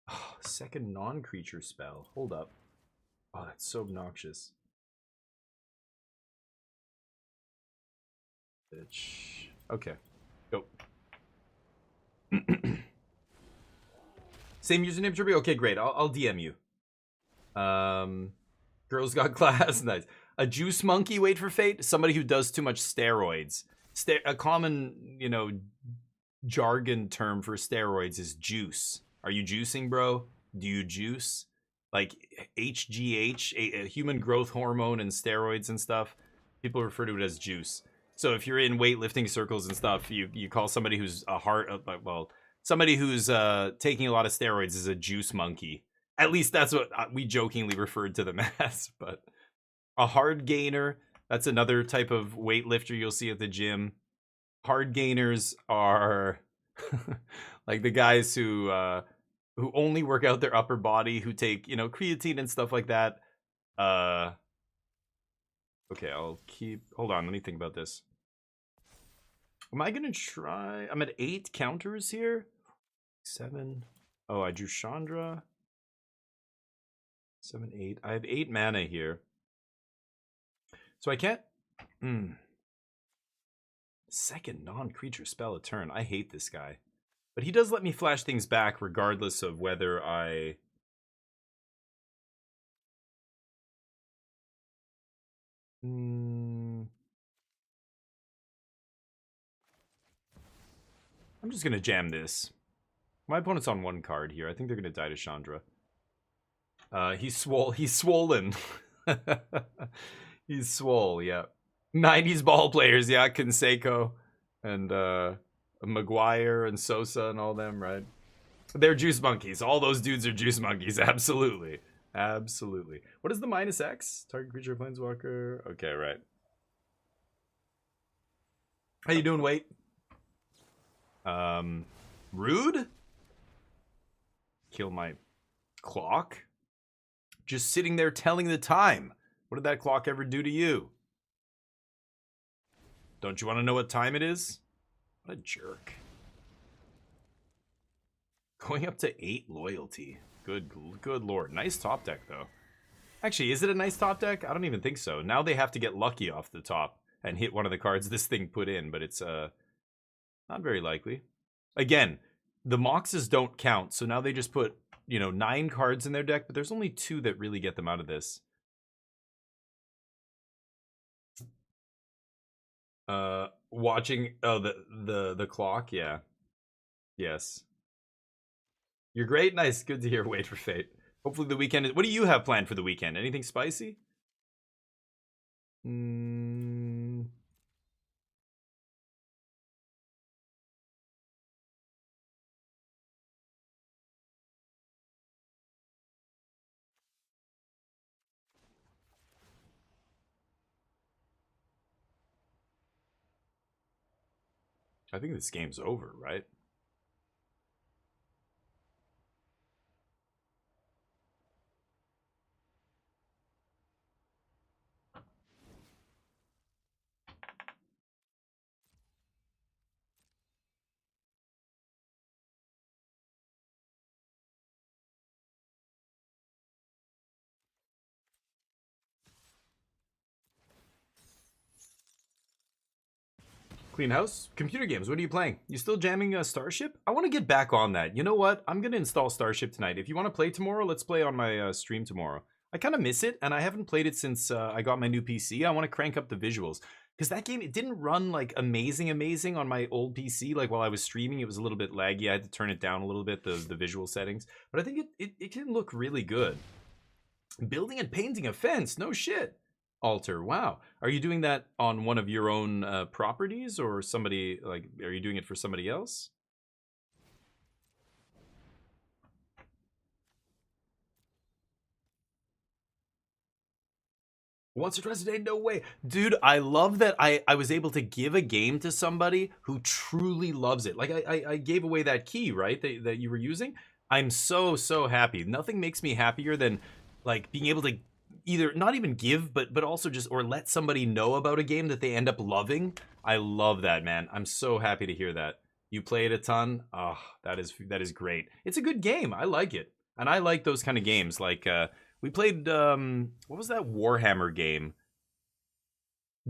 Oh, second non-creature spell. Hold up. Oh, that's so obnoxious. Bitch. Okay. Go. Same username, Jerby? Okay, great. I'll DM you. Girls got class. Nice. A juice monkey, wait for fate? Somebody who does too much steroids. A common, jargon term for steroids is juice. Are you juicing, bro? Do you juice? Like HGH, a human growth hormone and steroids and stuff. People refer to it as juice. So if you're in weightlifting circles and stuff, you call somebody who's somebody who's taking a lot of steroids is a juice monkey. At least that's what we jokingly referred to them as. But a hard gainer, that's another type of weightlifter you'll see at the gym. Hard gainers are like the guys who only work out their upper body, who take, creatine and stuff like that. Okay, hold on, let me think about this. Am I gonna try? I'm at 8 counters here. 7. Oh, I drew Chandra. 7, 8. I have 8 mana here. So I can't... Second non-creature spell a turn. I hate this guy. But he does let me flash things back regardless of whether I... I'm just gonna jam this. My opponent's on 1 card here. I think they're gonna die to Chandra. He's swollen. He's swole, yeah. 90s ball players, yeah. Canseco and Maguire and Sosa and all them, right? They're juice monkeys. All those dudes are juice monkeys. Absolutely. Absolutely. What is the -X? Target creature, planeswalker. Okay, right. How you doing, Wait? Rude? Kill my clock? Just sitting there telling the time. What did that clock ever do to you? Don't you want to know what time it is? What a jerk. Going up to 8 loyalty. Good lord. Nice top deck, though. Actually, is it a nice top deck? I don't even think so. Now they have to get lucky off the top and hit one of the cards this thing put in, but it's not very likely. Again, the Moxes don't count, so now they just put, 9 cards in their deck, but there's only 2 that really get them out of this. Watching the clock, yeah. Yes. You're great, nice, good to hear. Wait for fate. Hopefully the weekend is... What do you have planned for the weekend? Anything spicy? I think this game's over, right? Clean house? Computer games, what are you playing? You still jamming Starship? I want to get back on that. You know what? I'm going to install Starship tonight. If you want to play tomorrow, let's play on my stream tomorrow. I kind of miss it, and I haven't played it since I got my new PC. I want to crank up the visuals. Because that game, it didn't run like amazing on my old PC. Like while I was streaming, it was a little bit laggy. I had to turn it down a little bit, the visual settings. But I think it can look really good. Building and painting a fence, no shit. Alter, wow. Are you doing that on one of your own properties, or somebody, like, are you doing it for somebody else? Once or twice a day? No way. Dude, I love that I was able to give a game to somebody who truly loves it. Like, I gave away that key, right, that you were using. I'm so happy. Nothing makes me happier than, like, being able to either not even give, but also just, or let somebody know about a game that they end up loving. I love that, man. I'm so happy to hear that. You play it a ton? Oh, that is great. It's a good game. I like it. And I like those kind of games. Like, we played, what was that Warhammer game?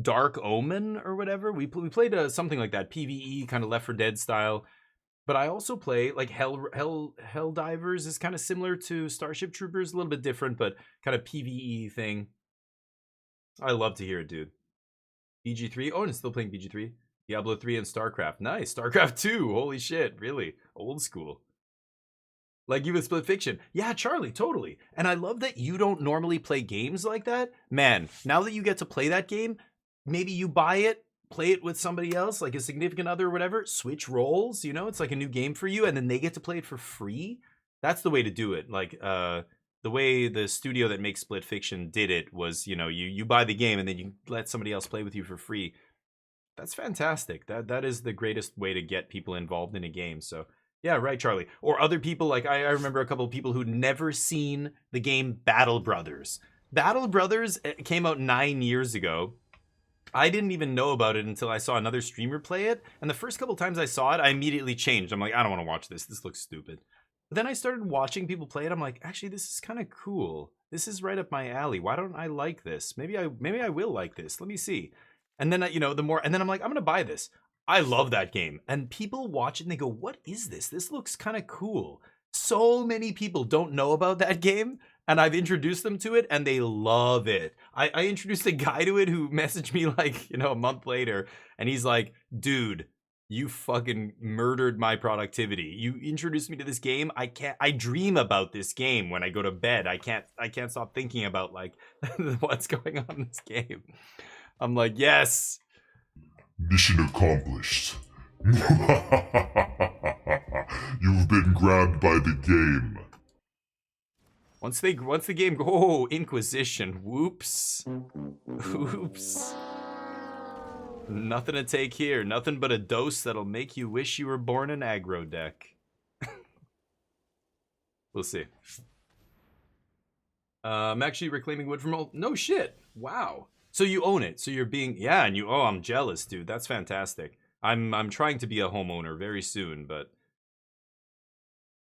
Dark Omen or whatever? We played something like that, PvE, kind of Left 4 Dead style. But I also play, like, Helldivers is kind of similar to Starship Troopers, a little bit different, but kind of PvE thing. I love to hear it, dude. BG3? Oh, and still playing BG3. Diablo 3 and StarCraft. Nice. StarCraft 2. Holy shit. Really. Old school. Like you with Split Fiction. Yeah, Charlie, totally. And I love that you don't normally play games like that. Man, now that you get to play that game, maybe you buy it, play it with somebody else, like a significant other or whatever, switch roles, you know, it's like a new game for you, and then they get to play it for free. That's the way to do it. Like, the way the studio that makes Split Fiction did it was, you know, you buy the game and then you let somebody else play with you for free. That's fantastic. That is the greatest way to get people involved in a game. So yeah, right, Charlie. Or other people, like I remember a couple of people who'd never seen the game Battle Brothers. Battle Brothers came out 9 years ago. I didn't even know about it until I saw another streamer play it. And the first couple times I saw it, I immediately changed. I'm like, I don't want to watch this. This looks stupid. But then I started watching people play it. I'm like, actually, this is kind of cool. This is right up my alley. Why don't I like this? Maybe I will like this. Let me see. And then, you know, and then I'm like, I'm going to buy this. I love that game. And people watch it and they go, what is this? This looks kind of cool. So many people don't know about that game. And I've introduced them to it and they love it. I introduced a guy to it who messaged me like, you know, a month later. And he's like, dude, you fucking murdered my productivity. You introduced me to this game. I dream about this game when I go to bed. I can't stop thinking about like what's going on in this game. I'm like, yes. Mission accomplished. You've been grabbed by the game. Once the game oh, Inquisition. Whoops. Oops. Nothing to take here. Nothing but a dose that'll make you wish you were born in aggro deck. We'll see. I'm actually reclaiming wood from old. No shit. Wow. So you own it. So you're being, yeah, and oh, I'm jealous, dude. That's fantastic. I'm trying to be a homeowner very soon, but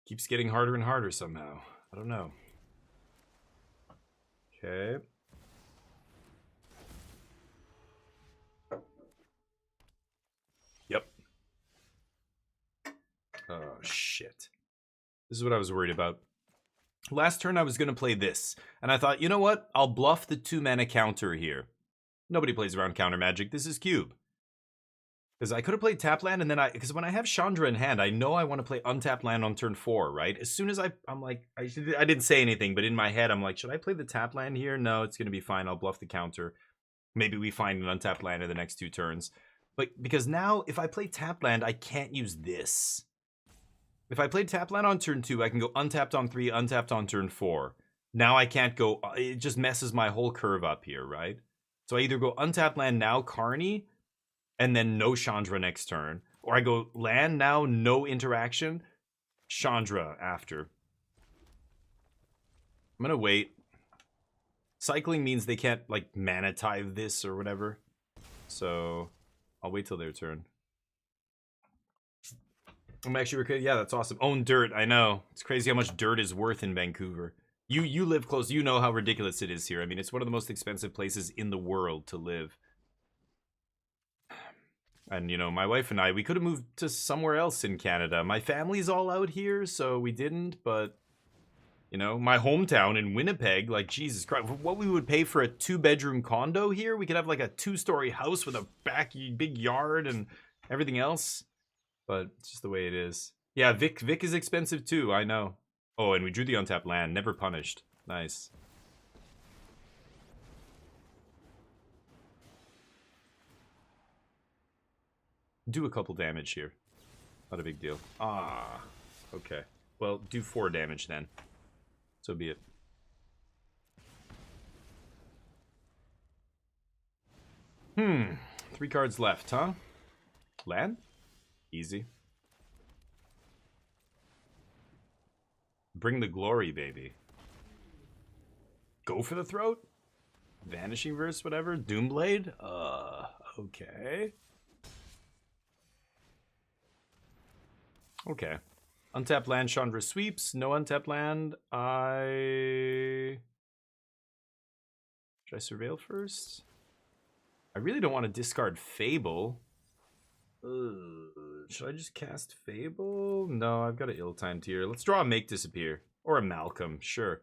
keeps getting harder and harder somehow. I don't know. Okay. Yep. Oh, shit. This is what I was worried about. Last turn I was going to play this, and I thought, you know what? I'll bluff the 2-mana counter here. Nobody plays around counter magic. This is cube. Because I could have played tap land, and then because when I have Chandra in hand, I know I want to play untapped land on turn 4, right? As soon as I'm like, I didn't say anything, but in my head, I'm like, should I play the tap land here? No, it's going to be fine. I'll bluff the counter. Maybe we find an untapped land in the next 2 turns. But because now, if I play tap land, I can't use this. If I played tap land on turn 2, I can go untapped on 3, untapped on turn 4. Now I can't go, it just messes my whole curve up here, right? So I either go untapped land now, Carney, and then no Chandra next turn, Or I go land now, no interaction. Chandra after. I'm gonna wait. Cycling means they can't, like, mana tithe this or whatever. So, I'll wait till their turn. I'm actually okay. Yeah, that's awesome. Own dirt, I know. It's crazy how much dirt is worth in Vancouver. You live close. You know how ridiculous it is here. I mean, it's one of the most expensive places in the world to live. And, you know, my wife and I, we could have moved to somewhere else in Canada. My family's all out here, so we didn't, but... You know, my hometown in Winnipeg, like, Jesus Christ, what we would pay for a 2-bedroom condo here, we could have, like, a 2-story house with a big yard and everything else. But it's just the way it is. Yeah, Vic is expensive too, I know. Oh, and we drew the untapped land, never punished. Nice. Do a couple damage here. Not a big deal. Ah, okay. Well, do 4 damage then. So be it. Hmm. 3 cards left, huh? Land? Easy. Bring the glory, baby. Go for the throat? Vanishing Verse, whatever? Doomblade? Okay. Okay. Untapped land, Chandra sweeps. No untapped land. Should I surveil first? I really don't want to discard Fable. Should I just cast Fable? No, I've got an ill-timed here. Let's draw a Make Disappear. Or a Malcolm, sure.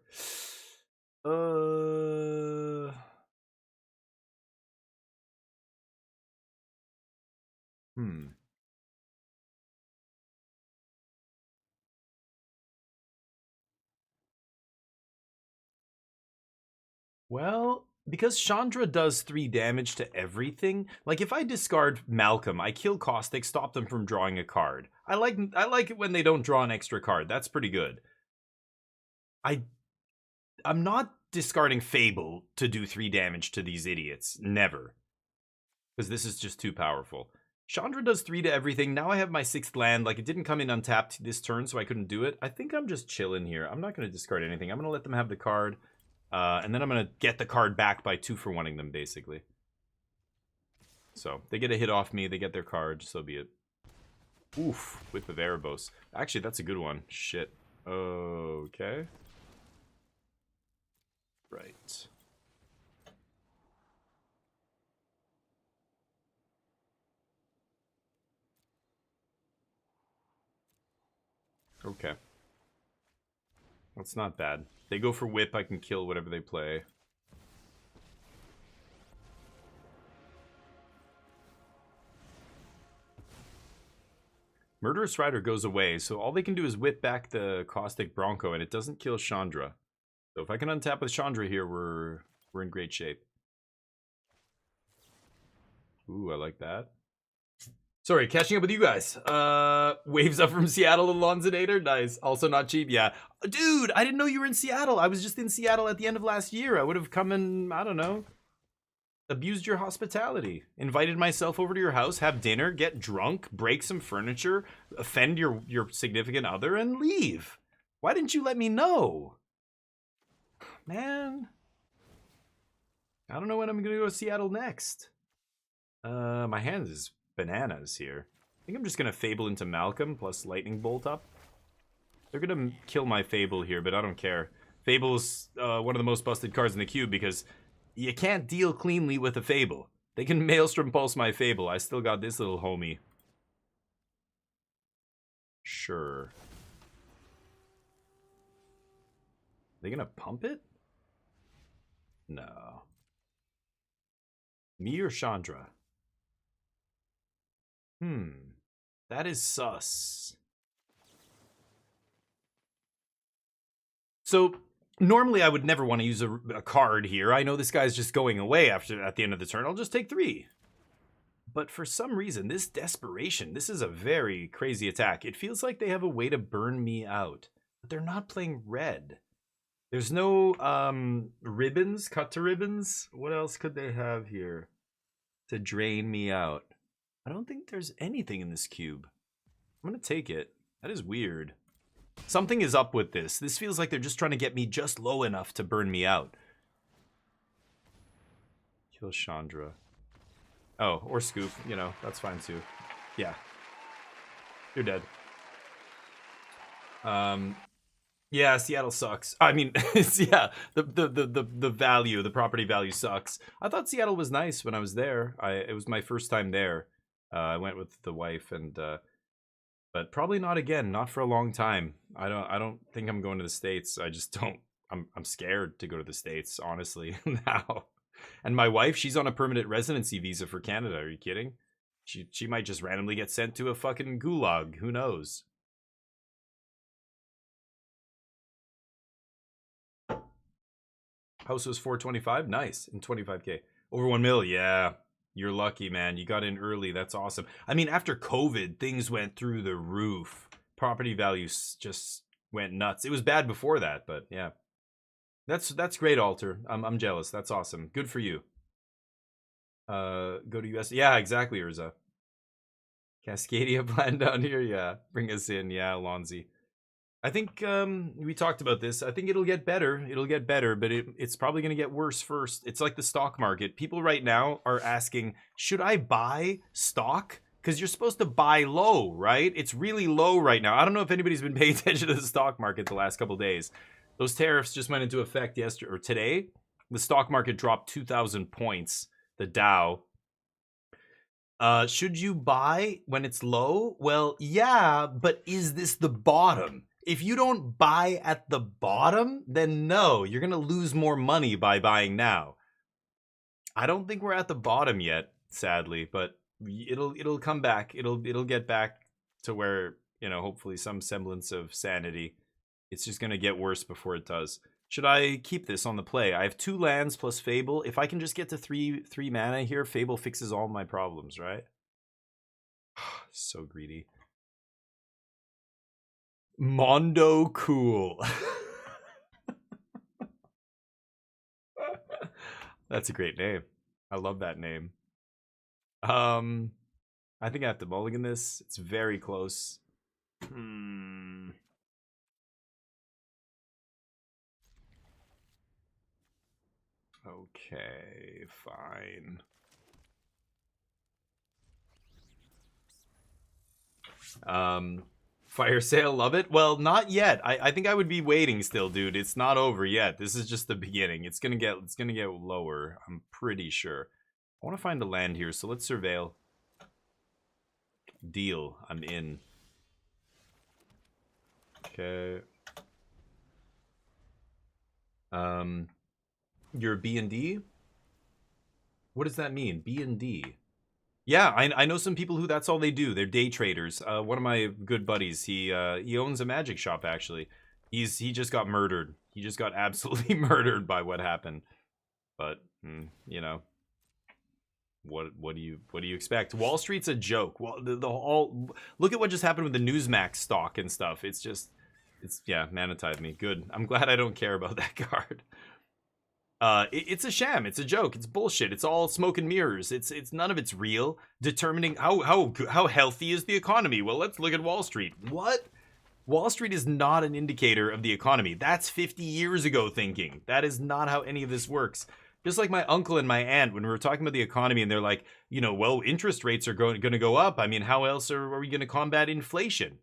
Well, because Chandra does 3 damage to everything, like if I discard Malcolm, I kill Caustic, stop them from drawing a card. I like it when they don't draw an extra card. That's pretty good. I'm not discarding Fable to do 3 damage to these idiots. Never. Because this is just too powerful. Chandra does 3 to everything. Now I have my 6th land. Like, it didn't come in untapped this turn, so I couldn't do it. I think I'm just chilling here. I'm not going to discard anything. I'm going to let them have the card. And then I'm going to get the card back by 2 for 1ing them, basically. So, they get a hit off me. They get their card. So be it. Oof. Whip of Erebos. Actually, that's a good one. Shit. Okay. Right. Okay. That's not bad. They go for whip, I can kill whatever they play. Murderous Rider goes away, so all they can do is whip back the Caustic Bronco, and it doesn't kill Chandra. So if I can untap with Chandra here, we're in great shape. Ooh, I like that. Sorry, catching up with you guys. Waves up from Seattle and Lonzinator. Nice. Also not cheap. Yeah. Dude, I didn't know you were in Seattle. I was just in Seattle at the end of last year. I would have come and, I don't know, abused your hospitality. Invited myself over to your house, have dinner, get drunk, break some furniture, offend your significant other, and leave. Why didn't you let me know? Man. I don't know when I'm going to go to Seattle next. My hand is bananas here. I think I'm just gonna Fable into Malcolm plus Lightning Bolt up. They're gonna kill my Fable here, but I don't care. Fable's one of the most busted cards in the cube because you can't deal cleanly with a Fable. They can Maelstrom Pulse my Fable. I still got this little homie. Sure. Are they gonna pump it? No. Me or Chandra? That is sus. So, normally I would never want to use a card here. I know this guy's just going away at the end of the turn. I'll just take 3. But for some reason, this desperation, this is a very crazy attack. It feels like they have a way to burn me out. But they're not playing red. There's no ribbons, cut to ribbons. What else could they have here to drain me out? I don't think there's anything in this cube. I'm gonna take it. That is weird. Something is up with this. This feels like they're just trying to get me just low enough to burn me out. Kill Chandra. Oh, or Scoop. You know, that's fine too. Yeah. You're dead. Yeah, Seattle sucks. I mean, yeah, the value, the property value sucks. I thought Seattle was nice when I was there. It was my first time there. I went with the wife and but probably not again, not for a long time. I don't think I'm going to the States. I just don't. I'm scared to go to the States, honestly, now. And my wife, she's on a permanent residency visa for Canada. Are you kidding? She might just randomly get sent to a fucking gulag. Who knows? House was 425. Nice. And 25K. Over 1 mil. Yeah. You're lucky, man. You got in early. That's awesome. I mean, after COVID, things went through the roof. Property values just went nuts. It was bad before that, but yeah. That's great, Alter. I'm jealous. That's awesome. Good for you. Go to US. Yeah, exactly, Urza. Cascadia plan down here. Yeah. Bring us in. Yeah, Lonzy. I think we talked about this. I think it'll get better. It'll get better, but it's probably going to get worse first. It's like the stock market. People right now are asking, should I buy stock? Because you're supposed to buy low, right? It's really low right now. I don't know if anybody's been paying attention to the stock market the last couple of days. Those tariffs just went into effect yesterday or today. The stock market dropped 2,000 points. The Dow. Should you buy when it's low? Well, yeah, but is this the bottom? If you don't buy at the bottom, then no, you're going to lose more money by buying now. I don't think we're at the bottom yet, sadly, but it'll come back. It'll get back to where, you know, hopefully some semblance of sanity. It's just going to get worse before it does. Should I keep this on the play? I have 2 lands plus Fable. If I can just get to 3 mana here, Fable fixes all my problems, right? So greedy. Mondo Cool. That's a great name. I love that name. I think I have to mulligan this. It's very close. Okay, fine. Fire sale, love it. Well, not yet. I think I would be waiting still, dude. It's not over yet. This is just the beginning. It's gonna get lower. I'm pretty sure. I want to find a land here, so let's surveil. Deal. I'm in. Okay. You're B&D? What does that mean? B&D? Yeah, I know some people who that's all they do. They're day traders. One of my good buddies, he owns a magic shop actually. He just got murdered. He just got absolutely murdered by what happened. But you know, what do you expect? Wall Street's a joke. Well, look at what just happened with the Newsmax stock and stuff. It's yeah, Manatide me. Good. I'm glad I don't care about that card. It's a sham. It's a joke. It's bullshit. It's all smoke and mirrors. It's none of it's real. Determining how healthy is the economy? Well, let's look at Wall Street. What? Wall Street is not an indicator of the economy. That's 50 years ago thinking. That is not how any of this works. Just like my uncle and my aunt, when we were talking about the economy, and they're like, you know, well, interest rates are going to go up. I mean, how else are we going to combat inflation?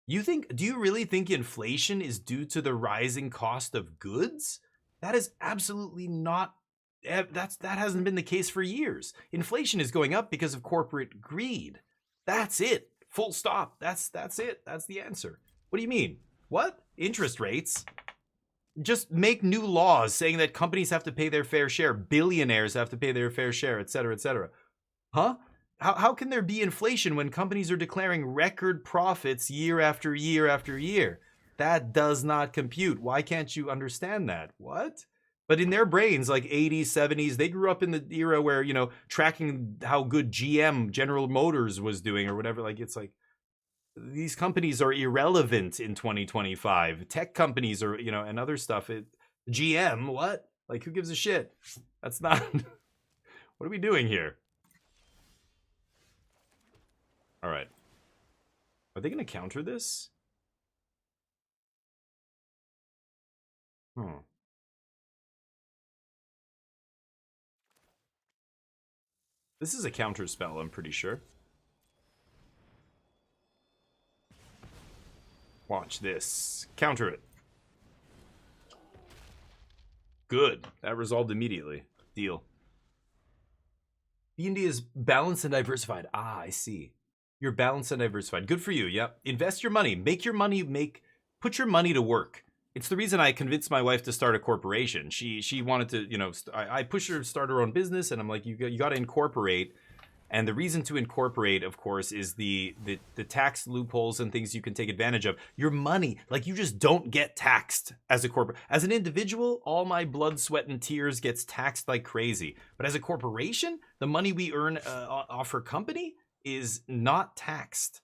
Do you really think inflation is due to the rising cost of goods? That is absolutely not, that hasn't been the case for years. Inflation is going up because of corporate greed. That's it. Full stop. That's it. That's the answer. What do you mean? What? Interest rates? Just make new laws saying that companies have to pay their fair share, billionaires have to pay their fair share, etc., etc. Huh? How can there be inflation when companies are declaring record profits year after year after year? That does not compute. Why can't you understand that? What? But in their brains, like 80s, 70s, they grew up in the era where, you know, tracking how good GM, General Motors, was doing or whatever. Like, it's like, these companies are irrelevant in 2025. Tech companies are, you know, and other stuff. GM, what? Like, who gives a shit? That's not... What are we doing here? All right. Are they going to counter this? Hmm. This is a counter spell, I'm pretty sure. Watch this. Counter it. Good. That resolved immediately. Deal. D&D is balanced and diversified. Ah, I see. You're balanced and diversified. Good for you. Yep. Invest your money. Make your money. Put your money to work. It's the reason I convinced my wife to start a corporation. She wanted to, you know, I pushed her to start her own business, and I'm like, you got to incorporate. And the reason to incorporate, of course, is the tax loopholes and things you can take advantage of. Your money, like, you just don't get taxed as a corporate. As an individual, all my blood, sweat, and tears gets taxed like crazy. But as a corporation, the money we earn off our company is not taxed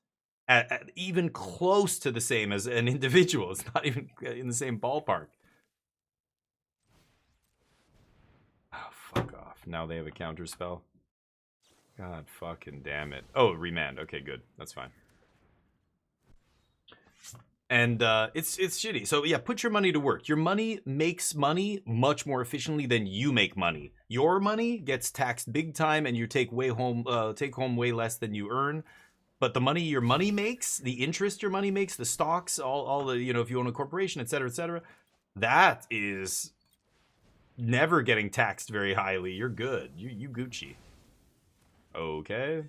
at even close to the same as an individual. It's not even in the same ballpark. Oh, fuck off. Now they have a counter spell. God fucking damn it. Oh, remand. Okay, good. That's fine. And it's shitty. So yeah, put your money to work. Your money makes money much more efficiently than you make money. Your money gets taxed big time, and you take home way less than you earn. But the money your money makes, the interest your money makes, the stocks, all the, you know, if you own a corporation, etc., that is never getting taxed very highly. You're good. You Gucci. Okay.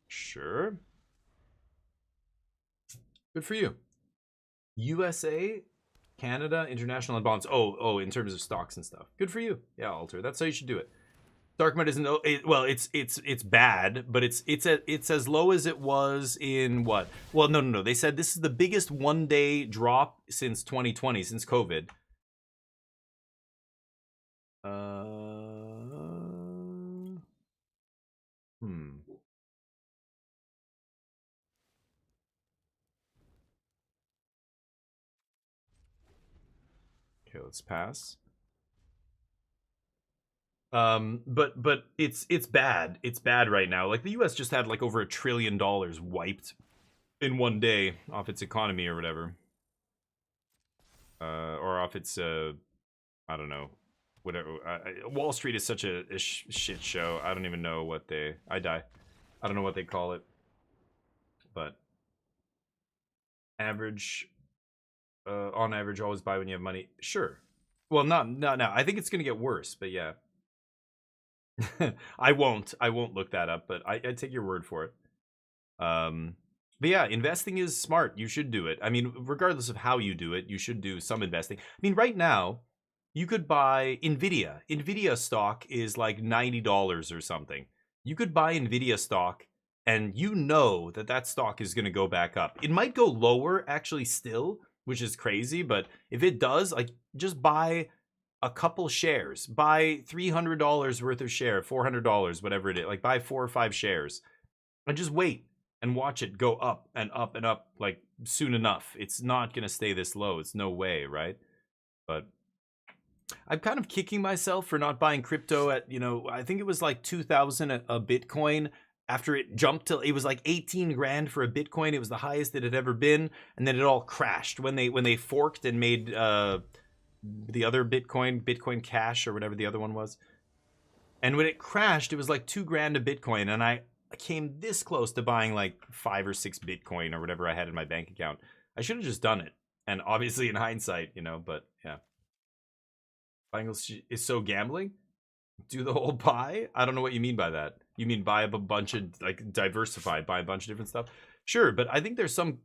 Sure. Good for you. USA, Canada, international and bonds. Oh, in terms of stocks and stuff. Good for you. Yeah, Alter. That's how you should do it. Dark mode isn't. Well, it's bad, but it's as low as it was in what? Well, no. They said this is the biggest one-day drop since 2020, since COVID. Okay, let's pass. But it's bad. It's bad right now. Like, the US just had like over $1 trillion wiped in one day off its economy or whatever. Or off its I don't know, whatever. Wall Street is such a shit show. I don't even know what they. I don't know what they call it. But average, on average, always buy when you have money. Sure. Well, not now. I think it's gonna get worse. But yeah. I won't look that up, but I take your word for it. But yeah, investing is smart. You should do it. I mean, regardless of how you do it, you should do some investing. I mean, right now, you could buy Nvidia. Nvidia stock is like $90 or something. You could buy Nvidia stock, and you know that stock is going to go back up. It might go lower, actually, still, which is crazy. But if it does, like, just buy a couple shares. Buy $300 worth of share, $400, whatever it is. Like, buy 4 or 5 shares, and just wait and watch it go up and up and up, like, soon enough. It's not gonna stay this low. It's no way, right? But I'm kind of kicking myself for not buying crypto at, you know, I think it was like 2,000 a Bitcoin. After it jumped till it was like 18 grand for a Bitcoin. It was the highest it had ever been, and then it all crashed when they forked and made the other Bitcoin Cash or whatever the other one was. And when it crashed, it was like 2 grand a Bitcoin, and I came this close to buying like 5 or 6 Bitcoin or whatever I had in my bank account. I should have just done it. And obviously, in hindsight, you know, but yeah. Buying is so gambling? Do the whole buy? I don't know what you mean by that. You mean buy up a bunch of, like, diversify, buy a bunch of different stuff? Sure, but I think there's some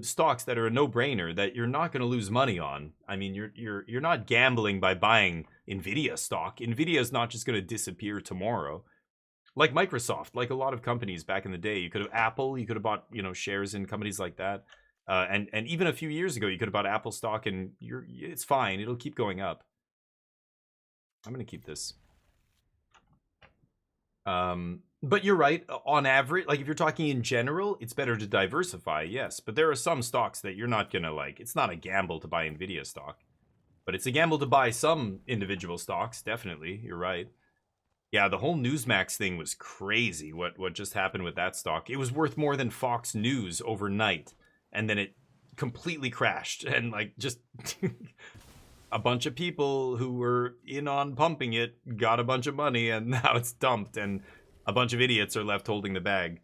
stocks that are a no-brainer that you're not going to lose money on. I mean, you're not gambling by buying Nvidia stock. Nvidia is not just going to disappear tomorrow. Like Microsoft, like a lot of companies back in the day. You could have Apple, you could have bought, you know, shares in companies like that. And even a few years ago, you could have bought Apple stock, and it's fine. It'll keep going up. I'm going to keep this. But you're right. On average, like, if you're talking in general, it's better to diversify, yes. But there are some stocks that you're not going to, like, it's not a gamble to buy Nvidia stock. But it's a gamble to buy some individual stocks, definitely. You're right. Yeah, the whole Newsmax thing was crazy. What just happened with that stock? It was worth more than Fox News overnight, and then it completely crashed. And like just a bunch of people who were in on pumping it got a bunch of money, and now it's dumped, and a bunch of idiots are left holding the bag.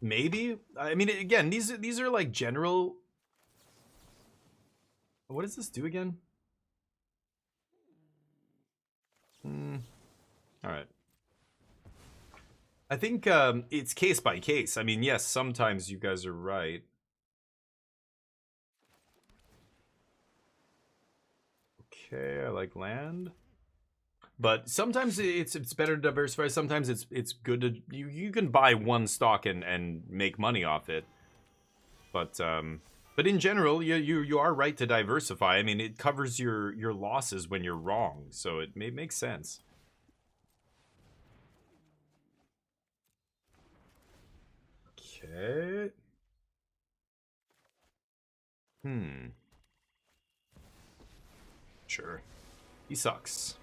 Maybe. I mean, again, these are like general. What does this do again? All right. I think it's case by case. I mean, yes, sometimes you guys are right. Okay, I like land. But sometimes it's better to diversify. Sometimes it's good to you can buy one stock and make money off it. But in general, you are right to diversify. I mean, it covers your losses when you're wrong, so it makes sense. Okay. Sure. He sucks.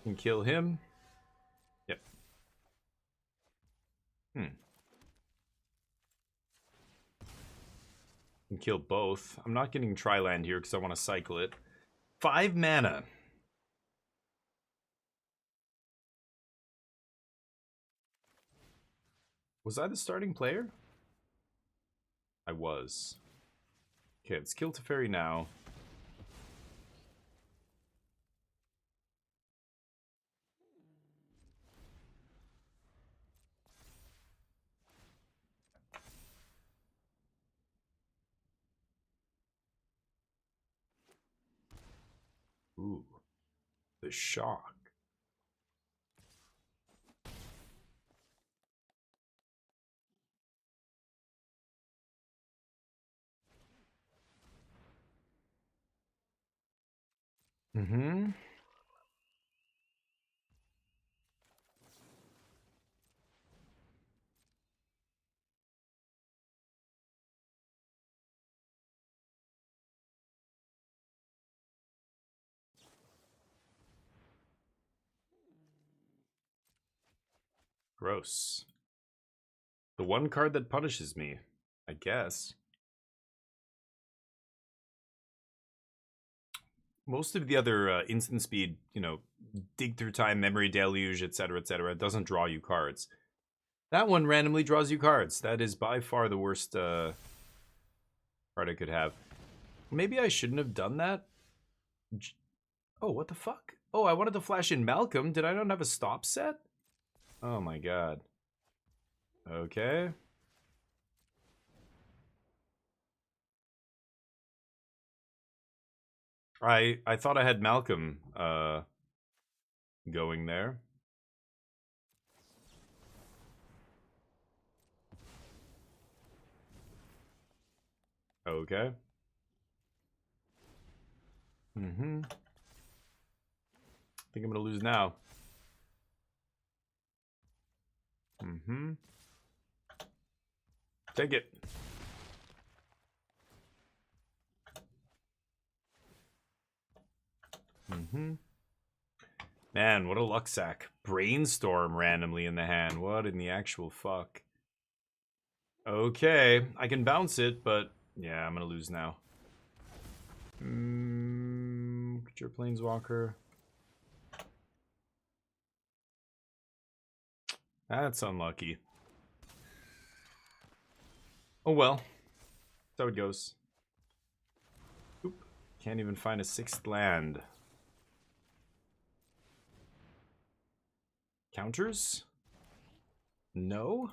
Can kill him. Yep. Can kill both. I'm not getting Tri-Land here because I want to cycle it. 5 mana. Was I the starting player? I was. Okay, let's kill Teferi now. Ooh. The shock. Mm-hmm. Gross. The one card that punishes me, I guess. Most of the other instant speed, you know, dig through time, memory deluge, etc., doesn't draw you cards. That one randomly draws you cards. That is by far the worst card I could have. Maybe I shouldn't have done that. Oh, what the fuck? Oh, I wanted to flash in Malcolm. Did I not have a stop set? Oh my god. Okay. I thought I had Malcolm going there. Okay. Mm-hmm. I think I'm gonna lose now. Mm-hmm. Take it. Mm-hmm. Man, what a luck sack. Brainstorm randomly in the hand. What in the actual fuck? Okay, I can bounce it, but yeah, I'm gonna lose now. Get your Planeswalker. That's unlucky. Oh well. That's how it goes. Oop. Can't even find a 6th land. Counters? No?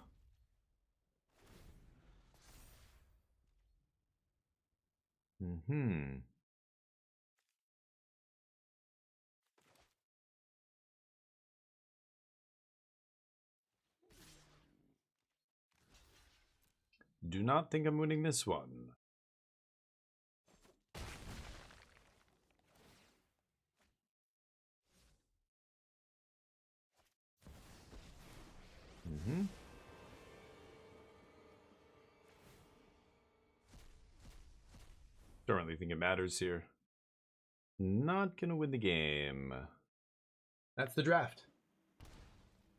Mm-hmm. Do not think I'm winning this one. Mm-hmm. Don't really think it matters here. Not gonna win the game. That's the draft.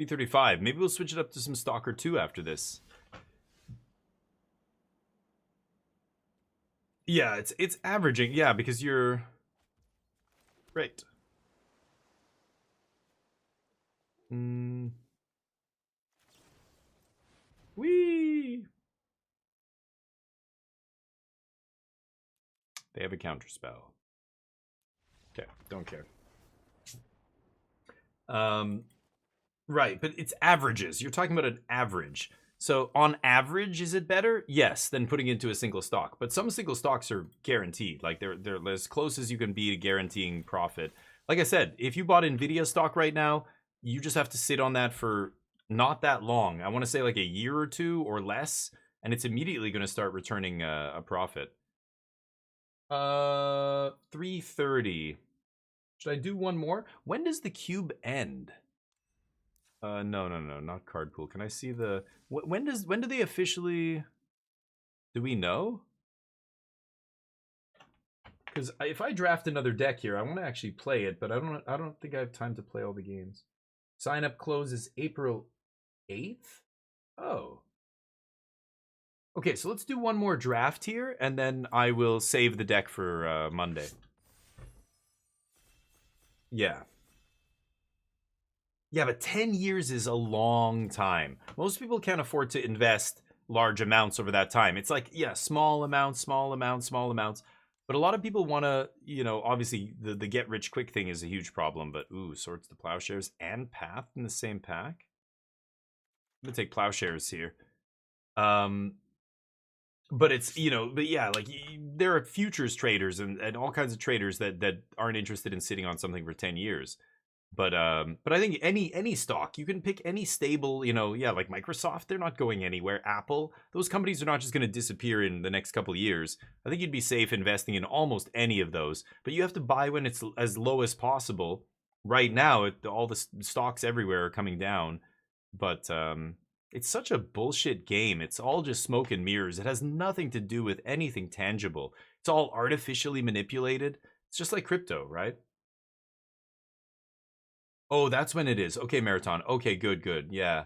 B35. Maybe we'll switch it up to some Stalker 2 after this. Yeah, it's averaging. Yeah, because you're right. Whee! They have a counter spell. Okay, don't care. Right, but it's averages. You're talking about an average. So on average, is it better? Yes, than putting into a single stock. But some single stocks are guaranteed. Like they're as close as you can be to guaranteeing profit. Like I said, if you bought Nvidia stock right now, you just have to sit on that for not that long. I want to say like a year or two or less, and it's immediately going to start returning a profit. 3:30. Should I do one more? When does the cube end? No, not card pool. Can I see the when do they officially? Do we know? Because if I draft another deck here, I want to actually play it, but I don't think I have time to play all the games. Sign up closes April 8th. Oh. Okay, so let's do one more draft here, and then I will save the deck for Monday. Yeah. Yeah, but 10 years is a long time. Most people can't afford to invest large amounts over that time. It's like, yeah, small amounts. But a lot of people want to, obviously the get rich quick thing is a huge problem. But, ooh, Swords to Plowshares and Path in the same pack? I'm going to take Plowshares here. But it's, but yeah, like there are futures traders and all kinds of traders that aren't interested in sitting on something for 10 years. But I think any stock, you can pick any stable, yeah, like Microsoft, they're not going anywhere. Apple, those companies are not just going to disappear in the next couple of years. I think you'd be safe investing in almost any of those, but you have to buy when it's as low as possible. Right now, all the stocks everywhere are coming down, but it's such a bullshit game. It's all just smoke and mirrors. It has nothing to do with anything tangible. It's all artificially manipulated. It's just like crypto, right? Oh, that's when it is. Okay, Marathon. Okay, good. Yeah.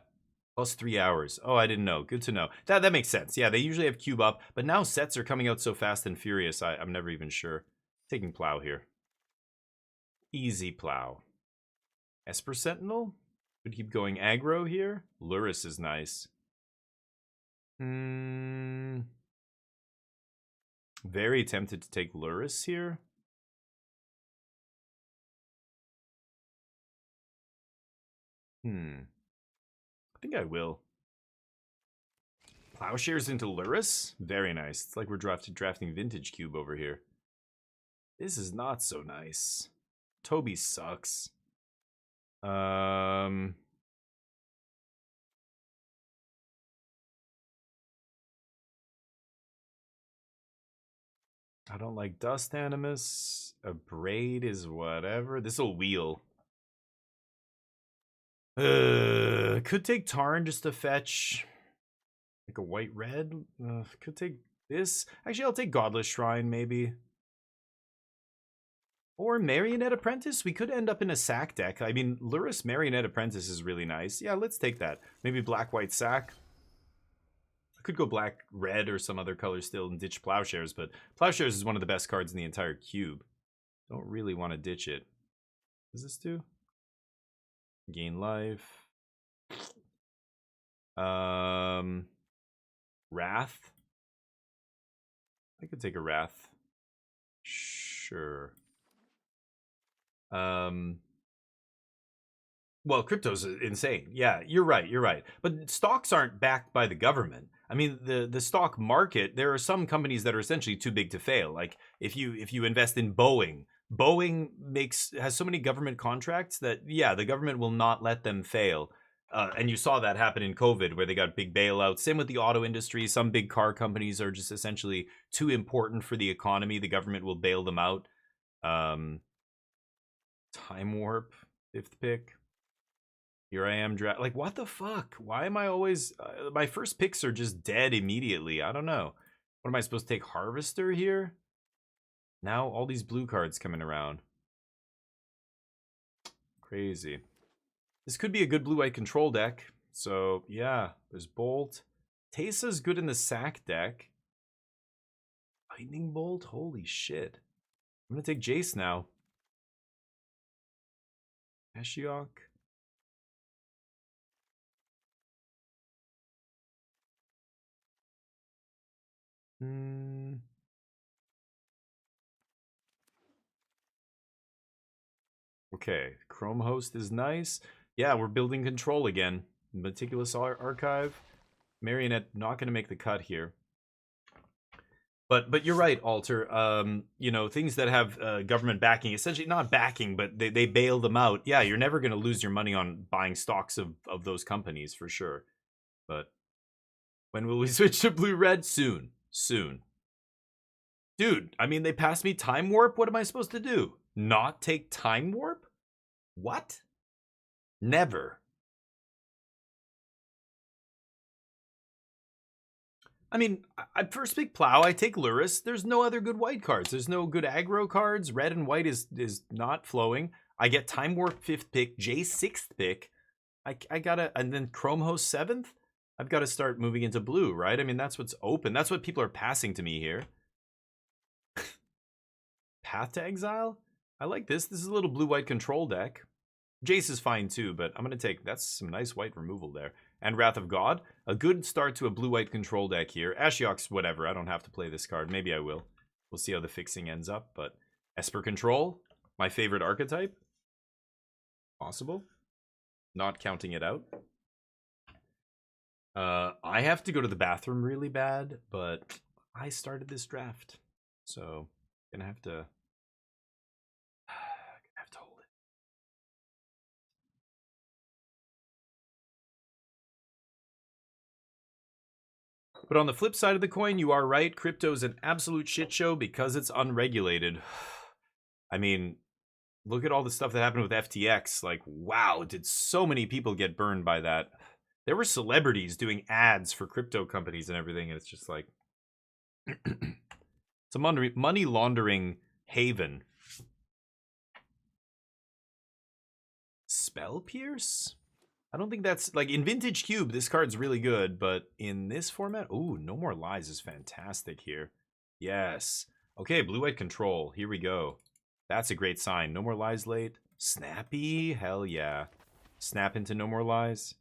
Plus 3 hours. Oh, I didn't know. Good to know. That makes sense. Yeah, they usually have cube up, but now sets are coming out so fast and furious, I'm never even sure. Taking Plow here. Easy Plow. Esper Sentinel? Could keep going aggro here. Luris is nice. Very tempted to take Luris here. I think I will. Plowshares into Luris? Very nice. It's like we're drafting Vintage Cube over here. This is not so nice. Toby sucks. I don't like Dust Animus. A Braid is whatever. This'll wheel. Could take Tarn just to fetch like a white red. Could take this. Actually, I'll take Godless Shrine maybe. Or Marionette Apprentice. We could end up in a sack deck. I mean, Luris Marionette Apprentice is really nice. Yeah, let's take that. Maybe black-white sack. I could go black-red or some other color still and ditch Plowshares, but Plowshares is one of the best cards in the entire cube. Don't really want to ditch it. What does this do? Gain life. Wrath. I could take a Wrath. Sure. Well, crypto's insane. Yeah, you're right. But stocks aren't backed by the government. I mean, the stock market, there are some companies that are essentially too big to fail. Like if you invest in Boeing has so many government contracts that, yeah, the government will not let them fail. And you saw that happen in COVID where they got big bailouts. Same with the auto industry. Some big car companies are just essentially too important for the economy. The government will bail them out. Time Warp, 5th pick. Here I am, like, what the fuck? Why am I always... my first picks are just dead immediately. I don't know. What am I supposed to take? Harvester here? Now all these blue cards coming around. Crazy. This could be a good blue-white control deck. So, yeah, there's Bolt. Tesa's good in the sack deck. Lightning Bolt? Holy shit. I'm going to take Jace now. Ashiok. Okay, Chrome Host is nice. Yeah, we're building control again. Meticulous Archive. Marionette not going to make the cut here. But you're right, Alter. You know, things that have government backing, essentially not backing, but they bail them out. Yeah, you're never going to lose your money on buying stocks of those companies, for sure. But when will we switch to blue-red? Soon. Soon. Dude, I mean, they passed me Time Warp. What am I supposed to do? Not take Time Warp? What? Never. I mean, I first pick Plow, I take Luris. There's no other good white cards. There's no good aggro cards. Red and white is not flowing. I get Time Warp 5th pick, J 6th pick. I gotta, and then Chrome Host 7th? I've got to start moving into blue, right? I mean, that's what's open. That's what people are passing to me here. Path to Exile? I like this. This is a little blue-white control deck. Jace is fine too, but I'm going to take, that's some nice white removal there. And Wrath of God, a good start to a blue-white control deck here. Ashiok's whatever, I don't have to play this card. Maybe I will. We'll see how the fixing ends up, but Esper Control, my favorite archetype. Possible. Not counting it out. I have to go to the bathroom really bad, but I started this draft. So, gonna have to hold it. But on the flip side of the coin, you are right. Crypto's an absolute shit show because it's unregulated. I mean, look at all the stuff that happened with FTX. Like, wow, did so many people get burned by that? There were celebrities doing ads for crypto companies and everything, and it's just like... it's a money laundering haven. Spell Pierce? I don't think that's... like, in Vintage Cube, this card's really good, but in this format... ooh, No More Lies is fantastic here. Yes. Okay, blue-white control. Here we go. That's a great sign. No More Lies late. Snappy? Hell yeah. Snap into No More Lies.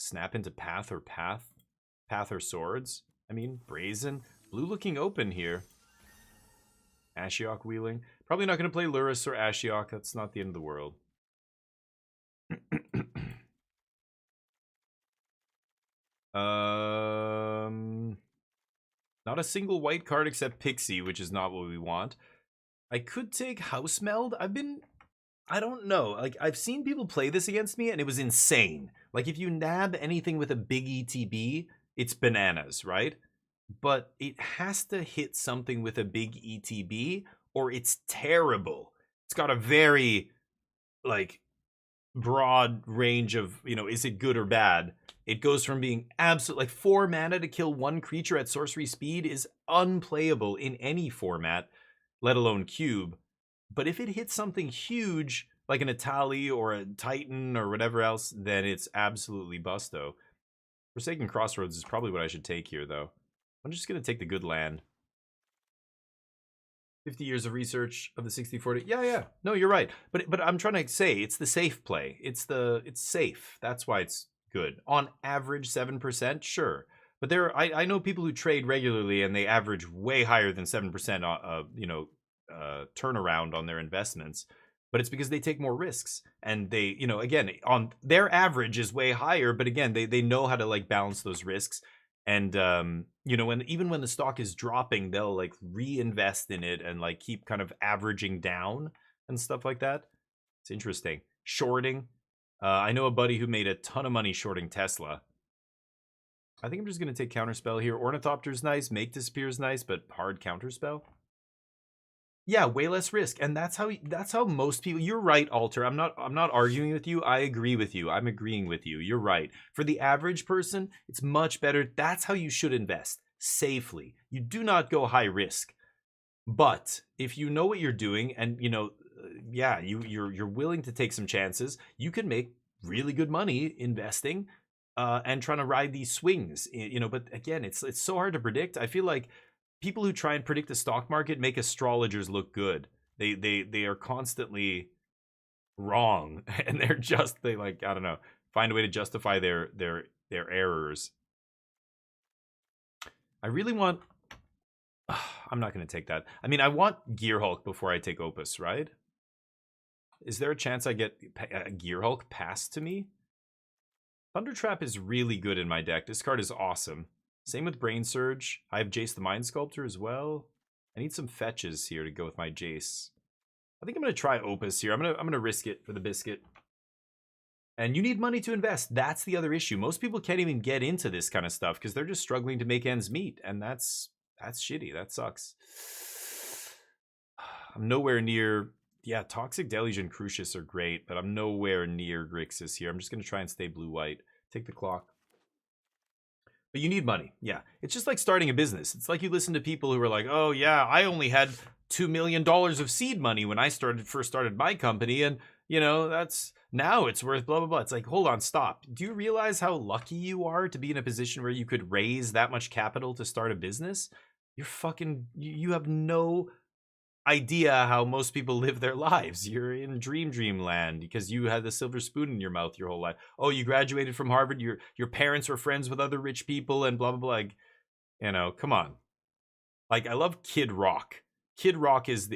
Snap into Path or Path. Path or Swords. I mean, Brazen. Blue looking open here. Ashiok wheeling. Probably not going to play Luris or Ashiok. That's not the end of the world. Not a single white card except Pixie, which is not what we want. I could take House Meld. I don't know. Like, I've seen people play this against me, and it was insane. Like, if you nab anything with a big ETB, it's bananas, right? But it has to hit something with a big ETB, or it's terrible. It's got a very, like, broad range of, you know, is it good or bad? It goes from being absolute, like 4 mana to kill 1 creature at sorcery speed is unplayable in any format, let alone cube. But if it hits something huge, like an Atali or a Titan or whatever else, then it's absolutely busto. Forsaken Crossroads is probably what I should take here, though. I'm just going to take the good land. 50 years of research of the 60-40. Yeah. No, you're right. But I'm trying to say it's the safe play. It's safe. That's why it's good. On average, 7%, sure. But I know people who trade regularly and they average way higher than 7%, turnaround on their investments. But it's because they take more risks. And they, you know, again, on their average is way higher. But again, they know how to like balance those risks. And, you know, even when the stock is dropping, they'll like reinvest in it and like keep kind of averaging down and stuff like that. It's interesting. Shorting. I know a buddy who made a ton of money shorting Tesla. I think I'm just going to take Counterspell here. Ornithopter's nice. Make Disappear's nice, but hard Counterspell. Yeah, way less risk. And that's how most people... You're right, Alter. I'm not arguing with you. I agree with you. I'm agreeing with you. You're right. For the average person, it's much better. That's how you should invest. Safely. You do not go high risk. But if you know what you're doing, and you know, yeah, you're willing to take some chances, you can make really good money investing and trying to ride these swings. You know, but again, it's so hard to predict. I feel like people who try and predict the stock market make astrologers look good. They are constantly wrong, and they like, I don't know, find a way to justify their errors. I really want. I'm not going to take that. I mean, I want Gear Hulk before I take Opus, right? Is there a chance I get Gear Hulk passed to me? Thunder Trap is really good in my deck. This card is awesome. Same with Brain Surge. I have Jace the Mind Sculptor as well. I need some fetches here to go with my Jace. I think I'm going to try Opus here. I'm going to risk it for the biscuit. And you need money to invest. That's the other issue. Most people can't even get into this kind of stuff because they're just struggling to make ends meet, and that's shitty. That sucks. I'm nowhere near. Yeah, Toxic Deluge and Crucius are great, but I'm nowhere near Grixis here. I'm just going to try and stay blue-white. Take the clock. But you need money. Yeah. It's just like starting a business. It's like you listen to people who are like, oh, yeah, I only had $2 million of seed money when I first started my company, and, you know, now it's worth blah, blah, blah. It's like, hold on, stop. Do you realize how lucky you are to be in a position where you could raise that much capital to start a business? You have no idea how most people live their lives. You're in dreamland because you had the silver spoon in your mouth your whole life. Oh, you graduated from Harvard. Your parents were friends with other rich people and blah, blah, blah. Like, you know, come on. Like, I love Kid Rock. Kid Rock is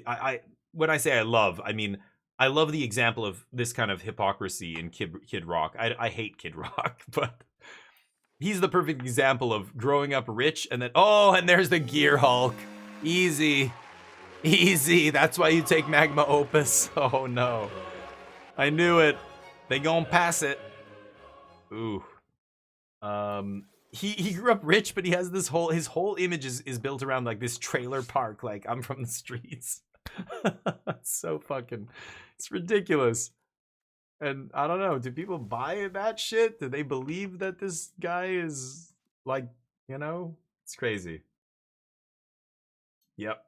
when I say I mean, I love the example of this kind of hypocrisy in Kid Rock. I hate Kid Rock, but he's the perfect example of growing up rich and then, oh, and there's the Gear Hulk. Easy. That's why you take Magma Opus. Oh, no. I knew it. They gonna pass it. Ooh. He grew up rich, but he has his whole image is built around like this trailer park. Like, I'm from the streets. It's ridiculous. And I don't know, do people buy that shit? Do they believe that this guy is like, you know, it's crazy. Yep.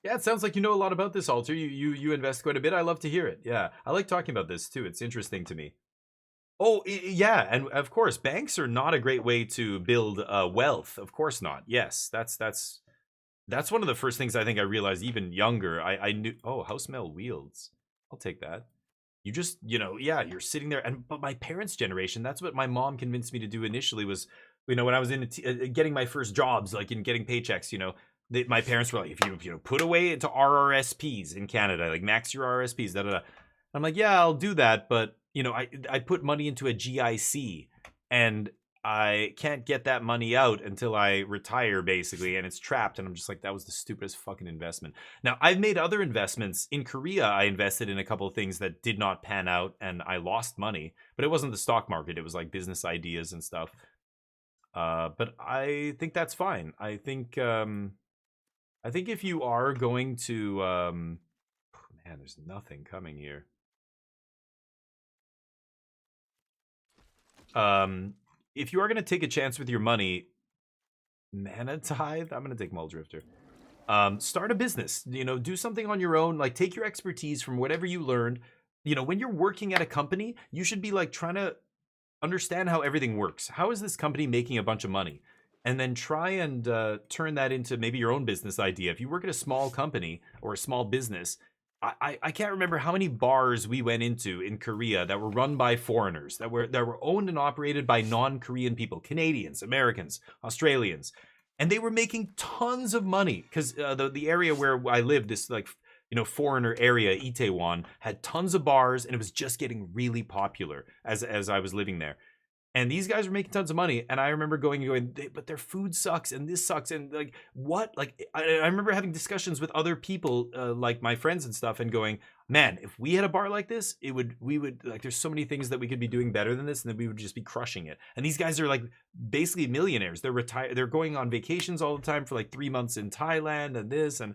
Yeah, it sounds like you know a lot about this, Alter. You invest quite a bit. I love to hear it. Yeah, I like talking about this too. It's interesting to me. Oh, yeah, and of course, banks are not a great way to build wealth. Of course not. Yes, that's one of the first things I think I realized even younger. I knew, oh, House Mail Wields. I'll take that. You just, you know, yeah, you're sitting there. But my parents' generation, that's what my mom convinced me to do initially was, you know, when I was in getting my first jobs, like in getting paychecks, you know, my parents were like, if you know, put away into RRSPs in Canada, like max your RRSPs, da da da. I'm like, yeah, I'll do that, but you know, I put money into a GIC, and I can't get that money out until I retire, basically, and it's trapped. And I'm just like, that was the stupidest fucking investment. Now, I've made other investments. In Korea, I invested in a couple of things that did not pan out, and I lost money. But it wasn't the stock market. It was like business ideas and stuff. But I think that's fine. I think if you are going to... man, there's nothing coming here. If you are going to take a chance with your money, Mana Tithe, I'm going to take Muldrifter. Start a business, you know, do something on your own, like take your expertise from whatever you learned. You know, when you're working at a company, you should be like trying to understand how everything works. How is this company making a bunch of money? And then try and turn that into maybe your own business idea. If you work at a small company or a small business, I can't remember how many bars we went into in Korea that were run by foreigners, that were owned and operated by non-Korean people, Canadians, Americans, Australians, and they were making tons of money because the area where I lived, this like, you know, foreigner area, Itaewon, had tons of bars, and it was just getting really popular as I was living there. And these guys were making tons of money, and I remember going, but their food sucks, and this sucks, and like, what? Like, I remember having discussions with other people, like my friends and stuff, and going, man, if we had a bar like this, we would like, there's so many things that we could be doing better than this, and then we would just be crushing it. And these guys are like basically millionaires. They're retired. They're going on vacations all the time for like 3 months in Thailand and this, and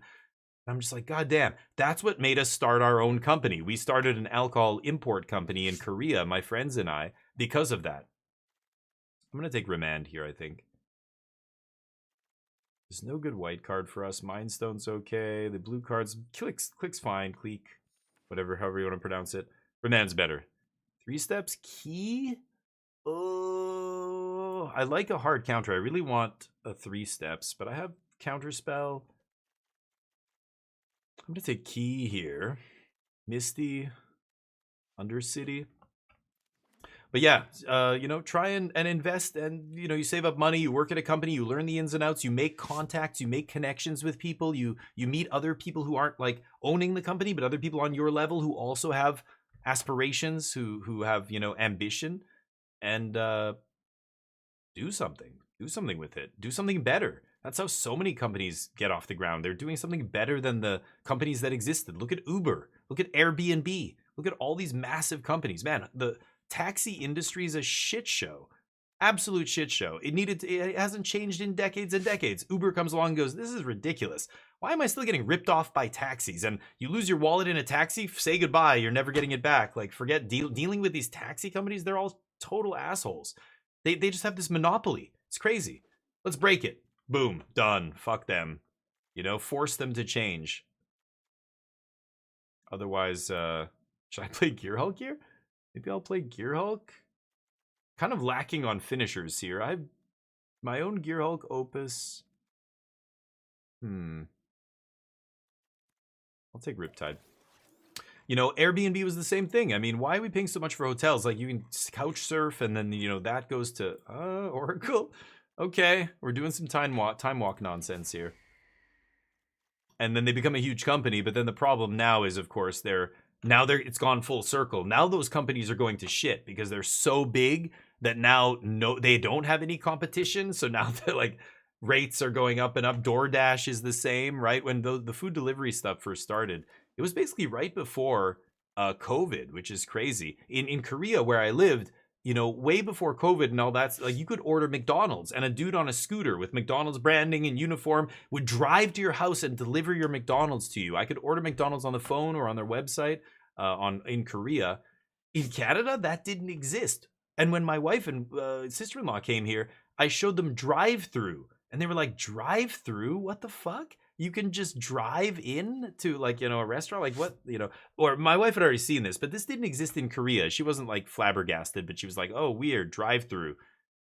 I'm just like, God damn, that's what made us start our own company. We started an alcohol import company in Korea, my friends and I, because of that. I'm going to take Remand here, I think. There's no good white card for us. Mindstone's okay. The blue card's clicks fine. Cleek. Whatever, however you want to pronounce it. Remand's better. 3 steps key? Oh, I like a hard counter. I really want a 3 steps, but I have counter spell. I'm gonna take key here. Misty, Undercity. But yeah, you know, try and invest, and you know, you save up money, you work at a company, you learn the ins and outs, you make contacts, you make connections with people, you meet other people who aren't like owning the company, but other people on your level who also have aspirations, who have, you know, ambition, and do something with it, do something better. That's how so many companies get off the ground. They're doing something better than the companies that existed. Look at Uber, look at Airbnb, look at all these massive companies. Man, the taxi industry is a shit show. Absolute shit show. It hasn't changed in decades and decades. Uber comes along and goes, this is ridiculous. Why am I still getting ripped off by taxis? And you lose your wallet in a taxi, say goodbye. You're never getting it back. Like, forget dealing with these taxi companies. They're all total assholes. They just have this monopoly. It's crazy. Let's break it. Boom. Done. Fuck them. You know, force them to change. Otherwise, should I play Gear Hulk here? Maybe I'll play Gear Hulk. Kind of lacking on finishers here. I have my own Gear Hulk Opus. I'll take Riptide. You know, Airbnb was the same thing. I mean, why are we paying so much for hotels? Like, you can couch surf, and then, you know, that goes to Oracle. Okay, we're doing some time walk nonsense here. And then they become a huge company, but then the problem now is, of course, it's gone full circle. Now those companies are going to shit because they're so big that now they don't have any competition. So now they're like, rates are going up and up. DoorDash is the same, right? When the food delivery stuff first started, it was basically right before COVID, which is crazy. In Korea, where I lived, you know, way before COVID and all that, like, you could order McDonald's, and a dude on a scooter with McDonald's branding and uniform would drive to your house and deliver your McDonald's to you. I could order McDonald's on the phone or on their website in Korea. In Canada, that didn't exist. And when my wife and sister-in-law came here, I showed them drive-through, and they were like, drive-through? What the fuck? You can just drive in to, like, you know, a restaurant? Like, what, you know? Or my wife had already seen this, but this didn't exist in Korea. She wasn't like flabbergasted, but she was like, oh, weird, drive-through.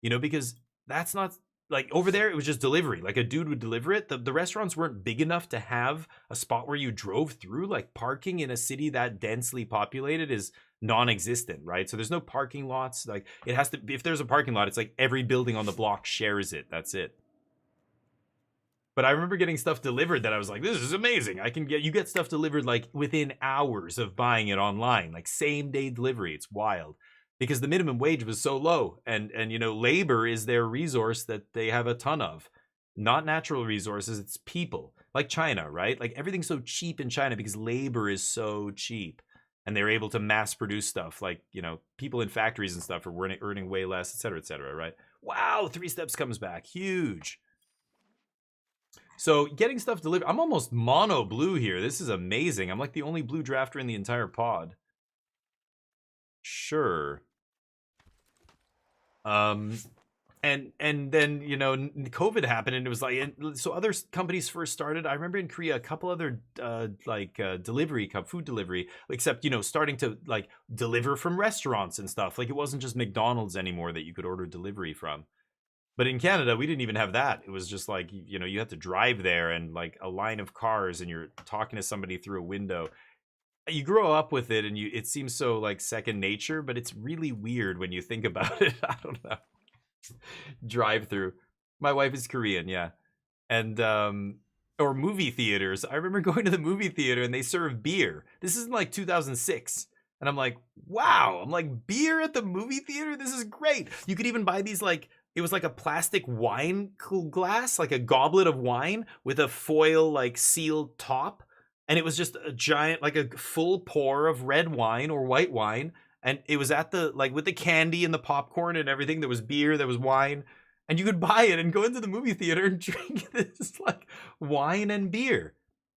You know, because that's not, like, over there, it was just delivery. Like, a dude would deliver it. The restaurants weren't big enough to have a spot where you drove through. Like, parking in a city that densely populated is non-existent, right? So there's no parking lots. Like, it has to, if there's a parking lot, it's like every building on the block shares it. That's it. But I remember getting stuff delivered that I was like, this is amazing. You get stuff delivered like within hours of buying it online, like same day delivery. It's wild because the minimum wage was so low, and you know, labor is their resource that they have a ton of. Not natural resources, it's people. Like China, right? Like, everything's so cheap in China because labor is so cheap, and they're able to mass produce stuff. Like, you know, people in factories and stuff are earning way less, et cetera, right? Wow, 3 steps comes back. Huge. So getting stuff delivered, I'm almost mono blue here. This is amazing. I'm like the only blue drafter in the entire pod. Sure. And then, you know, COVID happened, and it was like, so other companies first started. I remember in Korea, a couple other food delivery, except, you know, starting to like deliver from restaurants and stuff. Like, it wasn't just McDonald's anymore that you could order delivery from. But in Canada, we didn't even have that. It was just like, you know, you had to drive there, and like a line of cars, and you're talking to somebody through a window. You grow up with it, and it seems so like second nature, but it's really weird when you think about it. I don't know. Drive through. My wife is Korean, yeah. And or movie theaters. I remember going to the movie theater and they serve beer. This is in like 2006. And I'm like, wow. I'm like, beer at the movie theater? This is great. You could even buy these, like, it was like a plastic wine glass, like a goblet of wine with a foil, like, sealed top. And it was just a giant, like a full pour of red wine or white wine. And it was at the, like, with the candy and the popcorn and everything. There was beer, there was wine. And you could buy it and go into the movie theater and drink this, like, wine and beer.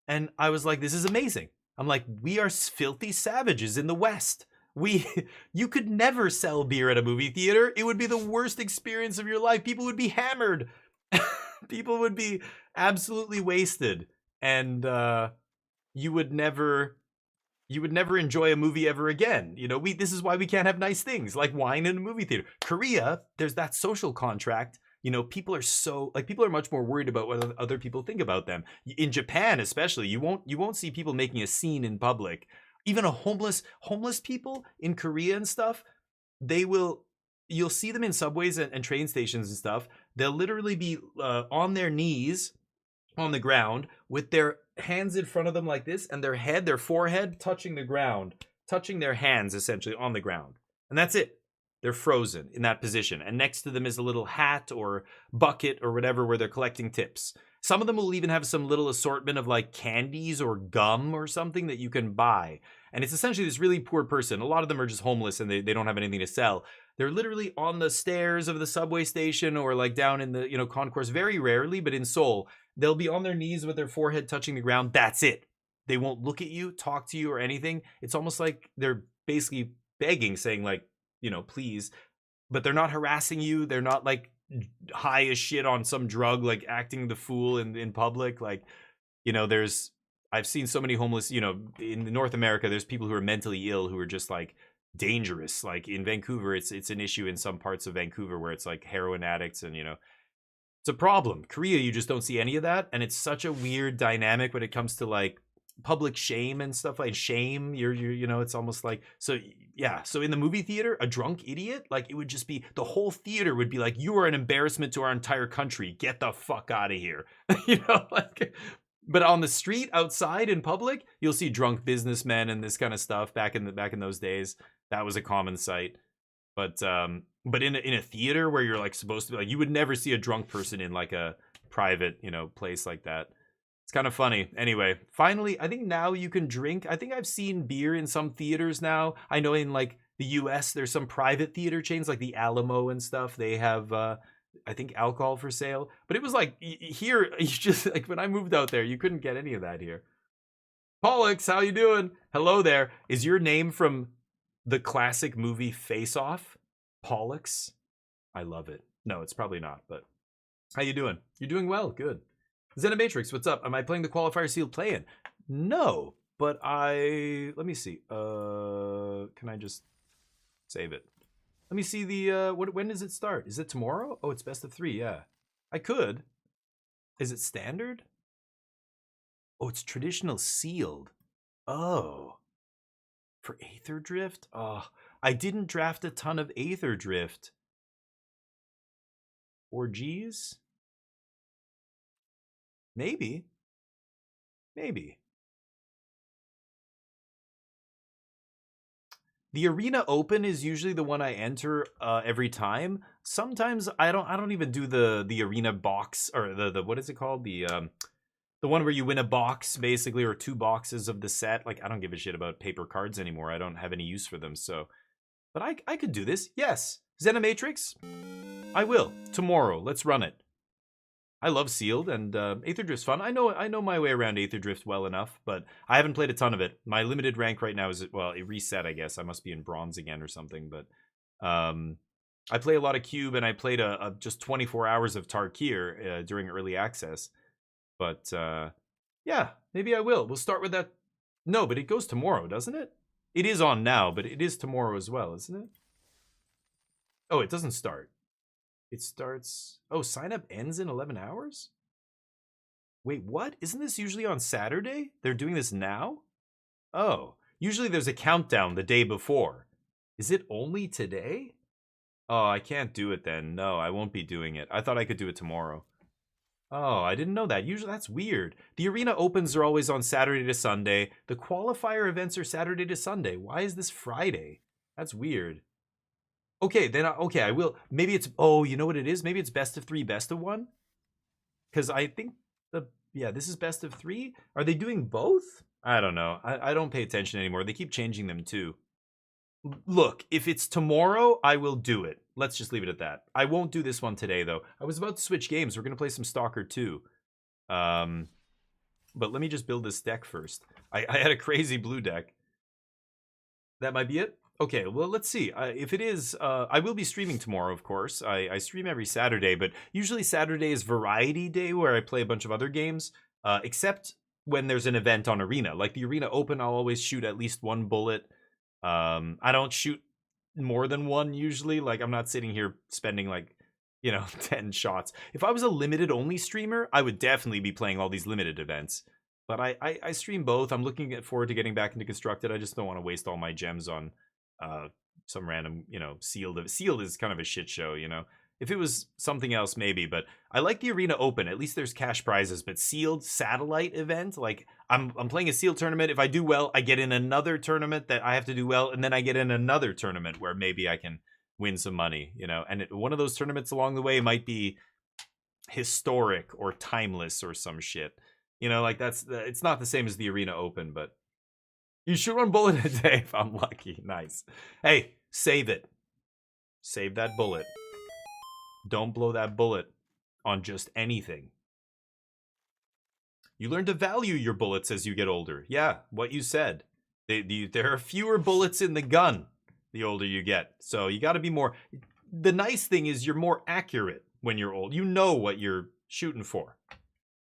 And I was like, this is amazing. I'm like, we are filthy savages in the West. You could never sell beer at a movie theater. It would be the worst experience of your life. People would be hammered. People would be absolutely wasted, and you would never enjoy a movie ever again. You know, this is why we can't have nice things like wine in a movie theater. Korea, there's that social contract. You know, people are much more worried about what other people think about them. In Japan, especially, you won't see people making a scene in public. Even homeless people in Korea and stuff, you'll see them in subways and train stations and stuff. They'll literally be on their knees on the ground with their hands in front of them like this, and their forehead touching the ground, touching their hands essentially on the ground. And that's it. They're frozen in that position. And next to them is a little hat or bucket or whatever where they're collecting tips. Some of them will even have some little assortment of like candies or gum or something that you can buy. And it's essentially this really poor person. A lot of them are just homeless and they don't have anything to sell. They're literally on the stairs of the subway station or like down in the, concourse, very rarely, but in Seoul, they'll be on their knees with their forehead touching the ground. That's it. They won't look at you, talk to you or anything. It's almost like they're basically begging, saying like, please, but they're not harassing you. They're not like high as shit on some drug, like acting the fool in public. Like, I've seen so many homeless, in North America, there's people who are mentally ill who are just like dangerous. Like in Vancouver, it's an issue in some parts of Vancouver where it's like heroin addicts and, it's a problem. Korea, you just don't see any of that. And it's such a weird dynamic when it comes to like public shame and stuff like shame. You're it's almost like, so yeah. So in the movie theater, a drunk idiot, like it would just be, the whole theater would be like, you are an embarrassment to our entire country. Get the fuck out of here. But on the street outside in public, you'll see drunk businessmen and this kind of stuff back in those days. That was a common sight. But in a theater where you're like supposed to be like, you would never see a drunk person in like a private, place like that. It's kind of funny. Anyway, finally, I think now you can drink. I think I've seen beer in some theaters now. I know in like the US, there's some private theater chains like the Alamo and stuff. They have, I think, alcohol for sale. But it was like here, you just like when I moved out there, you couldn't get any of that here. Pollux, how you doing? Hello there. Is your name from the classic movie Face Off? Pollux? I love it. No, it's probably not, but how you doing? You're doing well. Good. Xenomatrix, what's up? Am I playing the qualifier sealed play-in? No, but let me see. Can I just save it? Let me see the, when does it start? Is it tomorrow? Oh, it's best of 3, yeah. I could. Is it standard? Oh, it's traditional sealed. Oh. For Aether Drift? Oh, I didn't draft a ton of Aether Drift. 4Gs? Maybe. The Arena Open is usually the one I enter every time. Sometimes I don't even do the Arena box or the what is it called? The one where you win a box basically or 2 boxes of the set. Like I don't give a shit about paper cards anymore. I don't have any use for them. So, but I could do this. Yes, Xenomatrix. I will tomorrow. Let's run it. I love Sealed, and Aether Drift's fun. I know my way around Aether Drift well enough, but I haven't played a ton of it. My limited rank right now is, well, it reset, I guess. I must be in Bronze again or something, but I play a lot of Cube, and I played just 24 hours of Tarkir during early access. But, yeah, maybe I will. We'll start with that. No, but it goes tomorrow, doesn't it? It is on now, but it is tomorrow as well, isn't it? Oh, it doesn't start. It starts... Oh, sign up ends in 11 hours? Wait, what? Isn't this usually on Saturday? They're doing this now? Oh, usually there's a countdown the day before. Is it only today? Oh, I can't do it then. No, I won't be doing it. I thought I could do it tomorrow. Oh, I didn't know that. Usually that's weird. The Arena Opens are always on Saturday to Sunday. The qualifier events are Saturday to Sunday. Why is this Friday? That's weird. Okay, then, okay, I will. Maybe it's, oh, you know what it is? Maybe it's best of 3, best of 1? Because I think, yeah, this is best of 3? Are they doing both? I don't know. I don't pay attention anymore. They keep changing them too. Look, if it's tomorrow, I will do it. Let's just leave it at that. I won't do this one today, though. I was about to switch games. We're going to play some Stalker 2. But let me just build this deck first. I had a crazy blue deck. That might be it? Okay, well, let's see. If it is, I will be streaming tomorrow, of course. I stream every Saturday, but usually Saturday is variety day where I play a bunch of other games, except when there's an event on Arena. Like the Arena Open, I'll always shoot at least one bullet. I don't shoot more than one usually. Like, I'm not sitting here spending, like, 10 shots. If I was a limited only streamer, I would definitely be playing all these limited events. But I stream both. I'm looking forward to getting back into Constructed. I just don't want to waste all my gems on some random, sealed. Sealed is kind of a shit show, If it was something else, maybe. But I like the Arena Open. At least there's cash prizes. But sealed satellite event, like I'm playing a sealed tournament. If I do well, I get in another tournament that I have to do well, and then I get in another tournament where maybe I can win some money, And one of those tournaments along the way might be historic or timeless or some shit. Like it's not the same as the Arena Open, but you shoot one bullet a day if I'm lucky. Nice. Hey, save it. Save that bullet. Don't blow that bullet on just anything. You learn to value your bullets as you get older. Yeah, what you said. There are fewer bullets in the gun the older you get. So you got to be more... The nice thing is you're more accurate when you're old. You know what you're shooting for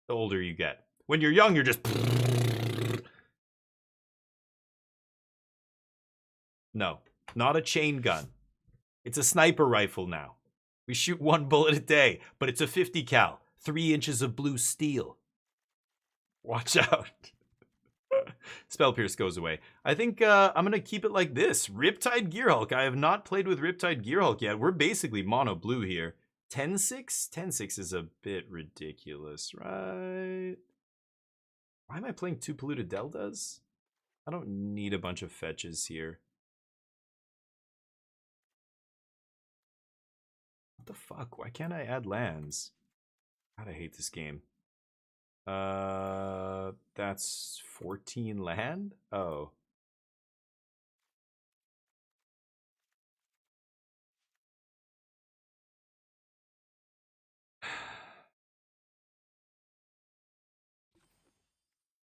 the older you get. When you're young, you're just... No, not a chain gun. It's a sniper rifle now. We shoot one bullet a day, but it's a 50 cal, 3 inches of blue steel. Watch out. Spell Pierce goes away. I think I'm going to keep it like this. Riptide Gearhulk. I have not played with Riptide Gearhulk yet. We're basically mono blue here. 10-6? 10-6 is a bit ridiculous, right? Why am I playing 2 polluted deltas? I don't need a bunch of fetches here. What the fuck? Why can't I add lands? God, I hate this game. That's 14 land? Oh.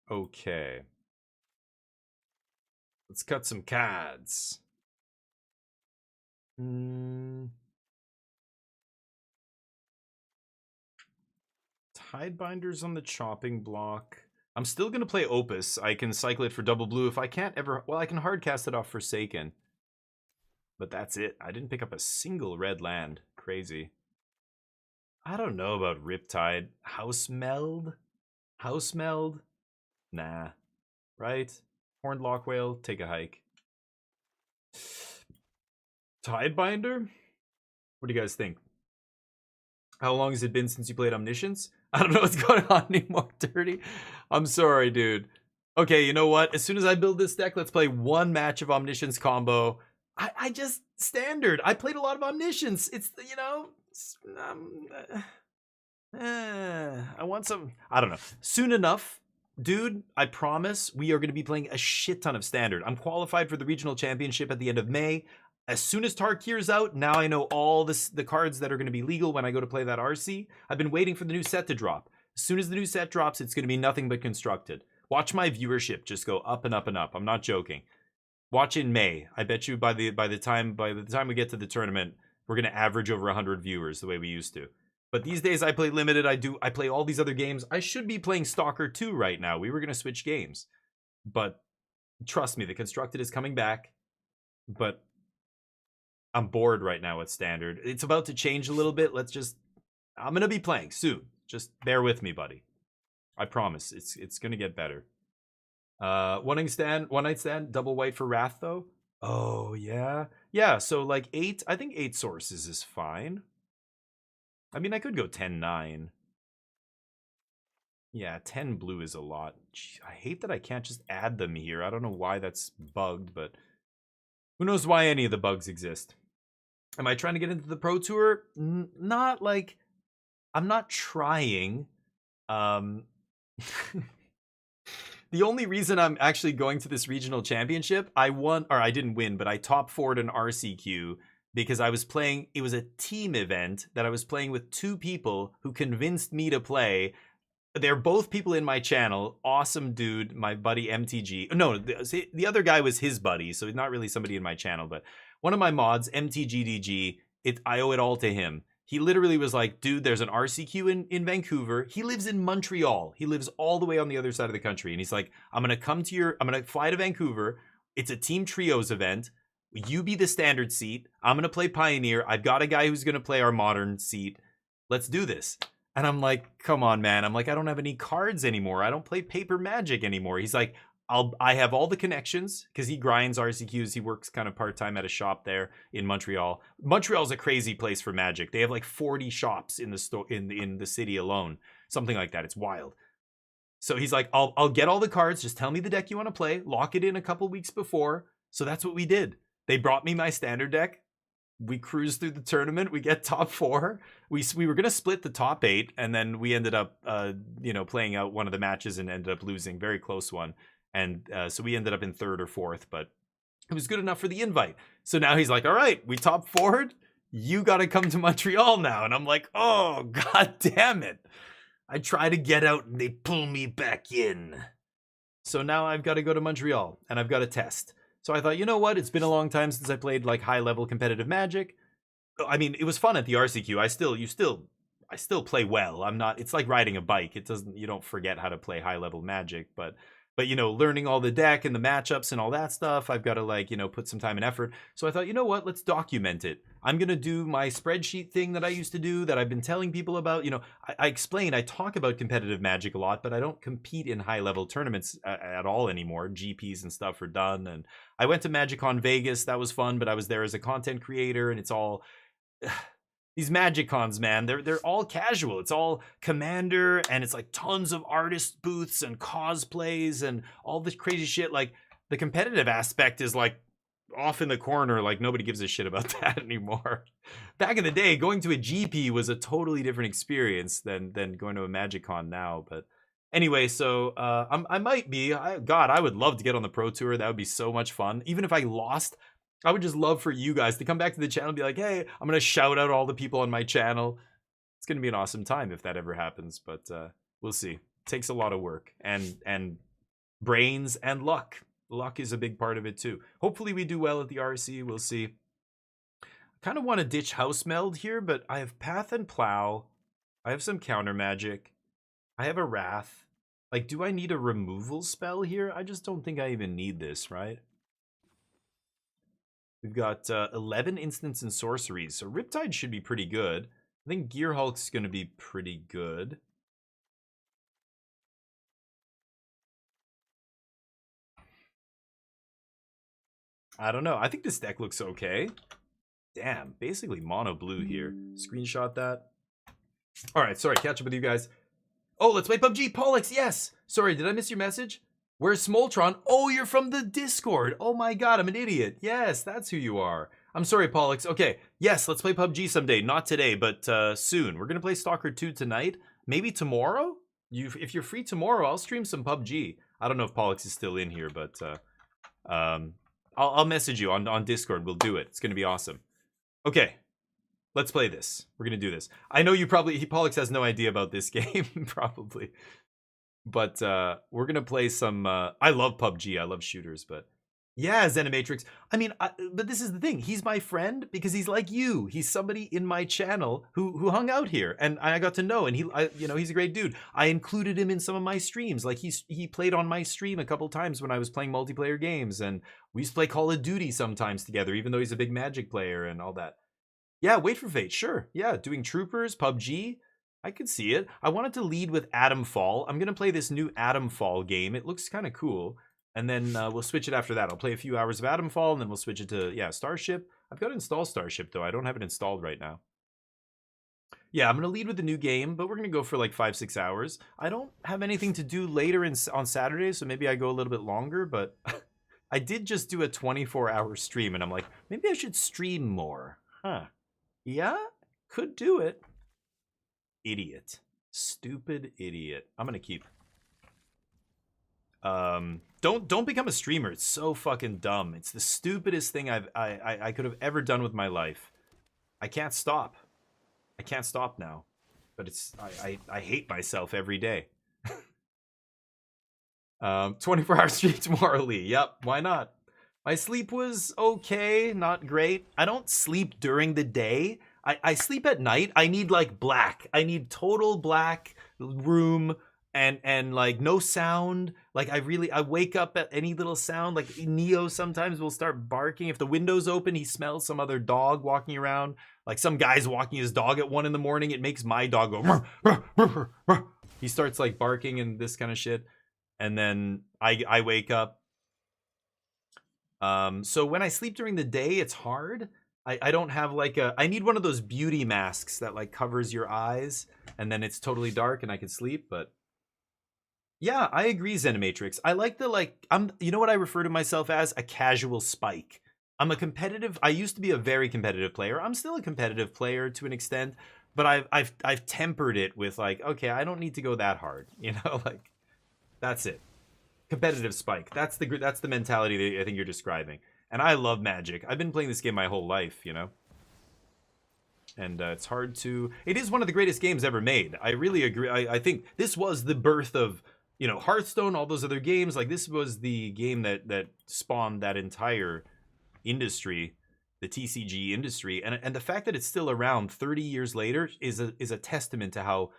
Okay. Let's cut some cards. Tidebinders on the chopping block. I'm still going to play Opus. I can cycle it for double blue. If I can't ever... Well, I can hard cast it off Forsaken. But that's it. I didn't pick up a single red land. Crazy. I don't know about Riptide. House Meld? House Meld? Nah. Right? Horned Lockwhale? Take a hike. Tidebinder? What do you guys think? How long has it been since you played Omniscience? I don't know what's going on anymore, Dirty. I'm sorry, dude. Okay, you know what? As soon as I build this deck, let's play one match of Omniscience combo. I just... Standard. I played a lot of Omniscience. It's, I want some... I don't know. Soon enough, dude, I promise we are going to be playing a shit ton of Standard. I'm qualified for the Regional Championship at the end of May. As soon as Tarkir's out, now I know all the cards that are going to be legal when I go to play that RC. I've been waiting for the new set to drop. As soon as the new set drops, it's going to be nothing but Constructed. Watch my viewership just go up and up and up. I'm not joking. Watch in May. I bet you by the time we get to the tournament, we're going to average over 100 viewers the way we used to. But these days I play limited. I play all these other games. I should be playing Stalker 2 right now. We were going to switch games. But trust me, the Constructed is coming back. But I'm bored right now with Standard. It's about to change a little bit. I'm going to be playing soon. Just bear with me, buddy. I promise. It's going to get better. One night stand, double white for Wrath, though. Oh, yeah. Yeah, so like 8. I think 8 sources is fine. I mean, I could go 10-9. Yeah, 10 blue is a lot. Gee, I hate that I can't just add them here. I don't know why that's bugged, but who knows why any of the bugs exist. Am I trying to get into the Pro Tour? Not like... I'm not trying. The only reason I'm actually going to this regional championship, I didn't win, but I top 4'd an RCQ because I was playing, it was a team event that I was playing with 2 people who convinced me to play. they're both people in my channel. Awesome dude, my buddy MTG. No, the other guy was his buddy, so he's not really somebody in my channel, but one of my mods, MTGDG, I owe it all to him. He literally was like, dude, there's an RCQ in Vancouver. He lives in Montreal. He lives all the way on the other side of the country. And he's like, I'm going to fly to Vancouver. It's a team trios event. You be the standard seat. I'm going to play Pioneer. I've got a guy who's going to play our modern seat. Let's do this. And I'm like, come on, man. I'm like, I don't have any cards anymore. I don't play paper Magic anymore. He's like, I have all the connections because he grinds RCQs. He works kind of part-time at a shop there in Montreal. Montreal's a crazy place for Magic. They have like 40 shops in the store in the city alone. Something like that. It's wild. So he's like, I'll get all the cards. Just tell me the deck you want to play. Lock it in a couple weeks before. So that's what we did. They brought me my standard deck. We cruised through the tournament. We get top 4. We were gonna split the top 8, and then we ended up, playing out one of the matches and ended up losing, very close one. And so we ended up in 3rd or 4th, but it was good enough for the invite. So now he's like, all right, we top 4'd. You got to come to Montreal now. And I'm like, oh, god damn it. I try to get out and they pull me back in. So now I've got to go to Montreal and I've got to test. So I thought, you know what? It's been a long time since I played like high level competitive Magic. I mean, it was fun at the RCQ. I still play well. It's like riding a bike. You don't forget how to play high level Magic, but learning all the deck and the matchups and all that stuff, I've got to put some time and effort. So I thought, you know what? Let's document it. I'm going to do my spreadsheet thing that I used to do that I've been telling people about. I talk about competitive Magic a lot, but I don't compete in high level tournaments at all anymore. GPs and stuff are done. And I went to MagicCon Vegas. That was fun, but I was there as a content creator and it's all... These Magic Cons, man, they're all casual. It's all Commander, and it's like tons of artist booths and cosplays and all this crazy shit. Like the competitive aspect is like off in the corner. Like nobody gives a shit about that anymore. Back in the day, going to a GP was a totally different experience than going to a Magic Con now. But anyway, so I might be. I would love to get on the Pro Tour. That would be so much fun. Even if I lost, I would just love for you guys to come back to the channel and be like, hey, I'm going to shout out all the people on my channel. It's going to be an awesome time if that ever happens, but we'll see. It takes a lot of work and brains and luck. Luck is a big part of it too. Hopefully we do well at the RC. We'll see. I kind of want to ditch House Meld here, but I have Path and Plow. I have some counter magic. I have a Wrath. Like, do I need a removal spell here? I just don't think I even need this, right? We've got 11 instants and sorceries, so Riptide should be pretty good. I think Gear Hulk's going to be pretty good. I don't know. I think this deck looks okay. Damn, basically mono blue here. Screenshot that. All right, sorry, catch up with you guys. Oh, let's play PUBG. Pollux, yes. Sorry, did I miss your message? Where's Smoltron? Oh, you're from the Discord. Oh my god, I'm an idiot. Yes, that's who you are. I'm sorry, Pollux. Okay, yes, let's play PUBG someday. Not today, but soon. We're going to play Stalker 2 tonight. Maybe tomorrow? If you're free tomorrow, I'll stream some PUBG. I don't know if Pollux is still in here, but I'll message you on Discord. We'll do it. It's going to be awesome. Okay, let's play this. We're going to do this. I know Pollux has no idea about this game, probably. But we're going to play some... I love PUBG. I love shooters, but... Yeah, Zenimatrix. I mean, but this is the thing. He's my friend because he's like you. He's somebody in my channel who hung out here, and I got to know. And he's a great dude. I included him in some of my streams. Like he played on my stream a couple times when I was playing multiplayer games, and we used to play Call of Duty sometimes together, even though he's a big Magic player and all that. Yeah, Wait for Fate. Sure. Yeah, doing Troopers, PUBG. I could see it. I wanted to lead with Atomfall. I'm going to play this new Atomfall game. It looks kind of cool. And then we'll switch it after that. I'll play a few hours of Atomfall, and then we'll switch it to, Starship. I've got to install Starship, though. I don't have it installed right now. Yeah, I'm going to lead with the new game, but we're going to go for like 5-6 hours. I don't have anything to do later on Saturday, so maybe I go a little bit longer, but I did just do a 24-hour stream, and I'm like, maybe I should stream more. Huh. Yeah? Could do it. Idiot. Stupid idiot. I'm gonna keep. Don't become a streamer. It's so fucking dumb. It's the stupidest thing I could have ever done with my life. I can't stop. I can't stop now. But I hate myself every day. 24-hour streams morally. Yep, why not? My sleep was okay, not great. I don't sleep during the day. I sleep at night. I need like black. I need total black room and like no sound. Like I wake up at any little sound. Like Neo sometimes will start barking. If the window's open, he smells some other dog walking around. Like some guy's walking his dog at 1 a.m. It makes my dog go. Ruh, ruh, ruh, ruh. He starts like barking and this kind of shit. And then I wake up. So when I sleep during the day, it's hard. I don't have like I need one of those beauty masks that like covers your eyes and then it's totally dark and I can sleep. But yeah, I agree, Zenimatrix. I like the you know what I refer to myself as? A casual spike. I used to be a very competitive player. I'm still a competitive player to an extent, but I've tempered it with like, okay, I don't need to go that hard, you know, like that's it. Competitive spike. That's the mentality that I think you're describing. And I love Magic. I've been playing this game my whole life, you know? And it's hard to... It is one of the greatest games ever made. I really agree. I think this was the birth of, you know, Hearthstone, all those other games. Like, this was the game that spawned that entire industry, the TCG industry. And the fact that it's still around 30 years later is a testament to how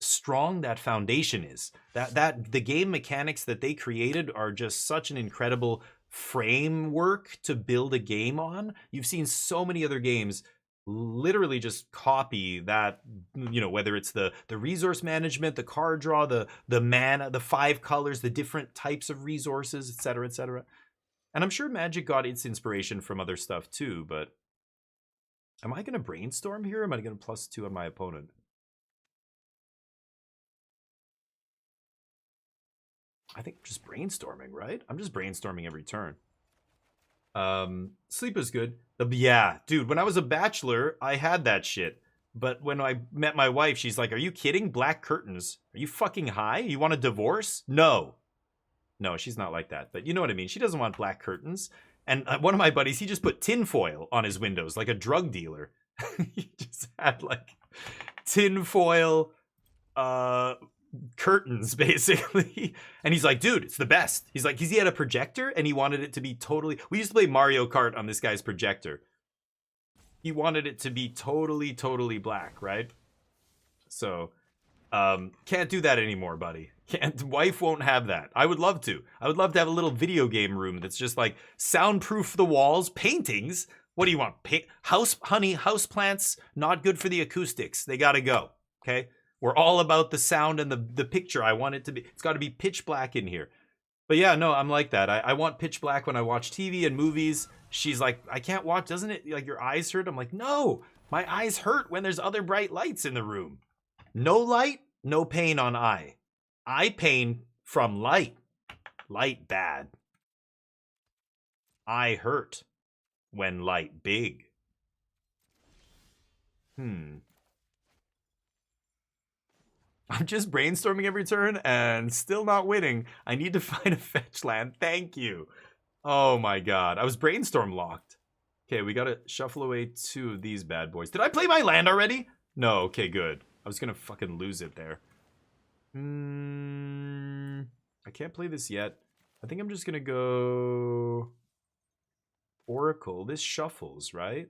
strong that foundation is. That the game mechanics that they created are just such an incredible framework to build a game on. You've seen so many other games literally just copy that, you know, whether it's the resource management, the card draw, the mana, the 5 colors, the different types of resources, etc., etc. And I'm sure Magic got its inspiration from other stuff too, but am I going to brainstorm here? Or am I going to +2 on my opponent? I think just brainstorming, right? I'm just brainstorming every turn. Sleep is good. Yeah, dude, when I was a bachelor, I had that shit. But when I met my wife, she's like, are you kidding? Black curtains. Are you fucking high? You want a divorce? No. No, she's not like that. But you know what I mean? She doesn't want black curtains. And one of my buddies, he just put tinfoil on his windows like a drug dealer. He just had like tinfoil curtains basically, and he's like, dude, it's the best. He's like, he had a projector and he wanted it to be totally, we used to play Mario Kart on this guy's projector. He wanted it to be totally black, right? So can't do that anymore, buddy. Can't. Wife won't have that. I would love to have a little video game room that's just like soundproof the walls, paintings. What do you want? House plants, not good for the acoustics. They gotta go. Okay. We're all about the sound and the picture. I want it to be, it's got to be pitch black in here. But yeah, no, I'm like that. I want pitch black when I watch TV and movies. She's like, I can't watch, doesn't it, like your eyes hurt? I'm like, no, my eyes hurt when there's other bright lights in the room. No light, no pain on eye. Eye pain from light. Light bad. Eye hurt when light big. I'm just brainstorming every turn and still not winning. I need to find a fetch land. Thank you. Oh my god. I was brainstorm locked. Okay, we gotta shuffle away 2 of these bad boys. Did I play my land already? No, okay, good. I was gonna fucking lose it there. I can't play this yet. I think I'm just gonna go Oracle. This shuffles, right?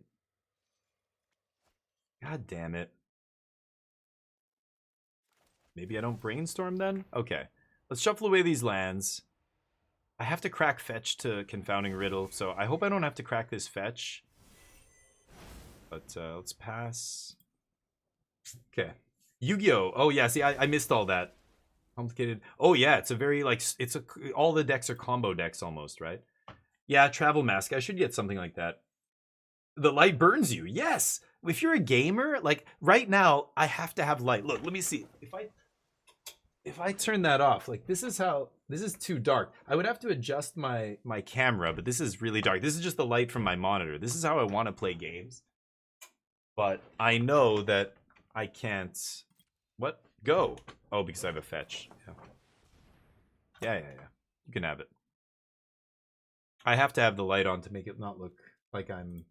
God damn it. Maybe I don't brainstorm then? Okay. Let's shuffle away these lands. I have to crack fetch to Confounding Riddle, so I hope I don't have to crack this fetch. But let's pass. Okay. Yu-Gi-Oh! Oh yeah, see, I missed all that. Complicated. Oh yeah, it's a very, like, all the decks are combo decks almost, right? Yeah, Travel Mask. I should get something like that. The light burns you. Yes! If you're a gamer, like, right now, I have to have light. Look, let me see. If I turn that off, like, this is too dark. I would have to adjust my camera, but this is really dark. This is just the light from my monitor. This is how I want to play games. But I know that I can't... What? Go. Oh, because I have a fetch. Yeah. You can have it. I have to have the light on to make it not look like I'm,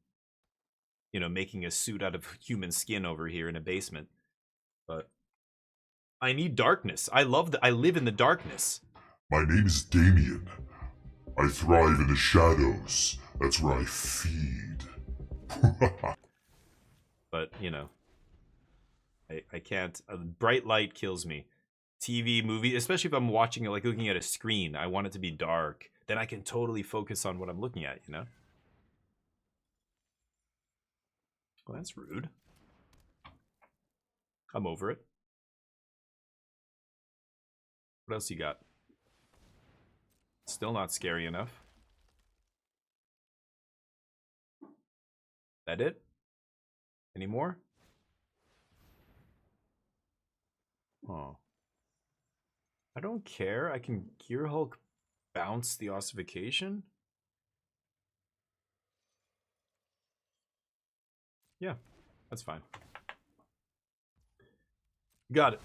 you know, making a suit out of human skin over here in a basement. But I need darkness. I live in the darkness. My name is Damien. I thrive in the shadows. That's where I feed. But, you know, I can't. Bright light kills me. TV, movie, especially if I'm watching it, like looking at a screen, I want it to be dark. Then I can totally focus on what I'm looking at, you know? Well, that's rude. I'm over it. What else you got? Still not scary enough. That it? Any more? Oh. I don't care. I can Gear Hulk bounce the ossification? Yeah, that's fine. Got it.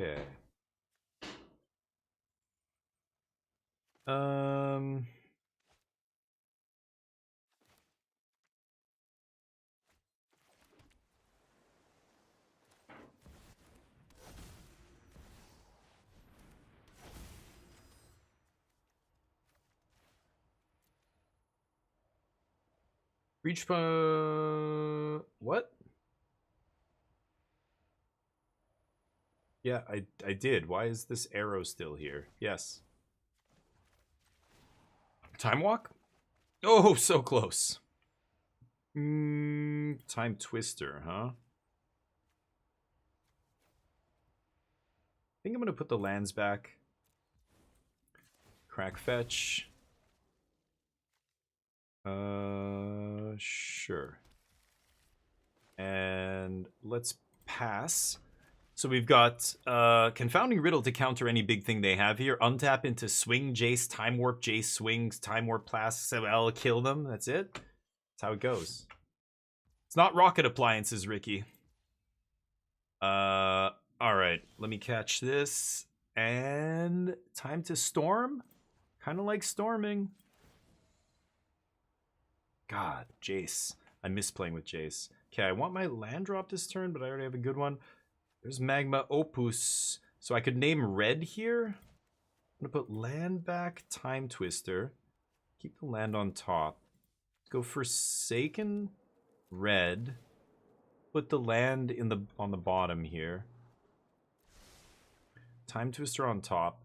Okay. Reach what? Yeah, I did. Why is this arrow still here? Yes. Time walk? Oh, so close. Time twister, huh? I think I'm gonna put the lands back. Crack fetch. Sure. And let's pass. So we've got Confounding Riddle to counter any big thing they have here. Untap into Swing Jace, Time Warp Jace, Swings, Time Warp Blast, I'll kill them. That's it. That's how it goes. It's not rocket appliances, Ricky. Alright. Let me catch this. And time to storm? Kind of like storming. God, Jace. I miss playing with Jace. Okay, I want my land drop this turn, but I already have a good one. There's Magma Opus. So I could name red here. I'm gonna put land back, Time Twister. Keep the land on top. Go Forsaken red. Put the land in on the bottom here. Time Twister on top.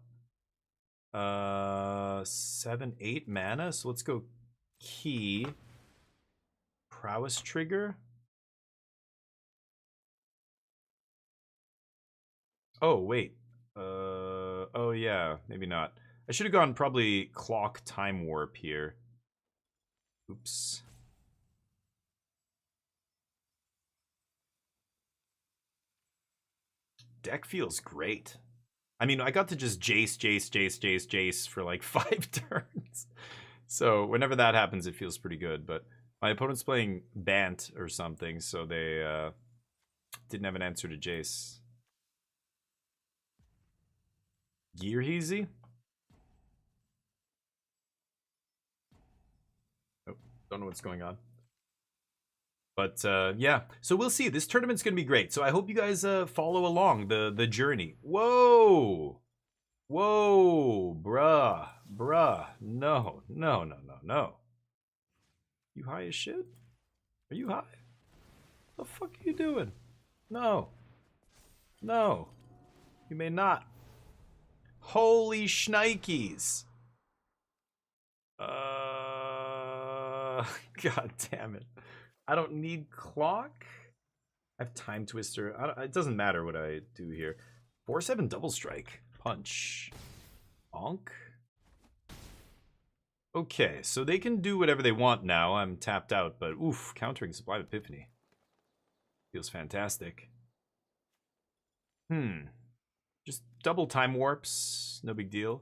7, 8 mana. So let's go key. Prowess trigger. Oh, wait. Oh yeah, maybe not. I should have gone probably clock time warp here. Oops. Deck feels great. I mean, I got to just Jace for like 5 turns. So whenever that happens, it feels pretty good. But my opponent's playing Bant or something, so they didn't have an answer to Jace. Gear Heezy? Oh, don't know what's going on. But yeah, so we'll see. This tournament's gonna be great. So I hope you guys follow along the journey. Whoa, whoa, bruh, no. You high as shit? Are you high? The fuck are you doing? No, you may not. Holy shnikes. God damn it. I don't need clock. I have time twister. It doesn't matter what I do here. 4/7 double strike. Punch. Bonk. Okay, so they can do whatever they want now. I'm tapped out, but oof, countering Sublime Epiphany. Feels fantastic. Just double time warps. No big deal.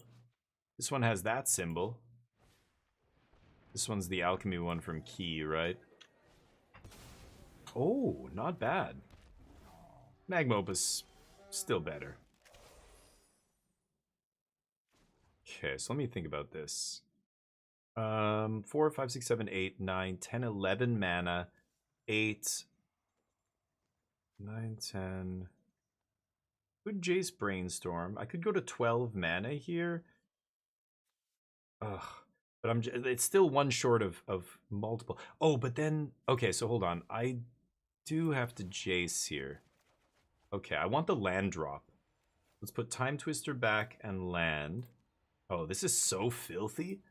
This one has that symbol. This one's the alchemy one from Key, right? Oh, not bad. Magma Opus, still better. Okay, so let me think about this. 4, 5, 6, 7, 8, 9, 10, 11 mana. 8, 9, 10. Could Jace Brainstorm. I could go to 12 mana here. Ugh. But it's still one short of multiple. Oh, but then, okay, so hold on. I do have to Jace here. Okay, I want the land drop. Let's put Time Twister back and land. Oh, this is so filthy.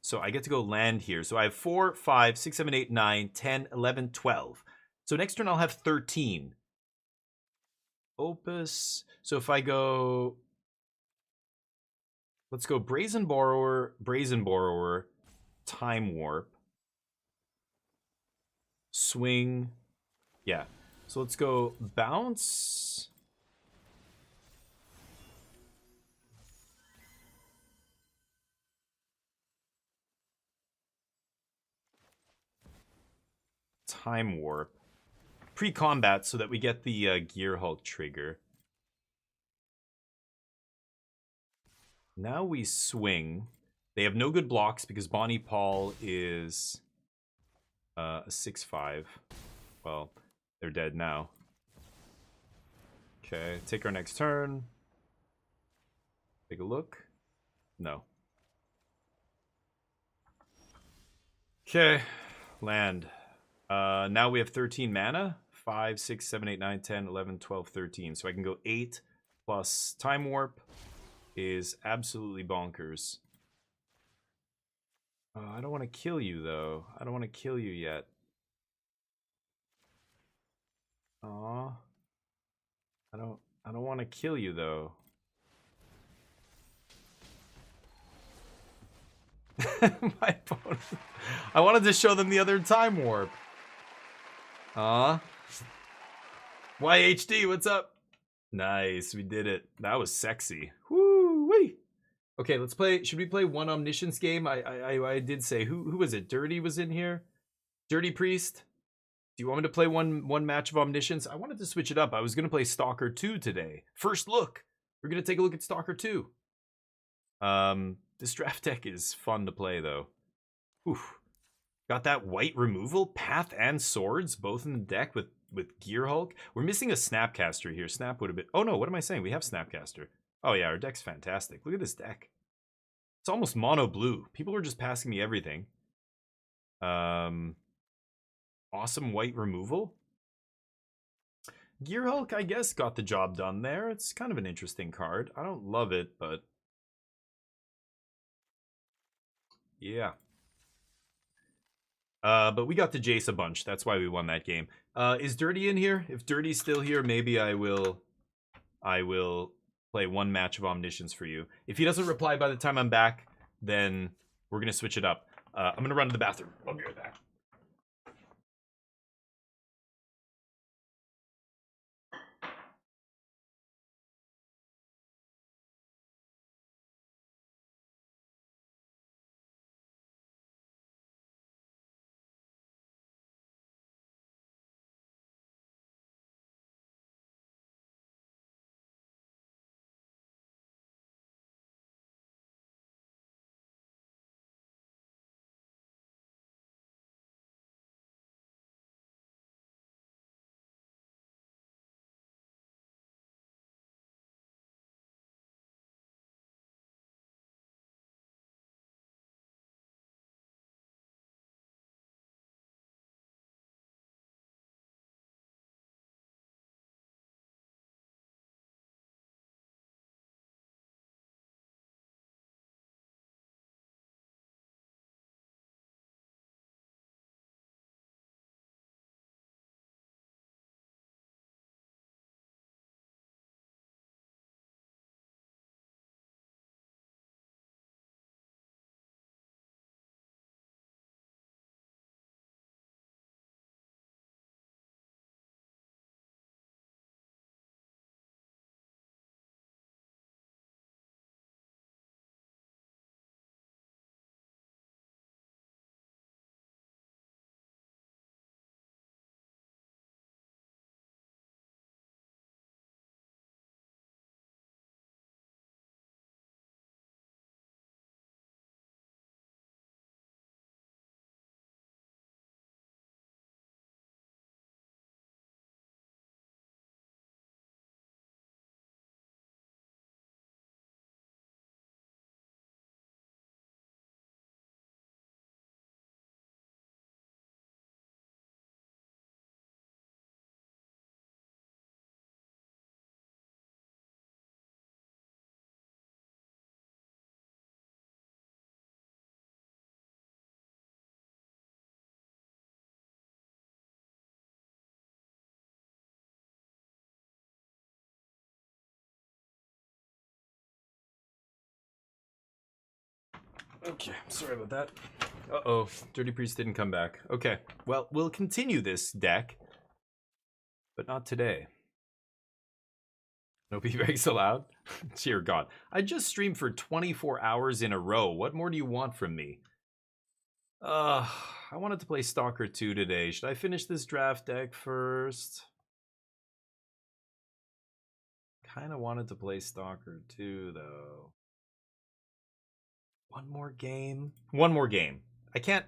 So I get to go land here. So I have 4, 5, 6, 7, 8, 9, 10, 11, 12. So next turn I'll have 13. Opus. So if I go... Let's go Brazen Borrower, Time Warp, Swing. Yeah. So let's go Bounce. Time Warp. Pre-combat so that we get the Gear Hulk trigger. Now we swing. They have no good blocks because Bonnie Paul is a 6/5. Well, they're dead now. Okay, take our next turn. Take a look. No. Okay, land. Now we have 13 mana. 5, 6, 7, 8, 9, 10, 11, 12, 13. So I can go 8 plus Time Warp is absolutely bonkers. I don't want to kill you, though. I don't want to kill you yet. Aw. I don't want to kill you, though. My opponent. I wanted to show them the other Time Warp. YHD, what's up? Nice, we did it. That was sexy. Woo-wee. Okay, let's play. Should we play one Omniscience game? I did say who was it? Dirty was in here. Dirty Priest. Do you want me to play one match of Omniscience? I wanted to switch it up. I was gonna play Stalker 2 today. First look. We're gonna take a look at Stalker 2. This draft deck is fun to play though. Oof. Got that white removal, Path and Swords, both in the deck with Gear Hulk. We're missing a Snapcaster here. Snap would have been... Oh no, what am I saying? We have Snapcaster. Oh yeah, our deck's fantastic. Look at this deck. It's almost mono blue. People are just passing me everything. Awesome white removal. Gear Hulk, I guess, got the job done there. It's kind of an interesting card. I don't love it, but... Yeah. But we got to Jace a bunch. That's why we won that game. Is Dirty in here? If Dirty's still here, maybe I will play one match of Omniscience for you. If he doesn't reply by the time I'm back, then we're gonna switch it up. I'm gonna run to the bathroom. I'll be right back. Okay, sorry about that. Uh-oh, Dirty Priest didn't come back. Okay, well, we'll continue this deck, but not today. Don't be very so loud. Dear God. I just streamed for 24 hours in a row. What more do you want from me? I wanted to play Stalker 2 today. Should I finish this draft deck first? Kind of wanted to play Stalker 2, though. One more game? One more game. I can't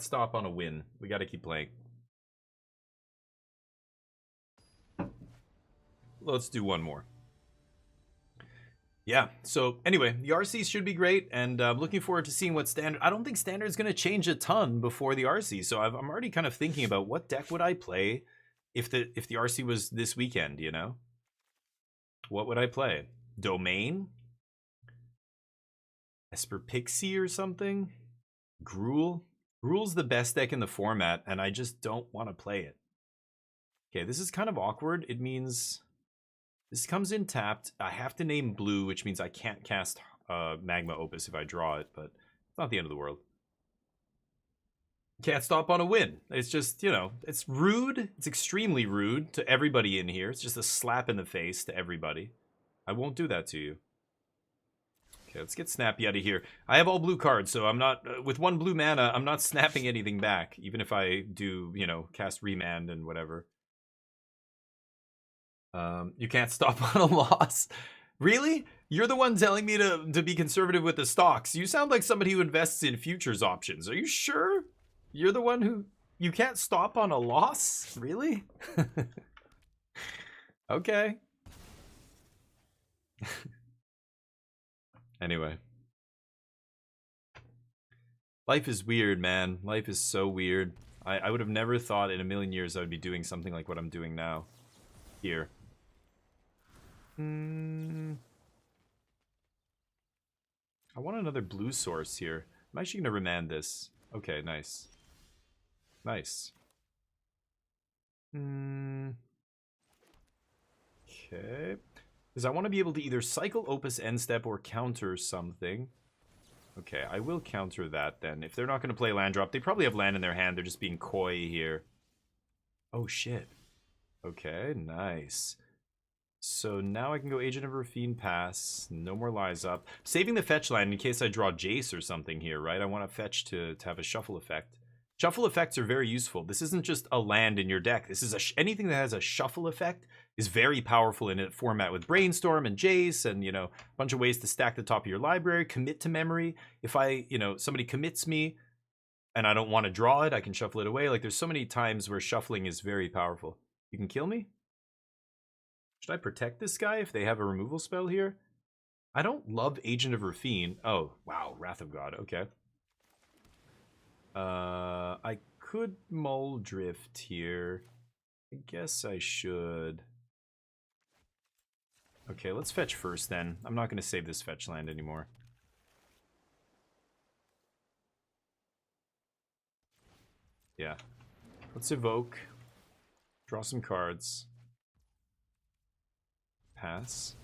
stop on a win. We gotta keep playing. Let's do one more. Yeah, so anyway, the RCs should be great, and I'm looking forward to seeing what standard... I don't think standard is going to change a ton before the RC, so I'm already kind of thinking about what deck would I play if the RC was this weekend, you know? What would I play? Domain? Esper Pixie or something? Gruul? Gruul's the best deck in the format, and I just don't want to play it. Okay, this is kind of awkward. It means... This comes in tapped. I have to name blue, which means I can't cast Magma Opus if I draw it, but it's not the end of the world. Can't stop on a win. It's just, you know, it's rude. It's extremely rude to everybody in here. It's just a slap in the face to everybody. I won't do that to you. Okay, let's get Snappy out of here. I have all blue cards, so I'm not... with one blue mana, I'm not snapping anything back, even if I do, you know, cast Remand and whatever. You can't stop on a loss. Really? You're the one telling me to be conservative with the stocks. You sound like somebody who invests in futures options. Are you sure? You're the one who... You can't stop on a loss? Really? Okay. Anyway. Life is weird, man. Life is so weird. I would have never thought in a million years I would be doing something like what I'm doing now. Here. I want another blue source here. I'm actually going to remand this. Okay, nice. Nice. Okay. Because I want to be able to either cycle Opus End Step or counter something. Okay, I will counter that then. If they're not going to play land drop, they probably have land in their hand. They're just being coy here. Oh, shit. Okay, nice. So now I can go Agent of Rafine, pass. No more Lies Up. Saving the fetch land in case I draw Jace or something here, right? I want to fetch to have a shuffle effect. Shuffle effects are very useful. This isn't just a land in your deck. This is anything that has a shuffle effect is very powerful in a format with Brainstorm and Jace and, you know, a bunch of ways to stack the top of your library. Commit to memory. If somebody commits me and I don't want to draw it, I can shuffle it away. Like, there's so many times where shuffling is very powerful. You can kill me? Should I protect this guy if they have a removal spell here? I don't love Agent of Rafine. Oh, wow. Wrath of God. Okay. I could Mull Drift here. I guess I should. Okay, let's fetch first then. I'm not going to save this fetch land anymore. Yeah. Let's evoke. Draw some cards. Pass.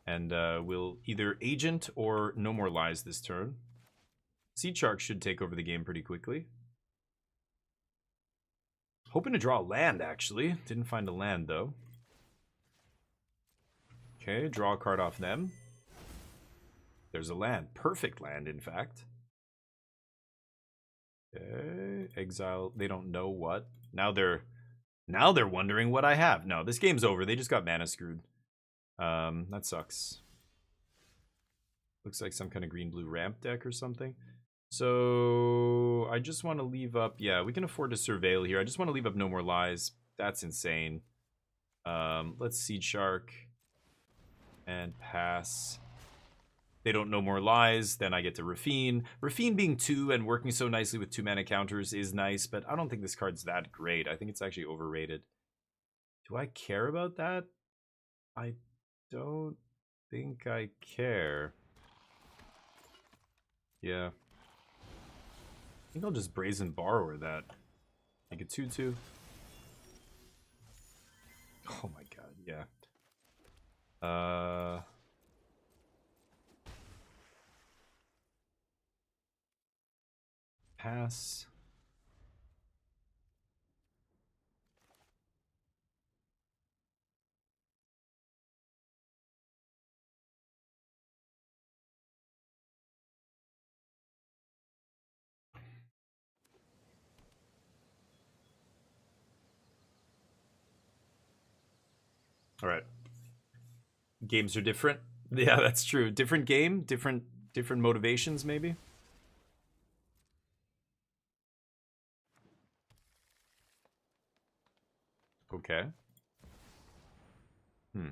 And we'll either Agent or No More Lies this turn. Seed Shark should take over the game pretty quickly. Hoping to draw a land, actually. Didn't find a land, though. Okay, draw a card off them. There's a land. Perfect land, in fact. Okay, exile. They don't know what. Now they're wondering what I have. No, this game's over. They just got mana screwed. That sucks. Looks like some kind of green-blue ramp deck or something. So I just want to leave up. Yeah, we can afford to surveil here. I just want to leave up No More Lies. That's insane. Let's Seed Shark and pass. They don't No More Lies, then I get to Rafine. Rafine being 2 and working so nicely with 2 mana counters is nice, but I don't think this card's that great. I think it's actually overrated. Do I care about that? I don't think I care. Yeah. I think I'll just Brazen Borrower that. Make it 2/2. Oh my god, yeah. Pass. All right. Games are different. Yeah, that's true. Different game, different motivations maybe. Okay. No.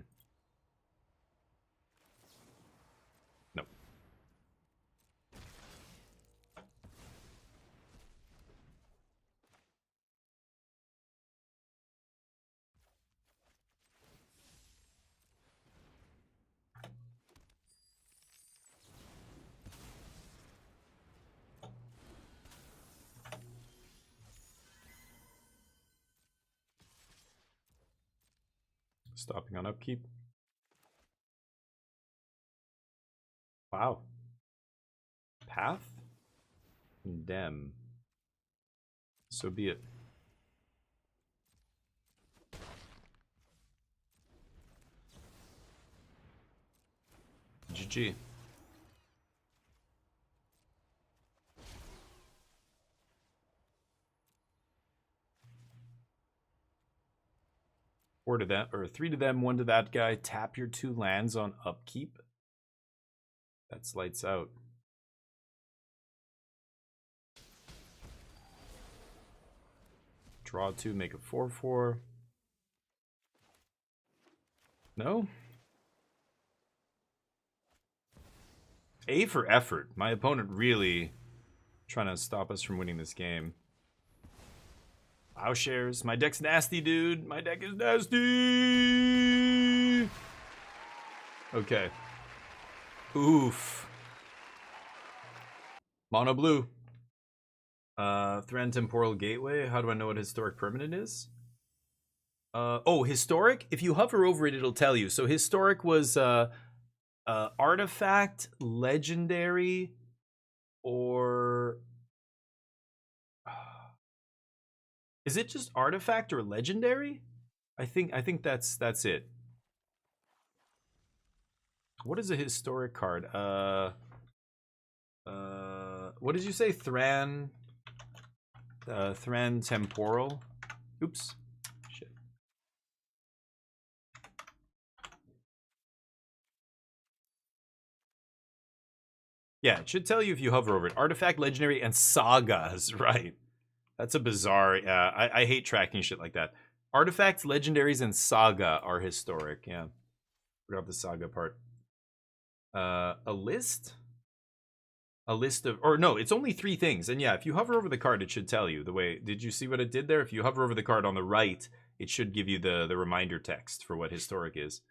Stopping on upkeep. Wow. Path? Condemn. So be it. GG. Four to that, or 3 to them, 1 to that guy. Tap your 2 lands on upkeep. That's lights out. Draw 2, make a 4/4. No? A for effort. My opponent really trying to stop us from winning this game. Plowshares. My deck's nasty, dude. My deck is nasty. Okay. Oof. Mono blue. Thran Temporal Gateway. How do I know what historic permanent is? Oh, historic? If you hover over it, it'll tell you. So historic was artifact, legendary, or is it just artifact or legendary? I think that's it. What is a historic card? What did you say? Thran Temporal. Oops. Shit. Yeah, it should tell you if you hover over it. Artifact, legendary, and sagas, right? That's a bizarre. I hate tracking shit like that. Artifacts, legendaries, and saga are historic. Yeah, forgot the saga part. A list of, or no, it's only 3 things. And yeah, if you hover over the card, it should tell you the way. Did you see what it did there? If you hover over the card on the right, it should give you the reminder text for what historic is.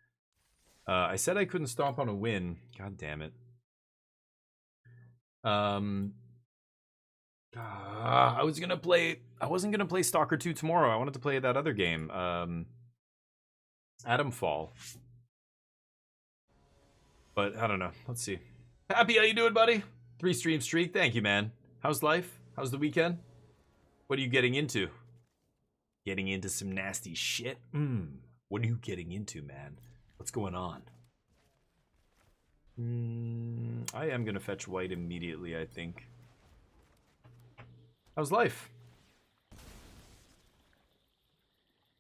I said I couldn't stomp on a win. God damn it. I wasn't gonna play Stalker 2 tomorrow. I wanted to play that other game, Atomfall. But I don't know. Let's see. Happy, how you doing, buddy? 3 stream streak. Thank you, man. How's life? How's the weekend? What are you getting into? Getting into some nasty shit? What are you getting into, man? What's going on? I am gonna fetch white immediately, I think. How's life?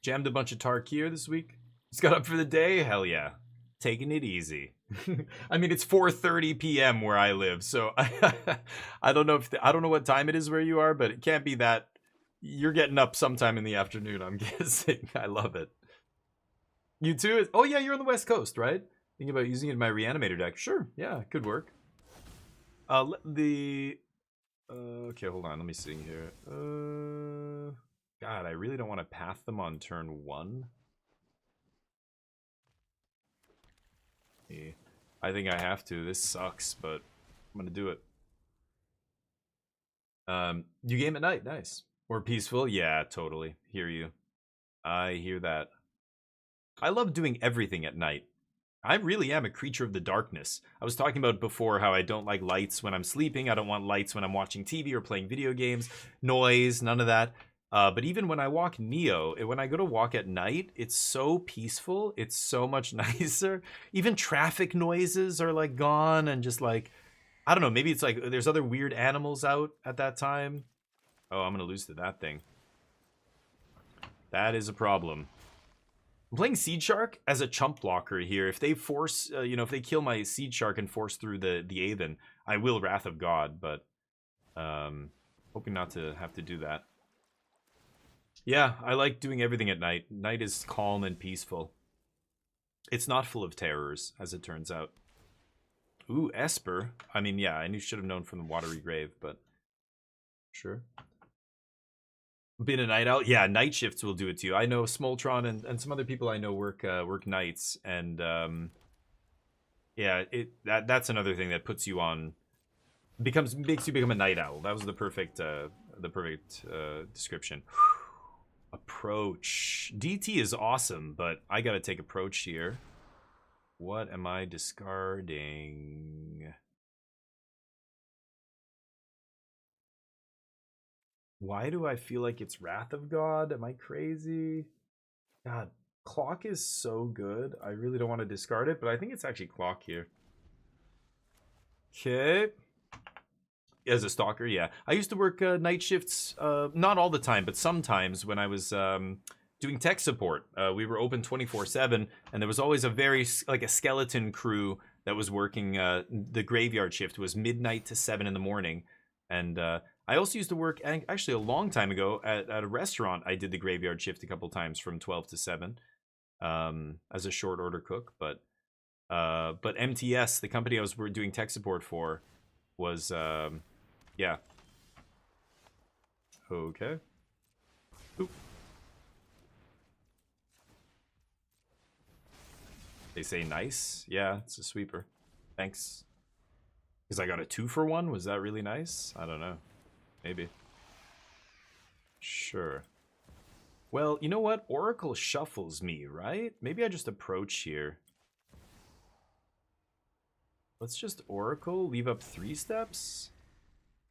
Jammed a bunch of Tarkir this week. Just got up for the day. Hell yeah. Taking it easy. I mean, it's 4:30 p.m. where I live, so I don't know I don't know what time it is where you are, but it can't be that you're getting up sometime in the afternoon, I'm guessing. I love it. You too? Oh yeah, you're on the West Coast, right? Thinking about using it in my reanimator deck. Sure, yeah, could work. Okay, hold on, let me see here. God, I really don't want to path them on turn 1. Yeah, I think I have to. This sucks, but I'm gonna do it. You game at night, nice. More peaceful? Yeah, totally. Hear you. I hear that. I love doing everything at night. I really am a creature of the darkness. I was talking about before how I don't like lights when I'm sleeping. I don't want lights when I'm watching TV or playing video games. Noise, none of that. But even when I walk Neo, when I go to walk at night, it's so peaceful. It's so much nicer. Even traffic noises are like gone and just like, I don't know, maybe it's like there's other weird animals out at that time. Oh, I'm going to lose to that thing. That is a problem. I'm playing Seed Shark as a chump blocker here. If they force, if they kill my Seed Shark and force through the Aven, I will Wrath of God, but hoping not to have to do that. Yeah, I like doing everything at night. Night is calm and peaceful. It's not full of terrors, as it turns out. Ooh, Esper. I mean, yeah, I should have known from the Watery Grave, but sure. Been a night owl? Yeah, night shifts will do it to you. I know Smoltron and some other people I know work nights, and yeah, that's another thing that puts you on, makes you become a night owl. That was the perfect description. Approach. DT is awesome, but I gotta take approach here. What am I discarding? Why do I feel like it's Wrath of God? Am I crazy? God, Clock is so good. I really don't want to discard it, but I think it's actually Clock here. Okay. As a Stalker, yeah. I used to work night shifts, not all the time, but sometimes when I was doing tech support. We were open 24/7, and there was always a skeleton crew that was working. The graveyard shift was midnight to 7 in the morning, and I also used to work, actually a long time ago, at a restaurant. I did the graveyard shift a couple times from 12 to 7 as a short order cook. But MTS, the company I was doing tech support for, was, yeah. Okay. Oop. They say nice. Yeah, it's a sweeper. Thanks. Because I got a 2-for-1? Was that really nice? I don't know. Maybe. Sure. Well, you know what? Oracle shuffles me, right? Maybe I just approach here. Let's just Oracle, leave up 3 steps.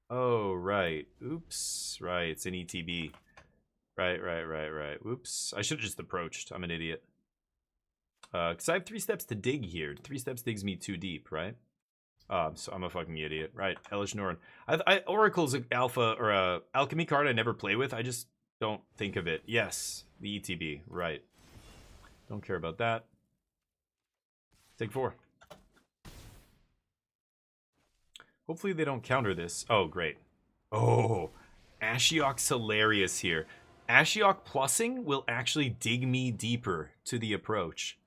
Oh, right. Oops. Right, it's an ETB. Right. Oops. I should have just approached. I'm an idiot. Because I have 3 steps to dig here. 3 steps digs me too deep, right? So I'm a fucking idiot. Right, Elish Norin. Oracle's an alpha, or a alchemy card I never play with. I just don't think of it. Yes, the ETB. Right. Don't care about that. Take 4. Hopefully they don't counter this. Oh, great. Oh, Ashiok's hilarious here. Ashiok plussing will actually dig me deeper to the approach.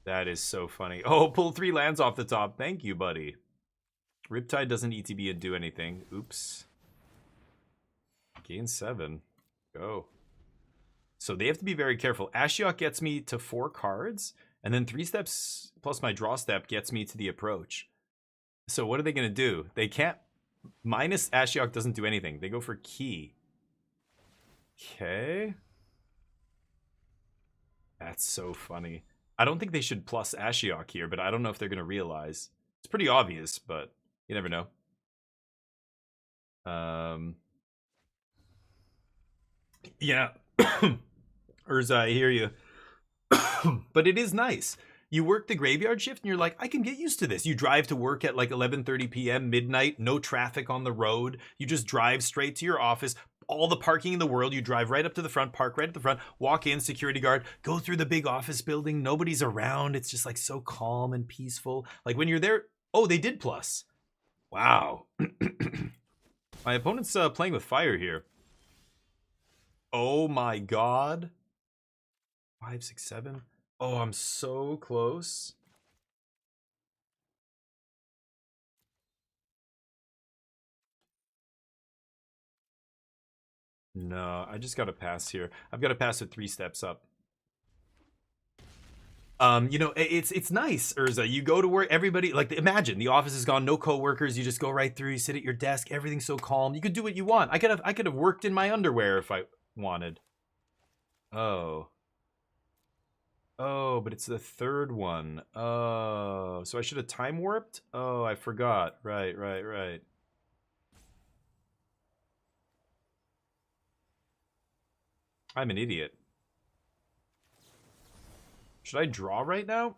That is so funny. Oh, pull 3 lands off the top. Thank you, buddy. Riptide doesn't ETB and do anything. Oops. Gain 7. Go. So they have to be very careful. Ashiok gets me to 4 cards, and then 3 steps plus my draw step gets me to the approach. So what are they going to do? They can't... Minus Ashiok doesn't do anything. They go for key. Okay. That's so funny. I don't think they should plus Ashiok here, but I don't know if they're going to realize. It's pretty obvious, but you never know. Yeah. Urza, I hear you. But it is nice. You work the graveyard shift and you're like, I can get used to this. You drive to work at like 11:30 p.m., midnight, no traffic on the road. You just drive straight to your office. All the parking in the world. You drive right up to the front, park right at the front, walk in, security guard, go through the big office building. Nobody's around. It's just like so calm and peaceful. Like when you're there. Oh, they did plus. Wow. My opponent's playing with fire here. Oh my god. 5, 6, 7. Oh, I'm so close. No, I just got to pass here. I've got to pass with 3 steps up. You know, it's nice, Urza. You go to work, everybody, like, imagine the office is gone, no coworkers. You just go right through. You sit at your desk. Everything's so calm. You could do what you want. I could have worked in my underwear if I wanted. Oh. Oh, but it's the third one. Oh, so I should have time warped? Oh, I forgot. Right, right, right. I'm an idiot. Should I draw right now?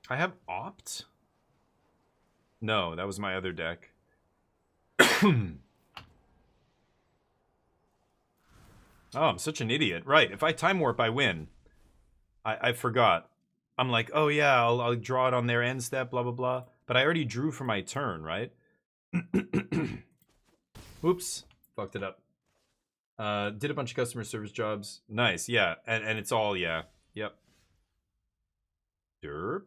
I have opt? No, that was my other deck. Oh, I'm such an idiot. Right, if I time warp, I win. I forgot. I'm like, oh yeah, I'll draw it on their end step, blah, blah, blah. But I already drew for my turn, right? Oops, fucked it up. Did a bunch of customer service jobs. Nice, yeah. And it's all, yeah. Yep. Derp.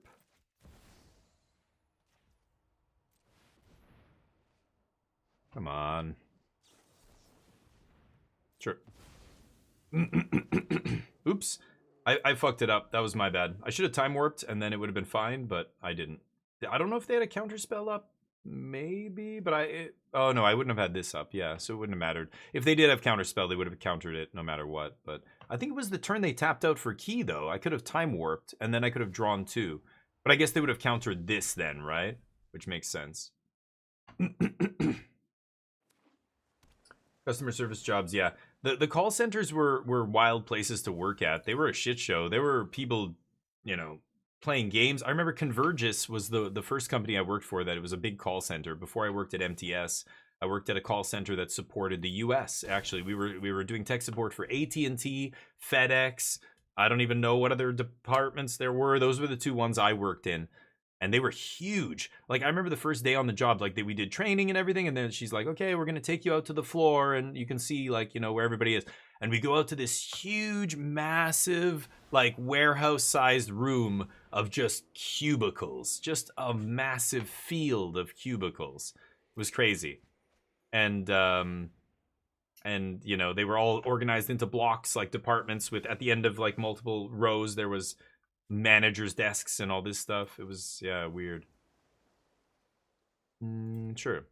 Come on. Sure. Oops. I fucked it up. That was my bad. I should have time warped and then it would have been fine, but I didn't. I don't know if they had a counter spell up. Maybe, but oh no, I wouldn't have had this up. Yeah, so it wouldn't have mattered. If they did have counter spell, they would have countered it no matter what. But I think it was the turn they tapped out for key though. I could have time warped and then I could have drawn 2. But I guess they would have countered this then, right? Which makes sense. Customer service jobs, yeah. The call centers were wild places to work at. They were a shit show. There were people, you know, playing games. I remember Convergys was the first company I worked for that it was a big call center. Before I worked at MTS, I worked at a call center that supported the US. Actually, we were doing tech support for AT&T, FedEx. I don't even know what other departments there were. Those were the 2 ones I worked in. And they were huge. Like, I remember the first day on the job, like, we did training and everything. And then she's like, okay, we're going to take you out to the floor. And you can see, like, you know, where everybody is. And we go out to this huge, massive, like, warehouse-sized room of just cubicles. Just a massive field of cubicles. It was crazy. And you know, they were all organized into blocks, like, departments with, at the end of, like, multiple rows, there was managers' desks and all this stuff. It was, yeah, weird. Sure.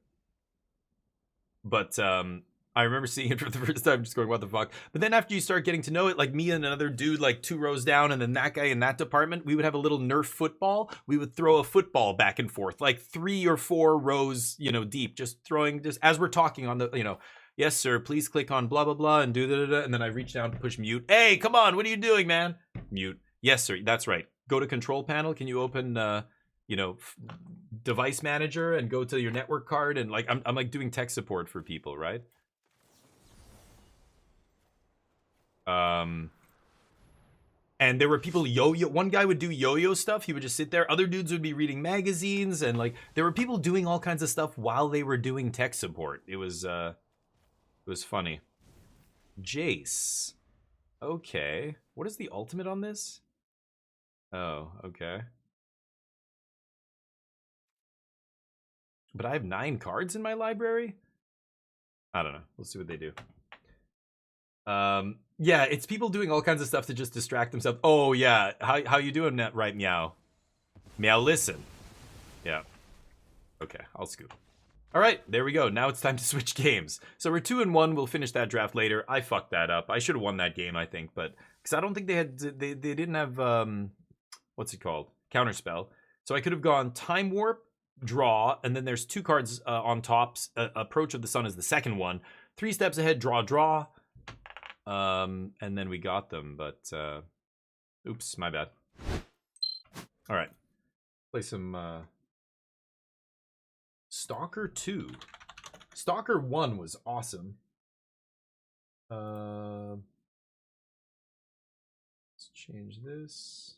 But I remember seeing it for the first time, just going, what the fuck? But then after you start getting to know it, like me and another dude, like 2 rows down, and then that guy in that department, we would have a little Nerf football. We would throw a football back and forth, like 3 or 4 rows, you know, deep, just throwing, just as we're talking on the, you know, yes, sir, please click on blah, blah, blah, and do da, da, da. And then I reach down to push mute. Hey, come on, what are you doing, man? Mute. Yes, sir. That's right. Go to control panel. Can you open, you know, device manager and go to your network card? And like, I'm like doing tech support for people, right? And there were people yo-yo. One guy would do yo-yo stuff. He would just sit there. Other dudes would be reading magazines, and like there were people doing all kinds of stuff while they were doing tech support. It was funny. Jace. Okay. What is the ultimate on this? Oh, okay. But I have 9 cards in my library? I don't know. We'll see what they do. Yeah, it's people doing all kinds of stuff to just distract themselves. Oh, yeah. How you doing, right, Meow? Meow, listen. Yeah. Okay, I'll scoop. All right, there we go. Now it's time to switch games. So we're 2-1. We'll finish that draft later. I fucked that up. I should have won that game, I think, but because I don't think they had they didn't have what's it called? Counterspell. So I could have gone Time Warp, draw, and then there's 2 cards on top. Approach of the Sun is the second one. 3 steps ahead, draw. And then we got them, but oops, my bad. All right, play some Stalker 2. Stalker 1 was awesome. Let's change this.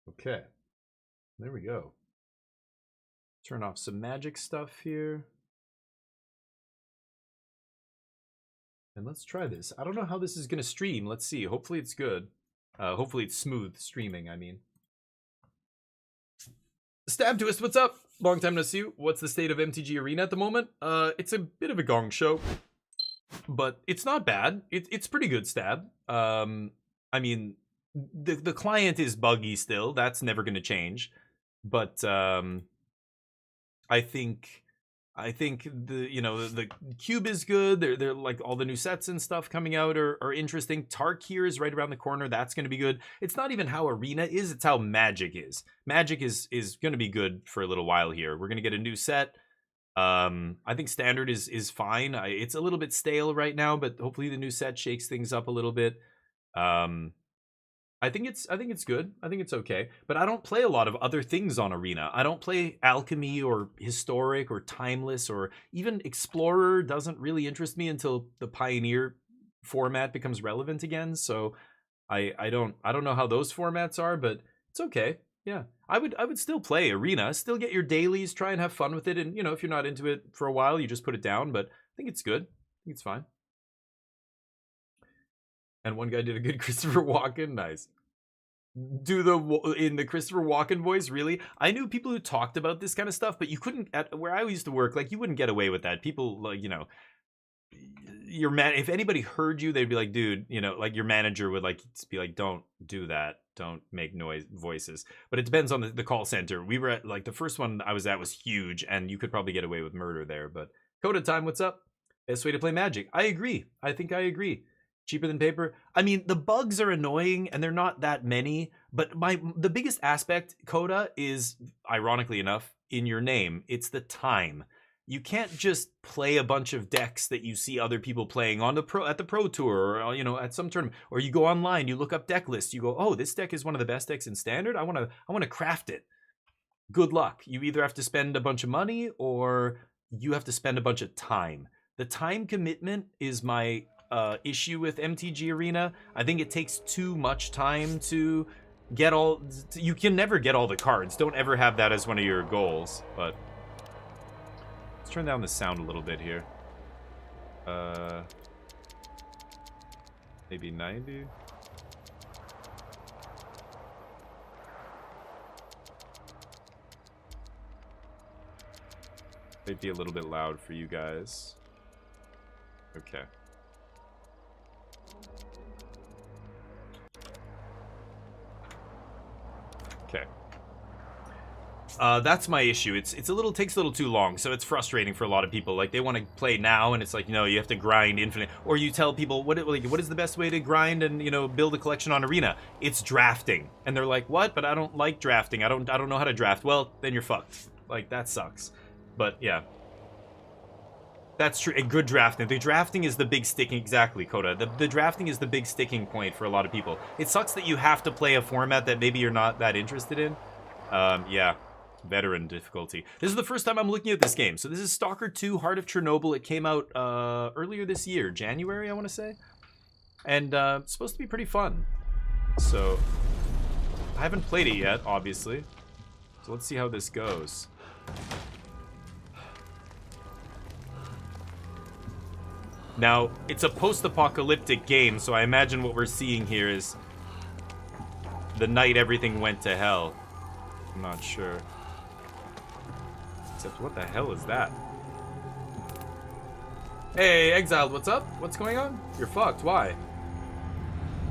Okay, there we go. Turn off some magic stuff here. And let's try this. I don't know how this is going to stream. Let's see. Hopefully it's good. Hopefully it's smooth streaming, I mean. Stab Twist, what's up? Long time no see you. What's the state of MTG Arena at the moment? It's a bit of a gong show. But it's not bad. It's pretty good, Stab. I mean, the client is buggy still. That's never going to change. But I think the cube is good. They're like all the new sets and stuff coming out are interesting. Tarkir is right around the corner. That's going to be good. It's not even how Arena is, it's how Magic is. Magic is going to be good for a little while here. We're going to get a new set. I think Standard is fine. It's a little bit stale right now, but hopefully the new set shakes things up a little bit. I think it's good. I think it's okay. But I don't play a lot of other things on Arena. I don't play Alchemy or Historic or Timeless, or even Explorer doesn't really interest me until the Pioneer format becomes relevant again. So I don't know how those formats are, but it's okay. Yeah. I would still play Arena, still get your dailies, try and have fun with it, and if you're not into it for a while, you just put it down, but I think it's good. I think it's fine. And one guy did a good Christopher Walken. Nice. In the Christopher Walken voice, really? I knew people who talked about this kind of stuff, but you couldn't, at where I used to work, like, you wouldn't get away with that. People, like, if anybody heard you, they'd be like, dude, like, your manager would, like, be like, don't do that. Don't make voices. But it depends on the call center. We were at, like, the first one I was at was huge, and you could probably get away with murder there. But Coda time, what's up? Best way to play Magic. I agree. I think I agree. Cheaper than paper. I mean, the bugs are annoying, and they're not that many. But the biggest aspect, Coda, is, ironically enough, in your name. It's the time. You can't just play a bunch of decks that you see other people playing on at the Pro Tour, or at some tournament, or you go online, you look up deck lists, you go, oh, this deck is one of the best decks in Standard. I want to craft it. Good luck. You either have to spend a bunch of money, or you have to spend a bunch of time. The time commitment is my issue with MTG Arena. I think it takes too much time to get all. You can never get all the cards. Don't ever have that as one of your goals. But let's turn down the sound a little bit here. Maybe 90. Might be a little bit loud for you guys. Okay. Okay. That's my issue. It's takes a little too long, so it's frustrating for a lot of people. Like, they want to play now, and it's like, no, you have to grind infinite. Or you tell people what is the best way to grind and build a collection on Arena? It's drafting, and they're like, what? But I don't like drafting. I don't know how to draft. Well, then you're fucked. Like, that sucks. But yeah, that's true. And good drafting. The drafting is the big sticking. Exactly, Coda. The drafting is the big sticking point for a lot of people. It sucks that you have to play a format that maybe you're not that interested in. Yeah. Veteran difficulty. This is the first time I'm looking at this game. So this is Stalker 2 Heart of Chernobyl. It came out earlier this year, January, I want to say. And it's supposed to be pretty fun. So I haven't played it yet, obviously. So let's see how this goes. Now, it's a post-apocalyptic game, so I imagine what we're seeing here is the night everything went to hell. I'm not sure. Except, what the hell is that? Hey, Exiled, what's up? What's going on? You're fucked. Why?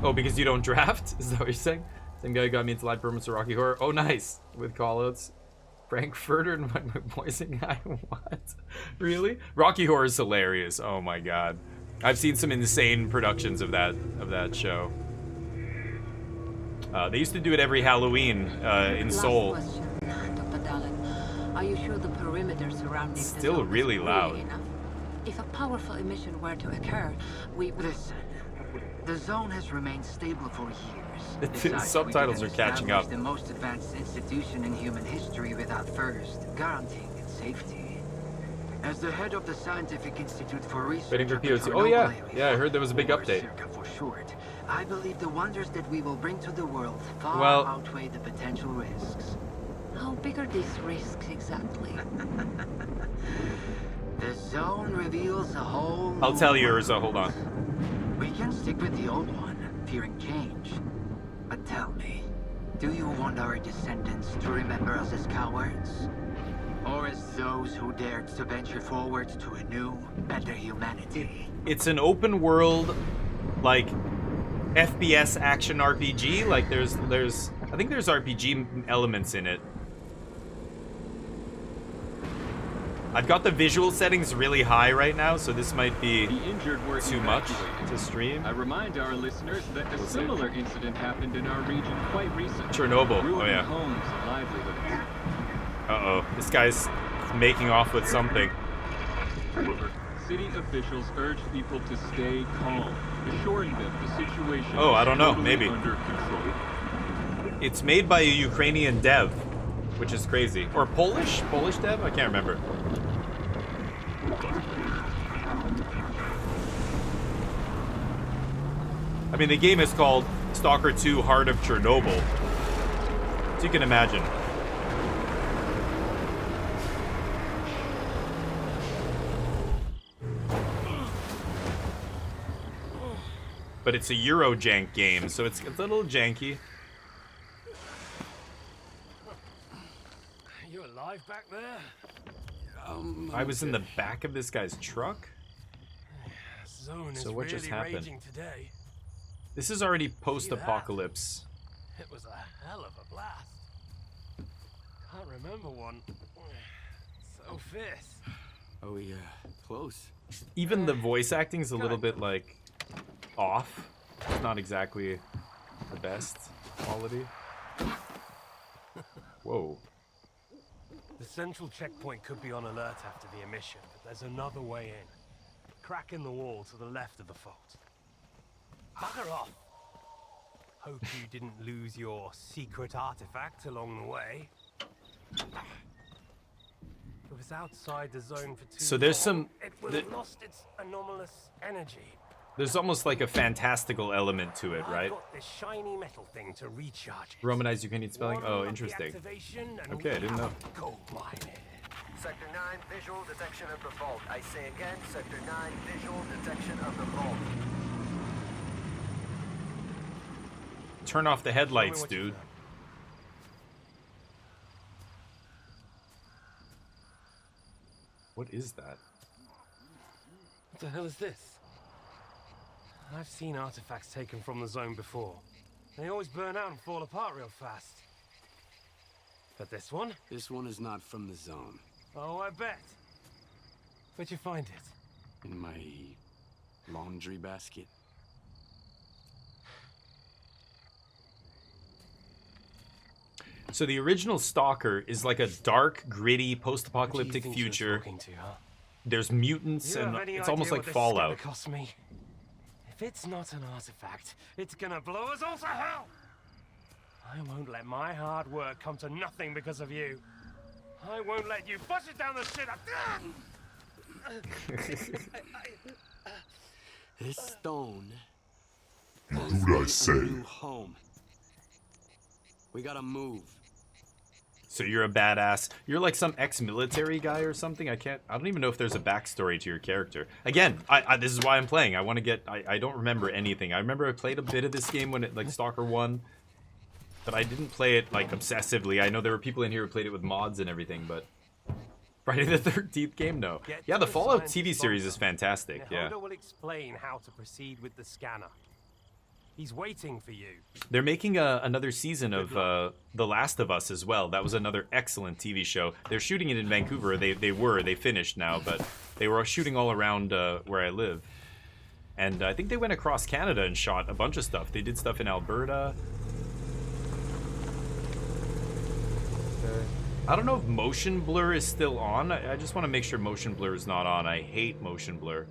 Oh, because you don't draft? Is that what you're saying? Same guy who got me into live performance of Rocky Horror. Oh, nice. With callouts. Frankfurter and my poison guy. What? Really? Rocky Horror is hilarious. Oh my god. I've seen some insane productions of that show. They used to do it every Halloween in Seoul. Last question, Dr. Dallin. Are you sure the perimeter surrounding Still the zone really is loud. enough? If a powerful emission were to occur, we would... Listen, the zone has remained stable for years. The Besides, subtitles we are didn't catching establish up. the most advanced institution in human history without first guaranteeing its safety. As the head of the Scientific Institute for Research Waiting for at the POC. Oh yeah, Chernobyl yeah. I heard there was a big or update. CIRCA for short, I believe the wonders that we will bring to the world far Well- outweigh the potential risks. How big are these risks exactly? The zone reveals a whole... I'll new tell you, world. Urza. Hold on. We can stick with the old one, fearing change. But tell me, do you want our descendants to remember us as cowards? Or as those who dared to venture forward to a new, better humanity? It's an open world, like, FPS action RPG. Like there's I think there's RPG elements in it. I've got the visual settings really high right now, so this might be too much to stream. I remind our listeners that a similar incident happened in our region quite recently. Chernobyl. Oh Ruining yeah. homes and livelihoods. Uh-oh. This guy's making off with something. City officials urge people to stay calm, assuring them the situation Oh, I is don't know. totally Maybe. under control. It's made by a Ukrainian dev, which is crazy. Or Polish? Polish dev? I can't remember. I mean, the game is called Stalker 2 Heart of Chernobyl. So you can imagine. But it's a Eurojank game, so it's a little janky. You alive back there? I was in the back of this guy's truck? Zone So is what just really happened? raging today. This is already post-apocalypse. It was a hell of a blast. Can't remember one so fierce. Oh yeah, close. Even the voice acting's a little bit, like, off. It's not exactly the best quality. Whoa. The central checkpoint could be on alert after the emission, but there's another way in. Crack in the wall to the left of the fault. Bugger off! Hope you didn't lose your secret artifact along the way. It was outside the zone for too So there's long. some... It will have lost its anomalous energy. There's almost like a fantastical element to it, right? I've got this shiny metal thing to recharge it. Romanized Ukrainian spelling? Warm Oh, up the interesting. activation and Okay, I didn't know. gold mining. Sector 9, visual detection of the vault. I say again, Sector 9, visual detection of the vault. Turn off the headlights, dude. What is that? What the hell is this? I've seen artifacts taken from the zone before. They always burn out and fall apart real fast. But this one? This one is not from the zone. Oh, I bet. Where'd you find it? In my laundry basket. So the original Stalker is like a dark, gritty, post-apocalyptic future. There's mutants, and it's almost like Fallout. Cost me? If it's not an artifact, it's gonna blow us all to hell! I won't let my hard work come to nothing because of you. I won't let you push it down the shit This stone. Do I say? New home. We gotta move. So you're a badass. You're like some ex-military guy or something. I don't even know if there's a backstory to your character. Again, this is why I'm playing. I want to get. I don't remember anything. I remember I played a bit of this game when it like Stalker 1, but I didn't play it like obsessively. I know there were people in here who played it with mods and everything, but Friday the 13th game, no. Yeah, the Fallout TV series is fantastic. Yeah. Yehuda will explain how to proceed with the scanner. He's waiting for you. They're making another season of The Last of Us as well. That was another excellent TV show. They're shooting it in Vancouver. They finished now, but they were shooting all around where I live. And I think they went across Canada and shot a bunch of stuff. They did stuff in Alberta. I don't know if motion blur is still on. I just want to make sure motion blur is not on. I hate motion blur.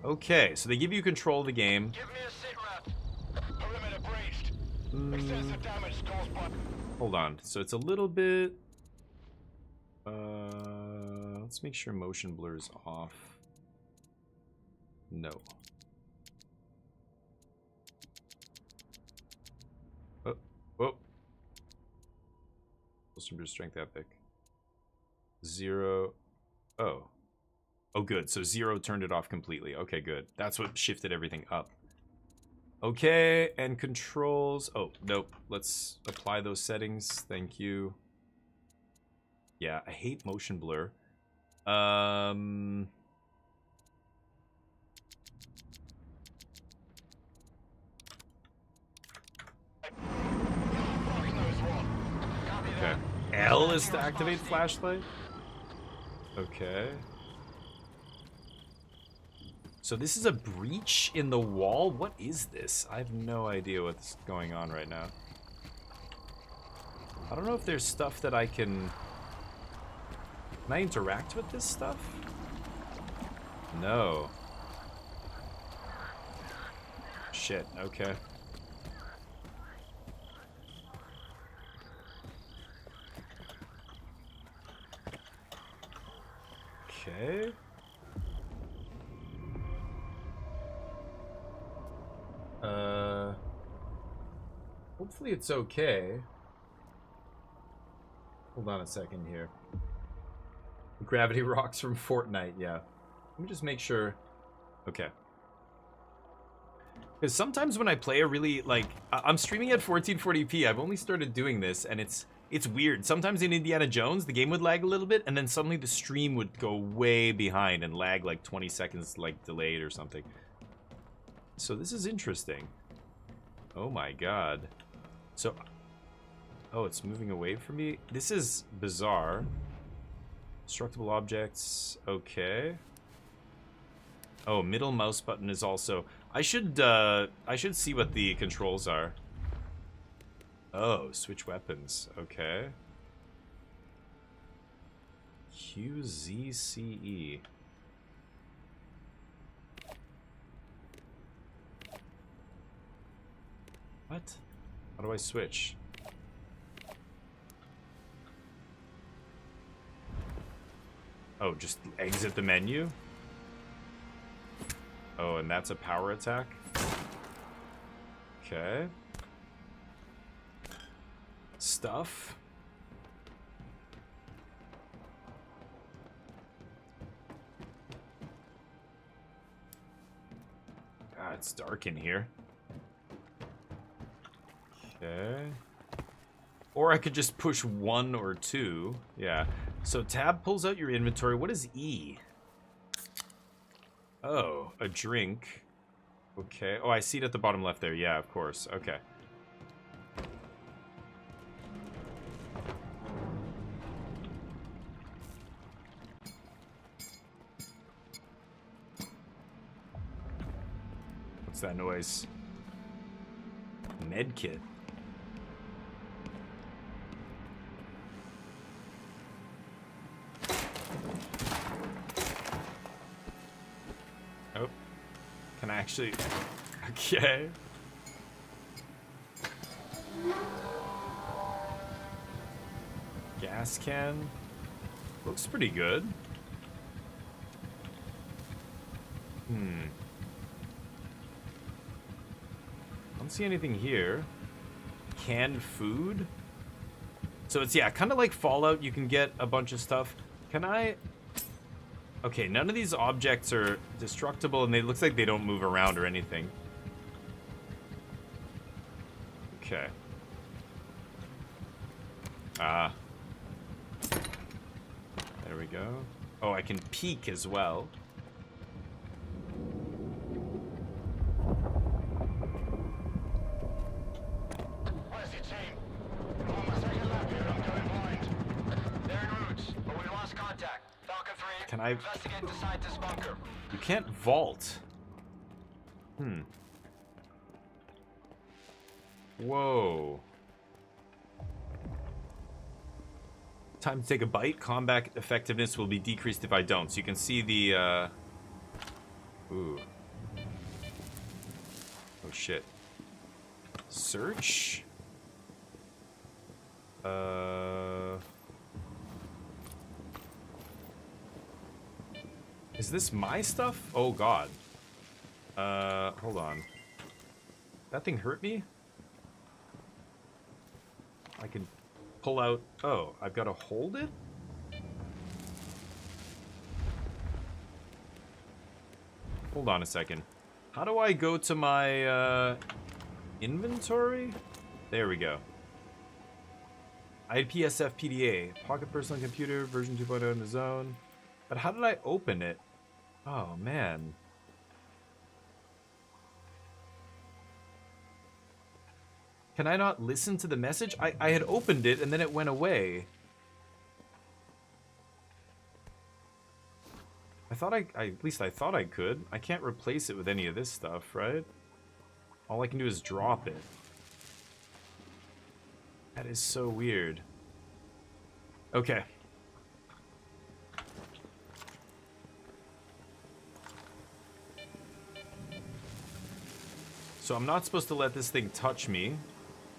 Okay, so they give you control of the game. Give me a sit rep. Perimeter breached. Excessive damage caused by... Hold on. So it's a little bit... let's make sure motion blur is off. No. Oh. Oh. Motion blur strength epic. 0. Oh. Oh, good. So 0 turned it off completely. Okay, good. That's what shifted everything up. Okay, and controls. Oh, nope. Let's apply those settings. Thank you. Yeah, I hate motion blur. is to activate flashlight. Okay. So this is a breach in the wall? What is this? I have no idea what's going on right now. I don't know if there's stuff that I can... Can I interact with this stuff? No. Shit, okay. Okay. Hopefully it's okay. Hold on a second here. Gravity rocks from Fortnite, yeah. Let me just make sure. Okay. Because sometimes when I play a really, like, I'm streaming at 1440p. I've only started doing this, and it's weird. Sometimes in Indiana Jones, the game would lag a little bit, and then suddenly the stream would go way behind and lag like 20 seconds, like, delayed or something. So this is interesting. Oh my god. So, oh, it's moving away from me? This is bizarre. Destructible objects, okay. Oh, middle mouse button is also... I should see what the controls are. Oh, switch weapons, okay. QZCE. What? How do I switch? Oh, just exit the menu? Oh, and that's a power attack? Okay. Stuff. God, it's dark in here. Okay. Or I could just push 1 or 2. Yeah. So tab pulls out your inventory. What is E? Oh, a drink. Okay. Oh, I see it at the bottom left there. Yeah, of course. Okay. What's that noise? Medkit. Oh. Can I actually... Okay. Gas can. Looks pretty good. I don't see anything here. Canned food? So it's, yeah, kind of like Fallout. You can get a bunch of stuff. Can I... Okay, none of these objects are destructible, and it looks like they don't move around or anything. Okay. Ah. There we go. Oh, I can peek as well. Where's your team? I'm on my second lap here. I'm going blind. They're en route, but we lost contact. Falcon 3, Can I... investigate the scientist bunker. You can't vault. Whoa. Time to take a bite. Combat effectiveness will be decreased if I don't. So you can see the, Ooh. Oh, shit. Search? Is this my stuff? Oh, God. Hold on. That thing hurt me? I can pull out... Oh, I've got to hold it? Hold on a second. How do I go to my, inventory? There we go. IPSF PDA. Pocket personal computer, version 2.0 in the zone. But how did I open it? Oh, man. Can I not listen to the message? I had opened it and then it went away. at least I thought I could. I can't replace it with any of this stuff, right? All I can do is drop it. That is so weird. Okay. So I'm not supposed to let this thing touch me. I'm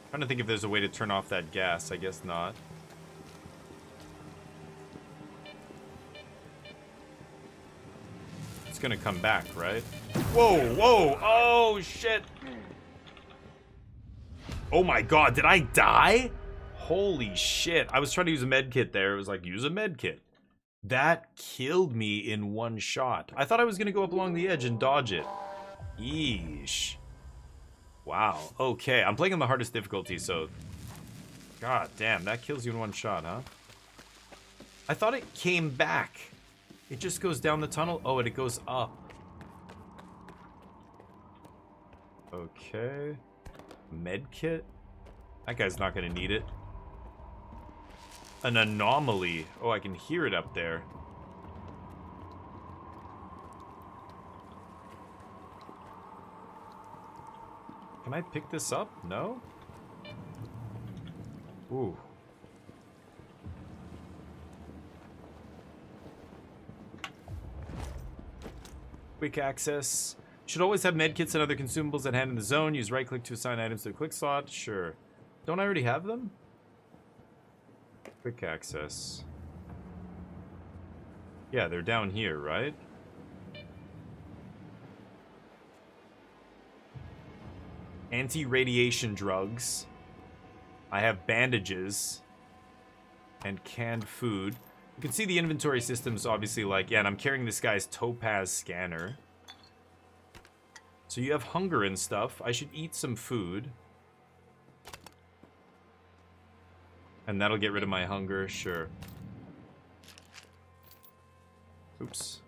trying to think if there's a way to turn off that gas. I guess not. It's gonna come back, right? Whoa, whoa, oh shit! Oh my god, did I die? Holy shit. I was trying to use a med kit there. It was like, use a med kit. That killed me in one shot. I thought I was gonna go up along the edge and dodge it. Yeesh. Wow, okay. I'm playing on the hardest difficulty, so... God damn, that kills you in one shot, huh? I thought it came back. It just goes down the tunnel. Oh, and it goes up. Okay. Medkit? That guy's not gonna need it. An anomaly. Oh, I can hear it up there. Can I pick this up? No? Ooh. Quick access. Should always have medkits and other consumables at hand in the zone. Use right click to assign items to a quick slot. Sure. Don't I already have them? Quick access. Yeah, they're down here, right? Anti-radiation drugs. I have bandages. And canned food. You can see the inventory system's obviously like, yeah, and I'm carrying this guy's topaz scanner. So you have hunger and stuff. I should eat some food. And that'll get rid of my hunger, sure. Oops.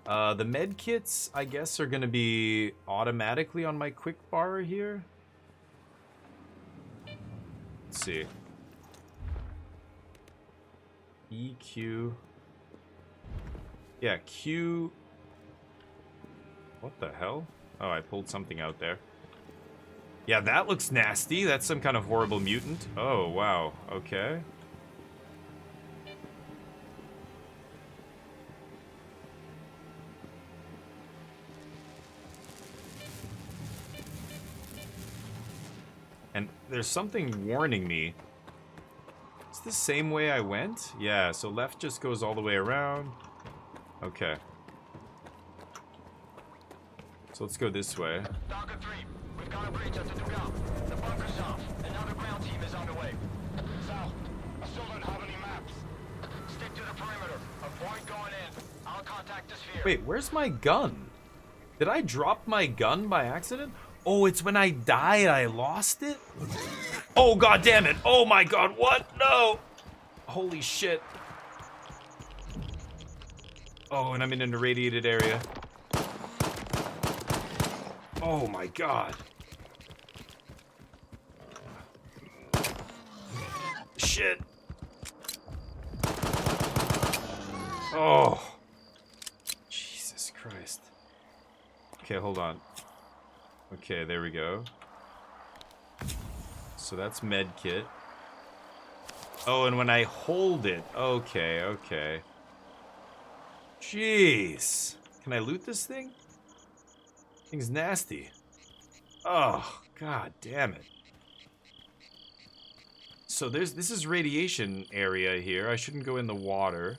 The med kits, I guess, are gonna be automatically on my quick bar here. Let's see. EQ. Yeah, Q. What the hell? Oh, I pulled something out there. Yeah, that looks nasty. That's some kind of horrible mutant. Oh, wow. Okay. And there's something warning me. It's the same way I went? Yeah, so left just goes all the way around. Okay. So let's go this way. Stalker 3, we've got a breach at the Dugal. The bunker's off, and now the ground team is on the way. Sal, I still don't have any maps. Stick to the perimeter. Avoid going in. I'll contact the sphere. Wait, where's my gun? Did I drop my gun by accident? Oh, it's when I died I lost it? Oh, god damn it. Oh my god, what? No! Holy shit. Oh, and I'm in an irradiated area. Oh my god. Shit. Oh. Jesus Christ. Okay, hold on. Okay, there we go. So that's med kit. Oh, and when I hold it. Okay, okay. Jeez. Can I loot this thing? Thing's nasty. Oh, god damn it. So this is radiation area here. I shouldn't go in the water.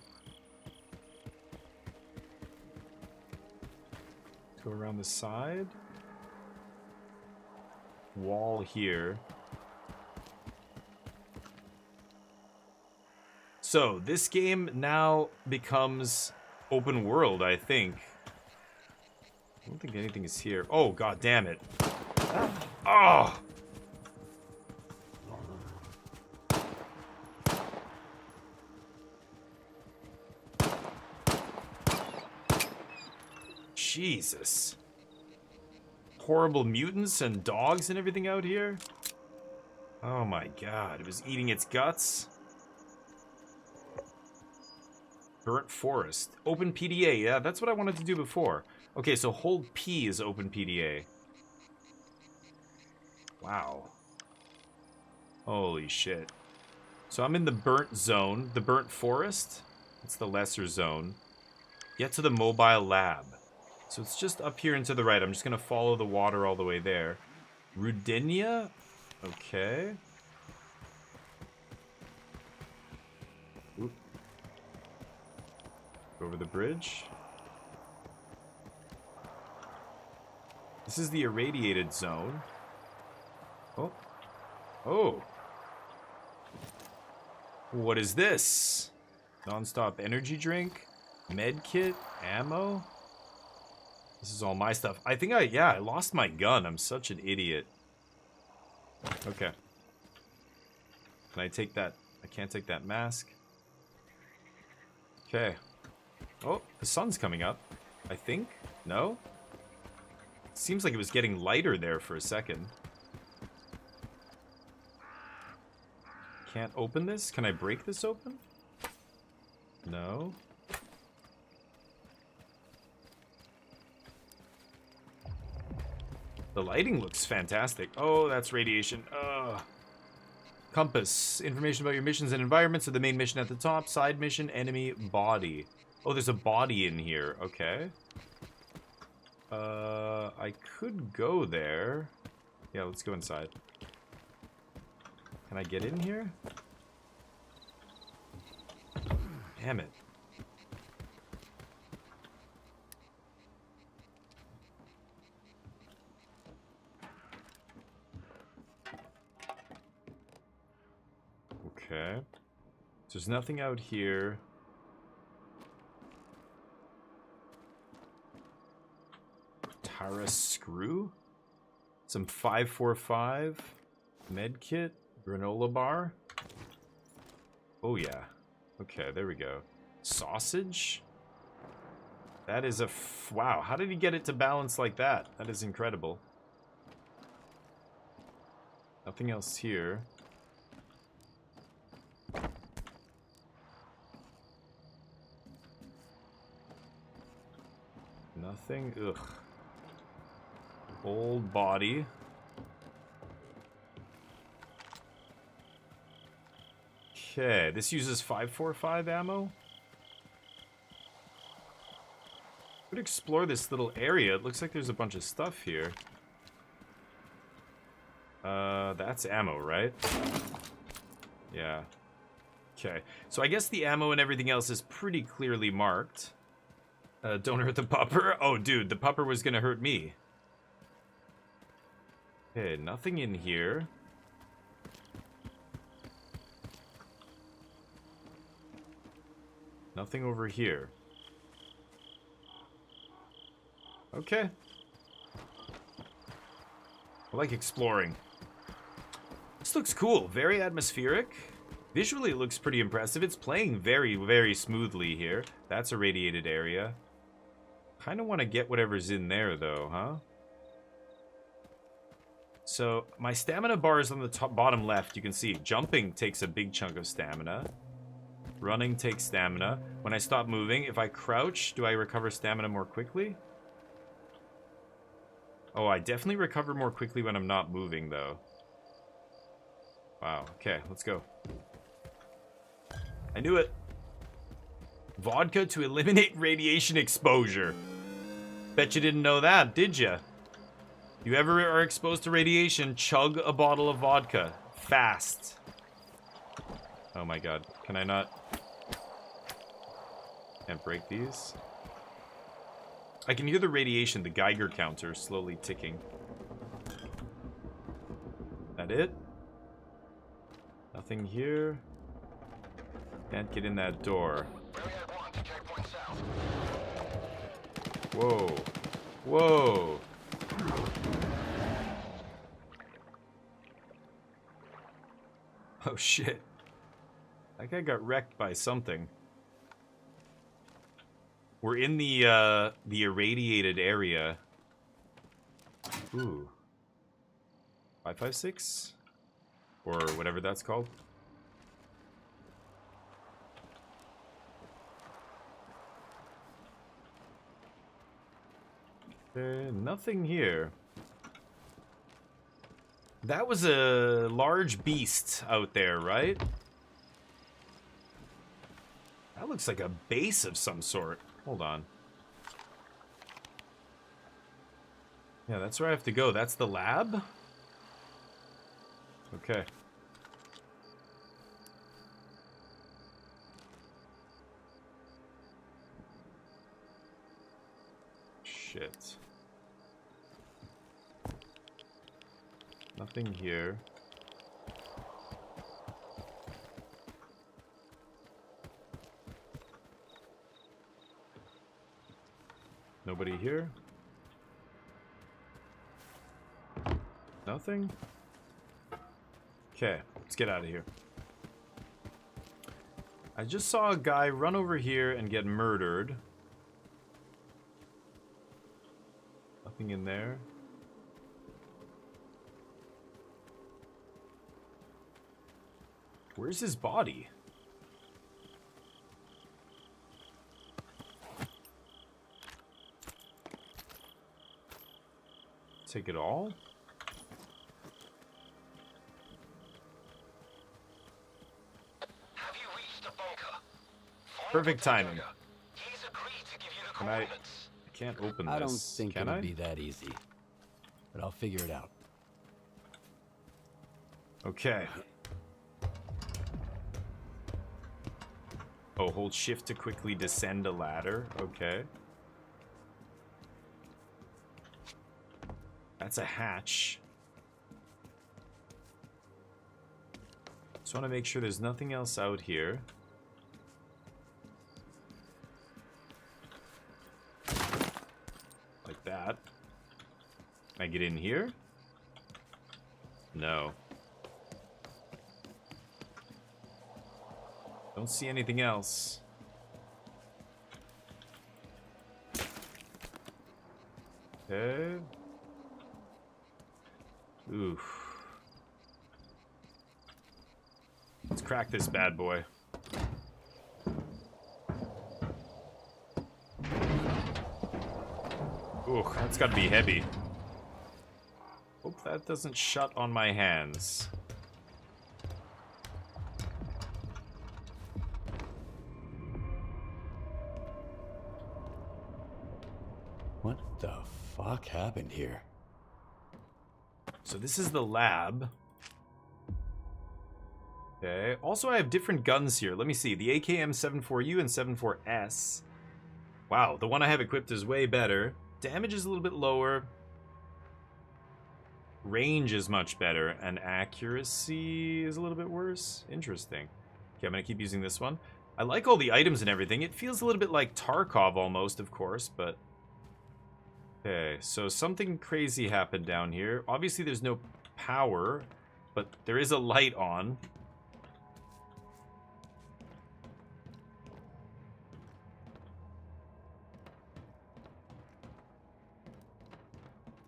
Go around the side. Wall here. So this game now becomes open world, I think. I don't think anything is here. Oh, god damn it. Oh! Jesus. Horrible mutants and dogs and everything out here? Oh my god, it was eating its guts? Burnt forest. Open PDA. Yeah, that's what I wanted to do before. Okay, so hold P is open PDA. Wow. Holy shit. So I'm in the burnt zone. The burnt forest. It's the lesser zone. Get to the mobile lab. So it's just up here and to the right. I'm just going to follow the water all the way there. Rudinia? Okay. Oop. Over the bridge. This is the irradiated zone. Oh. Oh. What is this? Non-stop energy drink? Med kit? Ammo? This is all my stuff. I think I lost my gun. I'm such an idiot. Okay. Can I take that? I can't take that mask. Okay. Oh, the sun's coming up. I think? No? Seems like it was getting lighter there for a second. Can't open this? Can I break this open? No. The lighting looks fantastic. Oh, that's radiation. Ugh. Compass. Information about your missions and environments. So the main mission at the top. Side mission, enemy, body. Oh, there's a body in here. Okay. I could go there. Yeah, let's go inside. Can I get in here? Damn it. Okay. So there's nothing out here. Tara screw? Some 545 med kit, granola bar. Oh yeah. Okay, there we go. Sausage? That is a wow, how did he get it to balance like that? That is incredible. Nothing else here. Nothing. Ugh. Old body. Okay, this uses 545 ammo. Could explore this little area. It looks like there's a bunch of stuff here. That's ammo, right? Yeah. Okay, so I guess the ammo and everything else is pretty clearly marked. Don't hurt the pupper. Oh, dude, the pupper was gonna hurt me. Okay, nothing in here. Nothing over here. Okay. I like exploring. This looks cool. Very atmospheric. Visually, it looks pretty impressive. It's playing very, very smoothly here. That's a radiated area. Kind of want to get whatever's in there, though, huh? So, my stamina bar is on the top, bottom left. You can see jumping takes a big chunk of stamina. Running takes stamina. When I stop moving, if I crouch, do I recover stamina more quickly? Oh, I definitely recover more quickly when I'm not moving, though. Wow. Okay, let's go. I knew it. Vodka to eliminate radiation exposure. Bet you didn't know that, did you? You ever are exposed to radiation, chug a bottle of vodka. Fast. Oh my god. Can I not? Can't break these. I can hear the radiation, the Geiger counter slowly ticking. That it? Nothing here. Can't get in that door. Whoa. Whoa. Oh shit. That guy got wrecked by something. We're in the irradiated area. Ooh. 556? Or whatever that's called. Nothing here. That was a large beast out there, right? That looks like a base of some sort. Hold on. Yeah, that's where I have to go. That's the lab? Okay. Shit. Nothing here. Nobody here? Nothing? Okay, let's get out of here. I just saw a guy run over here and get murdered. Nothing in there. Where's his body? Take it all? Have you reached the bunker? Perfect timing. He's agreed to give you the Can I coordinates. can't open this. I don't think Can it'll I? be that easy, but I'll figure it out. Okay. Oh, hold shift to quickly descend a ladder. Okay. That's a hatch. Just want to make sure there's nothing else out here. Like that. Can I get in here? No. Don't see anything else. Okay. Oof. Let's crack this bad boy. Ooh, that's gotta be heavy. Hope that doesn't shut on my hands. What the fuck happened here? So this is the lab. Okay. Also, I have different guns here. Let me see. The AKM-74U and 74S. Wow, the one I have equipped is way better. Damage is a little bit lower. Range is much better. And accuracy is a little bit worse. Interesting. Okay, I'm going to keep using this one. I like all the items and everything. It feels a little bit like Tarkov almost, of course, but... Okay, so something crazy happened down here. Obviously, there's no power, but there is a light on.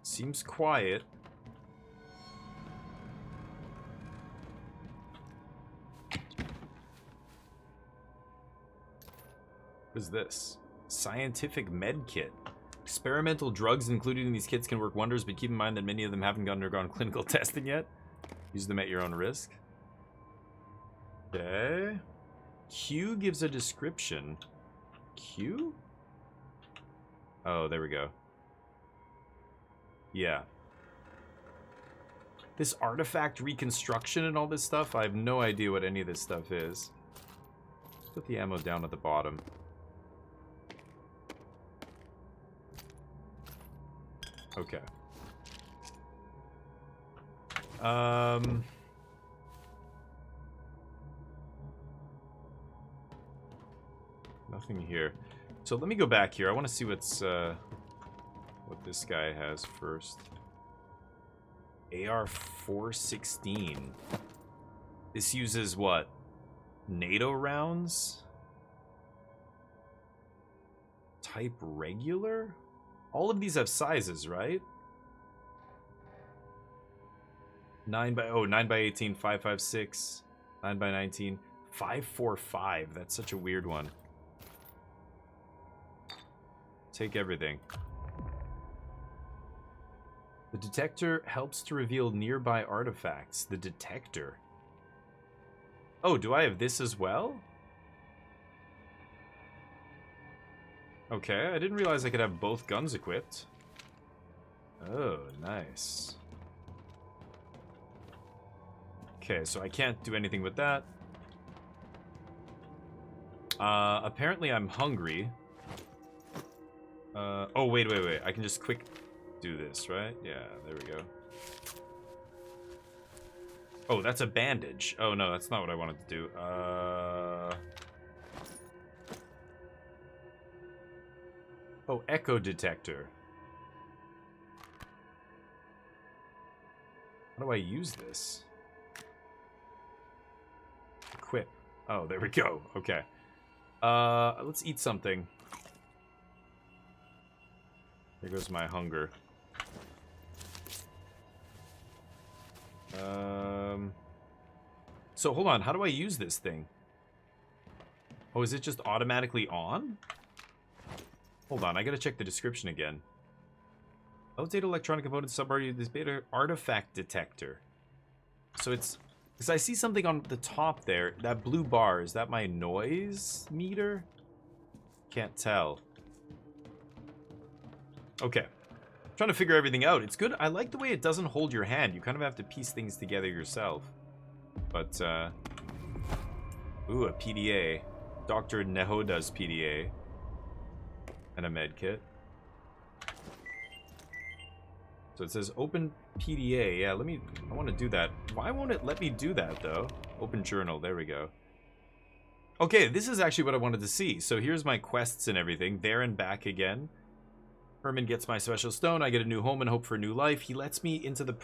Seems quiet. What is this? Scientific med kit. Experimental drugs included in these kits can work wonders, but keep in mind that many of them haven't undergone clinical testing yet. Use them at your own risk. Okay. Q gives a description. Q? Oh, there we go. Yeah. This artifact reconstruction and all this stuff, I have no idea what any of this stuff is. Put the ammo down at the bottom. Okay. Nothing here. So let me go back here. I want to see what's what this guy has first. AR-416. This uses what? NATO rounds? Type regular? All of these have sizes, right? 9 by 18, 5.56, 9 by 19, 5.45. That's such a weird one. Take everything. The detector helps to reveal nearby artifacts. The detector. Oh, do I have this as well? Okay, I didn't realize I could have both guns equipped. Oh, nice. Okay, so I can't do anything with that. Apparently I'm hungry. Oh, wait. I can just quick do this, right? Yeah, there we go. Oh, that's a bandage. Oh, no, that's not what I wanted to do. Oh, echo detector. How do I use this? Equip. Oh, there we go. Okay. Let's eat something. There goes my hunger. So hold on, how do I use this thing? Oh, is it just automatically on? Hold on, I gotta check the description again. Outdated electronic components subart this beta artifact detector. So it's because I see something on the top there. That blue bar, is that my noise meter? Can't tell. Okay. I'm trying to figure everything out. It's good. I like the way it doesn't hold your hand. You kind of have to piece things together yourself. But, ooh, a PDA. Dr. Nehoda's PDA. And a med kit. So it says open PDA. Yeah, I want to do that. Why won't it let me do that, though? Open journal. There we go. Okay, this is actually what I wanted to see. So here's my quests and everything. There and back again. Herman gets my special stone. I get a new home and hope for a new life. He lets me into the,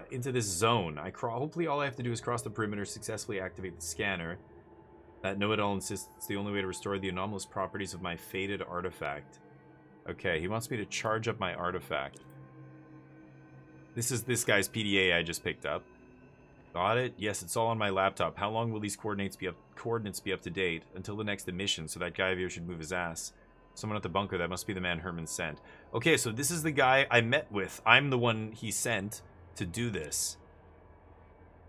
into this zone. Hopefully all I have to do is cross the perimeter, successfully activate the scanner. That know-it-all insists it's the only way to restore the anomalous properties of my faded artifact. Okay, he wants me to charge up my artifact. This is this guy's PDA I just picked up. Got it? Yes, it's all on my laptop. How long will these coordinates be up to date? Until the next emission, so that guy of yours should move his ass. Someone at the bunker, that must be the man Herman sent. Okay, so this is the guy I met with. I'm the one he sent to do this.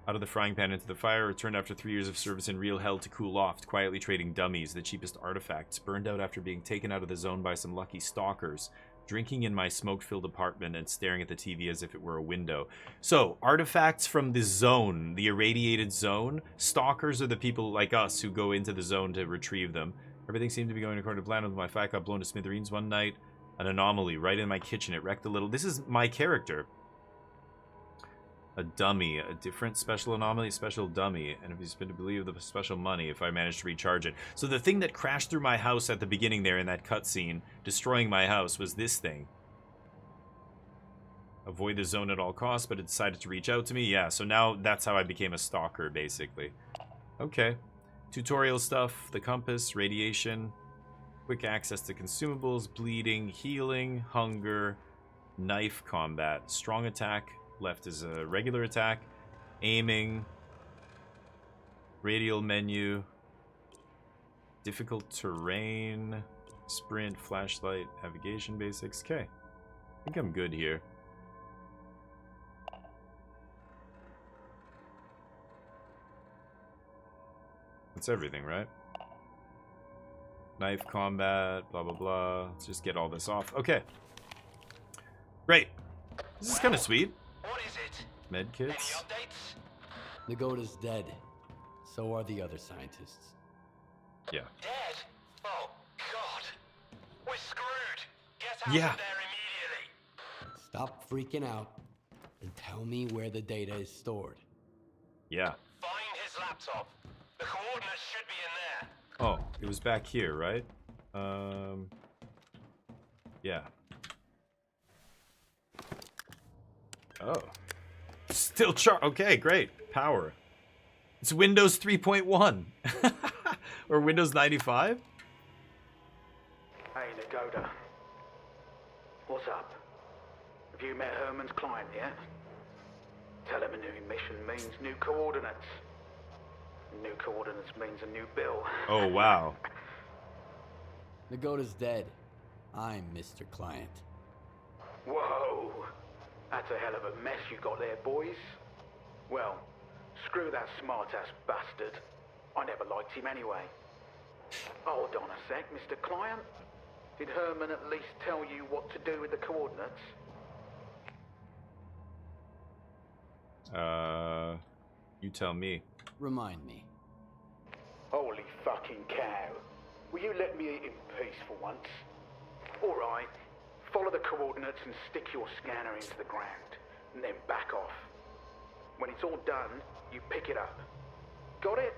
Out of the frying pan into the fire, returned after 3 years of service in real hell to cool off, quietly trading dummies, the cheapest artifacts, burned out after being taken out of the zone by some lucky stalkers, drinking in my smoke-filled apartment and staring at the TV as if it were a window. So, artifacts from the zone, the irradiated zone. Stalkers are the people like us who go into the zone to retrieve them. Everything seemed to be going according to plan until my fact got blown to smithereens one night. An anomaly right in my kitchen. It wrecked a little. This is my character. A dummy. A different special anomaly, special dummy. And if he's been to believe the special money if I manage to recharge it. So the thing that crashed through my house at the beginning there in that cutscene, destroying my house, was this thing. Avoid the zone at all costs, but it decided to reach out to me. Yeah, so now that's how I became a stalker, basically. Okay. Tutorial stuff, the compass, radiation, quick access to consumables, bleeding, healing, hunger, knife combat, strong attack, left is a regular attack, aiming, radial menu, difficult terrain, sprint, flashlight, navigation basics. Okay, I think I'm good here. That's everything, right? Knife combat, blah, blah, blah. Let's just get all this off. Okay. Great. This is kind of sweet. What is it? Med kits. Any updates? Nagoda's dead. So are the other scientists. Yeah. Dead? Oh, God. We're screwed. Get out Yeah. of there immediately. Stop freaking out and tell me where the data is stored. Yeah. Find his laptop. The coordinates should be in there. Oh, it was back here, right? Yeah. Oh. Still okay, great. Power. It's Windows 3.1. Or Windows 95? Hey, Nagoda. What's up? Have you met Herman's client yet? Tell him a new mission means new coordinates. New coordinates means a new bill. Oh, wow. Nagoda's dead. I'm Mr. Client. Whoa. That's a hell of a mess you got there, boys. Well, screw that smart-ass bastard. I never liked him anyway. Hold on a sec, Mr. Client. Did Herman at least tell you what to do with the coordinates? You tell me. Remind me. Holy fucking cow. Will you let me eat in peace for once? Alright. Follow the coordinates and stick your scanner into the ground, and then back off. When it's all done, you pick it up. Got it?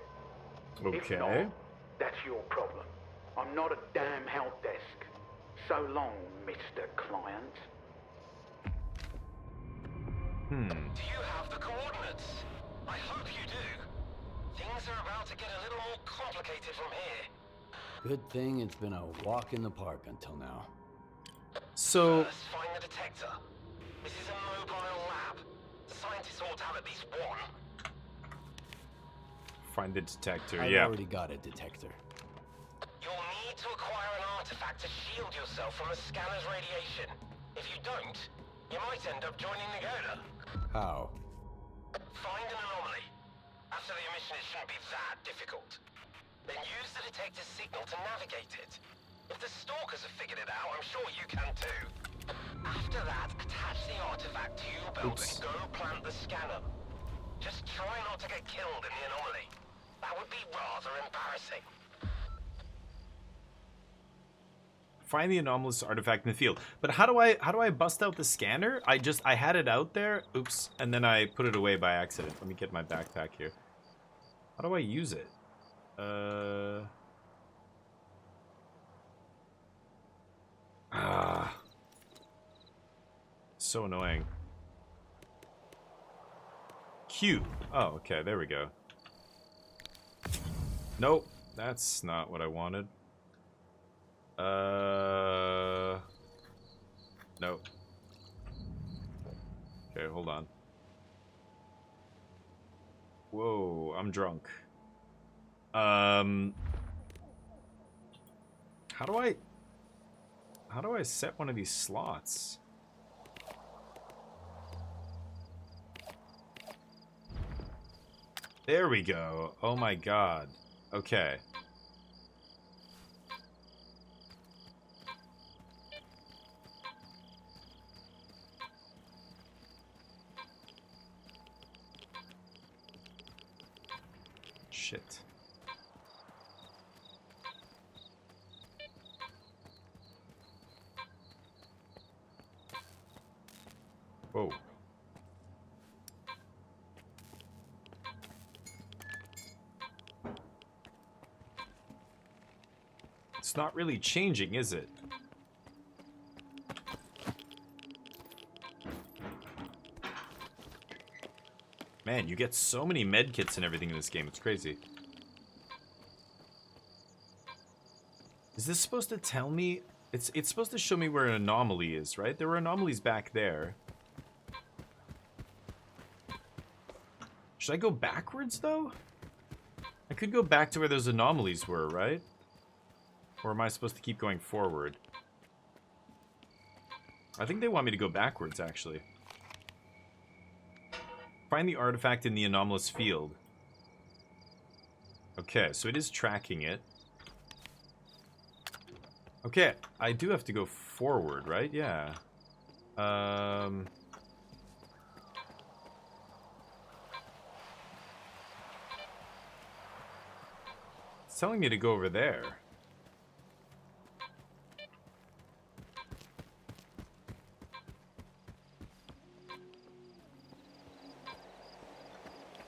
If Okay. not, that's your problem. I'm not a damn help desk. So long, Mr. Client. Do you have the coordinates? I hope you do. Things are about to get a little more complicated from here. Good thing it's been a walk in the park until now. So, First, find the detector. This is a mobile lab. The scientists ought to have at least one. find the detector. I've Yeah. already got a detector. You'll need to acquire an artifact to shield yourself from the scanner's radiation. If you don't, you might end up joining Nagoda. How? Find an anomaly. After the emission, it shouldn't be that difficult. Then use the detector's signal to navigate it. If the Stalkers have figured it out, I'm sure you can too. After that, attach the artifact to your belt and go plant the scanner. Just try not to get killed in the anomaly. That would be rather embarrassing. Find the anomalous artifact in the field. But how do I bust out the scanner? I had it out there. Oops. And then I put it away by accident. Let me get my backpack here. How do I use it? So annoying. Q. Oh, okay, there we go. Nope, that's not what I wanted. Nope. Okay, hold on. Whoa, I'm drunk. How do I set one of these slots? There we go. Oh my god. Okay. Shit. Whoa. It's not really changing, is it? Man, you get so many med kits and everything in this game. It's crazy. Is this supposed to tell me? It's supposed to show me where an anomaly is, right? There were anomalies back there. Should I go backwards, though? I could go back to where those anomalies were, right? Or am I supposed to keep going forward? I think they want me to go backwards, actually. Find the artifact in the anomalous field. Okay, so it is tracking it. Okay, I do have to go forward, right? Yeah. It's telling me to go over there.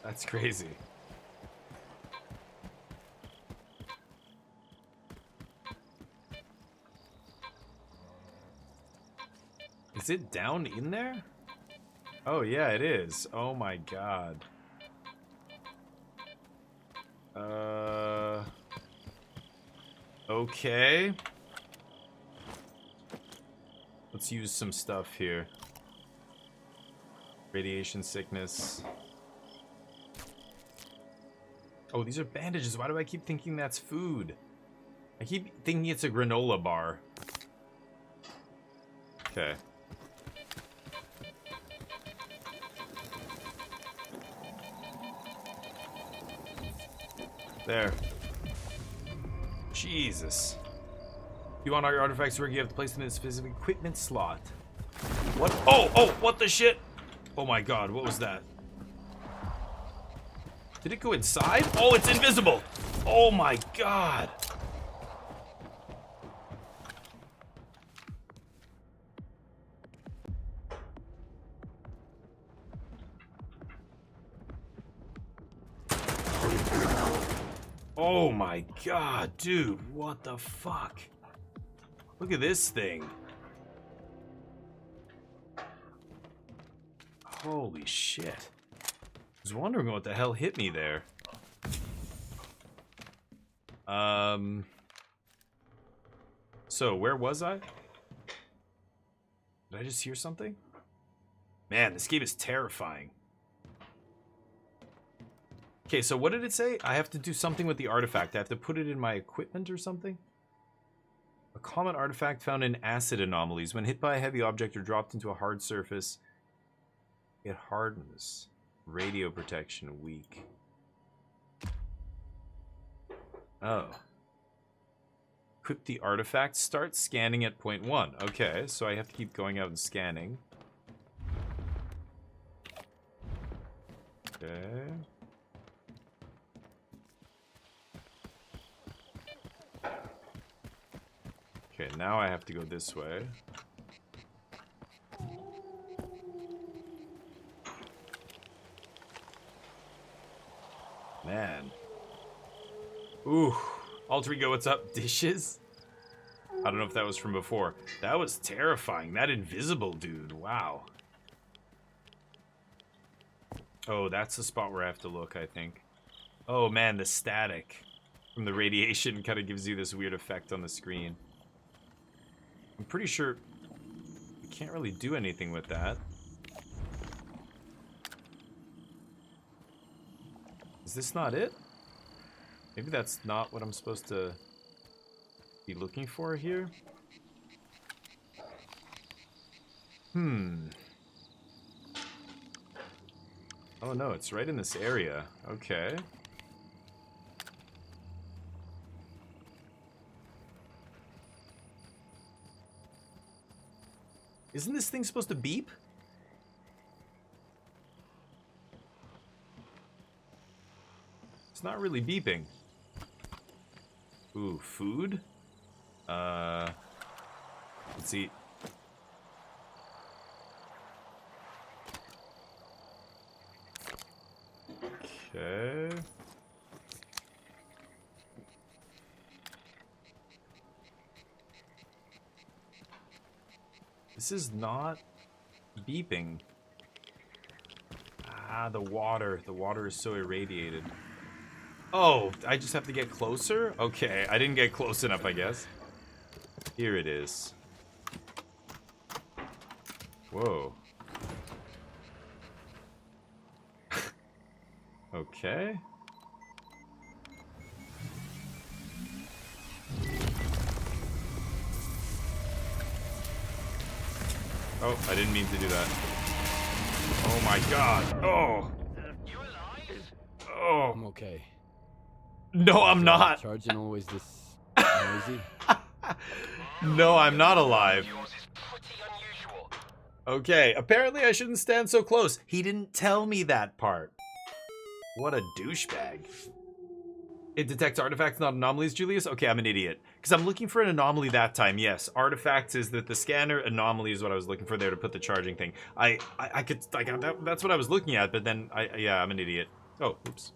That's crazy. Is it down in there? Oh yeah, it is. Oh my god. Okay. Let's use some stuff here. Radiation sickness. Oh, these are bandages. Why do I keep thinking that's food? I keep thinking it's a granola bar. Okay. There. Jesus. If you want all your artifacts to work, you have to place them in a specific equipment slot. What? Oh, what the shit? Oh my god, what was that? Did it go inside? Oh, it's invisible! Oh my god! Oh my god, dude, what the fuck? Look at this thing. Holy shit. I was wondering what the hell hit me there. So, where was I? Did I just hear something? Man, this game is terrifying. Okay, so what did it say? I have to do something with the artifact. I have to put it in my equipment or something? A common artifact found in acid anomalies. When hit by a heavy object or dropped into a hard surface, it hardens. Radio protection weak. Oh. Equip the artifact. Start scanning at point 1. Okay, so I have to keep going out and scanning. Okay. Okay, now I have to go this way. Man. Ooh. Alter Ego, what's up? Dishes? I don't know if that was from before. That was terrifying. That invisible dude. Wow. Oh, that's the spot where I have to look, I think. Oh, man, the static from the radiation kind of gives you this weird effect on the screen. I'm pretty sure you can't really do anything with that. Is this not it? Maybe that's not what I'm supposed to be looking for here? Oh no, it's right in this area. Okay. Isn't this thing supposed to beep? It's not really beeping. Ooh, food? Let's see. Okay. This is not beeping. Ah, the water. The water is so irradiated. Oh, I just have to get closer? Okay, I didn't get close enough, I guess. Here it is. Whoa. Okay. Oh, I didn't mean to do that. Oh my god. Oh. You alive? Oh. I'm okay. No, I'm not. Charging always this noisy? No, I'm not alive. Okay, apparently I shouldn't stand so close. He didn't tell me that part. What a douchebag. It detects artifacts, not anomalies, Julius? Okay, I'm an idiot. Because I'm looking for an anomaly that time, yes. Artifacts is that the scanner, anomaly is what I was looking for there to put the charging thing. I could, that's what I was looking at, but then, yeah, I'm an idiot. Oh, oops.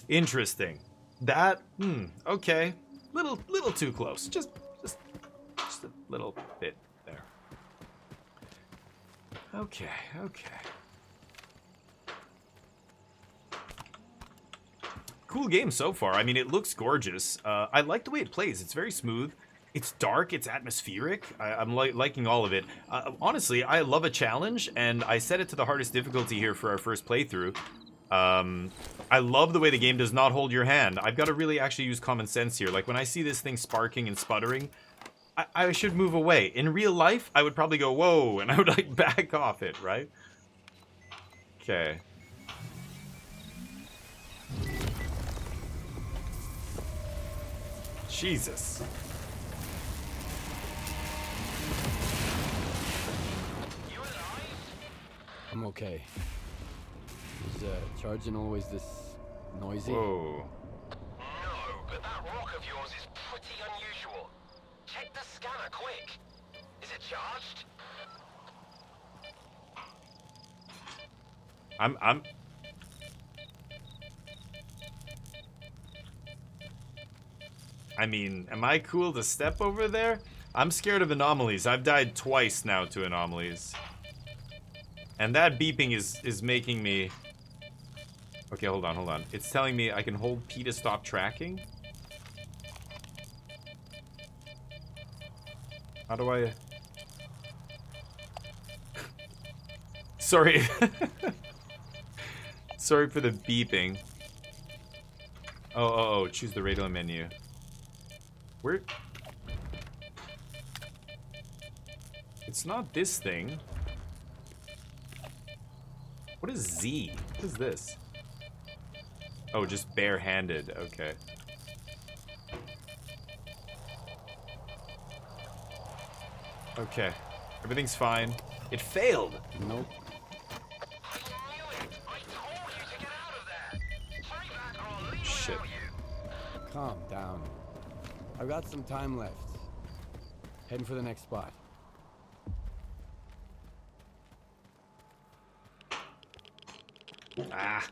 Interesting. That, okay. Little too close. Just a little bit there. Okay. Cool game so far. I mean, it looks gorgeous. I like the way it plays. It's very smooth. It's dark. It's atmospheric. I'm liking all of it. Honestly, I love a challenge, and I set it to the hardest difficulty here for our first playthrough. I love the way the game does not hold your hand. I've got to really actually use common sense here. Like, when I see this thing sparking and sputtering, I should move away. In real life, I would probably go, whoa, and I would, like, back off it, right? Okay. Jesus. I'm okay. Is charging always this noisy? Whoa. No, but that rock of yours is pretty unusual. Check the scanner quick. Is it charged? I mean, am I cool to step over there? I'm scared of anomalies. I've died twice now to anomalies. And that beeping is making me... Okay, hold on. It's telling me I can hold P to stop tracking? How do I... Sorry. Sorry for the beeping. Oh, choose the radio menu. Where? It's not this thing. What is Z? What is this? Oh, just barehanded. Okay. Okay. Everything's fine. It failed. Nope. Shit. Calm down. I've got some time left. Heading for the next spot. Ah.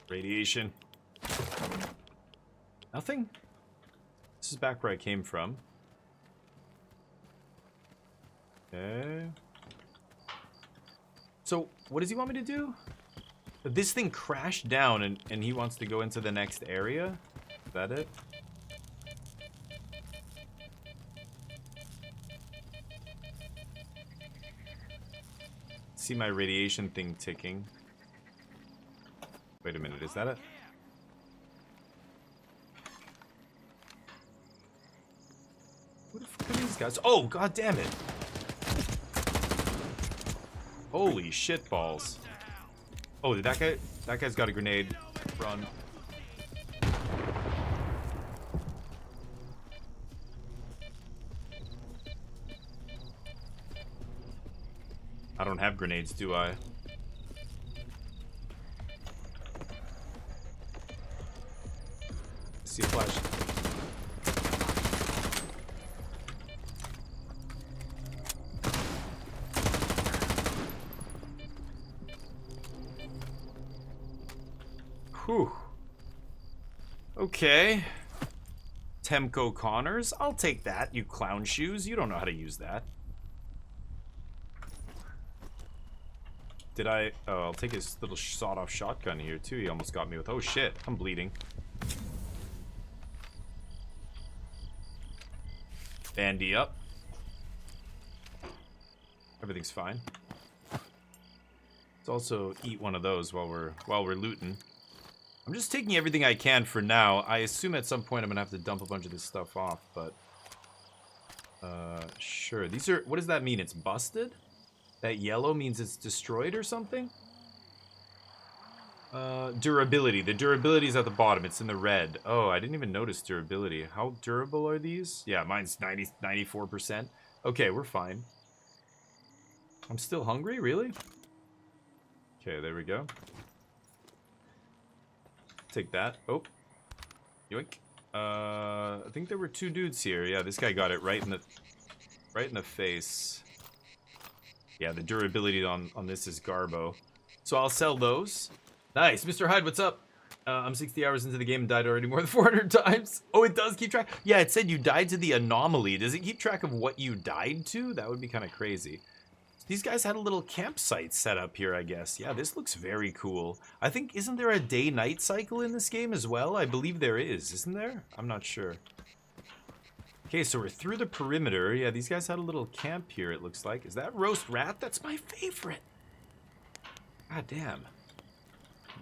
Radiation. Nothing? This is back where I came from. Okay. So, what does he want me to do? This thing crashed down and he wants to go into the next area? Is that it? See my radiation thing ticking. Wait a minute, is that it? What the fuck are these guys? Oh, god damn it! Holy shit balls. Oh, did that guy's got a grenade. Run. I don't have grenades, do I? See a flash. Whew. Okay. Temco Connors. I'll take that, you clown shoes. You don't know how to use that. Did I... Oh, I'll take his little sawed-off shotgun here, too. He almost got me with... Oh, shit. I'm bleeding. Bandy up. Everything's fine. Let's also eat one of those while we're looting. I'm just taking everything I can for now. I assume at some point I'm gonna have to dump a bunch of this stuff off, but... Sure. These are... What does that mean? It's busted? That yellow means it's destroyed or something? Durability. The durability is at the bottom. It's in the red. Oh, I didn't even notice durability. How durable are these? Yeah, mine's 94%. Okay, we're fine. I'm still hungry? Really? Okay, there we go. Take that. Oh. Yoink. I think there were two dudes here. Yeah, this guy got it right in the face. Yeah, the durability on this is Garbo. So I'll sell those. Nice. Mr. Hyde, what's up? I'm 60 hours into the game and died already more than 400 times. Oh, it does keep track? Yeah, it said you died to the anomaly. Does it keep track of what you died to? That would be kind of crazy. These guys had a little campsite set up here, I guess. Yeah, this looks very cool. I think, isn't there a day-night cycle in this game as well? I believe there is, isn't there? I'm not sure. Okay, so we're through the perimeter. Yeah, these guys had a little camp here, it looks like. Is that roast rat? That's my favorite. God damn.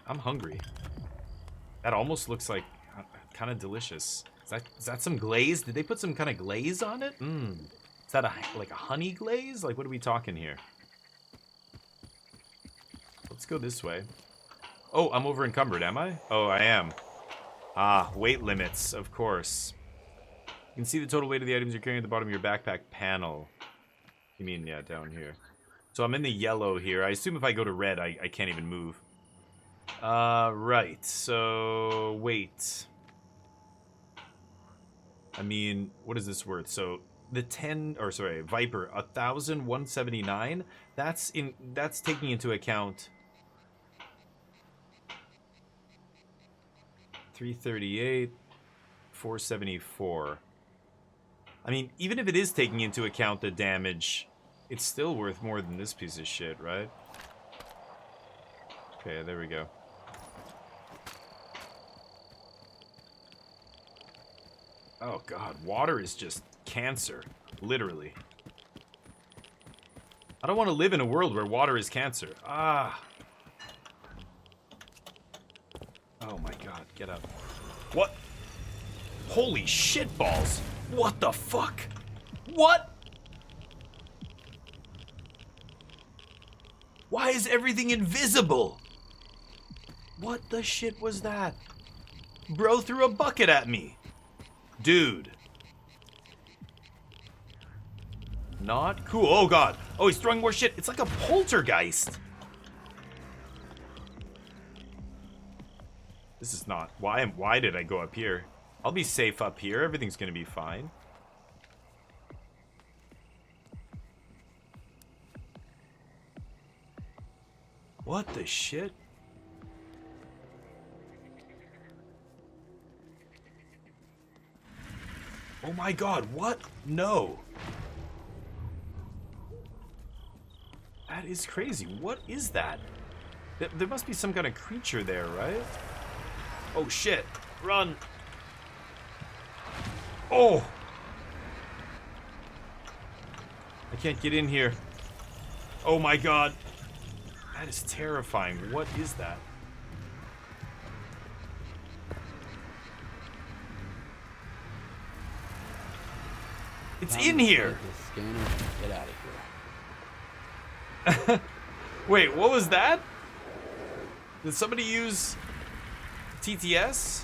I'm hungry. That almost looks like kind of delicious. Is that some glaze? Did they put some kind of glaze on it? Mmm. Is that like a honey glaze? Like, what are we talking here? Let's go this way. Oh, I'm over encumbered, am I? Oh, I am. Ah, weight limits, of course. You can see the total weight of the items you're carrying at the bottom of your backpack panel. You mean, yeah, down here. So I'm in the yellow here. I assume if I go to red, I can't even move. Right. So, wait. I mean, what is this worth? So, the Viper, 1,179. That's taking into account 338, 474. I mean, even if it is taking into account the damage, it's still worth more than this piece of shit, right? Okay, there we go. Oh god, water is just cancer. Literally. I don't want to live in a world where water is cancer. Ah. Oh my god, get up. What? Holy shit balls. What the fuck? What? Why is everything invisible? What the shit was that? Bro threw a bucket at me. Dude. Not cool. Oh god. Oh, he's throwing more shit. It's like a poltergeist. This is not... Why did I go up here? I'll be safe up here. Everything's gonna be fine. What the shit? Oh my god, what? No. That is crazy. What is that? There must be some kind of creature there, right? Oh shit. Run. Oh! I can't get in here. Oh my god. That is terrifying. What is that? It's in here! Get out of here. Wait, what was that? Did somebody use TTS?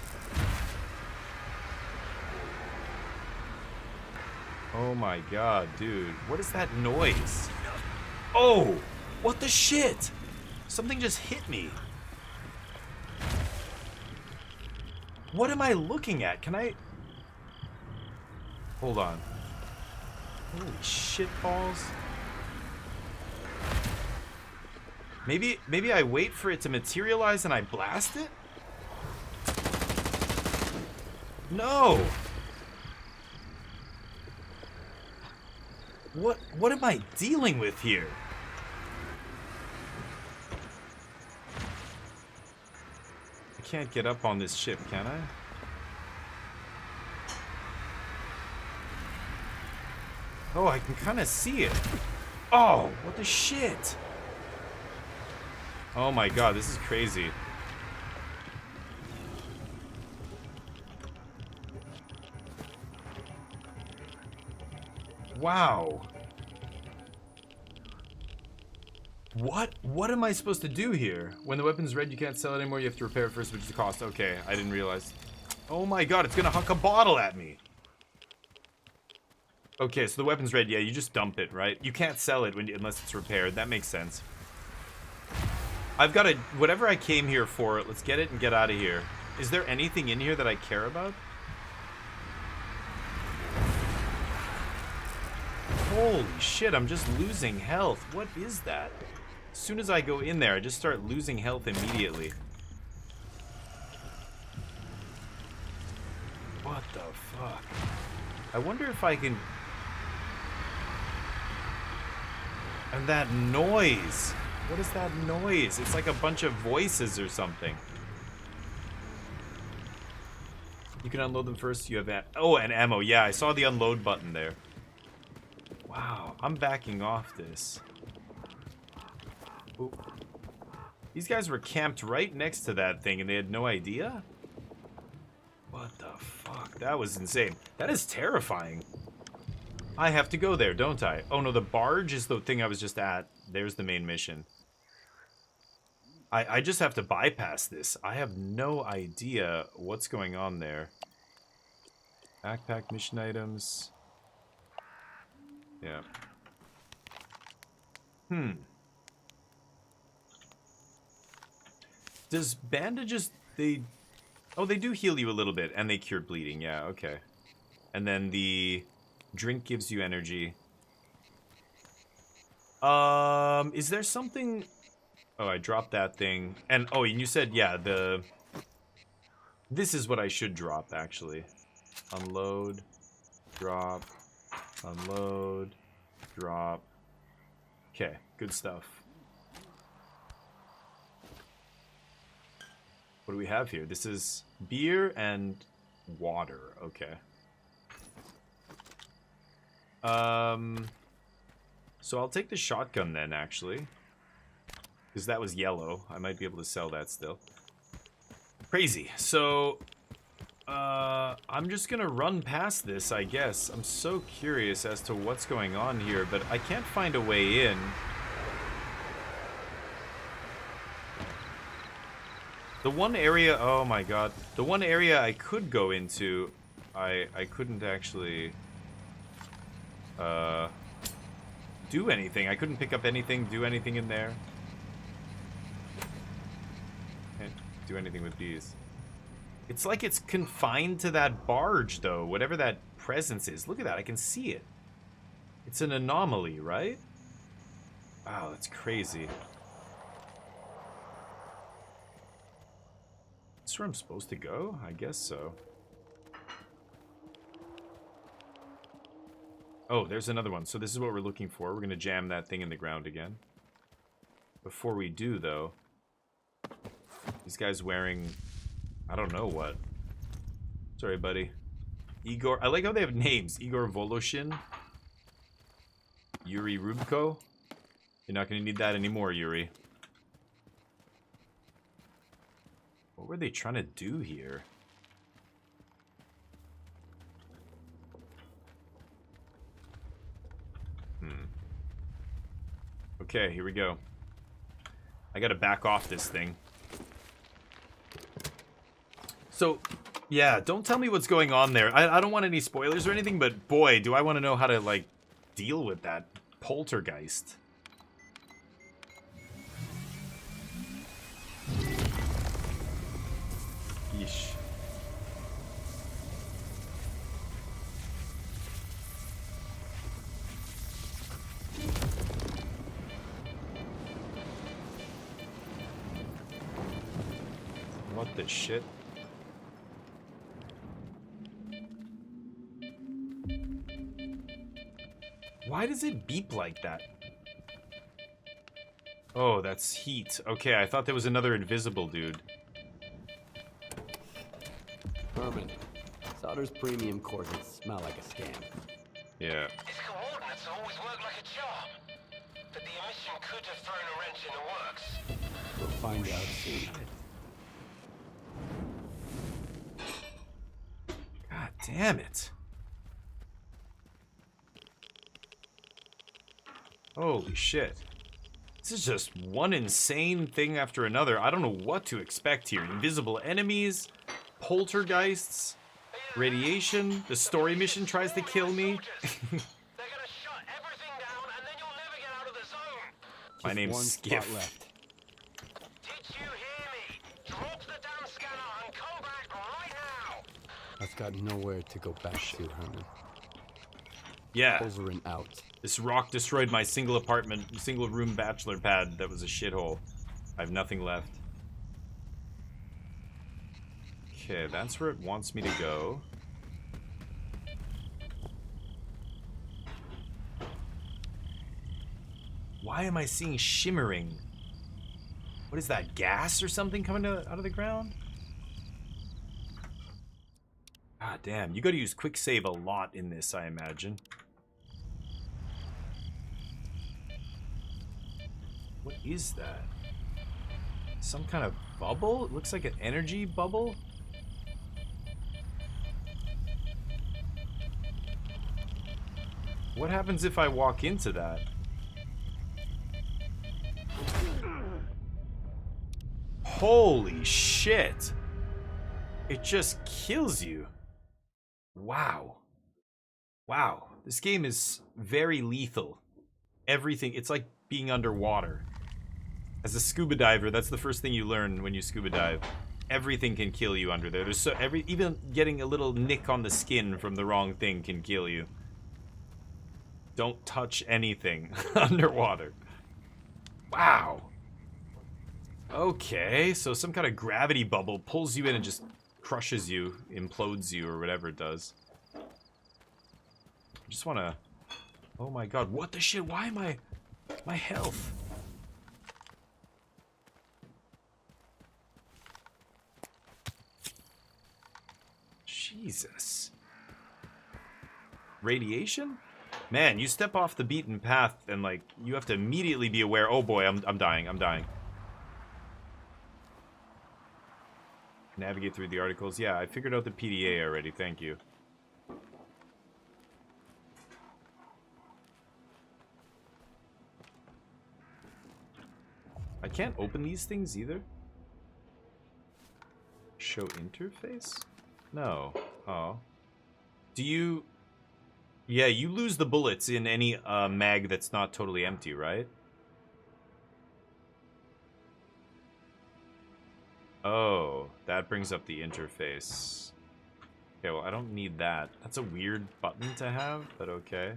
Oh my god, dude. What is that noise? Oh! What the shit? Something just hit me. What am I looking at? Can I... Hold on. Holy shit balls. Maybe I wait for it to materialize and I blast it? No! What am I dealing with here? I can't get up on this ship, can I? Oh, I can kind of see it. Oh, what the shit? Oh my god, this is crazy. Wow. What am I supposed to do here? When the weapon's red, you can't sell it anymore. You have to repair it first, which is the cost. Okay, I didn't realize. Oh my god, it's gonna huck a bottle at me. Okay, so the weapon's red. Yeah, you just dump it, right? You can't sell it unless it's repaired. That makes sense. I've got whatever I came here for, let's get it and get out of here. Is there anything in here that I care about? Holy shit, I'm just losing health. What is that? As soon as I go in there, I just start losing health immediately. What the fuck? I wonder if I can... And that noise! What is that noise? It's like a bunch of voices or something. You can unload them first. You have and ammo. Yeah, I saw the unload button there. Wow, I'm backing off this. Ooh. These guys were camped right next to that thing and they had no idea? What the fuck? That was insane. That is terrifying. I have to go there, don't I? Oh no, the barge is the thing I was just at. There's the main mission. I just have to bypass this. I have no idea what's going on there. Backpack mission items. Yeah. Does bandages, oh, they do heal you a little bit, and they cure bleeding. Yeah, okay. And then the drink gives you energy. Is there something... Oh, I dropped that thing. And, oh, and you said, yeah, this is what I should drop, actually. Unload, drop, unload, drop. Okay, good stuff. What do we have here? This is beer and water. Okay. So I'll take the shotgun then, actually. Because that was yellow. I might be able to sell that still. Crazy. So, I'm just gonna run past this, I guess. I'm so curious as to what's going on here, but I can't find a way in. The one area, oh my god. The one area I could go into, I couldn't actually, do anything. I couldn't pick up anything, do anything in there. Can't do anything with these. It's like it's confined to that barge, though. Whatever that presence is. Look at that. I can see it. It's an anomaly, right? Wow, that's crazy. Is this where I'm supposed to go? I guess so. Oh, there's another one. So this is what we're looking for. We're going to jam that thing in the ground again. Before we do, though, this guy's wearing... I don't know what. Sorry, buddy. Igor... I like how they have names. Igor Voloshin. Yuri Rubko. You're not going to need that anymore, Yuri. What were they trying to do here? Okay, here we go. I gotta back off this thing. So, yeah, don't tell me what's going on there. I don't want any spoilers or anything, but boy, do I want to know how to, like, deal with that poltergeist. Yeesh. What the shit? Why does it beep like that? Oh, that's heat. Okay, I thought there was another invisible dude. Herman, Solder's premium coordinates smell like a scam. Yeah. His coordinates always work like a charm. But the emission could have thrown a wrench in the works. We'll find out soon. God damn it. Holy shit. This is just one insane thing after another. I don't know what to expect here. Invisible enemies, poltergeists, radiation, the story mission tries to kill me. My name's Skiff. Left. Did you hear me? Drop the damn scanner and come back right now. I've got nowhere to go back to, Herman. Yeah. Over and out. This rock destroyed my single room bachelor pad that was a shithole. I have nothing left. Okay, that's where it wants me to go. Why am I seeing shimmering? What is that, gas or something coming out of the ground? Ah, damn. You gotta use quick save a lot in this, I imagine. What is that? Some kind of bubble? It looks like an energy bubble? What happens if I walk into that? Holy shit. It just kills you. Wow. Wow. This game is very lethal. Everything, it's like being underwater. As a scuba diver, that's the first thing you learn when you scuba dive. Everything can kill you under there. There's so even getting a little nick on the skin from the wrong thing can kill you. Don't touch anything underwater. Wow. Okay, so some kind of gravity bubble pulls you in and just crushes you, implodes you, or whatever it does. I just want to... Oh my god, what the shit? Why am I... My health... Jesus. Radiation? Man, you step off the beaten path and, like, you have to immediately be aware. Oh boy, I'm dying, I'm dying. Navigate through the articles. Yeah, I figured out the PDA already, thank you. I can't open these things either. Show interface? No. Oh. Do you... Yeah, you lose the bullets in any mag that's not totally empty, right? Oh, that brings up the interface. Okay, well, I don't need that. That's a weird button to have, but okay.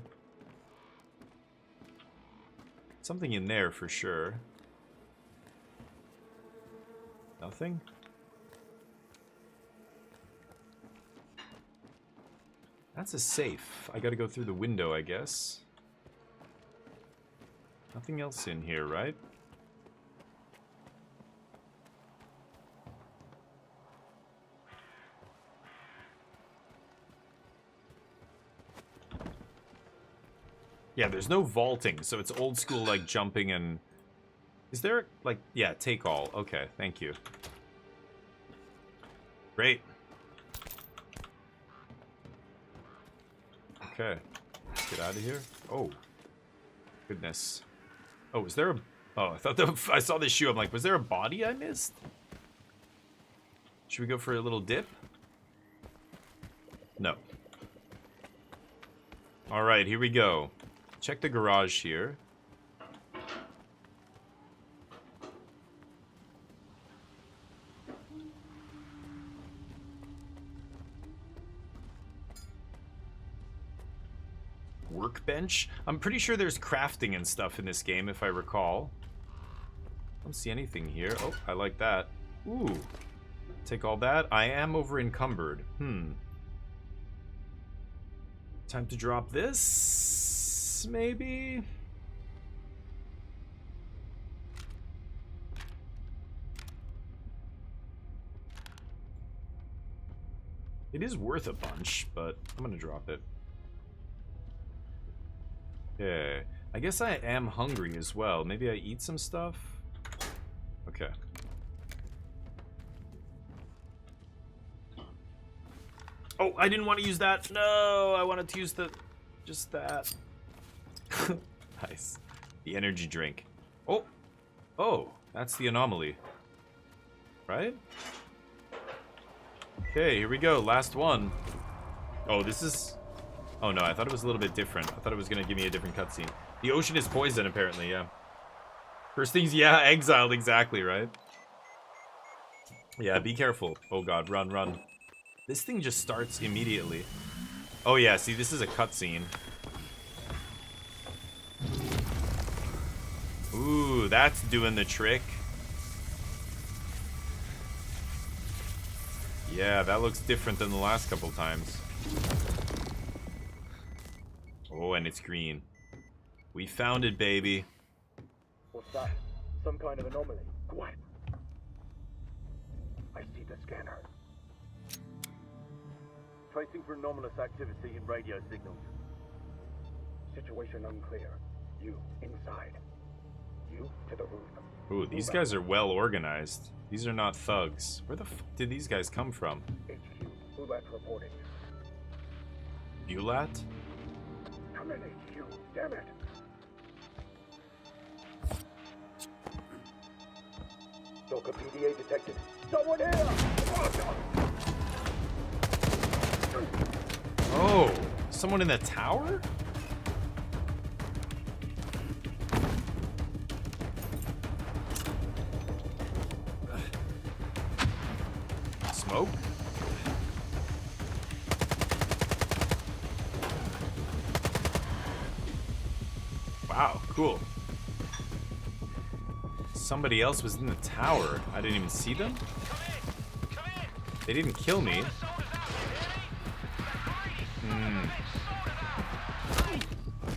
Something in there for sure. Nothing? That's a safe. I gotta go through the window, I guess. Nothing else in here, right? Yeah, there's no vaulting, so it's old school, like, jumping and... Is there, like... Yeah, take all. Okay, thank you. Great. Okay. Let's get out of here. Oh. Goodness. Oh, is there a... Oh, I thought I saw this shoe. I'm like, was there a body I missed? Should we go for a little dip? No. Alright, here we go. Check the garage here. Workbench? I'm pretty sure there's crafting and stuff in this game, if I recall. I don't see anything here. Oh, I like that. Ooh. Take all that. I am over encumbered. Time to drop this, maybe? It is worth a bunch, but I'm gonna drop it. Yeah, I guess I am hungry as well. Maybe I eat some stuff? Okay. Oh, I didn't want to use that. No, I wanted to use the... Just that. Nice. The energy drink. Oh. Oh, that's the anomaly. Right? Okay, here we go. Last one. Oh, this is... Oh no, I thought it was a little bit different. I thought it was going to give me a different cutscene. The ocean is poison, apparently, yeah. First things, yeah, exiled, exactly, right? Yeah, be careful. Oh god, run, run. This thing just starts immediately. Oh yeah, see, this is a cutscene. Ooh, that's doing the trick. Yeah, that looks different than the last couple times. Oh, and it's green. We found it, baby. What's that? Some kind of anomaly. Quiet. I see the scanner. Tracing for anomalous activity in radio signals. Situation unclear. You inside. You to the roof. Ooh, these guys are well organized. These are not thugs. Where the f did these guys come from? HQ. Bulat reporting. Bulat? Come in, HQ. Damn it. Stalker PDA detected. Someone here! Oh, someone in the tower? Smoke? Wow, cool. Somebody else was in the tower. I didn't even see them? They didn't kill me.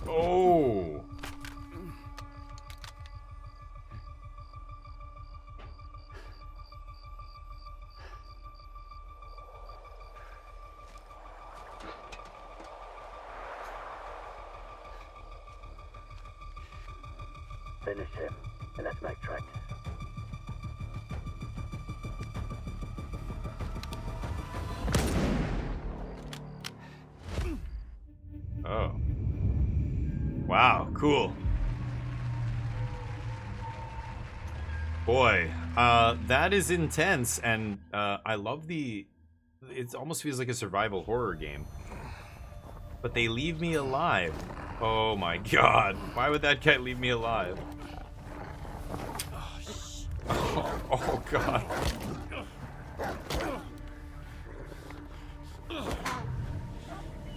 Oh. Finish him, and let's make tracks. Oh. Wow, cool. Boy, that is intense, and I love the... It almost feels like a survival horror game. But they leave me alive. Oh my god. Why would that guy leave me alive? Oh god.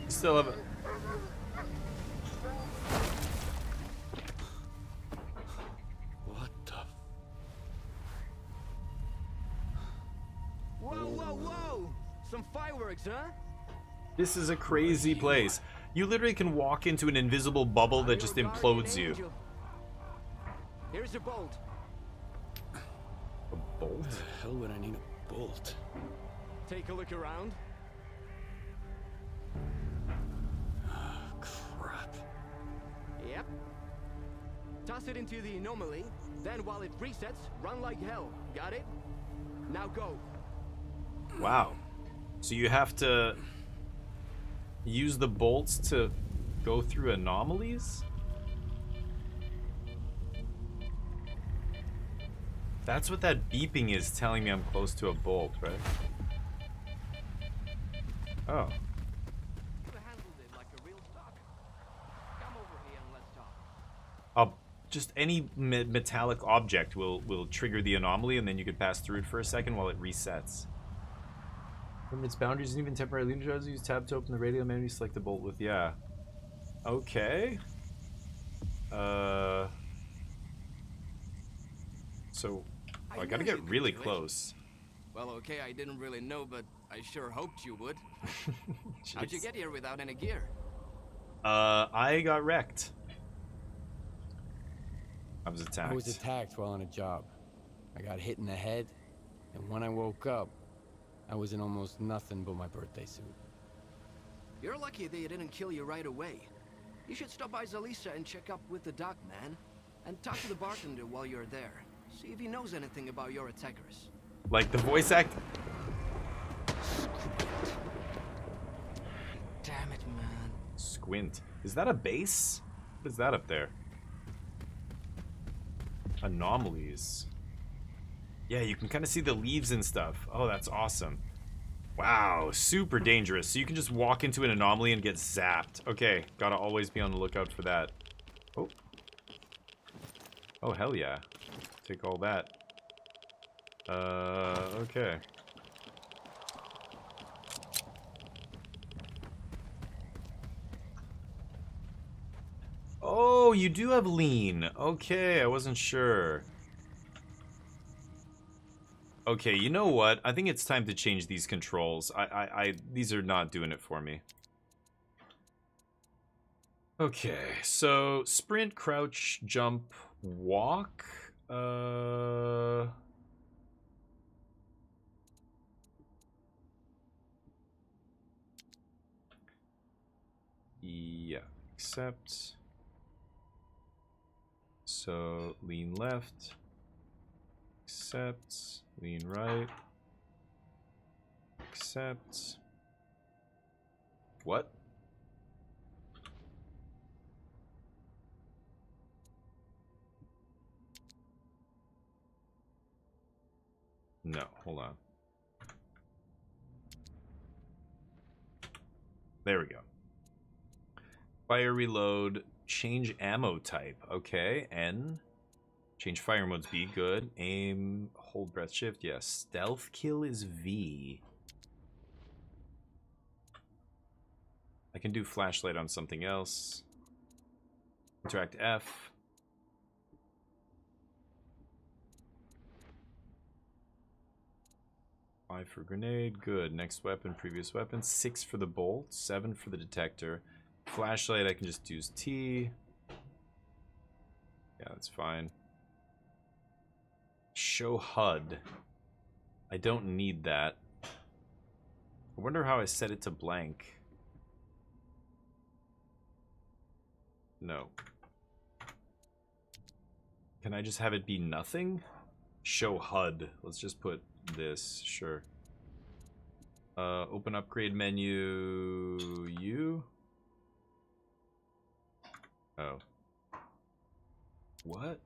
Still have it. What the? Whoa, whoa, whoa! Some fireworks, huh? This is a crazy place. You literally can walk into an invisible bubble that just implodes you. Here's your bolt. A bolt? Why the hell would I need a bolt? Take a look around. Crap. Yep. Toss it into the anomaly, then while it resets, run like hell. Got it? Now go. Wow. So you have to use the bolts to go through anomalies? That's what that beeping is telling me I'm close to a bolt, right? Oh. Just any metallic object will trigger the anomaly, and then you could pass through it for a second while it resets. From its boundaries and even temporarily energized, use tab to open the radio menu, select the bolt with, yeah. Okay. So, I gotta get really close. Well, okay, I didn't really know, but I sure hoped you would. How'd you get here without any gear? I got wrecked. I was attacked. I was attacked while on a job. I got hit in the head, and when I woke up, I was in almost nothing but my birthday suit. You're lucky they didn't kill you right away. You should stop by Zalisa and check up with the doc, man. And talk to the bartender while you're there. See if he knows anything about your attackers. Like the voice act? Damn it, man. Squint. Is that a base? What is that up there? Anomalies. Yeah, you can kind of see the leaves and stuff. Oh, that's awesome. Wow, super dangerous. So you can just walk into an anomaly and get zapped. Okay, gotta always be on the lookout for that. Oh. Oh, hell yeah. Take all that. Okay. Oh, you do have lean. Okay, I wasn't sure. Okay, you know what? I think it's time to change these controls. These are not doing it for me. Okay, so sprint, crouch, jump, walk. Yeah, accept. So lean left. Accept. Lean right. Accept. What? No, hold on. There we go. Fire reload, change ammo type. Okay, N. Change fire modes, B, good. Aim, hold breath, shift, yes. Stealth kill is V. I can do flashlight on something else. Interact F. Five for grenade, good. Next weapon, previous weapon. 6 for the bolt, 7 for the detector. Flashlight, I can just use T. Yeah, that's fine. Show HUD. I don't need that. I wonder how I set it to blank. No. Can I just have it be nothing? Show HUD. Let's just put this, sure. Open upgrade menu, U. Oh. What?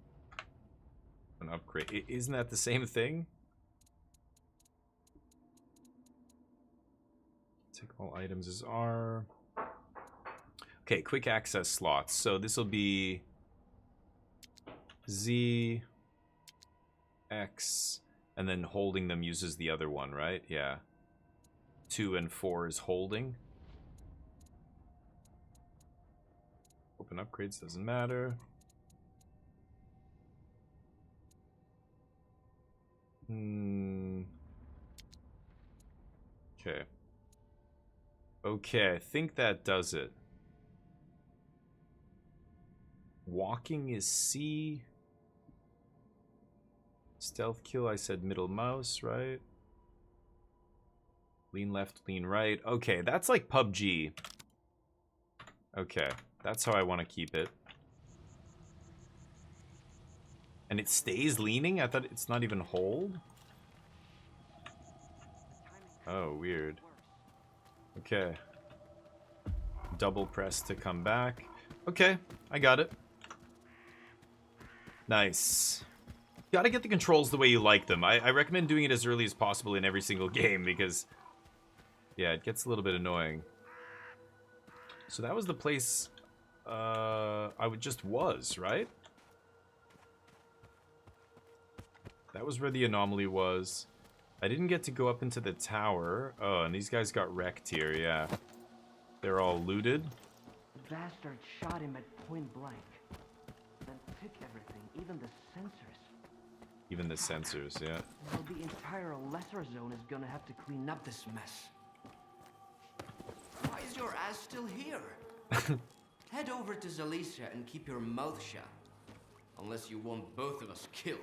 An upgrade. Isn't that the same thing? Take all items as R. Okay, quick access slots. So this will be Z, X, and then holding them uses the other one, right? Yeah. 2 and 4 is holding. Open upgrades doesn't matter. Okay. Okay, I think that does it. Walking is C. Stealth kill, I said middle mouse, right? Lean left, lean right. Okay, that's like PUBG. Okay, that's how I want to keep it. And it stays leaning? I thought it's not even hold? Oh, weird. Okay. Double press to come back. Okay, I got it. Nice. Gotta get the controls the way you like them. I recommend doing it as early as possible in every single game because, yeah, it gets a little bit annoying. So that was the place I just was, right? That was where the anomaly was. I didn't get to go up into the tower. Oh, and these guys got wrecked here, yeah. They're all looted. The bastard shot him at point blank. Then took everything, even the sensors. Even the sensors, yeah. Well, the entire lesser zone is gonna have to clean up this mess. Why is your ass still here? Head over to Zalicia and keep your mouth shut. Unless you want both of us killed.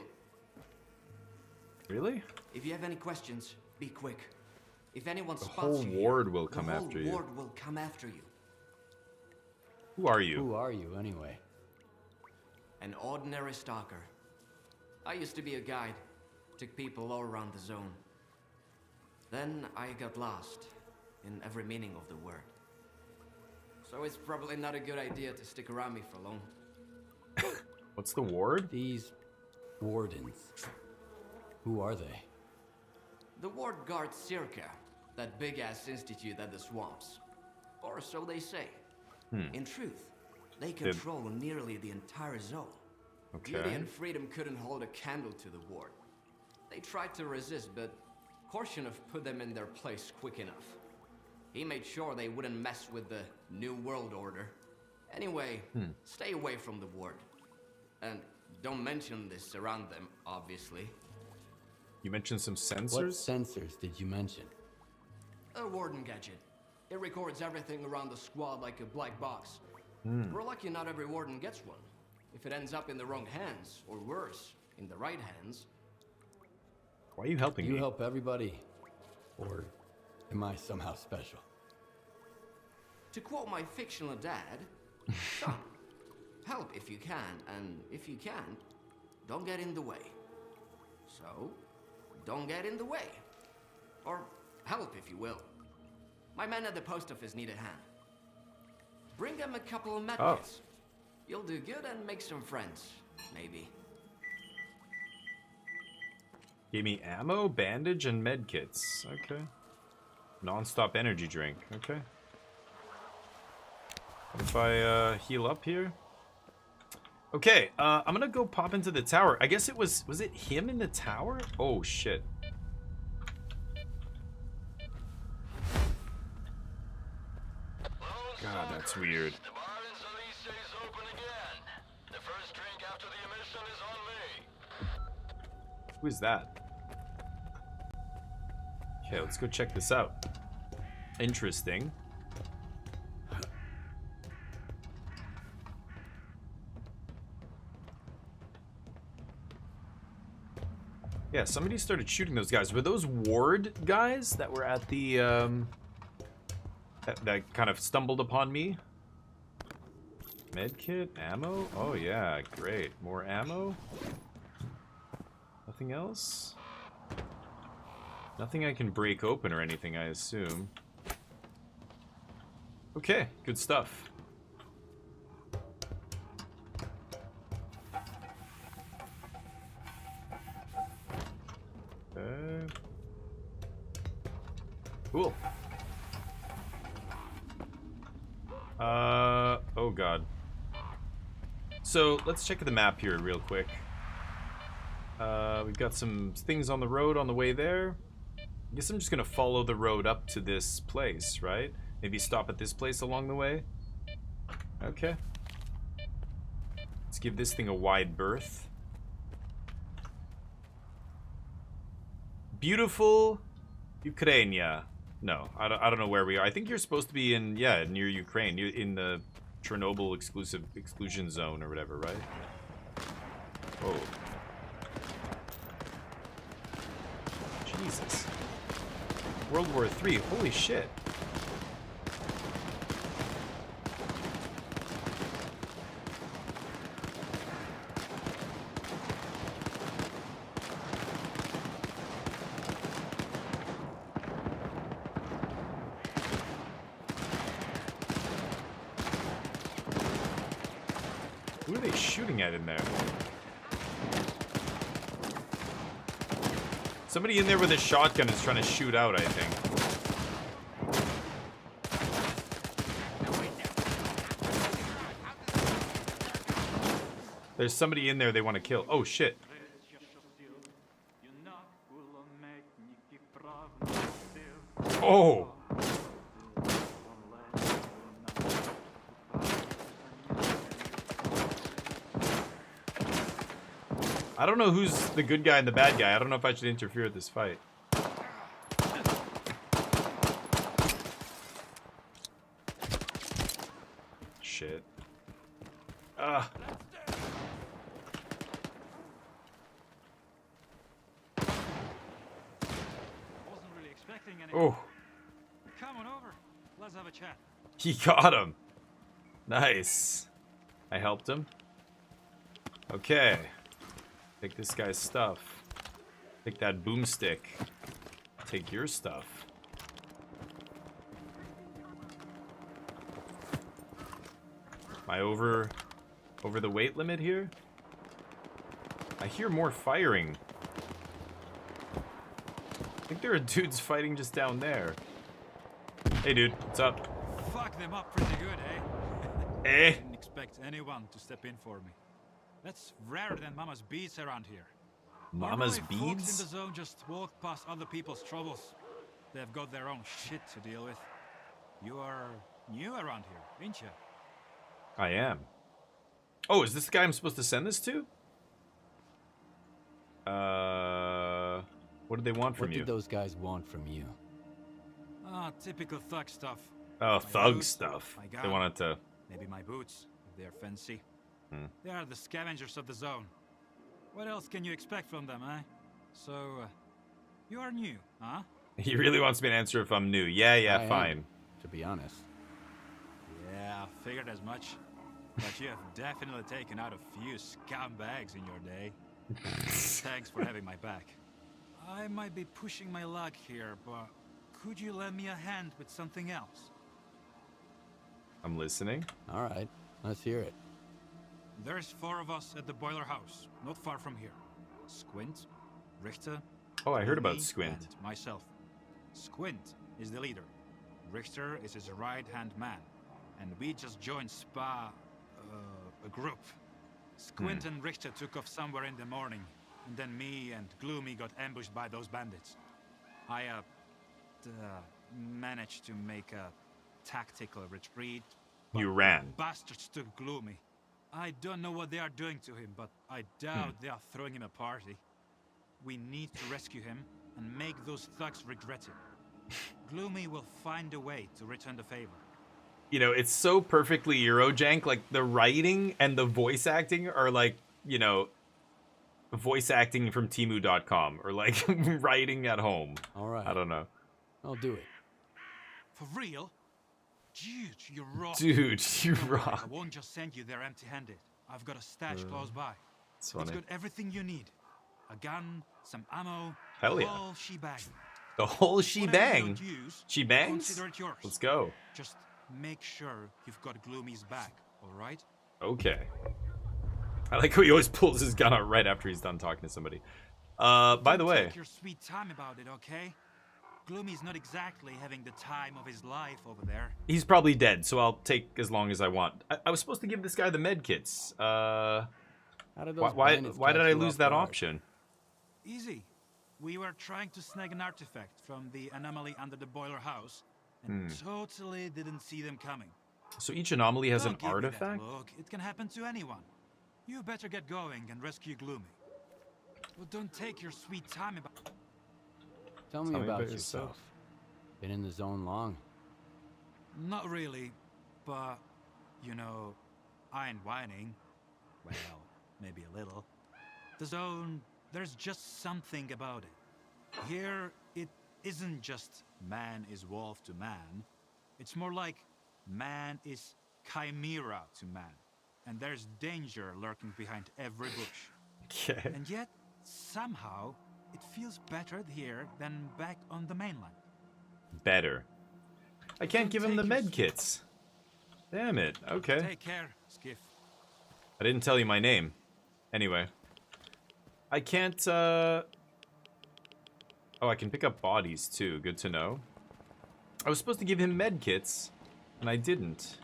Really? If you have any questions, be quick. If anyone The spots whole you ward here, will come after you. The whole ward will come after you. Who are you? Who are you, anyway? An ordinary stalker. I used to be a guide. Took people all around the zone. Then I got lost, in every meaning of the word. So it's probably not a good idea to stick around me for long. What's the ward? These wardens. Who are they? The ward guards Circa, that big-ass institute at the swamps. Or so they say. In truth, they control nearly the entire zone. Okay. Beauty and Freedom couldn't hold a candle to the ward. They tried to resist, but Korshinov put them in their place quick enough. He made sure they wouldn't mess with the New World Order. Anyway, stay away from the ward. And don't mention this around them, obviously. You mentioned some sensors? What sensors did you mention? A warden gadget. It records everything around the squad like a black box. We're lucky not every warden gets one. If it ends up in the wrong hands, or worse, in the right hands. Why are you helping me? You help everybody? Or am I somehow special? To quote my fictional dad, son, help if you can, and if you can't, don't get in the way. So, don't get in the way. Or help if you will. My men at the post office need a hand. Bring them a couple of medkits. You'll do good and make some friends, maybe. Gave me ammo, bandage, and med kits. Okay. Non-stop energy drink. Okay. What if I heal up here? Okay, I'm gonna go pop into the tower. I guess it was it him in the tower? Oh shit. God, that's weird. Who is that? Okay, let's go check this out. Interesting. Yeah, somebody started shooting those guys. Were those ward guys that were at the, that kind of stumbled upon me? Medkit, ammo? Oh yeah, great. More ammo? Nothing else? Nothing I can break open or anything, I assume. Okay, good stuff. Cool. Oh god. So, let's check the map here real quick. We've got some things on the road on the way there. I guess I'm just gonna follow the road up to this place, right? Maybe stop at this place along the way. Okay. Let's give this thing a wide berth. Beautiful Ukraine. No, I don't know where we are. I think you're supposed to be in, yeah, near Ukraine. You're in the Chernobyl exclusion zone or whatever, right? Oh. Jesus. World War III. Holy shit. Who are they shooting at in there? Somebody in there with a shotgun is trying to shoot out, I think. There's somebody in there they want to kill. Oh, shit. Oh! I don't know who's the good guy and the bad guy. I don't know if I should interfere with this fight. Shit. Ugh. Oh. Come on over. Let's have a chat. He got him. Nice. I helped him. Okay. Take this guy's stuff. Take that boomstick. Take your stuff. Am I over the weight limit here? I hear more firing. I think there are dudes fighting just down there. Hey dude, what's up? Fuck them up pretty good, eh? Eh? I didn't expect anyone to step in for me. That's rarer than Mama's beads around here. Mama's Normally, beads? folks in the zone just walk past other people's troubles. They've got their own shit to deal with. You are new around here, ain't you? I am. Oh, is this the guy I'm supposed to send this to? What did they want from you? What did those guys want from you? Ah, typical thug stuff. Oh, My thug boots, stuff. my They gun, wanted to... Maybe my boots, if they're fancy. Hmm. They are the scavengers of the zone. What else can you expect from them, eh? So, you are new, huh? He really wants me to answer if I'm new. Yeah, I fine. am, to be honest. Yeah, I figured as much. But you have definitely taken out a few scumbags in your day. Thanks for having my back. I might be pushing my luck here, but could you lend me a hand with something else? I'm listening. All right, let's hear it. There's 4 of us at the boiler house, not far from here. Squint, Richter, Oh, I heard about Me Squint. and myself. Squint is the leader. Richter is his right-hand man. And we just joined a group. Squint and Richter took off somewhere in the morning. And then me and Gloomy got ambushed by those bandits. I managed to make a tactical retreat. You ran. Bastards took Gloomy. I don't know what they are doing to him, but I doubt they are throwing him a party. We need to rescue him and make those thugs regret it. Gloomy will find a way to return the favor. You know, it's so perfectly Eurojank. Like, the writing and the voice acting are like, you know, voice acting from Temu.com or like writing at home. All right. I don't know. I'll do it. For real? Dude, you rock. Dude, you rock. I won't just send you there empty-handed. I've got a stash close by. It's funny. It's got everything you need. A gun, some ammo, Hell yeah. the whole shebang. The whole shebang. Whatever you don't use, She bangs? consider it yours. Let's go. Just make sure you've got Gloomy's back, alright? Okay. I like how he always pulls his gun out right after he's done talking to somebody. By the way. Take your sweet time about it, okay? Gloomy's not exactly having the time of his life over there. He's probably dead, so I'll take as long as I want. I was supposed to give this guy the med kits. How did those why bandits did catch I you lose off that guard? option? Easy. We were trying to snag an artifact from the anomaly under the boiler house, and totally didn't see them coming. So each anomaly has Don't an give me that artifact? look. It can happen to anyone. You better get going and rescue Gloomy. Well, don't take your sweet time about. Tell me about yourself. Been in the zone long? Not really, but you know, I ain't whining. Well, maybe a little. The zone, there's just something about it. Here, it isn't just man is wolf to man. It's more like man is chimera to man. And there's danger lurking behind every bush. Okay. And yet, somehow, it feels better here than back on the mainland. Better. I can't give him the med kits. Damn it. Okay. Take care, Skiff. I didn't tell you my name. Anyway. I can't, Oh, I can pick up bodies, too. Good to know. I was supposed to give him med kits, and I didn't.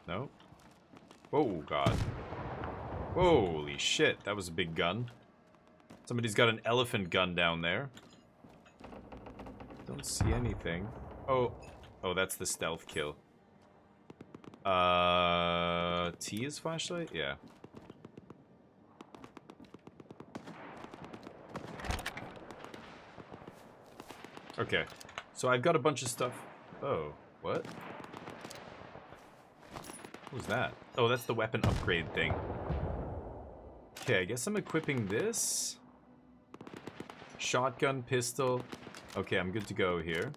No? Oh, God. Holy shit, that was a big gun. Somebody's got an elephant gun down there. Don't see anything. Oh. Oh, that's the stealth kill. T is flashlight? Yeah. Okay. So I've got a bunch of stuff. Oh, what? What was that? Oh, that's the weapon upgrade thing. Okay, I guess I'm equipping this. Shotgun, pistol. Okay, I'm good to go here.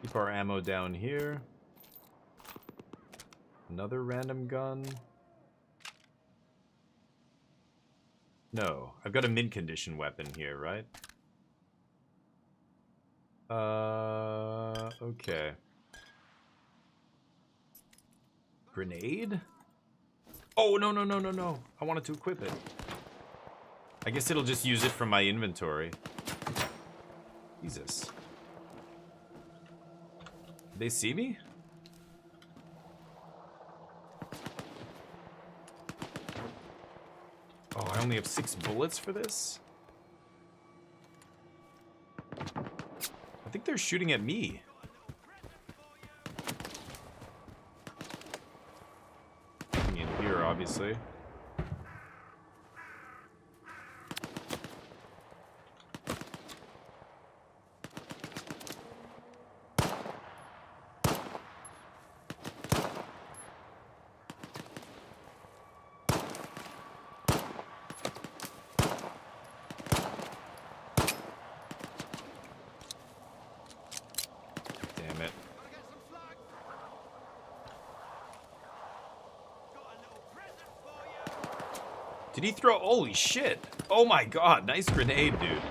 Keep our ammo down here. Another random gun. No, I've got a mint condition weapon here, right? Okay. Grenade? Oh, no, no, no, no, no. I wanted to equip it. I guess it'll just use it from my inventory. Jesus. Did they see me? Oh, I only have 6 bullets for this? I think they're shooting at me. Coming in here, obviously. Damn it. Did he throw? Holy shit. Oh my god. Nice grenade, dude.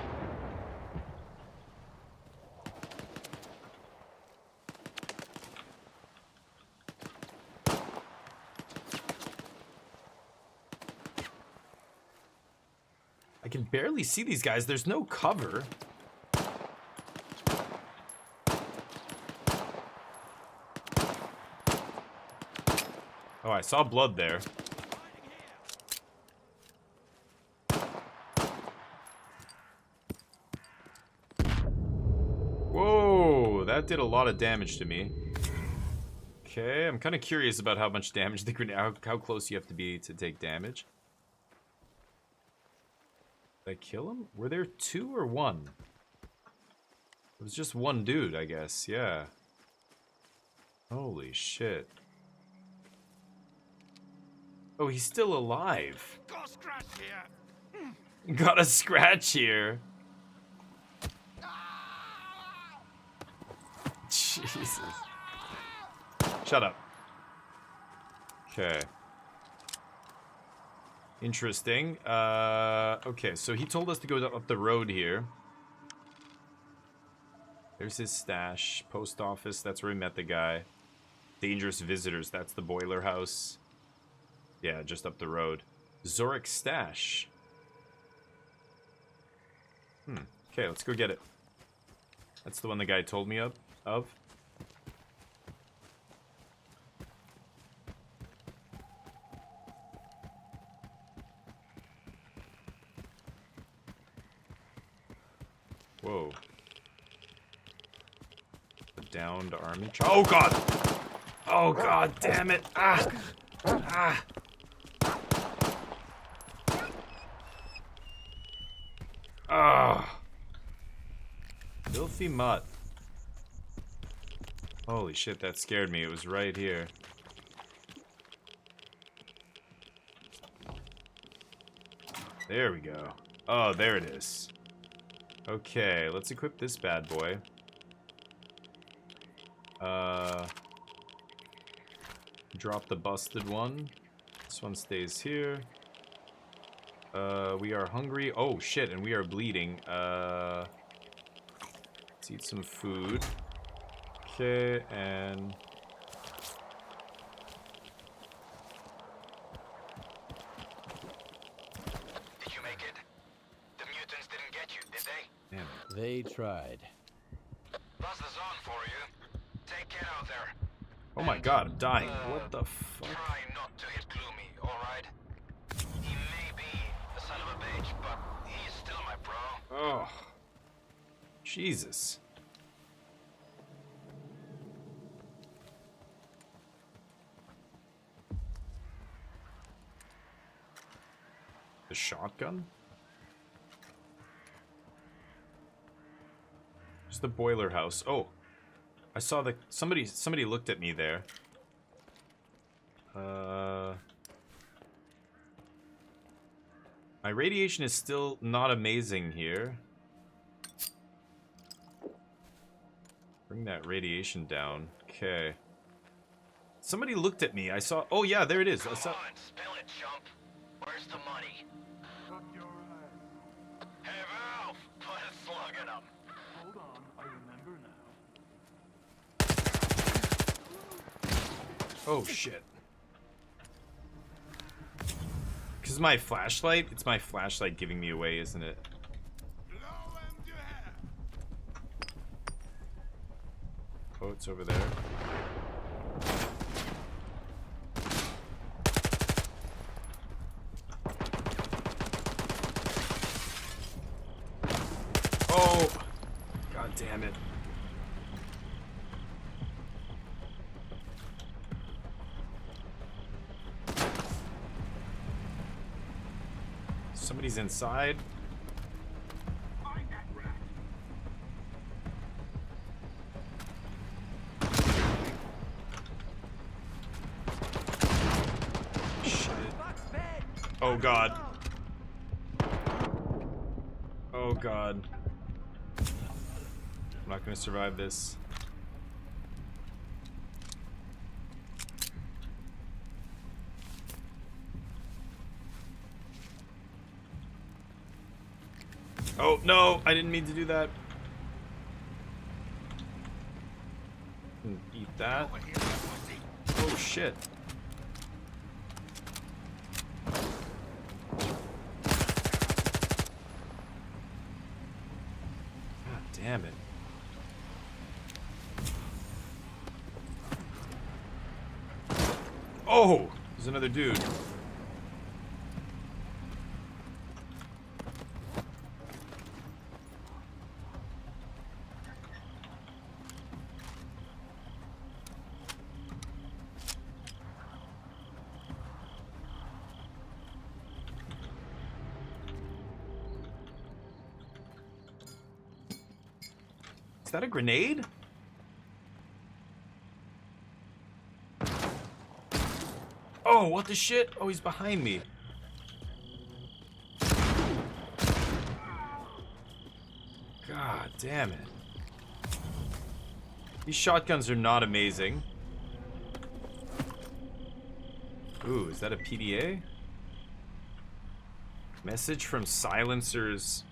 I can barely see these guys. There's no cover. Oh, I saw blood there. Whoa, that did a lot of damage to me. Okay, I'm kind of curious about how much damage the grenade, how close you have to be to take damage. Did I kill him? Were there two or one? It was just one dude, I guess. Yeah. Holy shit. Oh, he's still alive. Got a scratch here. Got a scratch here. Jesus. Shut up. Okay. Interesting. Okay, so he told us to go up the road here. There's his stash. Post office, that's where we met the guy. Dangerous visitors, that's the boiler house. Yeah, just up the road. Zorik stash. Okay, let's go get it. That's the one the guy told me of. Whoa. The downed army. Oh god! Oh god, damn it! Ah! Ah! Ah! Filthy mutt. Holy shit, that scared me. It was right here. There we go. Oh, there it is. Okay, let's equip this bad boy. Drop the busted one. This one stays here. We are hungry. Oh, shit, and we are bleeding. Let's eat some food. Okay, and... Did you make it? The mutants didn't get you, did they? Damn. They tried. That's the zone for you. Take care out there. Oh my god, I'm dying. What the fuck? Try not to hit Gloomy, alright? He may be a son of a bitch, but he's still my bro. Oh. Jesus. The shotgun? Just the boiler house. Oh. I saw the somebody looked at me there. My radiation is still not amazing here. Bring that radiation down. Okay. Somebody looked at me. I saw. Oh yeah, there it is. I saw. Come on, spill it, chump. Where's the money? Hey, Valve, put a slug in him. Hold on, I remember now. Oh shit. Because my flashlight? It's my flashlight giving me away, isn't it? Oh, it's over there. Oh! God damn it. Somebody's inside. Shit. Oh god. Oh god. I'm not gonna survive this. Oh, no! I didn't mean to do that. Eat that. Oh, shit. Oh, there's another dude. Is that a grenade? Oh, what the shit? Oh, he's behind me. God damn it. These shotguns are not amazing. Ooh, is that a PDA? Message from Silencer's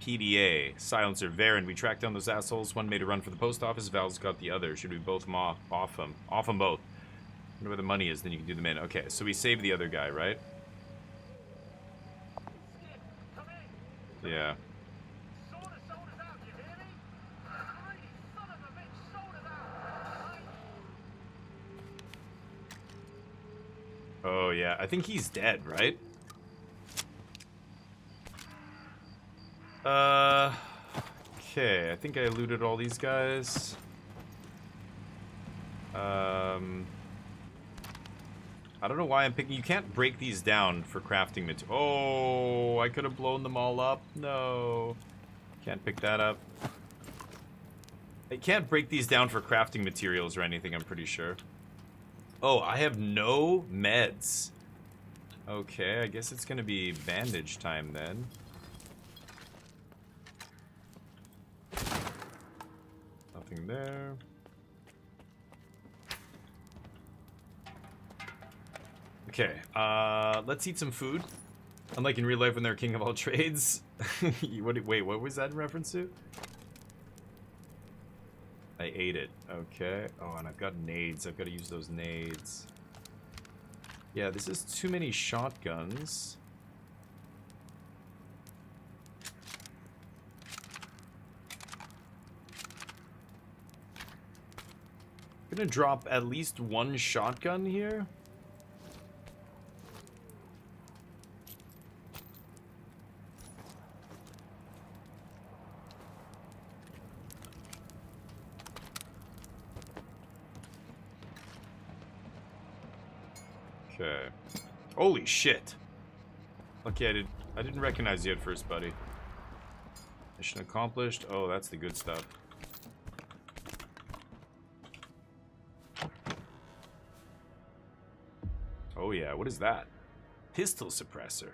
PDA. Silencer, Varen, we tracked down those assholes. One made a run for the post office. Val's got the other. Should we both off them? Off them both. Wonder where the money is, then you can do them in. Okay, so we saved the other guy, right? Yeah. Oh, yeah. I think he's dead, right? Okay. I think I looted all these guys. I don't know why I'm picking... You can't break these down for crafting material. Oh, I could have blown them all up. No. Can't pick that up. I can't break these down for crafting materials or anything, I'm pretty sure. Oh, I have no meds. Okay, I guess it's gonna be bandage time then. Nothing there. Okay, let's eat some food. Unlike in real life when they're king of all trades. Wait, what was that in reference to? I ate it. Okay. Oh, and I've got nades. I've got to use those nades. Yeah, this is too many shotguns. I'm gonna drop at least one shotgun here. Okay. Holy shit. Okay, I didn't recognize you at first, buddy. Mission accomplished. Oh, that's the good stuff. Oh yeah, what is that? Pistol suppressor.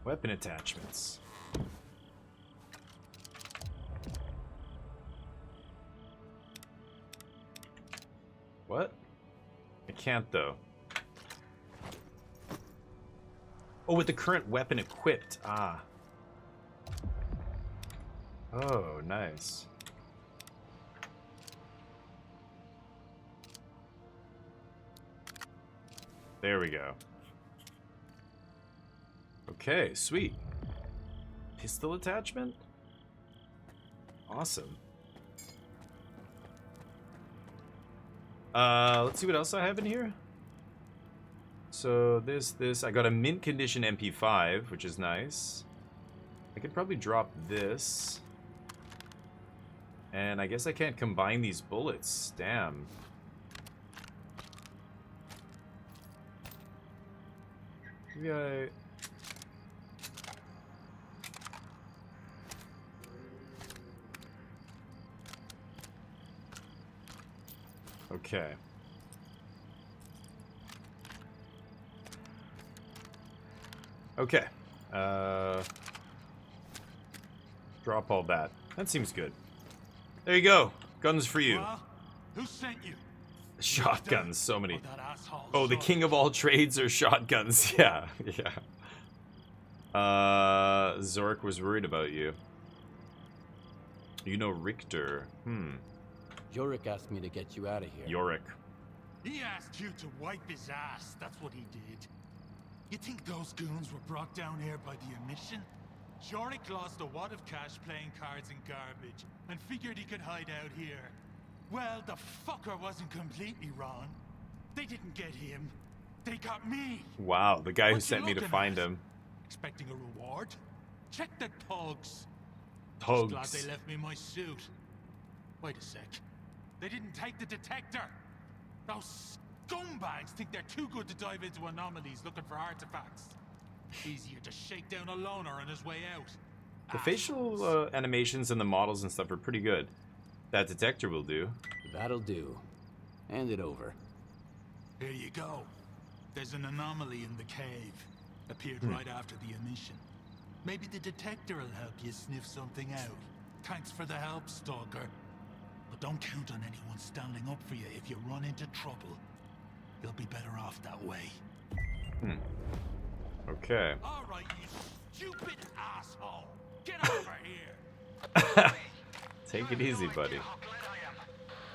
Weapon attachments. What? I can't though. Oh, with the current weapon equipped. Ah. Oh, nice. There we go. Okay, sweet. Pistol attachment? Awesome. Let's see what else I have in here. So this, I got a mint condition MP5, which is nice. I could probably drop this. And I guess I can't combine these bullets. Damn. Maybe I... Okay. Okay. Drop all that. That seems good. There you go. Guns for you. Well, who sent you? Shotguns, so many. Oh, the king of all trades are shotguns. Yeah, yeah. Zork was worried about you. You know Richter. Yorick asked me to get you out of here. Yorick. He asked you to wipe his ass. That's what he did. You think those goons were brought down here by the emission? Yorick lost a wad of cash playing cards and garbage, and figured he could hide out here. Well, the fucker wasn't completely wrong. They didn't get him. They got me. Wow, the guy who What you sent me to looking find at? him. Expecting a reward? Check the tugs. Tugs. Just glad they left me my suit. Wait a sec. They didn't take the detector. Those scumbags think they're too good to dive into anomalies looking for artifacts. Easier to shake down a loner on his way out. The facial animations and the models and stuff are pretty good. That detector will do. That'll do. Hand it over. Here you go. There's an anomaly in the cave. Appeared right after the emission. Maybe the detector will help you sniff something out. Thanks for the help, Stalker. But don't count on anyone standing up for you if you run into trouble. You'll be better off that way. Okay. All right, you stupid asshole. Get over here. Take it easy, buddy.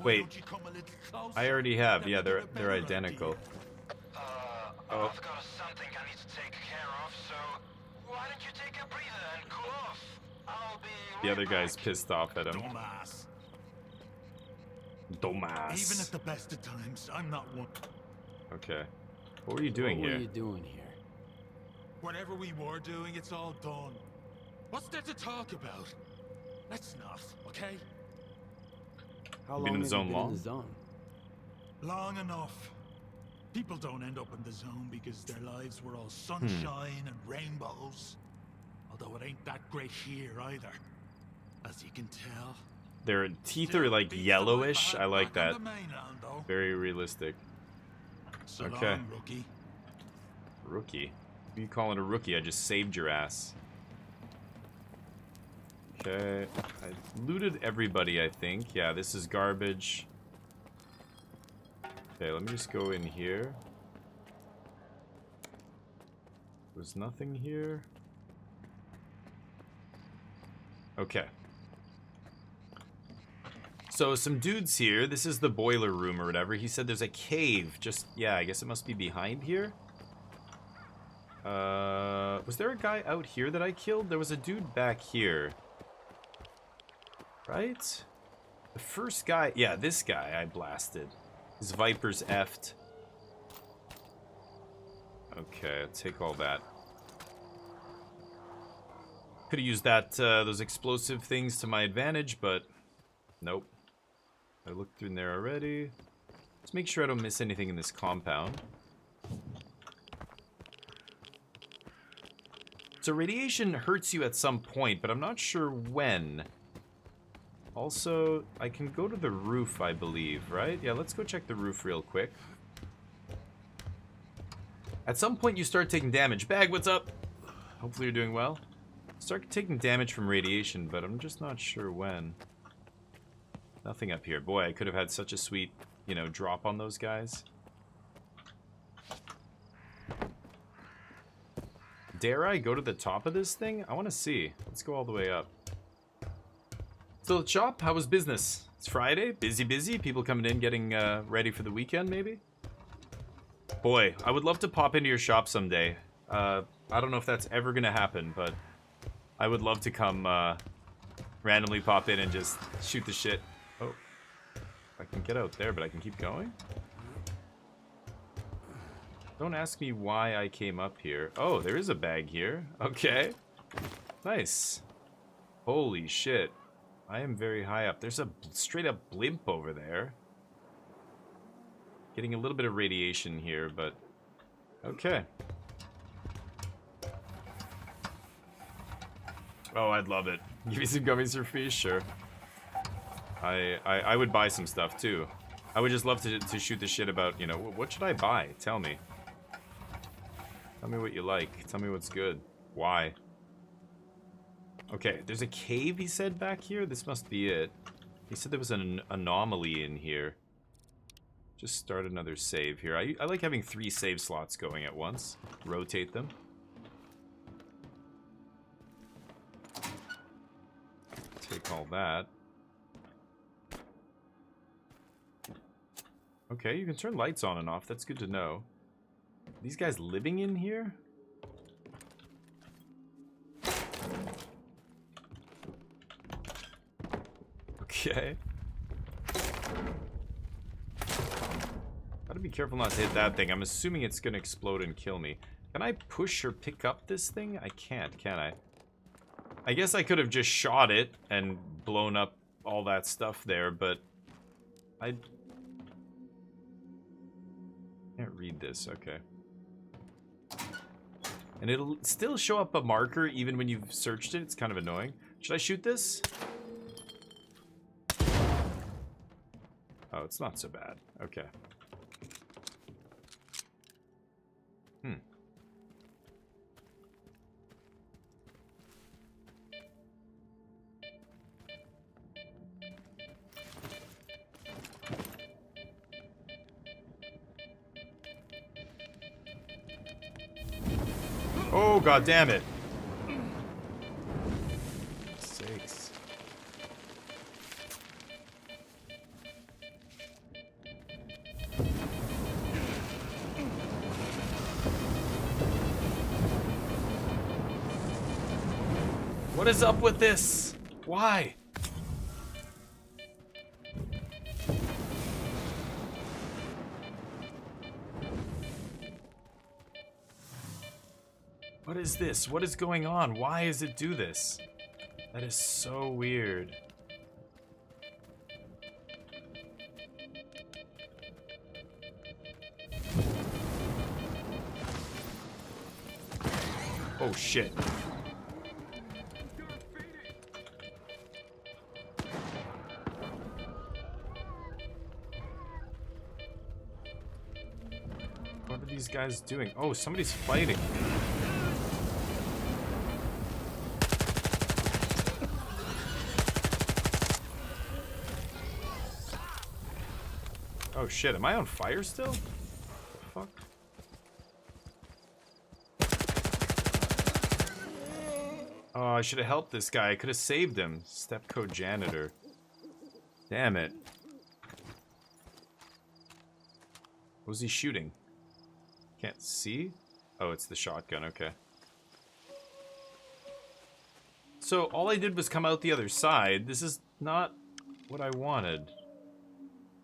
Wait. I already have. Yeah, they're identical. Oh. I've got something I need to take care of, so why don't you take a breather and cool off? I'll be The other guy's pissed off at him. Dumbass. Dumbass. Even at the best of times, I'm not one. Okay. What were you doing What here? were you doing here? Whatever we were doing, it's all done. What's there to talk about? Let's not, okay? How You long been in the have zone you been long? in the zone? Long enough. People don't end up in the zone because their lives were all sunshine and rainbows. Although it ain't that great here either. As you can tell. Their teeth are like yellowish. I like that. Very realistic. So Okay. long, rookie. Rookie? What are you calling a rookie? I just saved your ass. Okay. I looted everybody, I think. Yeah, this is garbage. Okay, let me just go in here. There's nothing here. Okay. So, some dudes here. This is the boiler room or whatever. He said there's a cave. Just, yeah, I guess it must be behind here. Was there a guy out here that I killed? There was a dude back here. Right? The first guy, yeah, this guy I blasted. His Viper's effed. Okay, I'll take all that. Could have used that, those explosive things to my advantage, but nope. I looked through in there already. Let's make sure I don't miss anything in this compound. So radiation hurts you at some point, but I'm not sure when. Also, I can go to the roof, I believe, right? Yeah, let's go check the roof real quick. At some point, you start taking damage. Bag, what's up? Hopefully you're doing well. Start taking damage from radiation, but I'm just not sure when. Nothing up here. Boy, I could have had such a sweet, you know, drop on those guys. Dare I go to the top of this thing? I want to see. Let's go all the way up. Still at shop? How was business? It's Friday. Busy, busy. People coming in, getting ready for the weekend, maybe? Boy, I would love to pop into your shop someday. I don't know if that's ever going to happen, but I would love to come randomly pop in and just shoot the shit. Oh, I can get out there, but I can keep going? Don't ask me why I came up here. Oh, there is a bag here. Okay. Nice. Holy shit. I am very high up. There's a straight up blimp over there. Getting a little bit of radiation here, but okay. Oh, I'd love it. Give me some gummies for free? Sure. I would buy some stuff too. I would just love to shoot the shit about, you know, what should I buy? Tell me. Tell me what you like. Tell me what's good. Why? Okay, there's a cave, he said, back here. This must be it. He said there was an anomaly in here. Just start another save here. I like having 3 save slots going at once. Rotate them. Take all that. Okay, you can turn lights on and off. That's good to know. These guys living in here? Okay. Gotta Gotta be careful not to hit that thing. I'm assuming it's gonna explode and kill me. Can I push or pick up this thing? I can't, can I? I guess I could have just shot it and blown up all that stuff there, but I can't read this. Okay. And it'll still show up a marker even when you've searched it. It's kind of annoying. Should I shoot this? Oh, it's not so bad. Okay. Oh, god damn it. Sakes. What is up with this? Why? What is this? What is going on? Why does it do this? That is so weird. Oh shit. What are these guys doing? Oh, somebody's fighting. Oh shit, am I on fire still? What the fuck? Oh, I should have helped this guy. I could have saved him. Step code janitor. Damn it. What was he shooting? Can't see? Oh, it's the shotgun, okay. So, all I did was come out the other side. This is not what I wanted.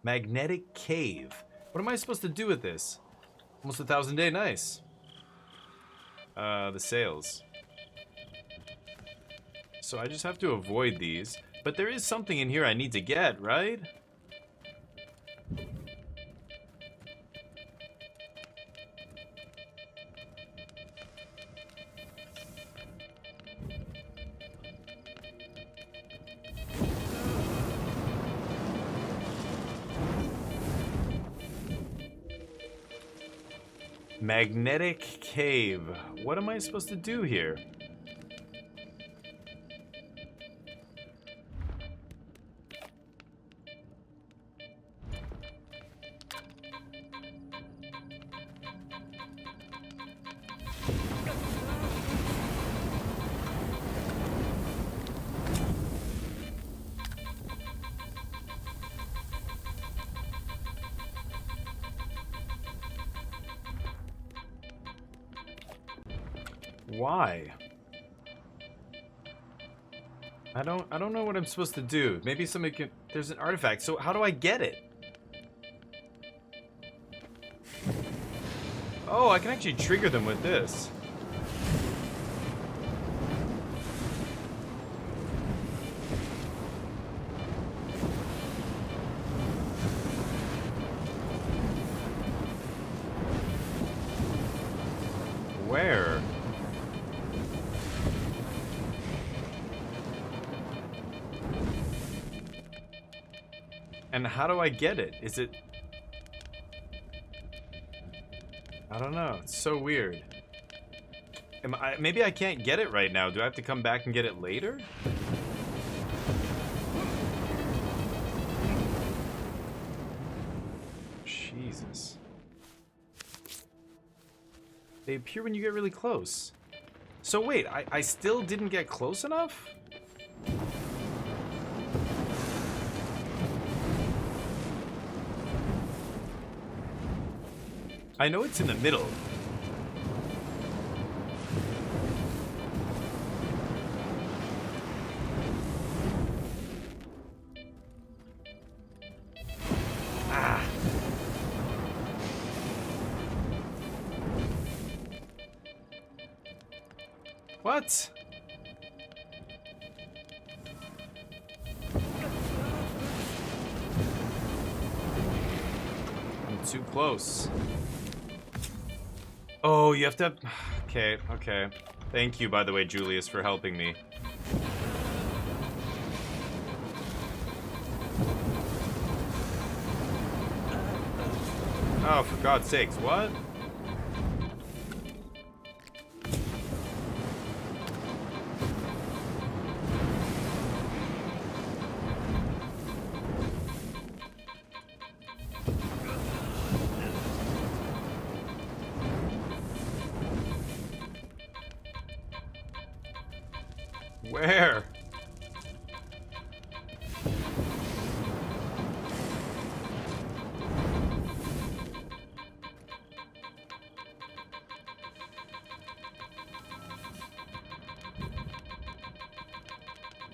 Magnetic cave. What am I supposed to do with this? Almost 1,000 day, nice. The sails. So I just have to avoid these. But there is something in here I need to get, right? Magnetic cave. What am I supposed to do here? Why? I don't know what I'm supposed to do. Maybe somebody can... There's an artifact, so how do I get it? Oh, I can actually trigger them with this. Where? And how do I get it? Is it... I don't know. It's so weird. Maybe I can't get it right now. Do I have to come back and get it later? Jesus. They appear when you get really close. So wait, I still didn't get close enough? I know it's in the middle. Ah. What? I'm too close. Oh, you have to have... Okay, okay. Thank you, by the way, Julius, for helping me. Oh, for God's sakes, what? Where?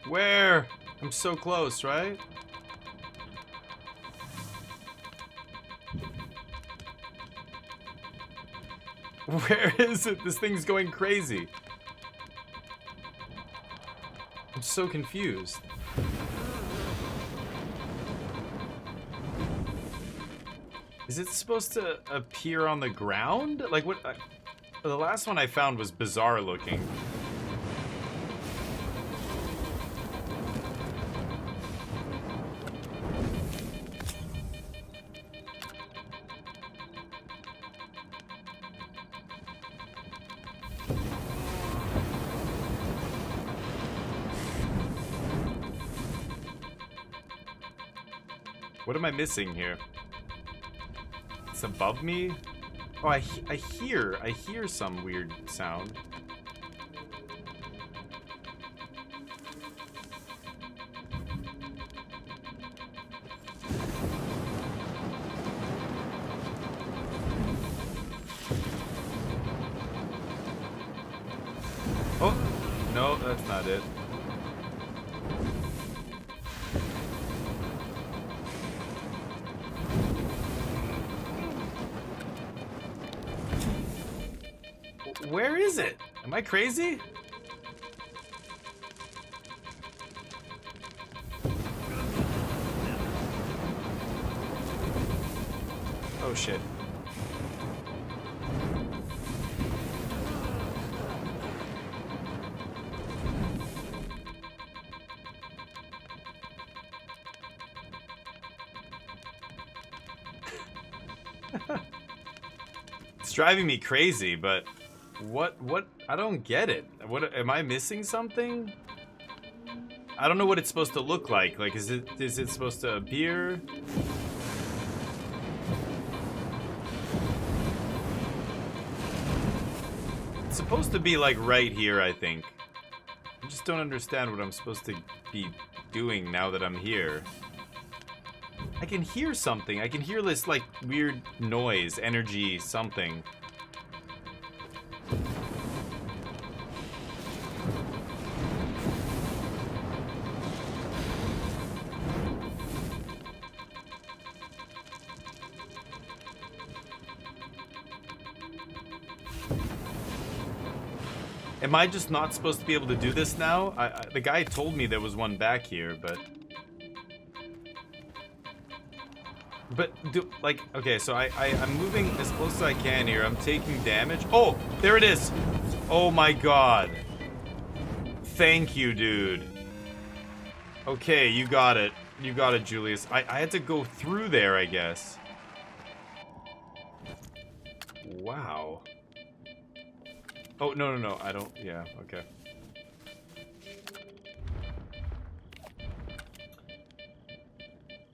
Where? I'm so close, right? Where is it? This thing's going crazy. I'm so confused. Is it supposed to appear on the ground? Like what? The last one I found was bizarre looking. What am I missing here? It's above me? Oh, I hear some weird sound. Oh, no, that's not it. Where is it? Am I crazy? Oh shit. It's driving me crazy, but what I don't get it. What am I missing something? I don't know what it's supposed to look like. Like is it supposed to appear? It's supposed to be like right here, I think. I just don't understand what I'm supposed to be doing now that I'm here. I can hear something. I can hear this like weird noise, energy, something. Am I just not supposed to be able to do this now? The guy told me there was one back here, but... like, okay, so I'm moving as close as I can here. I'm taking damage. Oh, there it is. Oh my god. Thank you, dude. Okay, you got it. You got it, Julius. I had to go through there, I guess. Wow. Oh, no, I don't... Yeah, okay.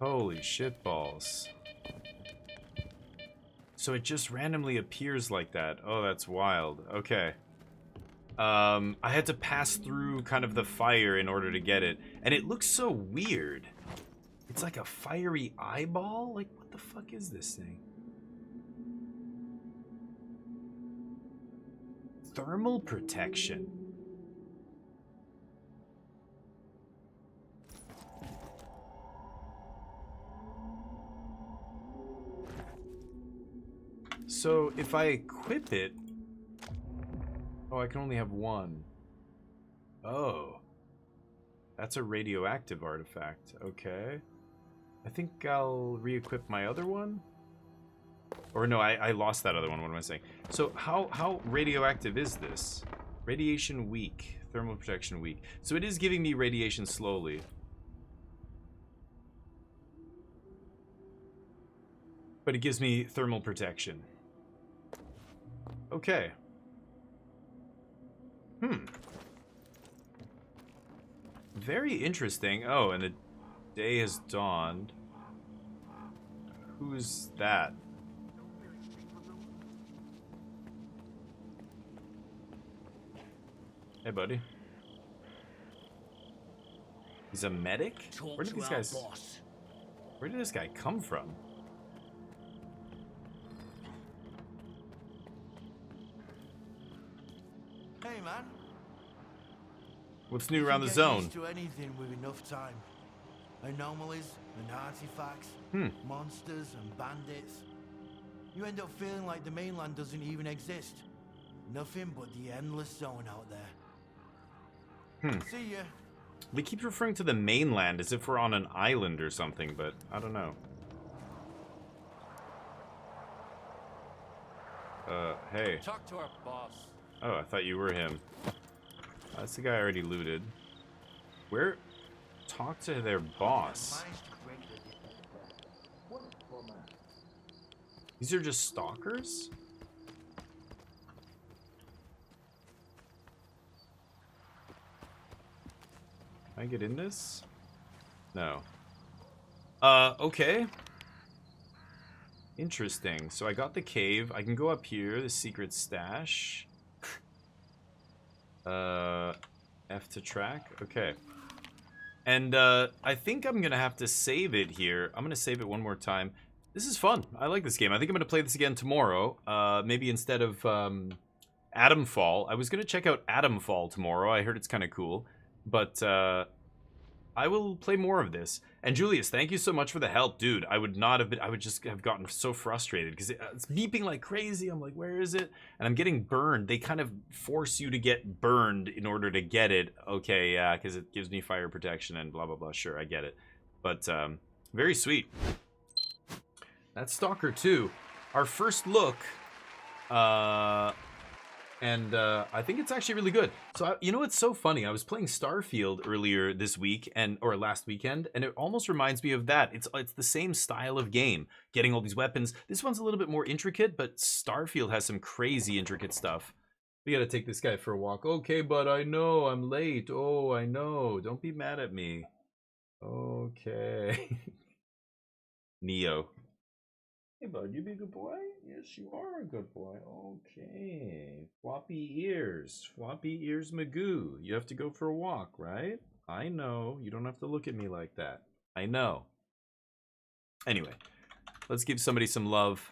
Holy shit balls. So it just randomly appears like that. Oh, that's wild. Okay. I had to pass through kind of the fire in order to get it. And it looks so weird. It's like a fiery eyeball? Like, what the fuck is this thing? Thermal protection. So if I equip it... Oh, I can only have one. Oh. That's a radioactive artifact. Okay. I think I'll re-equip my other one. Or no, I lost that other one. What am I saying? So how radioactive is this? Radiation weak. Thermal protection weak. So it is giving me radiation slowly. But it gives me thermal protection. Okay. Very interesting. Oh, and the day has dawned. Who's that? Hey, buddy. He's a medic? Where did these guys... Where did this guy come from? Hey, man. What's new around the You can get zone? used to anything with enough time. Anomalies and artifacts, monsters and bandits. You end up feeling like the mainland doesn't even exist. Nothing but the endless zone out there. See ya. They keep referring to the mainland as if we're on an island or something, but I don't know. Hey. Talk to our boss. Oh, I thought you were him. That's the guy I already looted. Where? Talk to their boss. These are just stalkers? Can I get in this? No. Okay. Interesting. So I got the cave. I can go up here, the secret stash. F to track. Okay. And I think I'm gonna have to save it here. I'm gonna save it one more time. This is fun. I like this game. I think I'm gonna play this again tomorrow. Maybe instead of Atomfall. I was gonna check out Atomfall tomorrow. I heard it's kind of cool. But I will play more of this. And Julius, thank you so much for the help, dude. I would not have been. I would just have gotten so frustrated because it's beeping like crazy. I'm like, where is it? And I'm getting burned. They kind of force you to get burned in order to get it. Okay, yeah, because it gives me fire protection and blah blah blah. Sure, I get it. But very sweet. That's Stalker 2. Our first look. And I think it's actually really good. So, you know what's so funny? I was playing Starfield earlier this week, or last weekend, and it almost reminds me of that. It's the same style of game, getting all these weapons. This one's a little bit more intricate, but Starfield has some crazy intricate stuff. We gotta take this guy for a walk. Okay, but I know, I'm late. Oh, I know. Don't be mad at me. Okay. Neo. Hey, bud, you be a good boy? Yes, you are a good boy. Okay. Floppy ears. Floppy ears Magoo. You have to go for a walk, right? I know. You don't have to look at me like that. I know. Anyway, let's give somebody some love.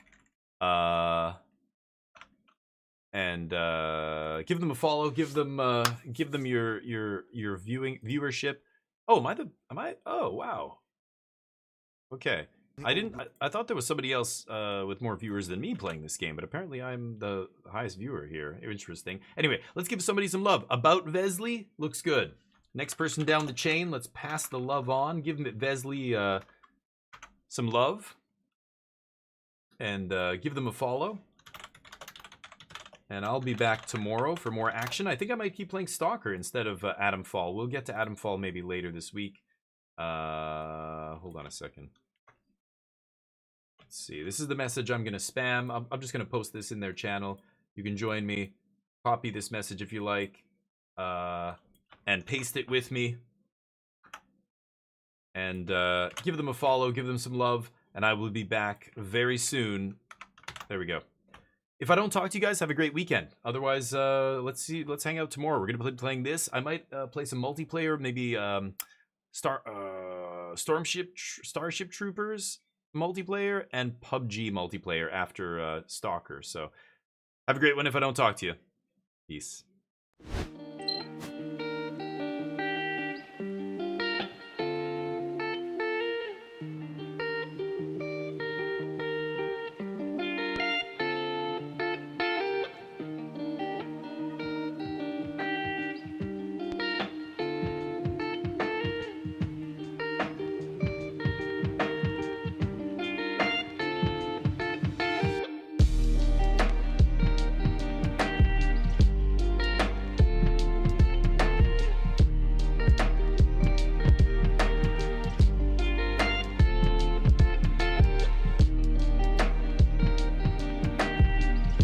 And give them a follow. Give them your viewership. Oh, oh, wow. Okay. I thought there was somebody else with more viewers than me playing this game, but apparently I'm the highest viewer here. Interesting. Anyway, let's give somebody some love. About Vesley looks good. Next person down the chain, let's pass the love on. Give Vesley some love. And give them a follow. And I'll be back tomorrow for more action. I think I might keep playing Stalker instead of Atomfall. We'll get to Atomfall maybe later this week. Hold on a second. Let's see. This is the message I'm going to spam. I'm just going to post this in their channel. You can join me. Copy this message if you like. And paste it with me. And give them a follow. Give them some love. And I will be back very soon. There we go. If I don't talk to you guys, have a great weekend. Otherwise, let's hang out tomorrow. We're going to be playing this. I might play some multiplayer. Maybe Starship Troopers multiplayer and PUBG multiplayer after Stalker. So have a great one if I don't talk to you. Peace.